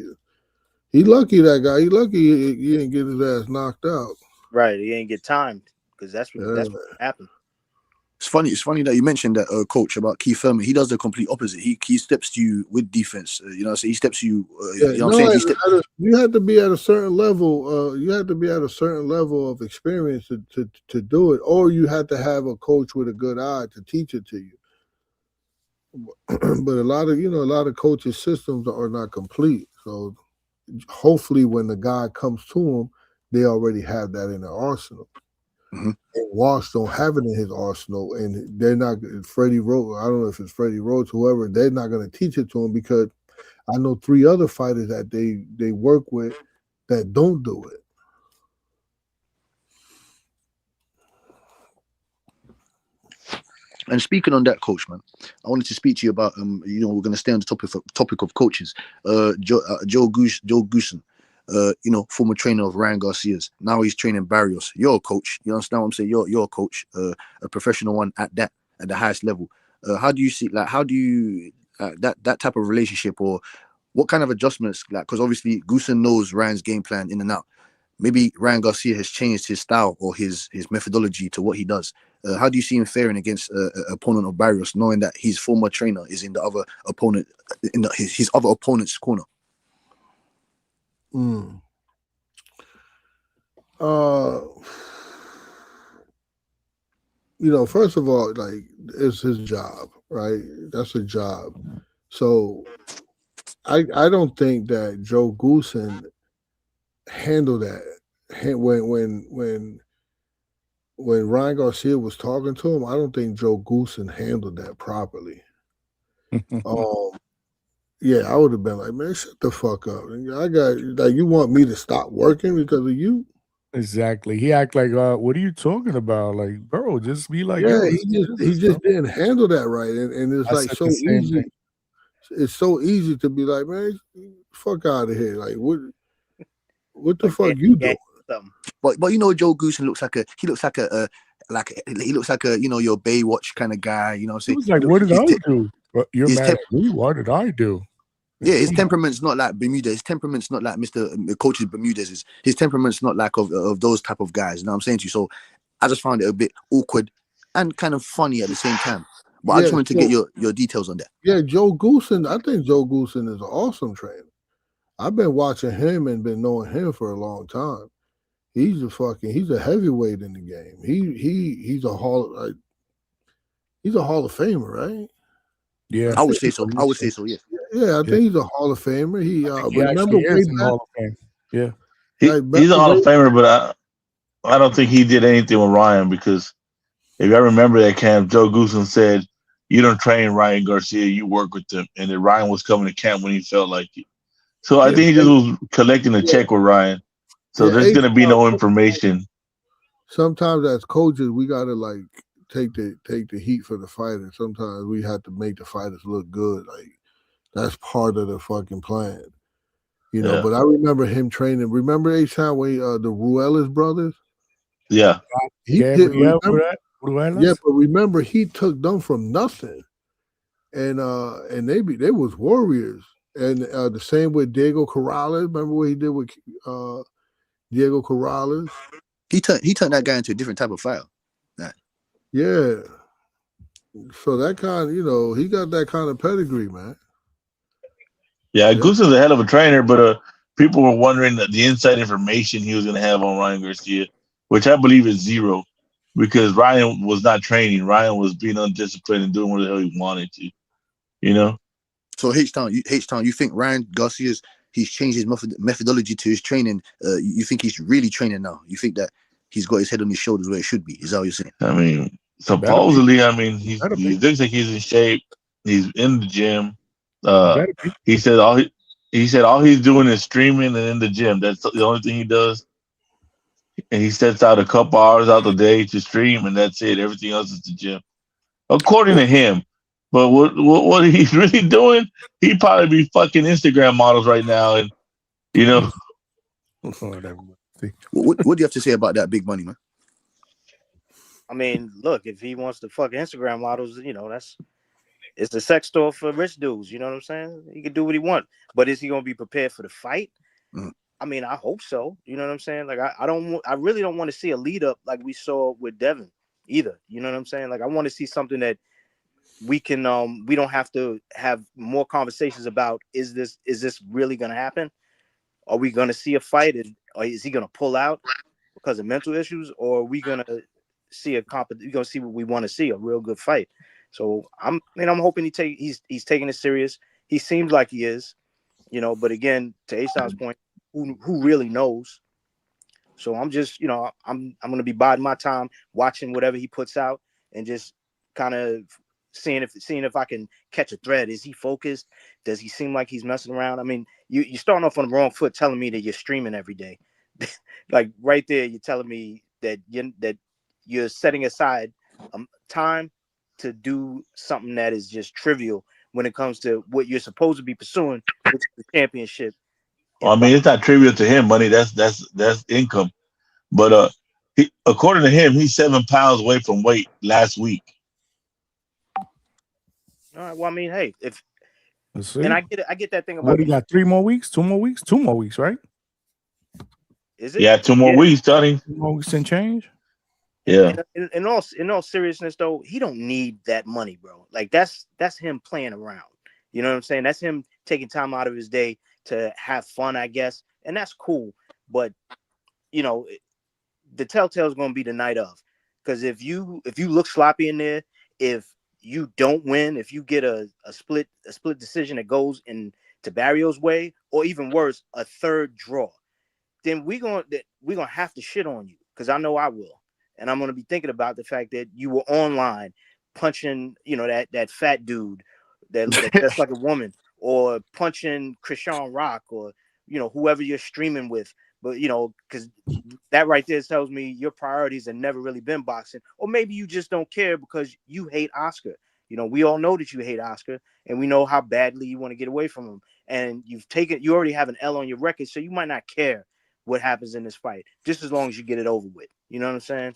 He lucky, that guy. He lucky he didn't get his ass knocked out. Right, he ain't get timed because that's what happened. It's funny that you mentioned that coach about Keith Thurman. He does the complete opposite. He steps to you with defense. So he steps to you. You know what I'm saying? You have to be at a certain level. You have to be at a certain level of experience to do it, or you have to have a coach with a good eye to teach it to you. But a lot of coaches' systems are not complete. So hopefully, when the guy comes to them, they already have that in their arsenal. Mm-hmm. And Walsh don't have it in his arsenal, and they're not. Freddie Roach, I don't know if it's Freddie Roach, whoever, they're not going to teach it to him because I know 3 other fighters that they work with that don't do it. And speaking on that, coach, man, I wanted to speak to you about we're going to stay on the topic of coaches. Joe Goosen, former trainer of Ryan Garcia's. Now he's training Barrios. You're a coach. You understand what I'm saying? You're a coach, a professional one at the highest level. How do you see that type of relationship, or what kind of adjustments? Because obviously Goosen knows Ryan's game plan in and out. Maybe Ryan Garcia has changed his style or his methodology to what he does. How do you see him faring against an opponent of Barrios, knowing that his former trainer is in the other opponent, his other opponent's corner? First of all, like, it's his job, right? That's a job. So I don't think that Joe Goosen handled that when Ryan Garcia was talking to him. I don't think Joe Goosen handled that properly. Yeah, I would have been like, man, shut the fuck up. You want me to stop working because of you? Exactly. He act like, what are you talking about? Like, bro, just be like, yeah, he just didn't handle that right, and it's like so easy. It's so easy to be like, man, fuck out of here. Like, what the fuck you doing? But Joe Goosen looks like your Baywatch kind of guy. You know what I'm saying? He was like, what did I do? You're mad at me? What did I do? Yeah, his temperament's not like Bermudez. His temperament's not like Mr. Coach's Bermudez. His temperament's not like of those type of guys. You know what I'm saying to you? So I just found it a bit awkward and kind of funny at the same time. But I just wanted to get your details on that. Yeah, Joe Goosen. I think Joe Goosen is an awesome trainer. I've been watching him and been knowing him for a long time. He's a heavyweight in the game. He's a Hall of Famer, right? Yeah, I would say so. Yeah. Yeah, I think he's a Hall of Famer. He remember way back. Hall of Fame. Yeah, he's a Hall of Famer, but I don't think he did anything with Ryan, because if I remember that camp, Joe Goosen said, "You don't train Ryan Garcia, you work with him," and then Ryan was coming to camp when he felt like it. So I think he just was collecting a check with Ryan. So there's going to be no information. Sometimes as coaches, we got to like take the heat for the fighter. Sometimes we have to make the fighters look good. Like, that's part of the fucking plan. But I remember him training. Remember a time when the Ruelas brothers? Yeah. Yeah, but remember he took them from nothing. And they was warriors. And the same with Diego Corrales. Remember what he did with Diego Corrales? He turned that guy into a different type of fighter. Yeah. So that kind, he got that kind of pedigree, man. Yeah, Goosen's a hell of a trainer, but people were wondering that the inside information he was going to have on Ryan Garcia, which I believe is zero, because Ryan was not training. Ryan was being undisciplined and doing what the hell he wanted to, So H-Town, you think Ryan Garcia's he's changed his methodology to his training? You think he's really training now? You think that he's got his head on his shoulders where it should be. Is that what you're saying? I mean, supposedly, I mean, he looks like he's in shape. He's in the gym. He said all he's doing is streaming and in the gym. That's the only thing he does. And he sets out a couple hours out the day to stream, and that's it. Everything else is the gym, according to him. But what he's really doing, he'd probably be fucking Instagram models right now, and you know. What do you have to say about that, Big Money, man? I mean, look, if he wants to fuck Instagram models, you know, it's a sex store for rich dudes. You know what I'm saying? He can do what he wants, but is he gonna be prepared for the fight? I mean, I hope so. You know what I'm saying? Like, I really don't want to see a lead up like we saw with Devin either. You know what I'm saying? Like, I want to see something that we can we don't have to have more conversations about. Is this really gonna happen? Are we gonna see a fight, or is he gonna pull out because of mental issues, or are we gonna see we're gonna see what we want to see, a real good fight? So I'm hoping he's taking it serious. He seems like he is, you know. But again, to A-Styles' point, who really knows? So I'm just, you know, I'm gonna be biding my time, watching whatever he puts out, and just kind of seeing if I can catch a thread. Is he focused? Does he seem like he's messing around? I mean, you're starting off on the wrong foot telling me that you're streaming every day. Like right there, you're telling me that you're setting aside time to do something that is just trivial when it comes to what you're supposed to be pursuing, which is the championship. Well, I mean, it's not trivial to him, money. That's income. But according to him, he's 7 pounds away from weight last week. All right. Well, I mean, hey, Let's see. and I get that thing about What, he got 3 more weeks? 2 more weeks? 2 more weeks, right? Is it? Yeah, 2 more weeks, Johnny. 2 more weeks and change. Yeah. In all seriousness, though, he don't need that money, bro. Like that's him playing around. You know what I'm saying? That's him taking time out of his day to have fun, I guess, and that's cool. But you know, the telltale is going to be the night of, because if you look sloppy in there, if you don't win, if you get a split decision that goes into Barrios' way, or even worse, a third draw, then we're gonna have to shit on you, because I know I will. And I'm going to be thinking about the fact that you were online punching, you know, that fat dude that's like a woman, or punching Krishan Rock, or, you know, whoever you're streaming with. But, you know, because that right there tells me your priorities have never really been boxing. Or maybe you just don't care because you hate Oscar. You know, we all know that you hate Oscar, and we know how badly you want to get away from him. And you already have an L on your record, so you might not care what happens in this fight, just as long as you get it over with. You know what I'm saying?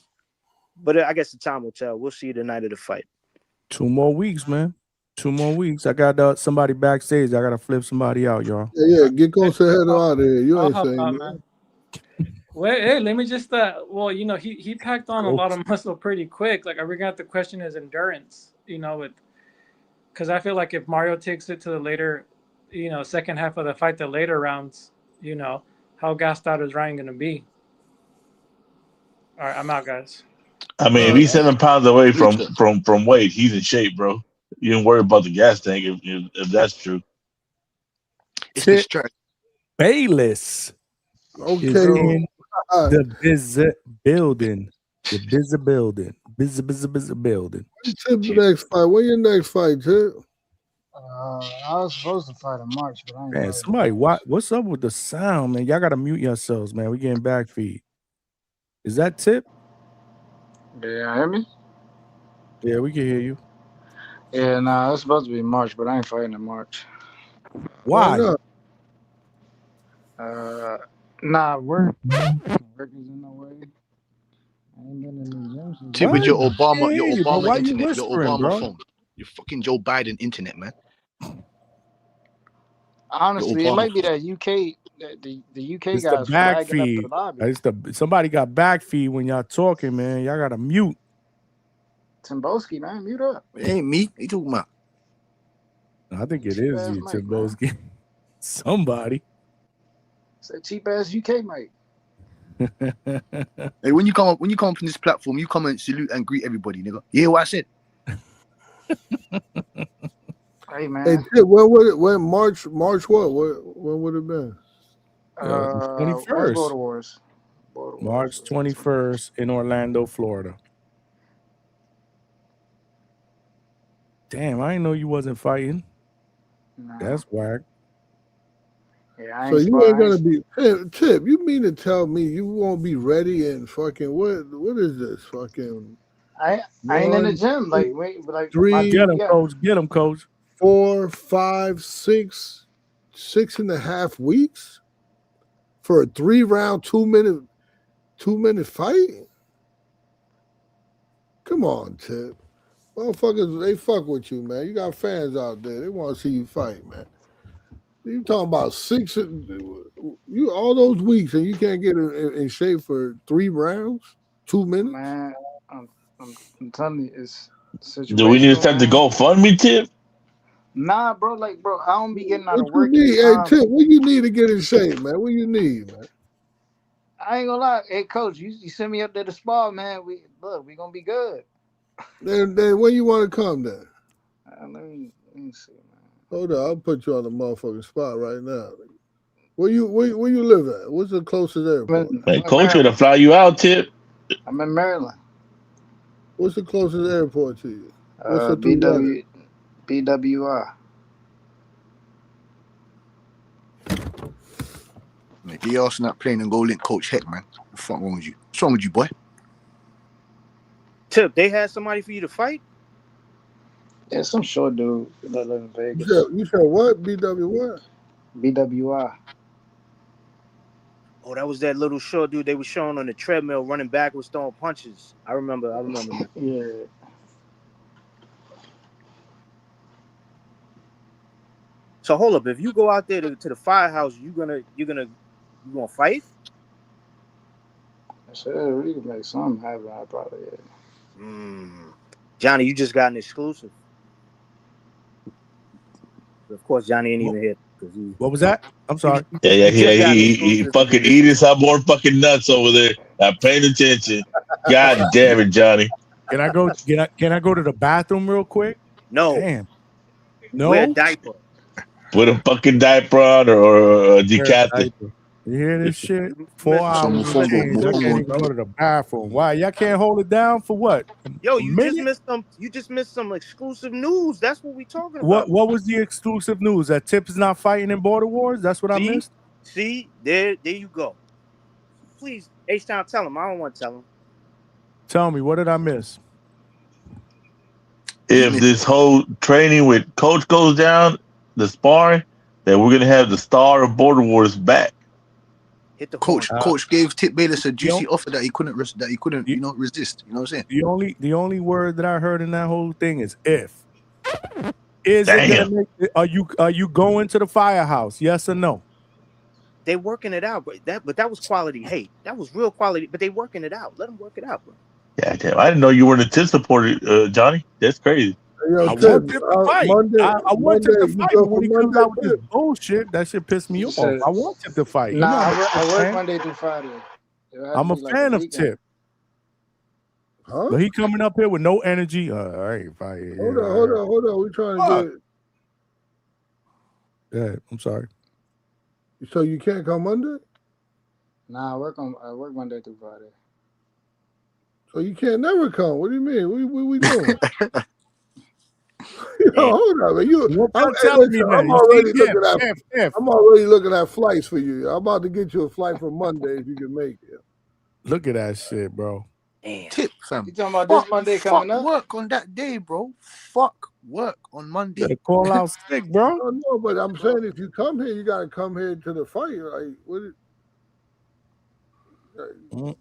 But I guess the time will tell. We'll see you the night of the fight. 2 more weeks, man. 2 more weeks. I got somebody backstage. I got to flip somebody out, y'all. Yeah, get close to head out of here. You ain't saying out, that. man. Wait, hey, let me just well, you know, he packed on a lot of muscle pretty quick. Like, are we gonna have to question his endurance? You know, because I feel like if Mario takes it to the later, you know, second half of the fight, the later rounds, you know, how gassed out is Ryan gonna be? All right, I'm out, guys. I mean, if he's 7 pounds away from weight, he's in shape, bro. You don't worry about the gas tank if that's true. It's the strength. Bayless. Okay. Is in the busy building. The busy building. Busy building. Tip the next fight. When your next fight, Tip? I was supposed to fight in March, but I ain't Man, fighting. somebody, what's up with the sound, man? Y'all gotta mute yourselves, man. We getting back feed. Is that Tip? Yeah, hear me? Yeah, we can hear you. Yeah, nah, it's supposed to be March, but I ain't fighting in March. Why? Nah, work is in the way. I ain't been in the gym since. Tip with your Obama why you internet, your whispering, Obama bro? phone, your fucking Joe Biden internet, man. Honestly, it might be that UK, the UK It's guys the back flagging up feed. the lobby. It's somebody got back feed when y'all talking, man. Y'all gotta mute. Timboski, man, mute up. It ain't me. What you talking about? I think it Cheap is ass you, mic, Timboski. Somebody. It's a cheap ass UK mic. Hey, when you come up from this platform, you come and salute and greet everybody, nigga. You hear what I said? Hey man. Hey, Tip, when March what? When would it have been? 21st. West Border Wars. March 21st in Orlando, Florida. Damn, I didn't know you wasn't fighting. Nah. That's whack. Yeah, I So ain't you ain't sparring. gonna be Tip. You mean to tell me you won't be ready and fucking what is this fucking? I ain't in the 1, gym. 2, Like wait, but like my 3, Get him, yeah. coach. Get him, coach. 4, 5, 6, 6.5 weeks for a 3-round 2-minute fight. Come on, Tip. Motherfuckers, they fuck with you, man. You got fans out there. They want to see you fight, man. You talking about 6, you all those weeks, and you can't get in shape for 3 rounds, 2 minutes. Man, I'm telling you, it's Do we need to situational, start the man. GoFundMe, Tip? Nah, bro, like, bro, I don't be getting out What of you work in need, hey time. Tip? What you need to get in shape, man? What you need, man? I ain't gonna lie. Hey, coach, you send me up there to spar, man. We gonna be good. Then when you want to come, then? Let me see, man. Hold on, I'll put you on the motherfucking spot right now. Where you live at? What's the closest airport? Man, coach gonna fly you out, Tip. I'm in Maryland. What's the closest airport to you? What's the 3 letters? BWI. Man, get your ass on that plane and go link Coach Heck, man. What the fuck wrong with you? What's wrong with you, boy? Tip, they had somebody for you to fight? Yeah, some short dude that live in Vegas. You said what? BW what? BWI. Oh, that was that little short dude they were showing on the treadmill running backwards, throwing punches. I remember now. Yeah. So hold up, if you go out there to the firehouse, you gonna fight? Sure, we can make something happen. I probably Johnny, you just got an exclusive. Of course, Johnny ain't even here because he. What was that? I'm sorry. Yeah, just got an he exclusive. fucking eating some more fucking nuts over there. Not paying attention. God damn it, Johnny. Can I go? Can I go to the bathroom real quick? No. Damn. Wear a No. diaper. Put a fucking diaper on or a Wear a decathlon. diaper. You hear this shit? 4 hours and change. I can't even go to the bathroom. Why? Y'all can't hold it down for what? Yo, A you minute? just missed some exclusive news. That's what we talking about. What was the exclusive news? That Tip is not fighting in Border Wars? That's what I missed? See, there you go. Please, H-Town, tell him. I don't want to tell him. Tell me, what did I miss? If this whole training with Coach goes down, the sparring, then we're gonna have the star of Border Wars back. Hit the Coach gave Tip Bayless a juicy offer that he couldn't resist. You know what I'm saying? The only word that I heard in that whole thing is if. Is it gonna make it, are you going to the firehouse? Yes or no? They working it out, but that was quality hate. That was real quality, but they working it out. Let them work it out, bro. Yeah, damn. I didn't know you weren't a Tip supporter, Johnny. That's crazy. Yo, I Tip, want Tip to fight. I want Tip to fight, but when he comes out with this bullshit, that shit pissed me off. I want Tip to fight. Nah, I work Monday through Friday. I'm a fan of Tip. Huh? But he coming up here with no energy. I ain't fighting. Hold on. We trying to get. Yeah, I'm sorry. So you can't come Monday? Nah, I work Monday through Friday. So you can't never come. What do you mean? What we doing? Yo, hold on, man. I'm already looking at flights for you. I'm about to get you a flight for Monday if you can make it. Look at that shit, bro. Tip, fam. You talking about this Monday coming up? Work on that day, bro. Fuck work on Monday. You call out sick, bro. No, but I'm saying if you come here, you gotta come here to the fight. Like, what? Y'all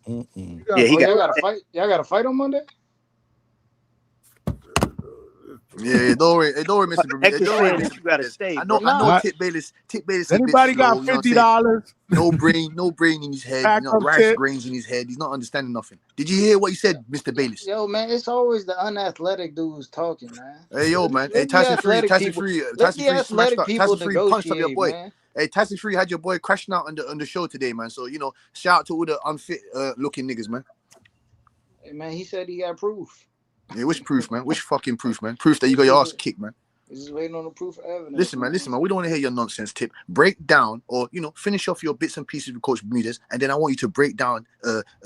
got to fight. Y'all got to fight on Monday. Yeah, don't worry, Mr. Bermuda. Don't worry, Mr. You gotta stay. I know Tip Bayless. Anybody got $50? No brain in his head. Rice grains in his head. He's not understanding nothing. Did you hear what he said, Mr. Bayless? Yo, man, it's always the unathletic dudes talking, man. Hey, yo, man. Hey, Tyson Fury punched up your boy. Man. Hey, Tyson Fury had your boy crashing out on the show today, man. So shout out to all the unfit looking niggas, man. Hey, man, he said he got proof. Yeah, which proof, man? Which fucking proof, man? Proof that you got your ass kicked, man. We're just waiting on the proof of evidence. Listen, man. We don't want to hear your nonsense, Tip. Break down, or finish off your bits and pieces with Coach Bermudez, and then I want you to break down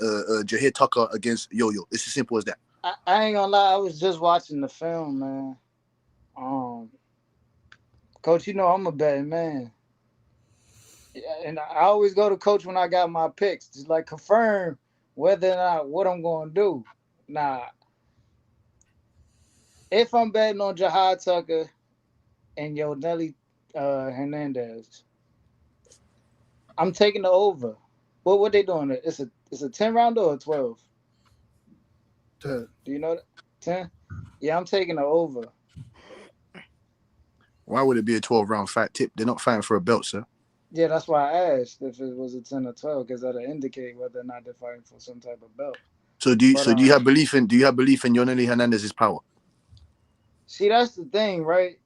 Jahir Tucker against Yo-Yo. It's as simple as that. I ain't gonna lie, I was just watching the film, man. Coach, I'm a betting man. And I always go to Coach when I got my picks, just like confirm whether or not what I'm gonna do. Now, if I'm betting on Jahir Tucker and Yoneli Hernandez, I'm taking the over. What they doing? It's a 10-rounder or a 12? 10. Do you know that? 10? Yeah, I'm taking the over. Why would it be a 12-round fight, Tip? They're not fighting for a belt, sir. Yeah, that's why I asked if it was a 10 or 12, because that'll indicate whether or not they're fighting for some type of belt. So do you have belief in Yoneli Hernandez's power? See, that's the thing, right?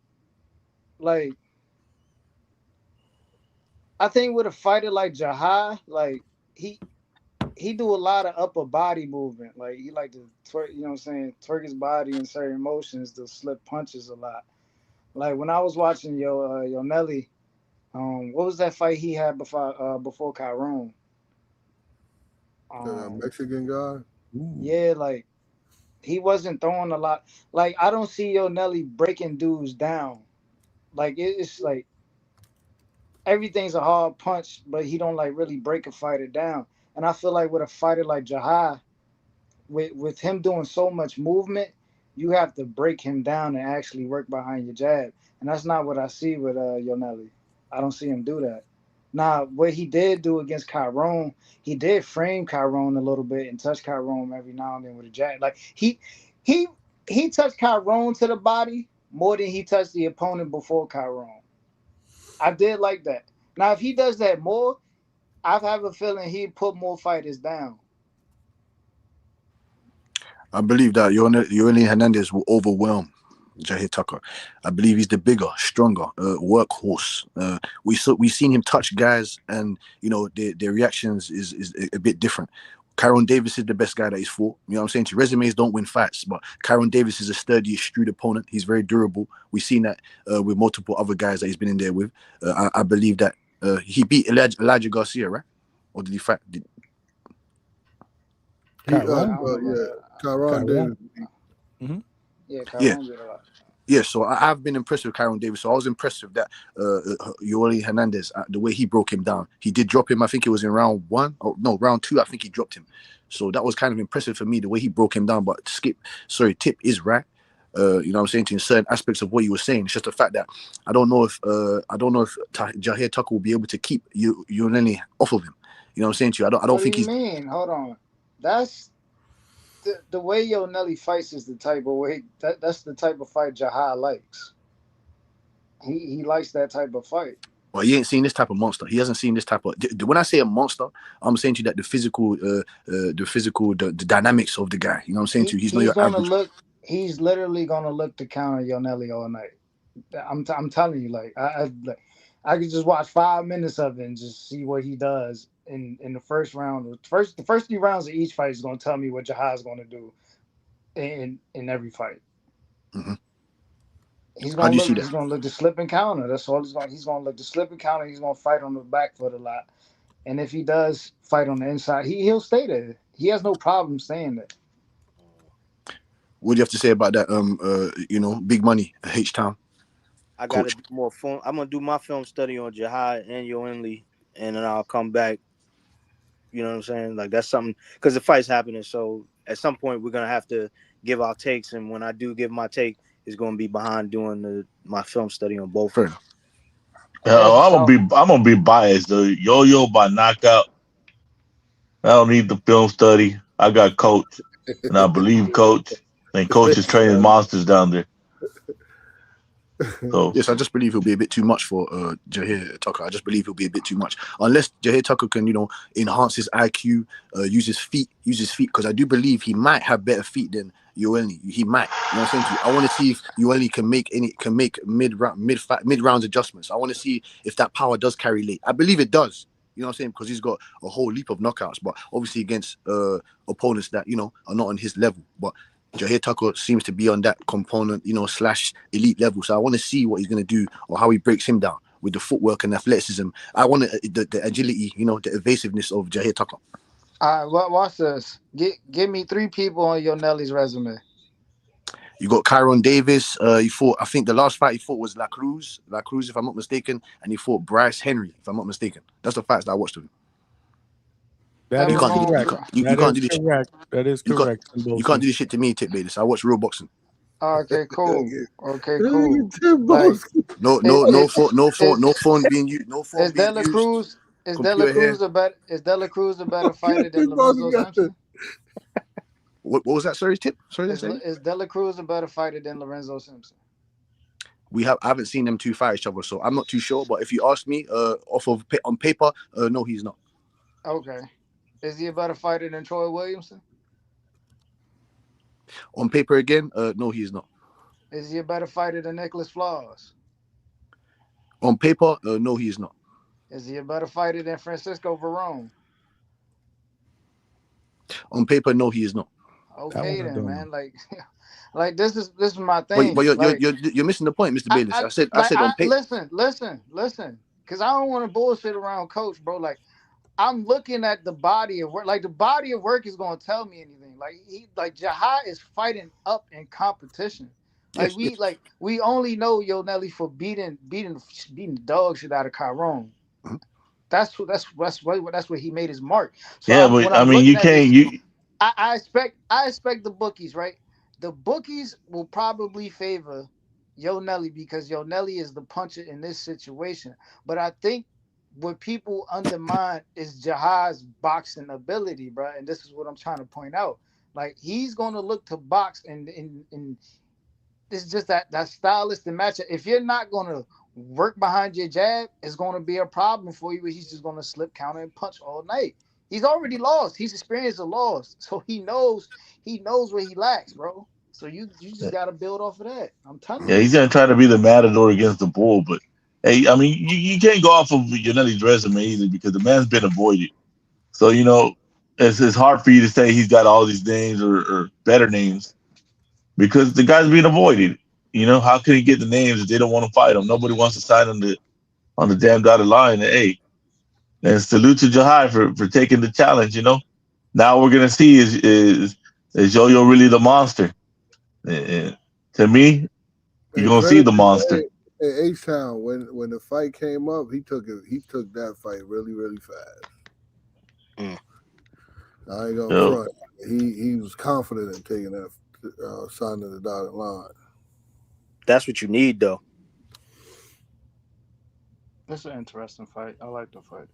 Like, I think with a fighter like Jahir, like he do a lot of upper body movement. Like he like to twerk, twerk his body in certain motions to slip punches a lot. Like when I was watching Yoneli, what was that fight he had before Chiron? The Mexican guy. Yeah, like he wasn't throwing a lot. Like I don't see Yoneli breaking dudes down. Like it's like everything's a hard punch, but he don't like really break a fighter down. And I feel like with a fighter like Jahir, with him doing so much movement, you have to break him down and actually work behind your jab. And that's not what I see with Yoneli. I don't see him do that. Now, what he did do against Chiron, he did frame Chiron a little bit and touch Chiron every now and then with a jab. Like he touched Chiron to the body more than he touched the opponent before Chiron. I did like that. Now, if he does that more, I have a feeling he'd put more fighters down. I believe that Yoneli Hernandez will overwhelm Jahir Tucker. I believe he's the bigger, stronger workhorse. We've seen him touch guys, and their reactions is a bit different. Kyron Davis is the best guy that he's fought. You know what I'm saying? Resumes don't win fights, but Kyron Davis is a sturdy, shrewd opponent. He's very durable. We've seen that with multiple other guys that he's been in there with. I believe that he beat Elijah Garcia, right? Or did he fight? Kyron Davis. Yeah, Kyron did a lot. Yeah, so I've been impressed with Kyron Davis. So I was impressed with that. Yoneli Hernandez, the way he broke him down. He did drop him. I think it was in round 1. Oh, no, round 2. I think he dropped him. So that was kind of impressive for me, the way he broke him down. But Tip is right. You know what I'm saying, in certain aspects of what you were saying. It's just the fact that I don't know if Jahir Tucker will be able to keep Yoneli off of him. You know what I'm saying to you? I don't think he's. What do you mean? Hold on. That's the way Yoneli fights is the type of way that's the type of fight Jahir likes. He likes that type of fight. Well, he ain't seen this type of monster. He hasn't seen this type of. When I say a monster, I'm saying to you that the dynamics of the guy. You know what I'm saying to you? He's not your average. He's literally gonna look to counter Yoneli all night. I'm telling you, like I could just watch 5 minutes of it and just see what he does in the first round. The first 3 rounds of each fight is gonna tell me what Jahir is gonna do in every fight. Mm-hmm. He's gonna look to slip and counter. That's all he's gonna look to slip and counter. He's gonna fight on the back foot a lot. And if he does fight on the inside, he'll stay there. He has no problem staying there. What do you have to say about that? Big money, H-Town. I gotta do more film. I'm gonna do my film study on Jahir and Yoneli, and then I'll come back. You know what I'm saying? Like that's something because the fight's happening. So at some point we're gonna have to give our takes, and when I do give my take, it's gonna be behind doing my film study on both. I'm gonna be biased. The Yo-Yo by knockout. I don't need the film study. I got Coach, and I believe Coach. And Coach is training monsters down there. So yes, I just believe he'll be a bit too much for Jahir Tucker. I just believe he'll be a bit too much unless Jahir Tucker can, enhance his IQ, use his feet. Because I do believe he might have better feet than Yoneli. He might. You know what I'm saying to you? I want to see if Yoneli can make mid round adjustments. I want to see if that power does carry late. I believe it does. You know what I'm saying? Because he's got a whole leap of knockouts, but obviously against opponents that are not on his level. But Jair Tucker seems to be on that component, slash elite level. So I want to see what he's going to do or how he breaks him down with the footwork and athleticism. I want the agility, the evasiveness of Jair Tucker. All right, watch this. Give me 3 people on your Nelly's resume. You got Kyron Davis. He fought, I think the last fight he fought was La Cruz, if I'm not mistaken. And he fought Bryce Henry, if I'm not mistaken. That's the fights that I watched of him. That is correct. That is correct. You can't do this shit to me, Tip Bayless. I watch real boxing. Okay, cool. No phone being used. No phone is being Dela used. Cruz? Is Dela Cruz a better fighter than Lorenzo Simpson? What was that? Sorry, Tip. Is Dela Cruz a better fighter than Lorenzo Simpson? I haven't seen them two fight each other, so I'm not too sure. But if you ask me, on paper, no, he's not. Okay. Is he a better fighter than Troy Williamson? On paper again, no, he's not. Is he a better fighter than Nicholas Flores? On paper, no, he is not. Is he a better fighter than Francisco Verón? On paper, no, he is not. Okay then, man. Like this is my thing. But you're missing the point, Mr. Bayless. I said on paper. Listen, because I don't want to bullshit around Coach, bro. Like I'm looking at the body of work. Like the body of work is going to tell me anything. Like Jahai is fighting up in competition. We only know Yo Nelly for beating the dog shit out of Kyron. Mm-hmm. That's where he made his mark. So you can't. I expect the bookies, right? The bookies will probably favor Yo Nelly because Yo Nelly is the puncher in this situation. But I think what people undermine is Jahai's boxing ability, bro. And this is what I'm trying to point out. Like he's gonna look to box and it's just that stylistic matchup. If you're not gonna work behind your jab, it's gonna be a problem for you. He's just gonna slip, counter, and punch all night. He's already lost. He's experienced a loss, so he knows where he lacks, bro. So you just gotta build off of that. I'm telling you. Yeah, he's gonna try to be the matador against the bull, but hey, I mean, you can't go off of Yanelli's resume either because the man's been avoided. So it's hard for you to say he's got all these names or better names because the guy's being avoided. How can he get the names if they don't want to fight him? Nobody wants to sign on the damn dotted line. Hey. And salute to Jahai for taking the challenge, Now we're gonna see is Yo-Yo really the monster? And to me, you're gonna see the monster. Hey, H-Town, when the fight came up, he took that fight really, really fast. I ain't gonna front. He was confident in taking that sign of the dotted line. That's what you need, though. It's an interesting fight. I like the fight.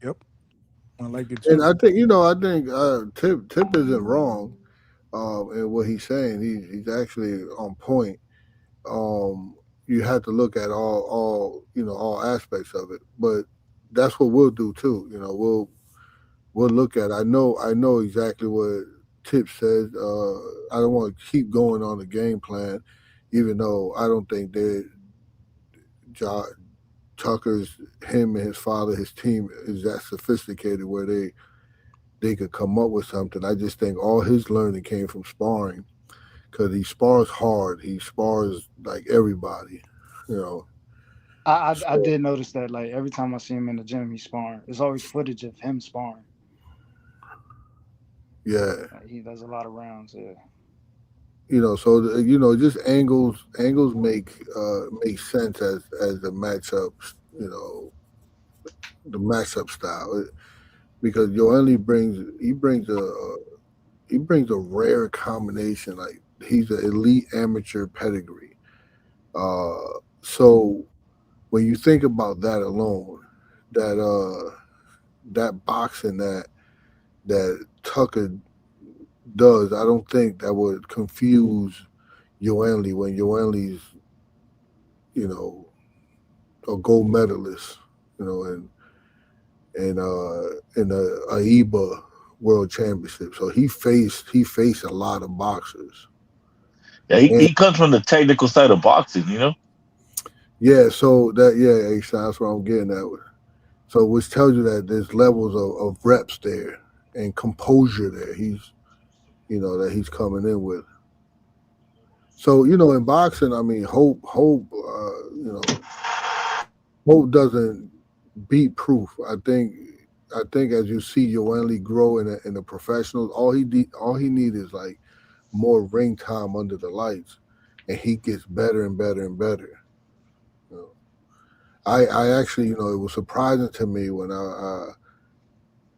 Yep, I like it too. And I think Tip isn't wrong in what he's saying. He's actually on point. You have to look at all aspects of it, but that's what we'll do too. We'll look at. I know exactly what Tip says. I don't want to keep going on the game plan, even though I don't think Tucker's, him and his father, his team is that sophisticated where they could come up with something. I just think all his learning came from sparring because he spars hard. He spars like everybody, I did notice that. Like every time I see him in the gym, he's sparring. There's always footage of him sparring. Yeah, he does a lot of rounds. Yeah. So just angles make sense as the matchup, the matchup style, because Yoeli brings a rare combination. Like he's an elite amateur pedigree. So when you think about that alone, that boxing that Tucker does, I don't think that would confuse Yoeli when Yoeli's, a gold medalist, in the AIBA World Championship. So he faced a lot of boxers. Yeah, he comes from the technical side of boxing, Yeah, so that's what I'm getting at. So which tells you that there's levels of reps there and composure there. That he's coming in with. So in boxing, I mean, hope, hope doesn't beat proof. I think as you see Yoeli grow in the professionals, all he need is like more ring time under the lights, and he gets better and better and better. I actually, it was surprising to me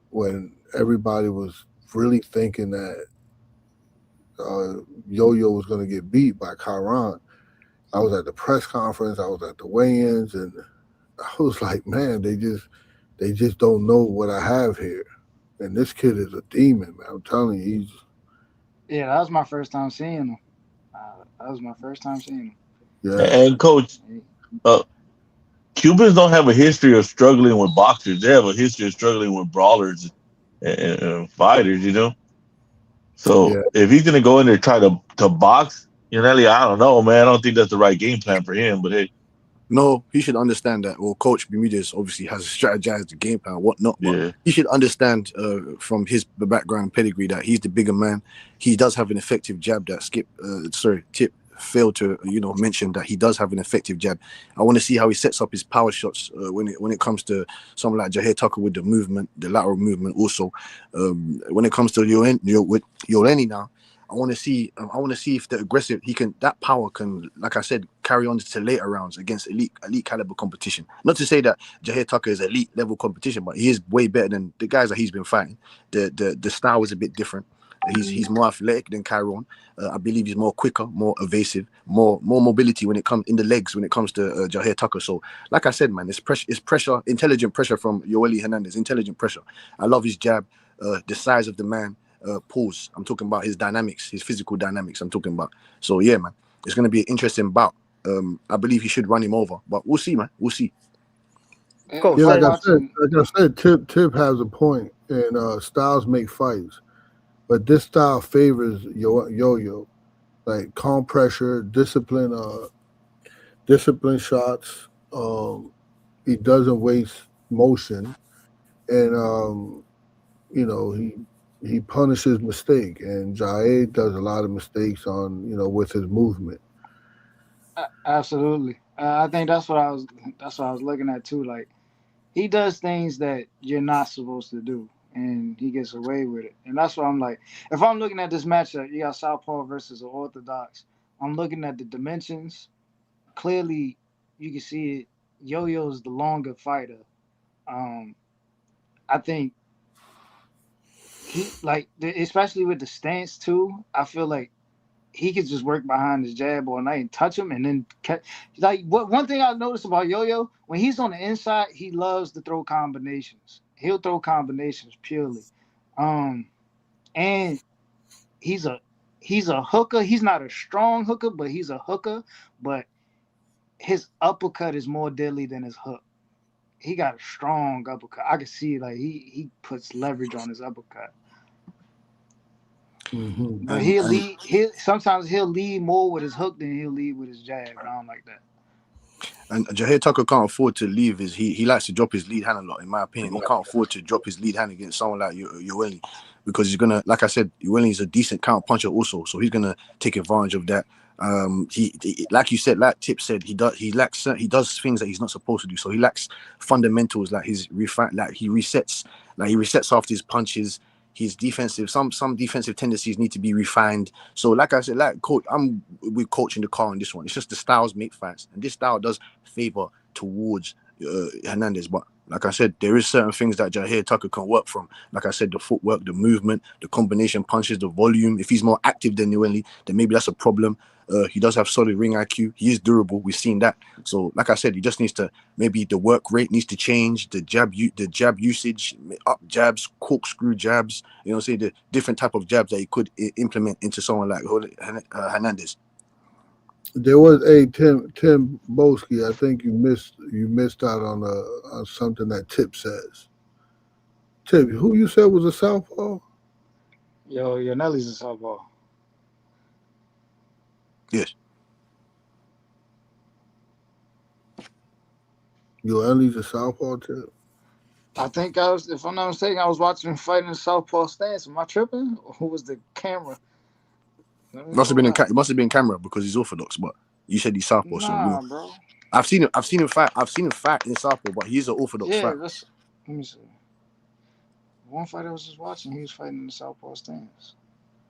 when everybody was really thinking that Yo-Yo was going to get beat by Chiron. I was at the press conference, I was at the weigh-ins, and I was like, man, they just don't know what I have here. And this kid is a demon, man. I'm telling you, Yeah, that was my first time seeing him. That was my first time seeing him. Yeah. And coach, Cubans don't have a history of struggling with boxers. They have a history of struggling with brawlers and fighters. So if he's gonna go in there and try to box, I don't know, man. I don't think that's the right game plan for him. But hey, No, he should understand that. Well, Coach Bermudez obviously has strategized the game plan and whatnot, but yeah, he should understand from his background and pedigree that he's the bigger man. He does have an effective jab that Tip failed to mention that he does have an effective jab. I want to see how he sets up his power shots when it comes to someone like Jair Tucker with the movement, the lateral movement. Also, when it comes to Yoeli now, I want to see if the aggressive that power can, like I said, carry on to later rounds against elite caliber competition. Not to say that Jair Tucker is elite level competition, but he is way better than the guys that he's been fighting. The style is a bit different. He's more athletic than Chiron. I believe he's more quicker, more evasive, more mobility when it comes in the legs when it comes to Jair Tucker. So, like I said, man, it's pressure, intelligent pressure from Yoeli Hernandez. Intelligent pressure. I love his jab, the size of the man. Pause. I'm talking about his dynamics, his physical dynamics. I'm talking about. So yeah, man, it's going to be an interesting bout. I believe he should run him over, but we'll see, man. We'll see. like I said, Tip has a point, and styles make fights, but this style favors Yo-Yo, like calm pressure, discipline shots. He doesn't waste motion, and he punishes mistake, and Jair does a lot of mistakes on with his movement. Absolutely. I think that's what I was looking at too. Like, he does things that you're not supposed to do, and he gets away with it. And that's why I'm like, if I'm looking at this matchup, you got Southpaw versus an Orthodox. I'm looking at the dimensions. Clearly, you can see it. Yo-Yo's the longer fighter. I think he especially with the stance too. I feel like he could just work behind his jab all night and touch him, and then catch. Like, one thing I noticed about Yo-Yo, when he's on the inside, he loves to throw combinations. He'll throw combinations purely, and he's a hooker. He's not a strong hooker, but he's a hooker. But his uppercut is more deadly than his hook. He got a strong uppercut. I can see like he puts leverage on his uppercut. Mm-hmm. But sometimes he'll lead more with his hook than he'll lead with his jab. I don't like that. And Jair Tucker can't afford to leave he likes to drop his lead hand a lot, in my opinion. He can't afford to drop his lead hand against someone like Yoeli, because he's gonna, like I said, Yoeli is a decent counter puncher also, so he's gonna take advantage of that. He like you said, like Tip said, he does things that he's not supposed to do. So he lacks fundamentals, like he resets after his punches. His defensive, some defensive tendencies need to be refined. So, like I said, we're coaching the car on this one. It's just the styles make fights, and this style does favor towards Hernandez. But like I said, there is certain things that Jair Tucker can work from. Like I said, the footwork, the movement, the combination punches, the volume. If he's more active than Yoeli, then maybe that's a problem. He does have solid ring IQ. He is durable. We've seen that. So, like I said, he just needs to, maybe the work rate needs to change. The jab usage, up jabs, corkscrew jabs. Say the different type of jabs that he could implement into someone like Hernandez. There was Tim Boski. I think you missed out on something that Tip says. Tip, who you said was a southpaw? Yo, Nelly's a southpaw. Yes. Yoeli's a southpaw too. I think if I'm not mistaken, I was watching him fight in the southpaw stance. Am I tripping? Or who was the camera? Must have been it must have been camera because he's orthodox, but you said he's southpaw, so Nah, bro. I've seen him fight in southpaw, but he's an orthodox Yeah, fighter. let me see. One fight I was just watching, he was fighting in the southpaw stance.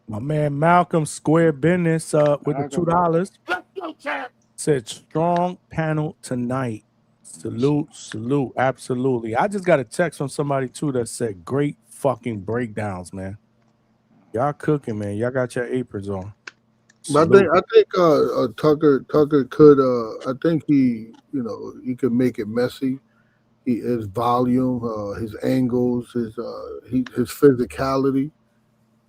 My man Malcolm Square Business with the $2 said strong panel tonight. Salute, absolutely. I just got a text from somebody too that said great fucking breakdowns, man. Y'all cooking, man. Y'all got your aprons on. But I think Tucker could I think he could make it messy. His volume, his angles, his physicality.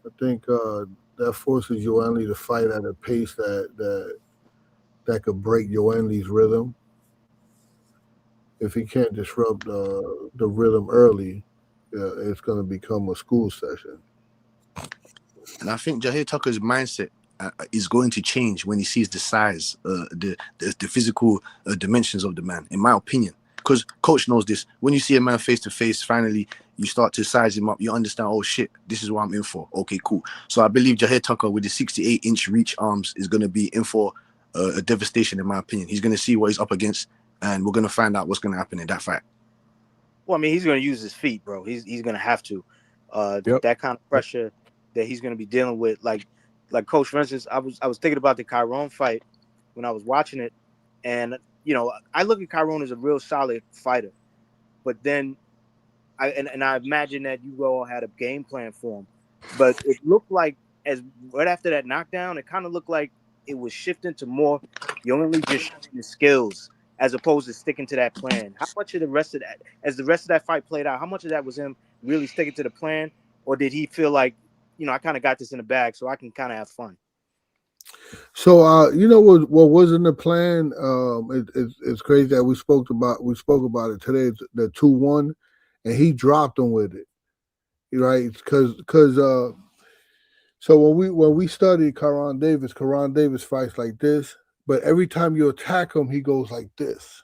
I think that forces Joanne to fight at a pace that could break Joanne's rhythm. If he can't disrupt the rhythm early, it's going to become a school session. And I think Jahir Tucker's mindset is going to change when he sees the size, the physical dimensions of the man, in my opinion. Because coach knows this. When you see a man face to face, finally you start to size him up. You understand, oh shit, this is what I'm in for. Okay, cool. So I believe Jahir Tucker with the 68-inch reach arms is going to be in for a devastation, in my opinion. He's going to see what he's up against, and we're going to find out what's going to happen in that fight. Well, I mean, he's going to use his feet, bro. He's going to have to. That kind of pressure that he's going to be dealing with, like Coach, for instance, I was thinking about the Chiron fight when I was watching it, and I look at Chiron as a real solid fighter, but then I imagine that you all had a game plan for him, but it looked like right after that knockdown, it kind of looked like it was shifting to more only just showing the skills as opposed to sticking to that plan. How much of the rest of that, as the rest of that fight played out, how much of that was him really sticking to the plan, or did he feel like, I kind of got this in the bag, so I can kind of have fun? So what was in the plan? It's crazy that we spoke about it today. The 2-1, and he dropped him with it, right? Because so when we studied Karan Davis fights like this, but every time you attack him, he goes like this,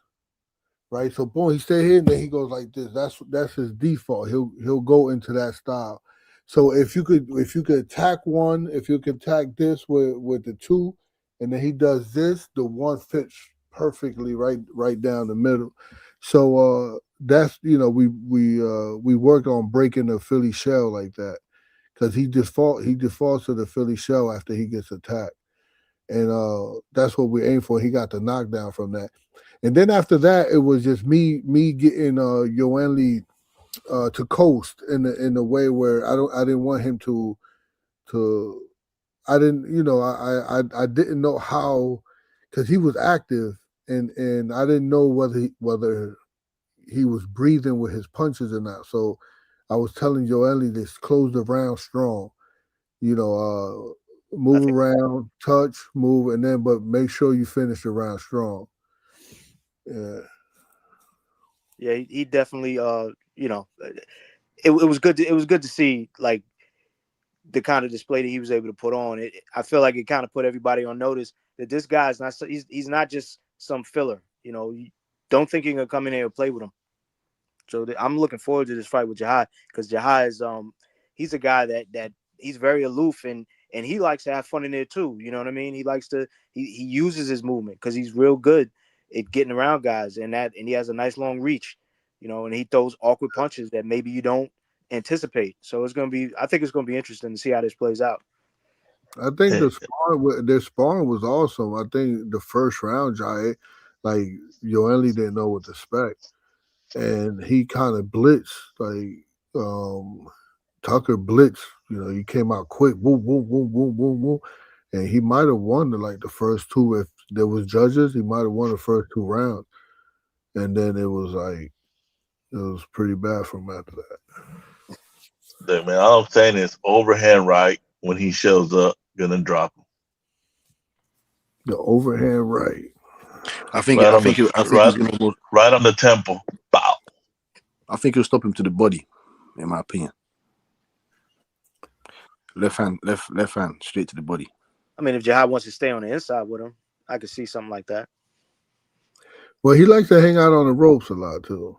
right? So boom, he stay here and then he goes like this. That's his default. He'll go into that style. So if you could attack one, if you could attack this with the 2, and then he does this, the 1 fits perfectly right down the middle. So that's we worked on breaking the Philly shell like that, because he defaults to the Philly shell after he gets attacked, and that's what we aim for. He got the knockdown from that, and then after that it was just me getting Joanne Lee to coast in a way where I didn't want him to I didn't I didn't know how, because he was active and I didn't know whether he was breathing with his punches or not. So I was telling Joelle to close the round strong, move around, touch, move, and then but make sure you finish the round strong. Yeah. Yeah, he definitely it was good to see, like, the kind of display that he was able to put on. I feel like it kind of put everybody on notice that this guy's not he's not just some filler. Don't think you're gonna come in here and play with him. So I'm looking forward to this fight with Jahai, because Jahai is he's a guy that he's very aloof and he likes to have fun in there too. You know what I mean? He likes to he uses his movement because he's real good at getting around guys, and he has a nice long reach, and he throws awkward punches that maybe you don't anticipate. So I think it's gonna be interesting to see how this plays out. I think their sparring was awesome. I think the first round, Jai, like Joelle didn't know what to expect, and he kind of blitzed, like Tucker blitzed. He came out quick, boom, boom, boom, boom, boom, boom, and he might have won the first 2 if there was judges. He might have won the first 2 rounds, and then it was pretty bad from after that. Yeah, man, all I'm saying is overhand right when he shows up, gonna drop him. The overhand right. I think right he's gonna go right on the temple. Bow. I think he'll stop him to the body, in my opinion. Left hand, straight to the body. I mean, if Jahai wants to stay on the inside with him, I could see something like that. Well, he likes to hang out on the ropes a lot too.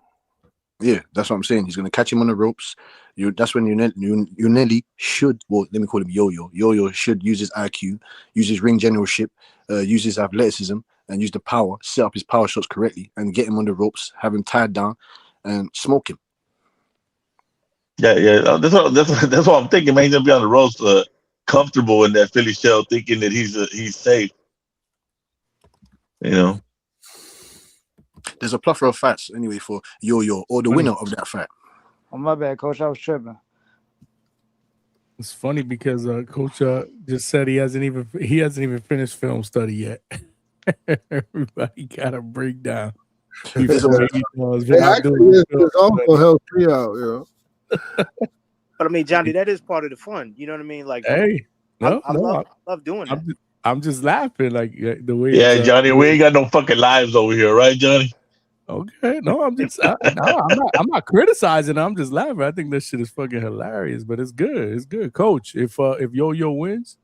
Yeah, that's what I'm saying. He's going to catch him on the ropes. That's when Unelli should, well, let me call him Yo-Yo. Yo-Yo should use his IQ, use his ring generalship, use his athleticism, and use the power, set up his power shots correctly, and get him on the ropes, have him tied down, and smoke him. Yeah. That's what I'm thinking, man. He's gonna be on the ropes, comfortable in that Philly shell, thinking that he's safe. You know. There's a plethora of fights anyway for Yo-Yo or the winner of that fight. Oh, my bad, coach. I was tripping. It's funny because Coach just said he hasn't even finished film study yet. Everybody got a breakdown. His uncle helped me out, you know. But I mean, Johnny, that is part of the fun. You know what I mean? Like, Hey, I love doing that. I'm just laughing like the way. Yeah, Johnny, we ain't got no fucking lives over here, right, Johnny? Okay, no, I'm just I'm not criticizing. I'm just laughing. I think this shit is fucking hilarious, but it's good. It's good, Coach. If Yo-Yo wins,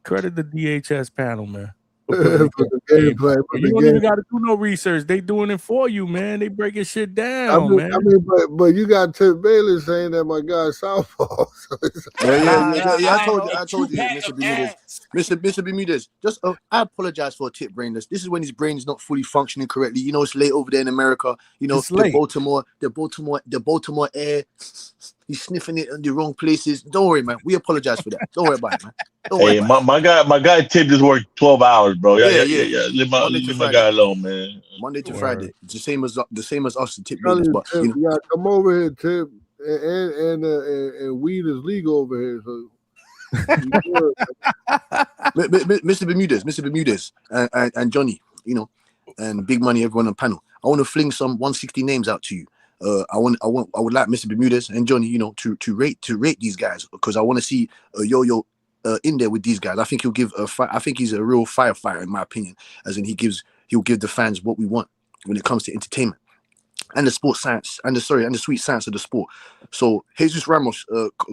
credit the DHS panel, man. You don't even got to do no research. They doing it for you, man. They breaking shit down, man. I mean, but you got Tip Bailey saying that my guy Southpaw. I told you, Mr. Bermudez. Just I apologize for Tip brainless. This is when his brain is not fully functioning correctly. You know, it's late over there in America. You know, the Baltimore air. He's sniffing it in the wrong places. Don't worry, man. We apologize for that. Don't worry about it, man. Hey, my guy Tip just worked 12 hours, bro. Yeah. Leave my guy alone, man. Monday to Friday. It's the same as us, the Tip Bailey. But you gotta come over here, Tip, and weed is legal over here. So. Mr. Bermudez, and Johnny, you know, and Big Money, everyone on the panel. I want to fling some 160 names out to you. I would like Mr. Bermudez and Johnny, you know, to rate these guys, because I want to see Yo-Yo in there with these guys. I think he'll give I think he's a real firefighter, in my opinion, as in he'll give the fans what we want when it comes to entertainment and the sports science and the sweet science of the sport. So Jesus Ramos,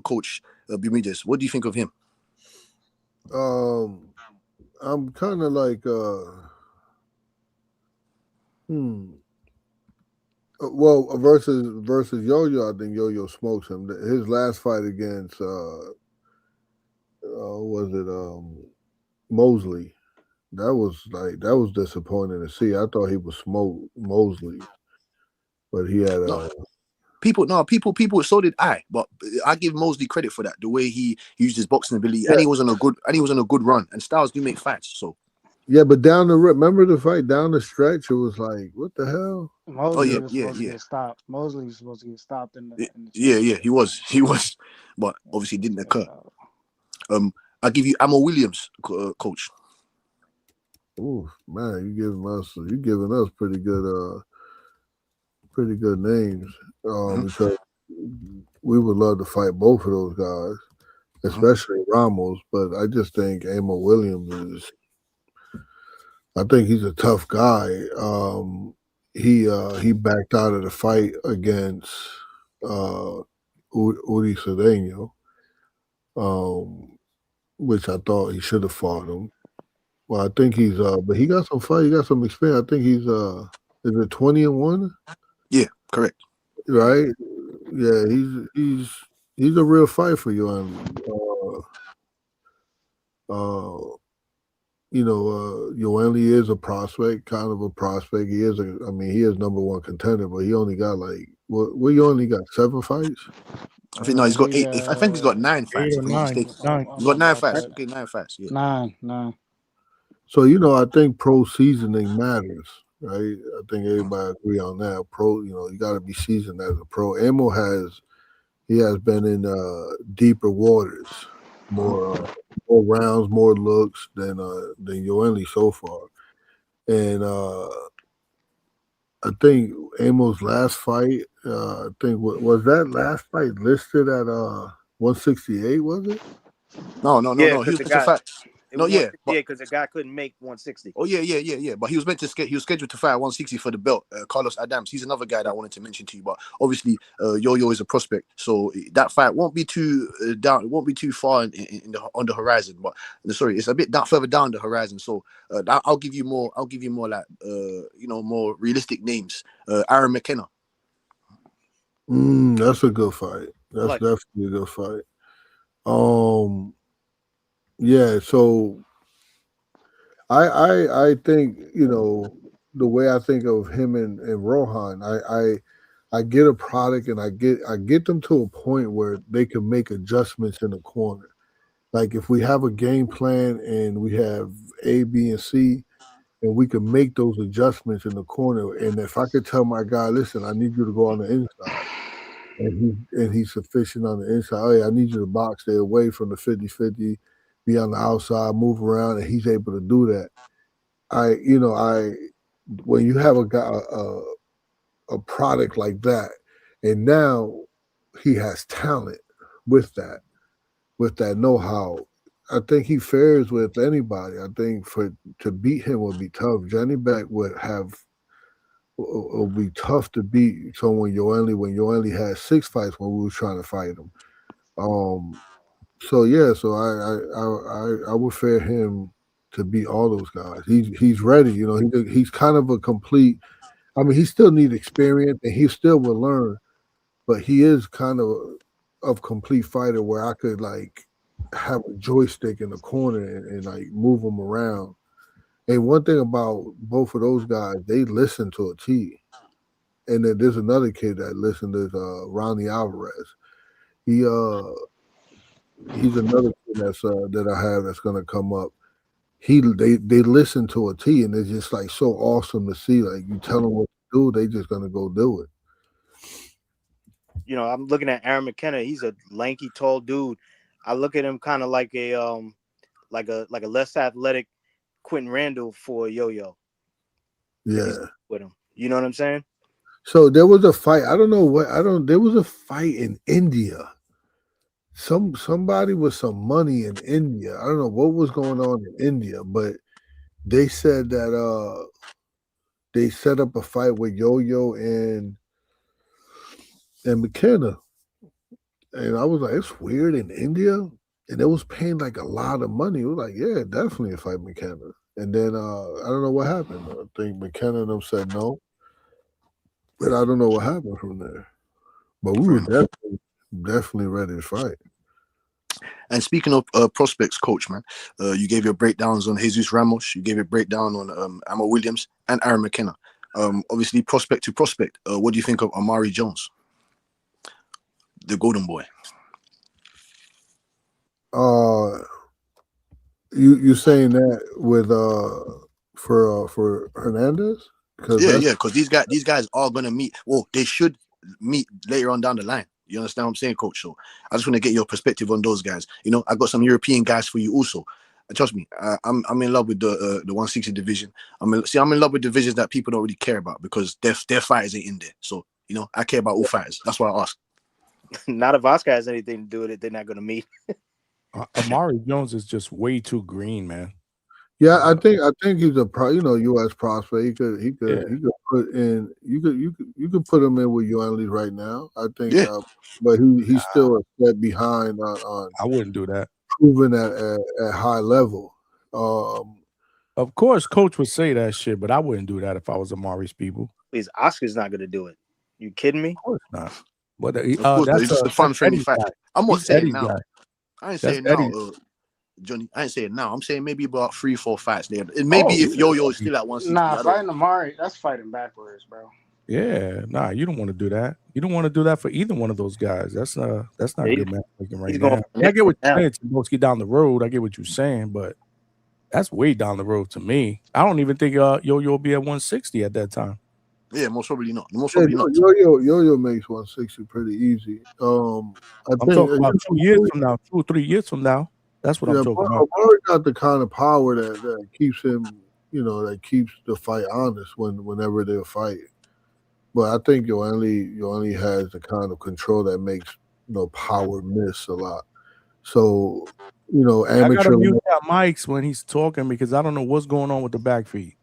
Coach Bermudez, what do you think of him? I'm kind of like well, versus Yo-Yo, I think Yo-Yo smokes him. His last fight against Mosley, that was disappointing to see. I thought he would smoke Mosley, but he had people. So did I, but I give Mosley credit for that. The way he used his boxing ability, and he was on a good run. And Styles do make fights, so. Yeah, but down the remember the fight down the stretch, it was like, what the hell? Mosley was supposed to get stopped. Mosley was supposed to get stopped in the he was, but obviously didn't occur. I'll give you Ammo Williams, Coach. Oh man, you giving us pretty good names. Because we would love to fight both of those guys, especially Ramos. But I just think Ammo Williams I think he's a tough guy. He backed out of the fight against Uri Cedeno, which I thought he should have fought him. Well, I think he's but he got some fight, he got some experience. I think he's is it 20-1? Yeah, correct. Right? Yeah, he's a real fight for you. Yoeli is a prospect, kind of a prospect. He is number one contender, but he only got you only got 7 fights? I think he's got 8. I think he's got 9 fights. He's got 9 fights. Okay, 9 fights. Yeah. 9. So I think pro seasoning matters, right? I think everybody agree on that. You got to be seasoned as a pro. Ammo has been in deeper waters. More rounds, more looks than Yoeli so far, and I think Amo's last fight. I think was that last fight listed at 168? Was it? No. He was meant to fight. Because the guy couldn't make 160. Oh yeah. But he was he was scheduled to fight 160 for the belt. Carlos Adams, he's another guy that I wanted to mention to you. But obviously, Yo-Yo is a prospect, so that fight won't be too down. It won't be too far on the horizon. But sorry, it's a bit further down the horizon. So I'll give you more. I'll give you more like more realistic names. Aaron McKenna. That's a good fight. That's like definitely a good fight. Yeah. So I think the way I think of him and Rohan, I get a product and I get them to a point where they can make adjustments in the corner. Like if we have a game plan and we have A, B, and C, and we can make those adjustments in the corner. And if I could tell my guy, listen, I need you to go on the inside, and he's sufficient on the inside. Oh yeah, I need you to box stay away from the 50-50, be on the outside, move around, and he's able to do that. When you have a guy a product like that, and now he has talent with that know-how. I think he fares with anybody. I think to beat him would be tough. Johnny Beck would be tough to beat someone when you only had 6 fights when we were trying to fight him. So I would fare him to beat all those guys. He's ready. He's kind of a complete. I mean, he still needs experience and he still will learn, but he is kind of complete fighter where I could like have a joystick in the corner and like move him around. And one thing about both of those guys, they listen to a T. And then there's another kid that listened to Ronnie Alvarez. He's another kid that I have that's gonna come up. They listen to a T, and it's just like so awesome to see. Like you tell them what to do, they just gonna go do it. I'm looking at Aaron McKenna. He's a lanky, tall dude. I look at him kind of like a less athletic Quentin Randall for Yo-Yo. Yeah, with him. You know what I'm saying? So there was a fight. There was a fight in India. Somebody with some money in India. I don't know what was going on in India, but they said that they set up a fight with Yo-Yo and McKenna. And I was like, it's weird in India. And it was paying like a lot of money. It was like, yeah, definitely a fight McKenna. And then I don't know what happened. I think McKenna and them said no. But I don't know what happened from there. But we were definitely ready to fight. And speaking of prospects, coach, man, you gave your breakdowns on Jesus Ramos. You gave your breakdown on Ammo Williams and Aaron McKenna. Obviously, prospect to prospect. What do you think of Amari Jones, the Golden Boy? You saying that with for Hernandez? Because these guys are gonna meet. Well, they should meet later on down the line. You understand what I'm saying, coach? So I just want to get your perspective on those guys. I got some European guys for you also. Trust me, I'm in love with the 160 division. I'm in love with divisions that people don't really care about because their fighters ain't in there. So I care about all fighters. That's why I ask. Not if Oscar has anything to do with it, they're not gonna meet. Amari Jones is just way too green, man. Yeah, I think he's a U.S. prospect. He could put in. You could put him in with Yoeli right now. I think, but he's still a step behind on. I wouldn't do that. Proven at high level. Of course, coach would say that shit, but I wouldn't do that if I was Amari's people. Please, Oscar's not gonna do it. You kidding me? Of course not. But that's a fun, friendly fight. I'm not saying now. Guy. I ain't saying now, Johnny. I ain't saying now. I'm saying maybe about 3-4 fights there. And maybe if Yo-Yo is still at 160. Nah, fighting Amari, that's fighting backwards, bro. Yeah, nah, you don't want to do that. You don't want to do that for either one of those guys. That's not good matchmaking right now. I get what you're saying, Timothy, down the road. I get what you're saying, but that's way down the road to me. I don't even think Yo-Yo will be at 160 at that time. Yeah, most probably not. Yo-Yo makes 160 pretty easy. I'm talking about 2 years from now, 2 or 3 years from now. That's what I'm talking about. Amari got the kind of power that keeps him, that keeps the fight honest whenever they're fighting. But I think Yoeli has the kind of control that makes power miss a lot. So amateur. I gotta mute that mics when he's talking because I don't know what's going on with the back feed.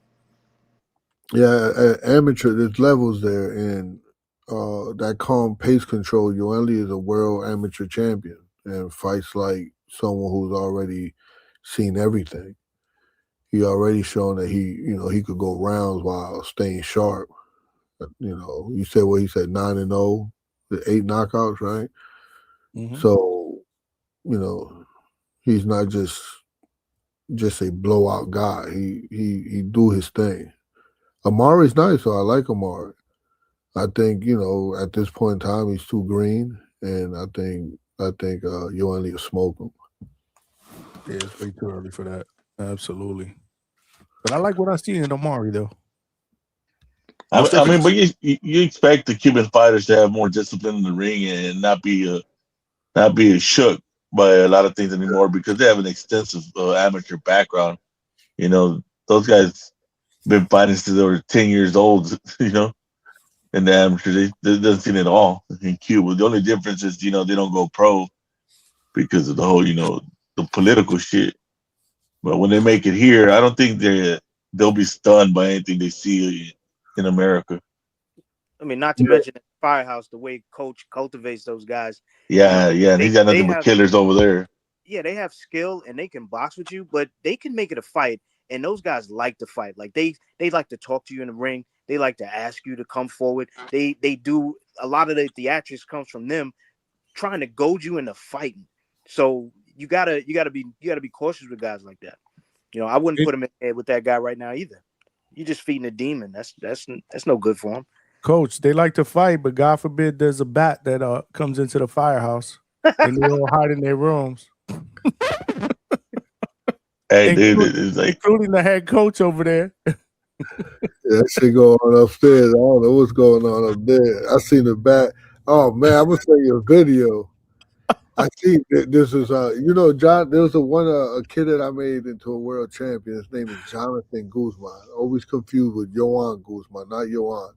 Yeah, amateur. There's levels there, and that calm pace control. Yoeli is a world amateur champion and fights like someone who's already seen everything. He already shown that he could go rounds while staying sharp. You said what he said 9-0 the 8 knockouts, right? Mhm. So, you know, he's not just a blowout guy. He do his thing. Amari's nice, so I like Amari. I think, you know, at this point in time he's too green, and I think you only smoke him. Yeah, it's way too early for that. Absolutely. But I like what I see in Omari though. I mean, but you expect the Cuban fighters to have more discipline in the ring and not be shook by a lot of things anymore because they have an extensive amateur background. You know, those guys been fighting since they were 10 years old. You know, in the amateur, they doesn't see it at all in Cuba. The only difference is, you know, they don't go pro because of the whole, you know, the political shit. But when they make it here, I don't think they'll be stunned by anything they see in America. I mean, not to mention the Firehouse, the way Coach cultivates those guys. Yeah, and he's got nothing but killers over there. Yeah, they have skill and they can box with you, but they can make it a fight. And those guys like to fight. Like they like to talk to you in the ring. They like to ask you to come forward. They do a lot of the theatrics comes from them trying to goad you into fighting. So you gotta be cautious with guys like that. You know, I wouldn't put him in there with that guy right now either. You're just feeding a demon. That's no good for him. Coach, they like to fight, but God forbid there's a bat that comes into the Firehouse and they all hide in their rooms. Hey, dude, it's like including the head coach over there. That shit going on upstairs. I don't know what's going on up there. I seen the bat. Oh man, I'm gonna send you a video. I see this is you know, John. There was a kid that I made into a world champion. His name is Jonathan Guzman. Always confused with Yohan Guzman, not Yohan.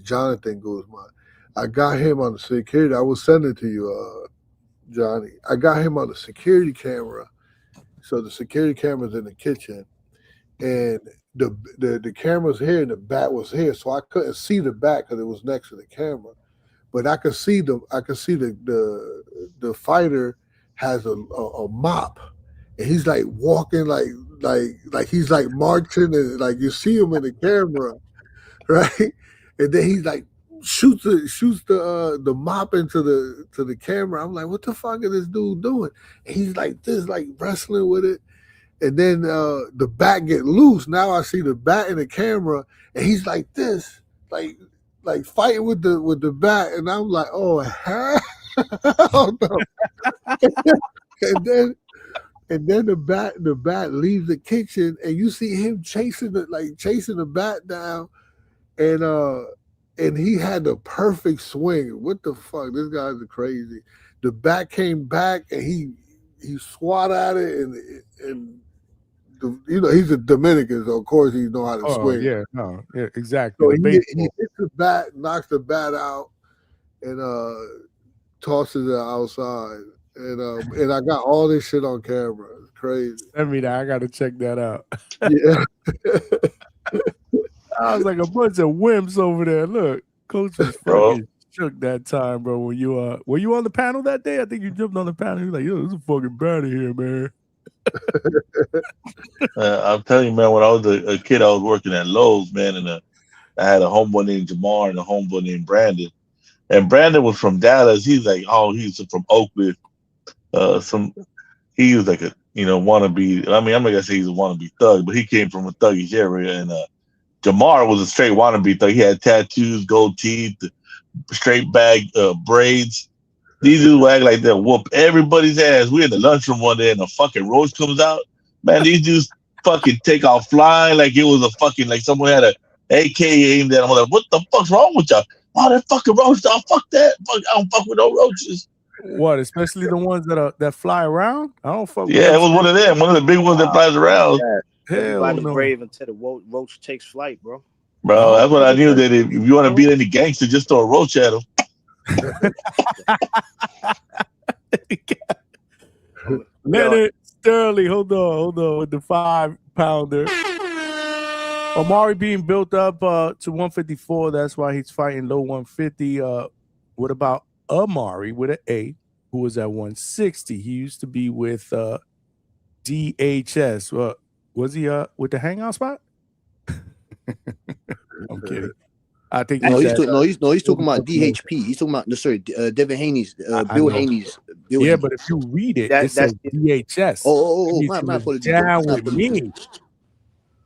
Jonathan Guzman. I got him on the security. I will send it to you, Johnny. I got him on the security camera. So the security camera's in the kitchen, and the camera's here, and the bat was here. So I couldn't see the bat because it was next to the camera. But I could see the fighter has a mop, and he's like walking like he's like marching, and like you see him in the camera, right? And then he's like shoots the mop into the camera. I'm like, what the fuck is this dude doing? And he's like this, like wrestling with it. And then the bat get loose. Now I see the bat in the camera, and he's like this, like fighting with the bat, and I'm like, oh hell no. and then the bat leaves the kitchen, and you see him chasing the bat down, and he had the perfect swing. What the fuck? This guy's crazy. The bat came back, and he swat at it, and you know, he's a Dominican, so of course he know how to swing. Yeah, no, yeah, exactly. So he hits the bat, knocks the bat out, and tosses it outside. And I got all this shit on camera. It's crazy. Send me that. I gotta check that out. Yeah. I was like a bunch of wimps over there. Look, Coach was fucking shook that time, bro. When you were you on the panel that day? I think you jumped on the panel. You were like, yo, there's a fucking bat in here, man. I'm telling you, man, when I was a kid, I was working at Lowe's, man, and I had a homeboy named Jamar and a homeboy named Brandon. And Brandon was from Dallas. He's like, he's from Oakland. He was like a, you know, wannabe. I mean, I'm not gonna say he's a wannabe thug, but he came from a thuggish area. And Jamar was a straight wannabe thug. He had tattoos, gold teeth, straight bag braids. These dudes act like they'll whoop everybody's ass. We're in the lunchroom one day and a fucking roach comes out. Man, these dudes fucking take off flying like it was a fucking, like someone had a AK aimed at them. Like, what the fuck's wrong with y'all? Oh, that fucking roach, dog. Fuck that. Fuck, I don't fuck with no roaches. What, especially the ones that fly around? I don't fuck with it was one of them. One of the big ones that flies around. Everybody's brave until the roach takes flight, bro. Bro, that's what I knew, that if you want to beat any gangster, just throw a roach at him. Leonard Sterling, hold on with the 5-pounder. Omari being built up to 154. That's why he's fighting low 150. What about Amari with an A, who was at 160? He used to be with DHS. Was he with the Hangout spot? I'm kidding. I think No, he he's said, he's talking about DHP. He's talking about Devin Haney's, Bill know. Haney's. Yeah, but if you read it, it says DHS. Oh, That means my he was apologies, bro. down My with apologies. me.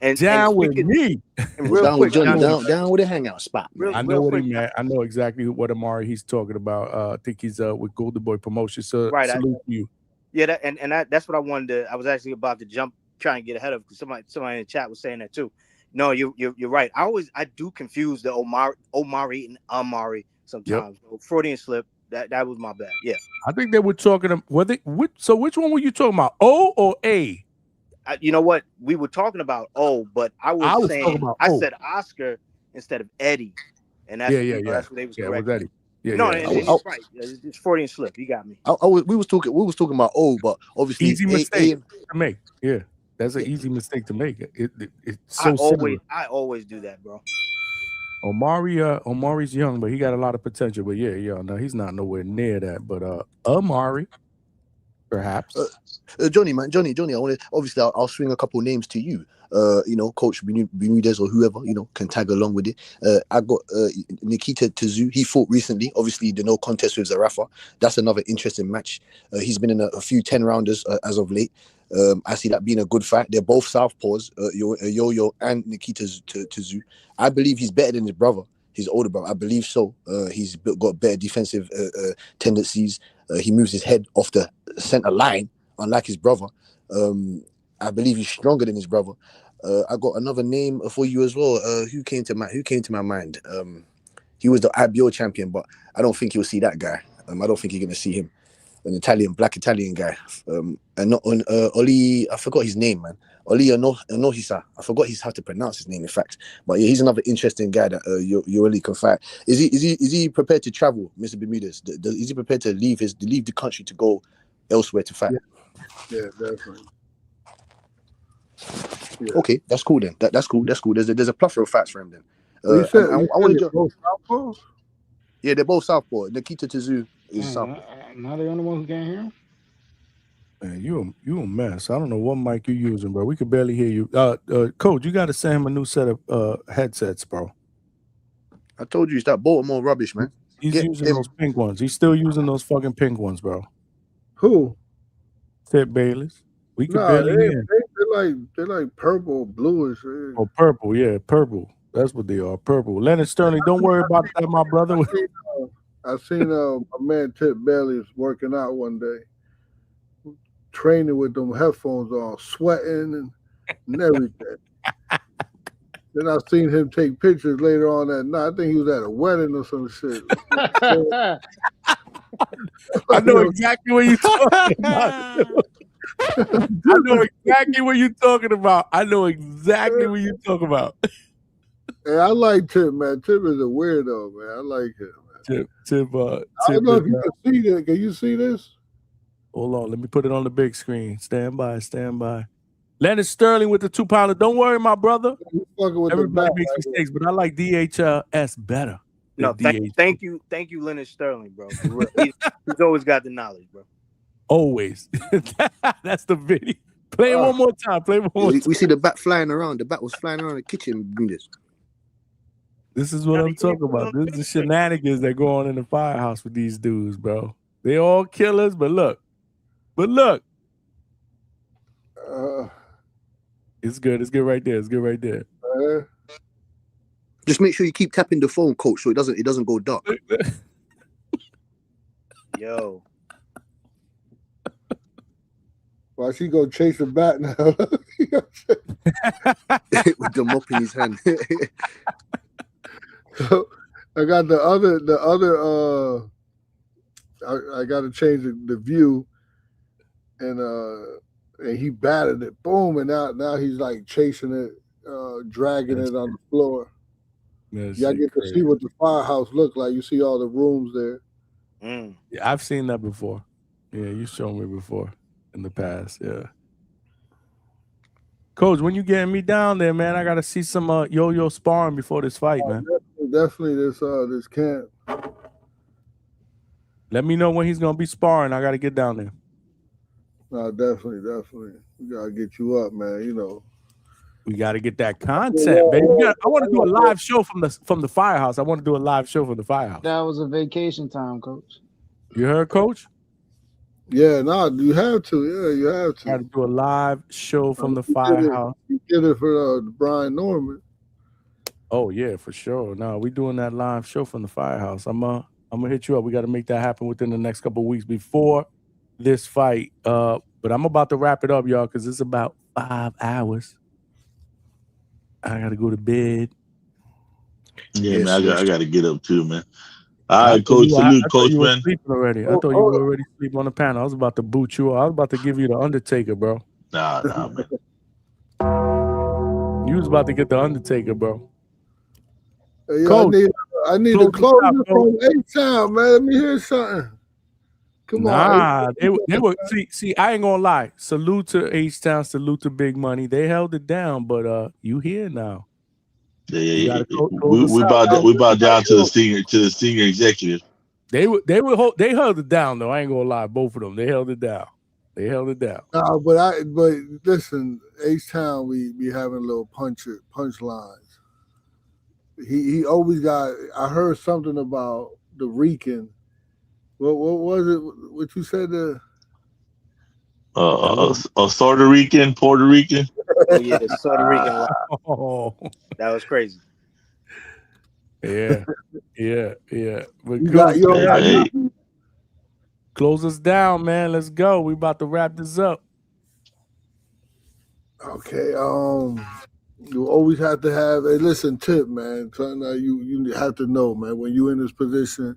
And Down with speaking, me. and real Down quick, with Johnny, Johnny, down with a hangout spot. real, I know real what quick, he meant. I know exactly what Amari he's talking about. I think he's with Golden Boy Promotions. So right? salute to you. Yeah, that's what I wanted to. I was actually about to try and get ahead of, because somebody in the chat was saying that too. No, you're right. I do confuse the Omari and Amari sometimes. Yep. Freudian slip. That was my bad. Yeah. I think they were talking. So which one were you talking about? O or A? You know what? We were talking about but I was saying I said Oscar instead of Eddie, and that's that's what they was correct. It was Eddie. Yeah, no, yeah. It's right. It's Freudian slip. You got me. We was talking about but obviously easy mistake to make. Yeah, that's an easy mistake to make. It's so similar. I always do that, bro. Omari's young, but he got a lot of potential. But no, he's not nowhere near that. But Amari, perhaps. Johnny, I want to I'll swing a couple names to you. Coach Bermudez or whoever, can tag along with it. I got Nikita Tszyu. He fought recently. Obviously, the no contest with Zarafa. That's another interesting match. He's been in a few 10-rounders as of late. I see that being a good fight. They're both southpaws, Yo-Yo and Nikita Tszyu. I believe he's better than his brother, his older brother. I believe so. He's got better defensive tendencies. He moves his head off the center line, unlike his brother. I believe he's stronger than his brother. I got another name for you as well. Who came to my mind? He was the IBO champion, but I don't think you'll see that guy. I don't think you're gonna see him. Black Italian guy. And not on Oli. I forgot his name, man. Oli Anohisa. I forgot how to pronounce his name, in fact. But yeah, he's another interesting guy that you really can fight. Is he prepared to travel, Mr. Bermudez? Is he prepared to leave the country to go elsewhere to fight? Yeah, definitely. Yeah. Okay, that's cool then. That's cool. There's a plethora of facts for him then. I want to both southpaws? Yeah, they're both southpaw. Nikita Tszyu is southpaw. Not the only one who can't hear him. Man, you a mess. I don't know what mic you using, bro. We could barely hear you. Coach, you got to send him a new set of headsets, bro. I told you it's that Baltimore rubbish, man. He's using those pink ones. He's still using those fucking pink ones, bro. Who? Ted Bayless. We could barely hear. They're like purple, bluish. Man. Oh, purple, yeah, purple. That's what they are, purple. Leonard Sterling, don't worry about that, my brother. I seen a man, Ted Bayless, working out one day, training with them headphones on, sweating and everything. Then I seen him take pictures later on that night. I think he was at a wedding or some shit. I know exactly what you're talking about. I know exactly what you're talking about. Hey, I like Tip, man. Tip is a weirdo, man. I like him, man. Tip. I don't know if you can see that. Can you see this? Hold on, let me put it on the big screen. Stand by. Leonard Sterling with the 2-pounder. Don't worry, my brother. Everybody makes mistakes, but I like DHS better. No, thank you, Leonard Sterling, bro. He's always got the knowledge, bro. Always. That's the video. Play it one more time. We see the bat flying around. The bat was flying around the kitchen. This is what I'm talking about. This is the shenanigans that go on in the firehouse with these dudes, bro. They all killers, but look. It's good. It's good right there. Just make sure you keep tapping the phone, coach, so it doesn't go dark. Yo. Why she go chase a bat now? With the mop in his hand. So I got the other I got to change the view, and he batted it, boom, and now he's like chasing it, dragging it on the floor. Y'all get to see what the firehouse looked like. You see all the rooms there. Yeah, I've seen that before. Yeah, you showed me before in the past. Yeah. Coach, when you getting me down there, man, I gotta see some yo-yo sparring before this fight, man. Definitely this camp. Let me know when he's gonna be sparring. I gotta get down there. No, definitely. We gotta get you up, man. We got to get that content, baby. I want to do a live show from the firehouse. I want to do a live show from the firehouse. That was a vacation time, Coach. You heard, Coach? Yeah, no, you have to. Yeah, you have to. Got to do a live show from the firehouse. You did it for Brian Norman. Oh yeah, for sure. No, we doing that live show from the firehouse. I'm gonna hit you up. We got to make that happen within the next couple of weeks before this fight. But I'm about to wrap it up, y'all, because it's about 5 hours. I gotta go to bed. Yeah, man, I got to get up too, man. All right, Coach. Salute, Coach, you were man. sleeping already. I thought you were already sleeping on the panel. I was about to boot you. I was about to give you the Undertaker, bro. Nah, man. You was about to get the Undertaker, bro. Hey, Coach, I need a closer from H-Town, man. Let me hear something. Come on. They were see, I ain't gonna lie. Salute to H-Town, salute to Big Money. They held it down, but you here now. Yeah. We bowed down to the senior executive. They held it down though. I ain't gonna lie, both of them. They held it down. No, but listen, H-Town, we be having little punchlines. He always got. I heard something about the Rican. What was it? What you said? Puerto Rican. Oh yeah, the Puerto Rican line. Oh. That was crazy. Yeah. But close us down, man. Let's go. We about to wrap this up. Okay. You always have to have. Hey, listen, tip, man. You have to know, man. When you in this position,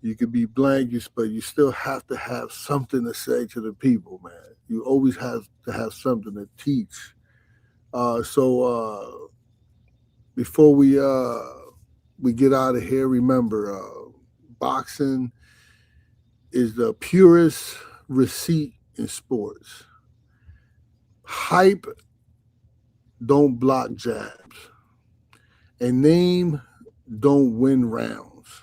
you could be blank, but you still have to have something to say to the people, man. You always have to have something to teach. So before we get out of here, remember, boxing is the purest receipt in sports. Hype don't block jabs, and name don't win rounds.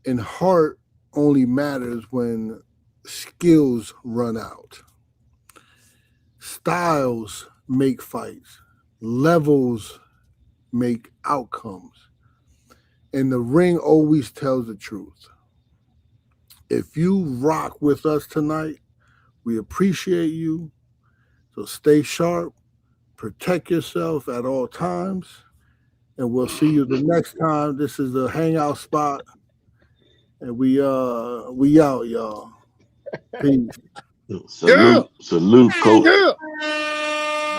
And heart only matters when skills run out. Styles make fights. Levels make outcomes. And the ring always tells the truth. If you rock with us tonight, we appreciate you. So stay sharp, protect yourself at all times, and we'll see you the next time. This is the Hangout spot. And we out, y'all. Peace. Salute, Coach. All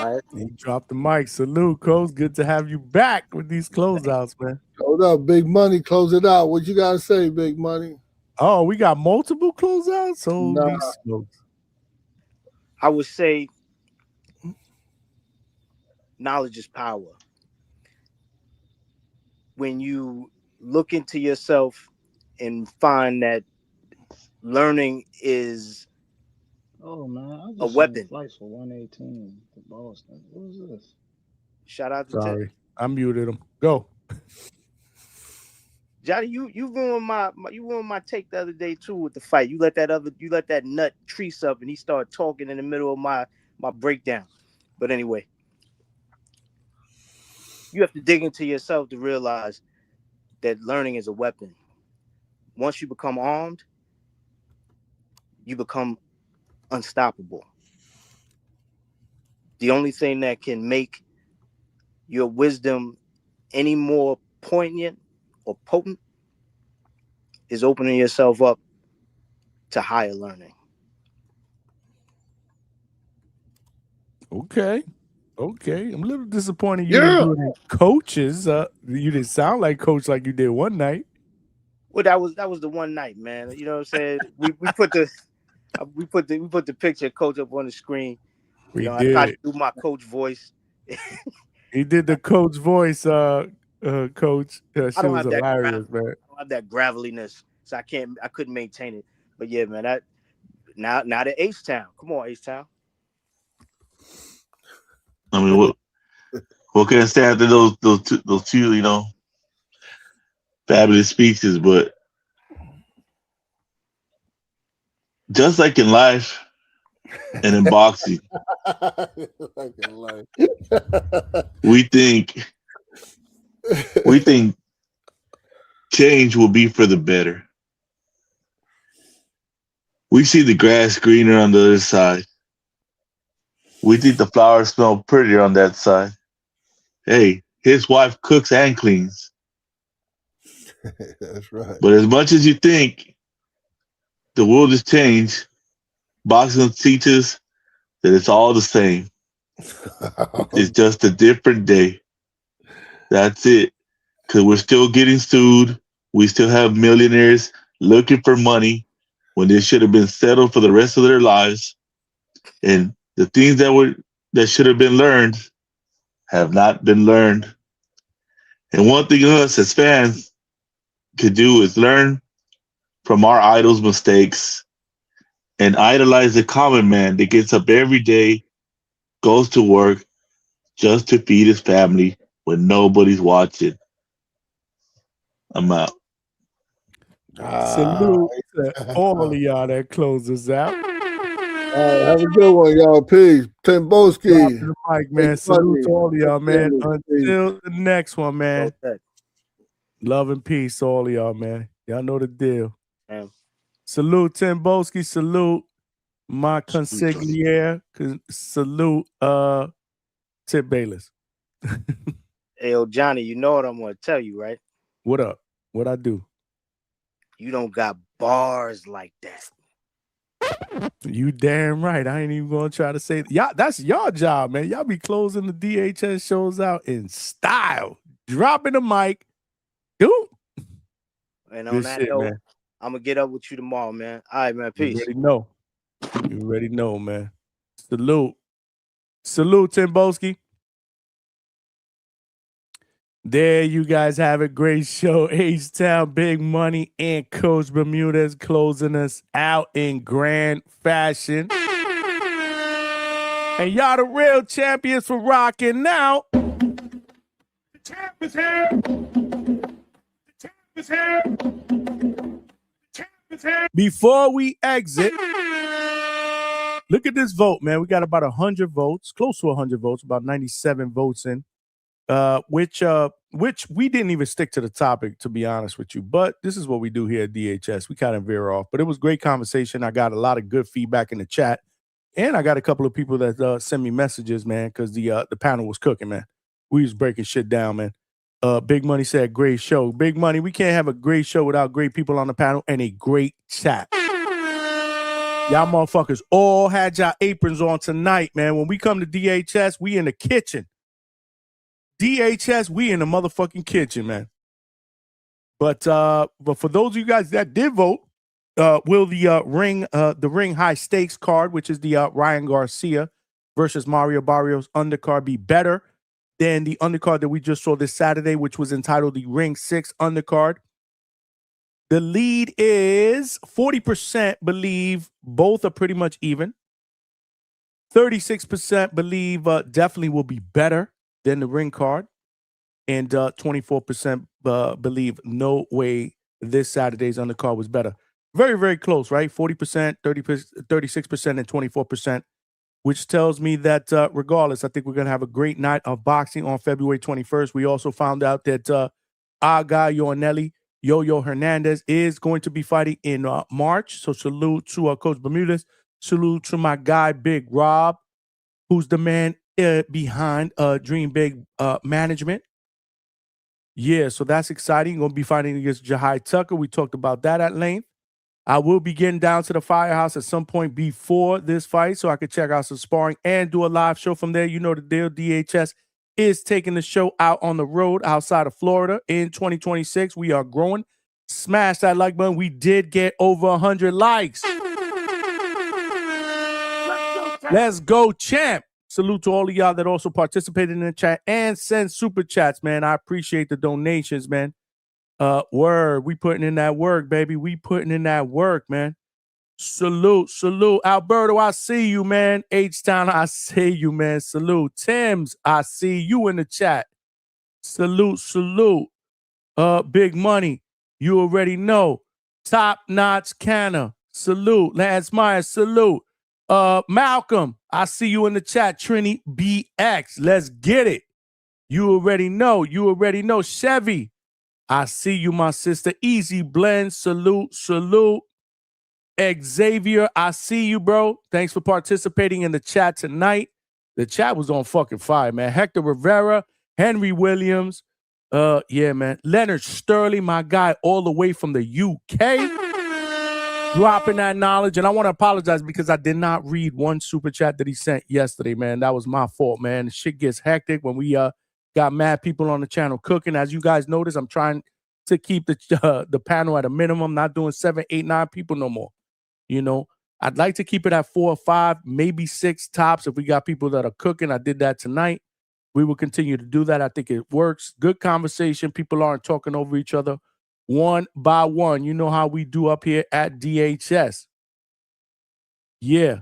right. He dropped the mic. Salute, Coach. Good to have you back with these closeouts, man. Hold up, Big Money. Close it out. What you gotta say, Big Money? Oh, we got multiple closeouts? Holy smokes. I would say knowledge is power. When you look into yourself and find that learning is a weapon. Flights for 118 to Boston. What is this? Shout out to Sorry, I muted him. Go. Johnny, you ruined my take the other day too with the fight. You let that nut trees up and he started talking in the middle of my breakdown. But anyway, you have to dig into yourself to realize that learning is a weapon. Once you become armed, you become unstoppable. The only thing that can make your wisdom any more poignant or potent is opening yourself up to higher learning. Okay. I'm a little disappointed you didn't do any coaches. You didn't sound like coach like you did one night. Well, that was the one night, man. You know what I'm saying? we put the picture of Coach up on the screen. We I did. tried to do my coach voice. He did the coach voice, Coach. That shit was hilarious, man. I don't have that graveliness, so I couldn't maintain it. But yeah, man, that now the H-Town. Come on, H-Town. I mean, what can I say after those two, fabulous speeches? But just like in life, And in boxing, we think change will be for the better. We see the grass greener on the other side. We think the flowers smell prettier on that side. Hey, his wife cooks and cleans. That's right. But as much as you think the world has changed, boxing teaches that it's all the same. It's just a different day. That's it. Because we're still getting sued. We still have millionaires looking for money when they should have been settled for the rest of their lives. And the things that should have been learned have not been learned. And one thing us as fans could do is learn from our idols' mistakes and idolize the common man that gets up every day, goes to work just to feed his family when nobody's watching. I'm out. Salute to all of y'all that closes out. All right, have a good one, y'all. Peace. Tim Boski. The mic, man. Salute to all of y'all, man. Until the next one, man. Love and peace to all of y'all, man. Y'all know the deal. Salute Tim Boski. Salute my consigliere. Salute Tip Bayless. Hey, yo, Johnny, you know what I'm going to tell you, right? What up? What I do? You don't got bars like that. You damn right. I ain't even gonna try to say y'all. That's your job, man. Y'all be closing the DHS shows out in style, dropping the mic, dude. And on that note, I'm gonna get up with you tomorrow, man. All right, man. Peace. You already know, man. Salute, Tim Boski. There you guys have it. Great show. H-Town, Big Money, and Coach Bermudez closing us out in grand fashion. And y'all the real champions for rocking now. The champ is here. The champ is here. The champ is here. Before we exit, look at this vote, man. We got about 100 votes, close to 100 votes, about 97 votes in. Which we didn't even stick to the topic, to be honest with you. But this is what we do here at DHS. We kind of veer off. But it was great conversation. I got a lot of good feedback in the chat. And I got a couple of people that send me messages, man, because the panel was cooking, man. We was breaking shit down, man. Big Money said, great show. Big Money, we can't have a great show without great people on the panel and a great chat. Y'all motherfuckers all had y'all aprons on tonight, man. When we come to DHS, we in the kitchen. DHS, we in the motherfucking kitchen, man. But for those of you guys that did vote, will the ring high stakes card, which is the Ryan Garcia versus Mario Barrios undercard, be better than the undercard that we just saw this Saturday, which was entitled the Ring 6 undercard? The lead is 40% believe both are pretty much even. 36% believe definitely will be better than the ring card, and 24% believe no way this Saturday's undercard was better. Very, very close, right? 40%, 36%, and 24%, which tells me that regardless, I think we're going to have a great night of boxing on February 21st. We also found out that our guy, Yornelli, Yo-Yo Hernandez, is going to be fighting in March. So salute to Coach Bermudez. Salute to my guy, Big Rob, who's the man behind Dream Big Management. Yeah, so that's exciting. Going to be fighting against Jahai Tucker. We talked about that at length. I will be getting down to the Firehouse at some point before this fight so I can check out some sparring and do a live show from there. You know the deal. DHS is taking the show out on the road outside of Florida in 2026. We are growing. Smash that like button. We did get over 100 likes. Let's go, champ. Salute to all of y'all that also participated in the chat and send super chats, man. I appreciate the donations, man. Word, we putting in that work, baby. We putting in that work, man. Salute. Alberto, I see you, man. H-Town, I see you, man. Salute. Tim's, I see you in the chat. Salute. Big Money, you already know. Top Notch Canna, salute. Lance Myers, salute. Malcolm, I see you in the chat. Trini BX, let's get it. You already know. You already know. Chevy, I see you, my sister. Easy Blend, salute. Xavier, I see you, bro. Thanks for participating in the chat tonight. The chat was on fucking fire, man. Hector Rivera, Henry Williams. Yeah, man. Leonard Sterling, my guy, all the way from the UK. Dropping that knowledge. And I want to apologize because I did not read one super chat that he sent yesterday, man. That was my fault, man. Shit gets hectic when we got mad people on the channel cooking. As you guys notice, I'm trying to keep the panel at a minimum, not doing 7, 8, 9 people no more. You know, I'd like to keep it at 4 or 5, maybe 6 tops if we got people that are cooking. I did that tonight. We will continue to do that. I think it works. Good conversation. People aren't talking over each other one by one. You know how we do up here at DHS. Yeah.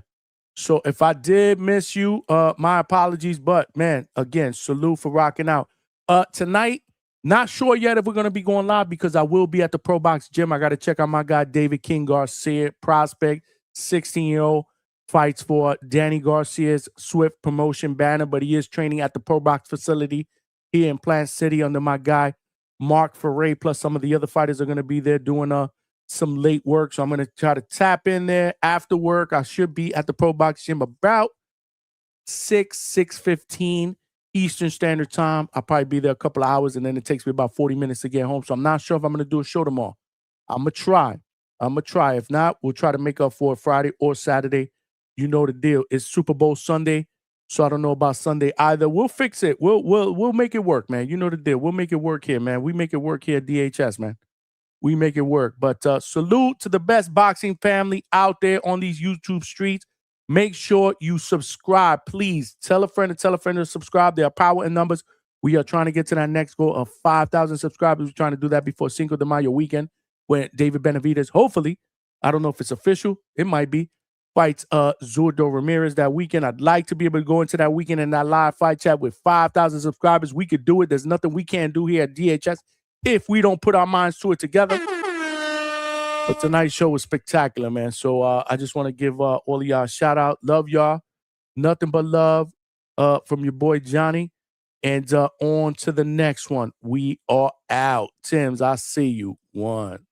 So if I did miss you, my apologies. But, man, again, salute for rocking out. Tonight, not sure yet if we're going to be going live because I will be at the Pro Box Gym. I got to check out my guy, David King Garcia, prospect, 16-year-old, fights for Danny Garcia's Swift promotion banner, but he is training at the Pro Box facility here in Plant City under my guy, Mark Ferre, plus some of the other fighters are going to be there doing some late work. So I'm going to try to tap in there after work. I should be at the Pro Box Gym about 6:15 Eastern Standard Time. I'll probably be there a couple of hours, and then it takes me about 40 minutes to get home. So I'm not sure if I'm going to do a show tomorrow. I'm going to try. If not, we'll try to make up for it Friday or Saturday. You know the deal. It's Super Bowl Sunday, so I don't know about Sunday either. We'll fix it. We'll make it work, man. You know the deal. We'll make it work here, man. We make it work here at DHS, man. We make it work. But salute to the best boxing family out there on these YouTube streets. Make sure you subscribe, please. Tell a friend to subscribe. There are power in numbers. We are trying to get to that next goal of 5,000 subscribers. We're trying to do that before Cinco de Mayo weekend when David Benavidez, hopefully, I don't know if it's official, it might be, fights Zurdo Ramirez that weekend. I'd like to be able to go into that weekend in that live fight chat with 5,000 subscribers. We could do it. There's nothing we can't do here at DHS if we don't put our minds to it together. But tonight's show was spectacular, man. So I just want to give all of y'all a shout out. Love y'all. Nothing but love from your boy Johnny. And on to the next one. We are out. Tim's, I see you. 1.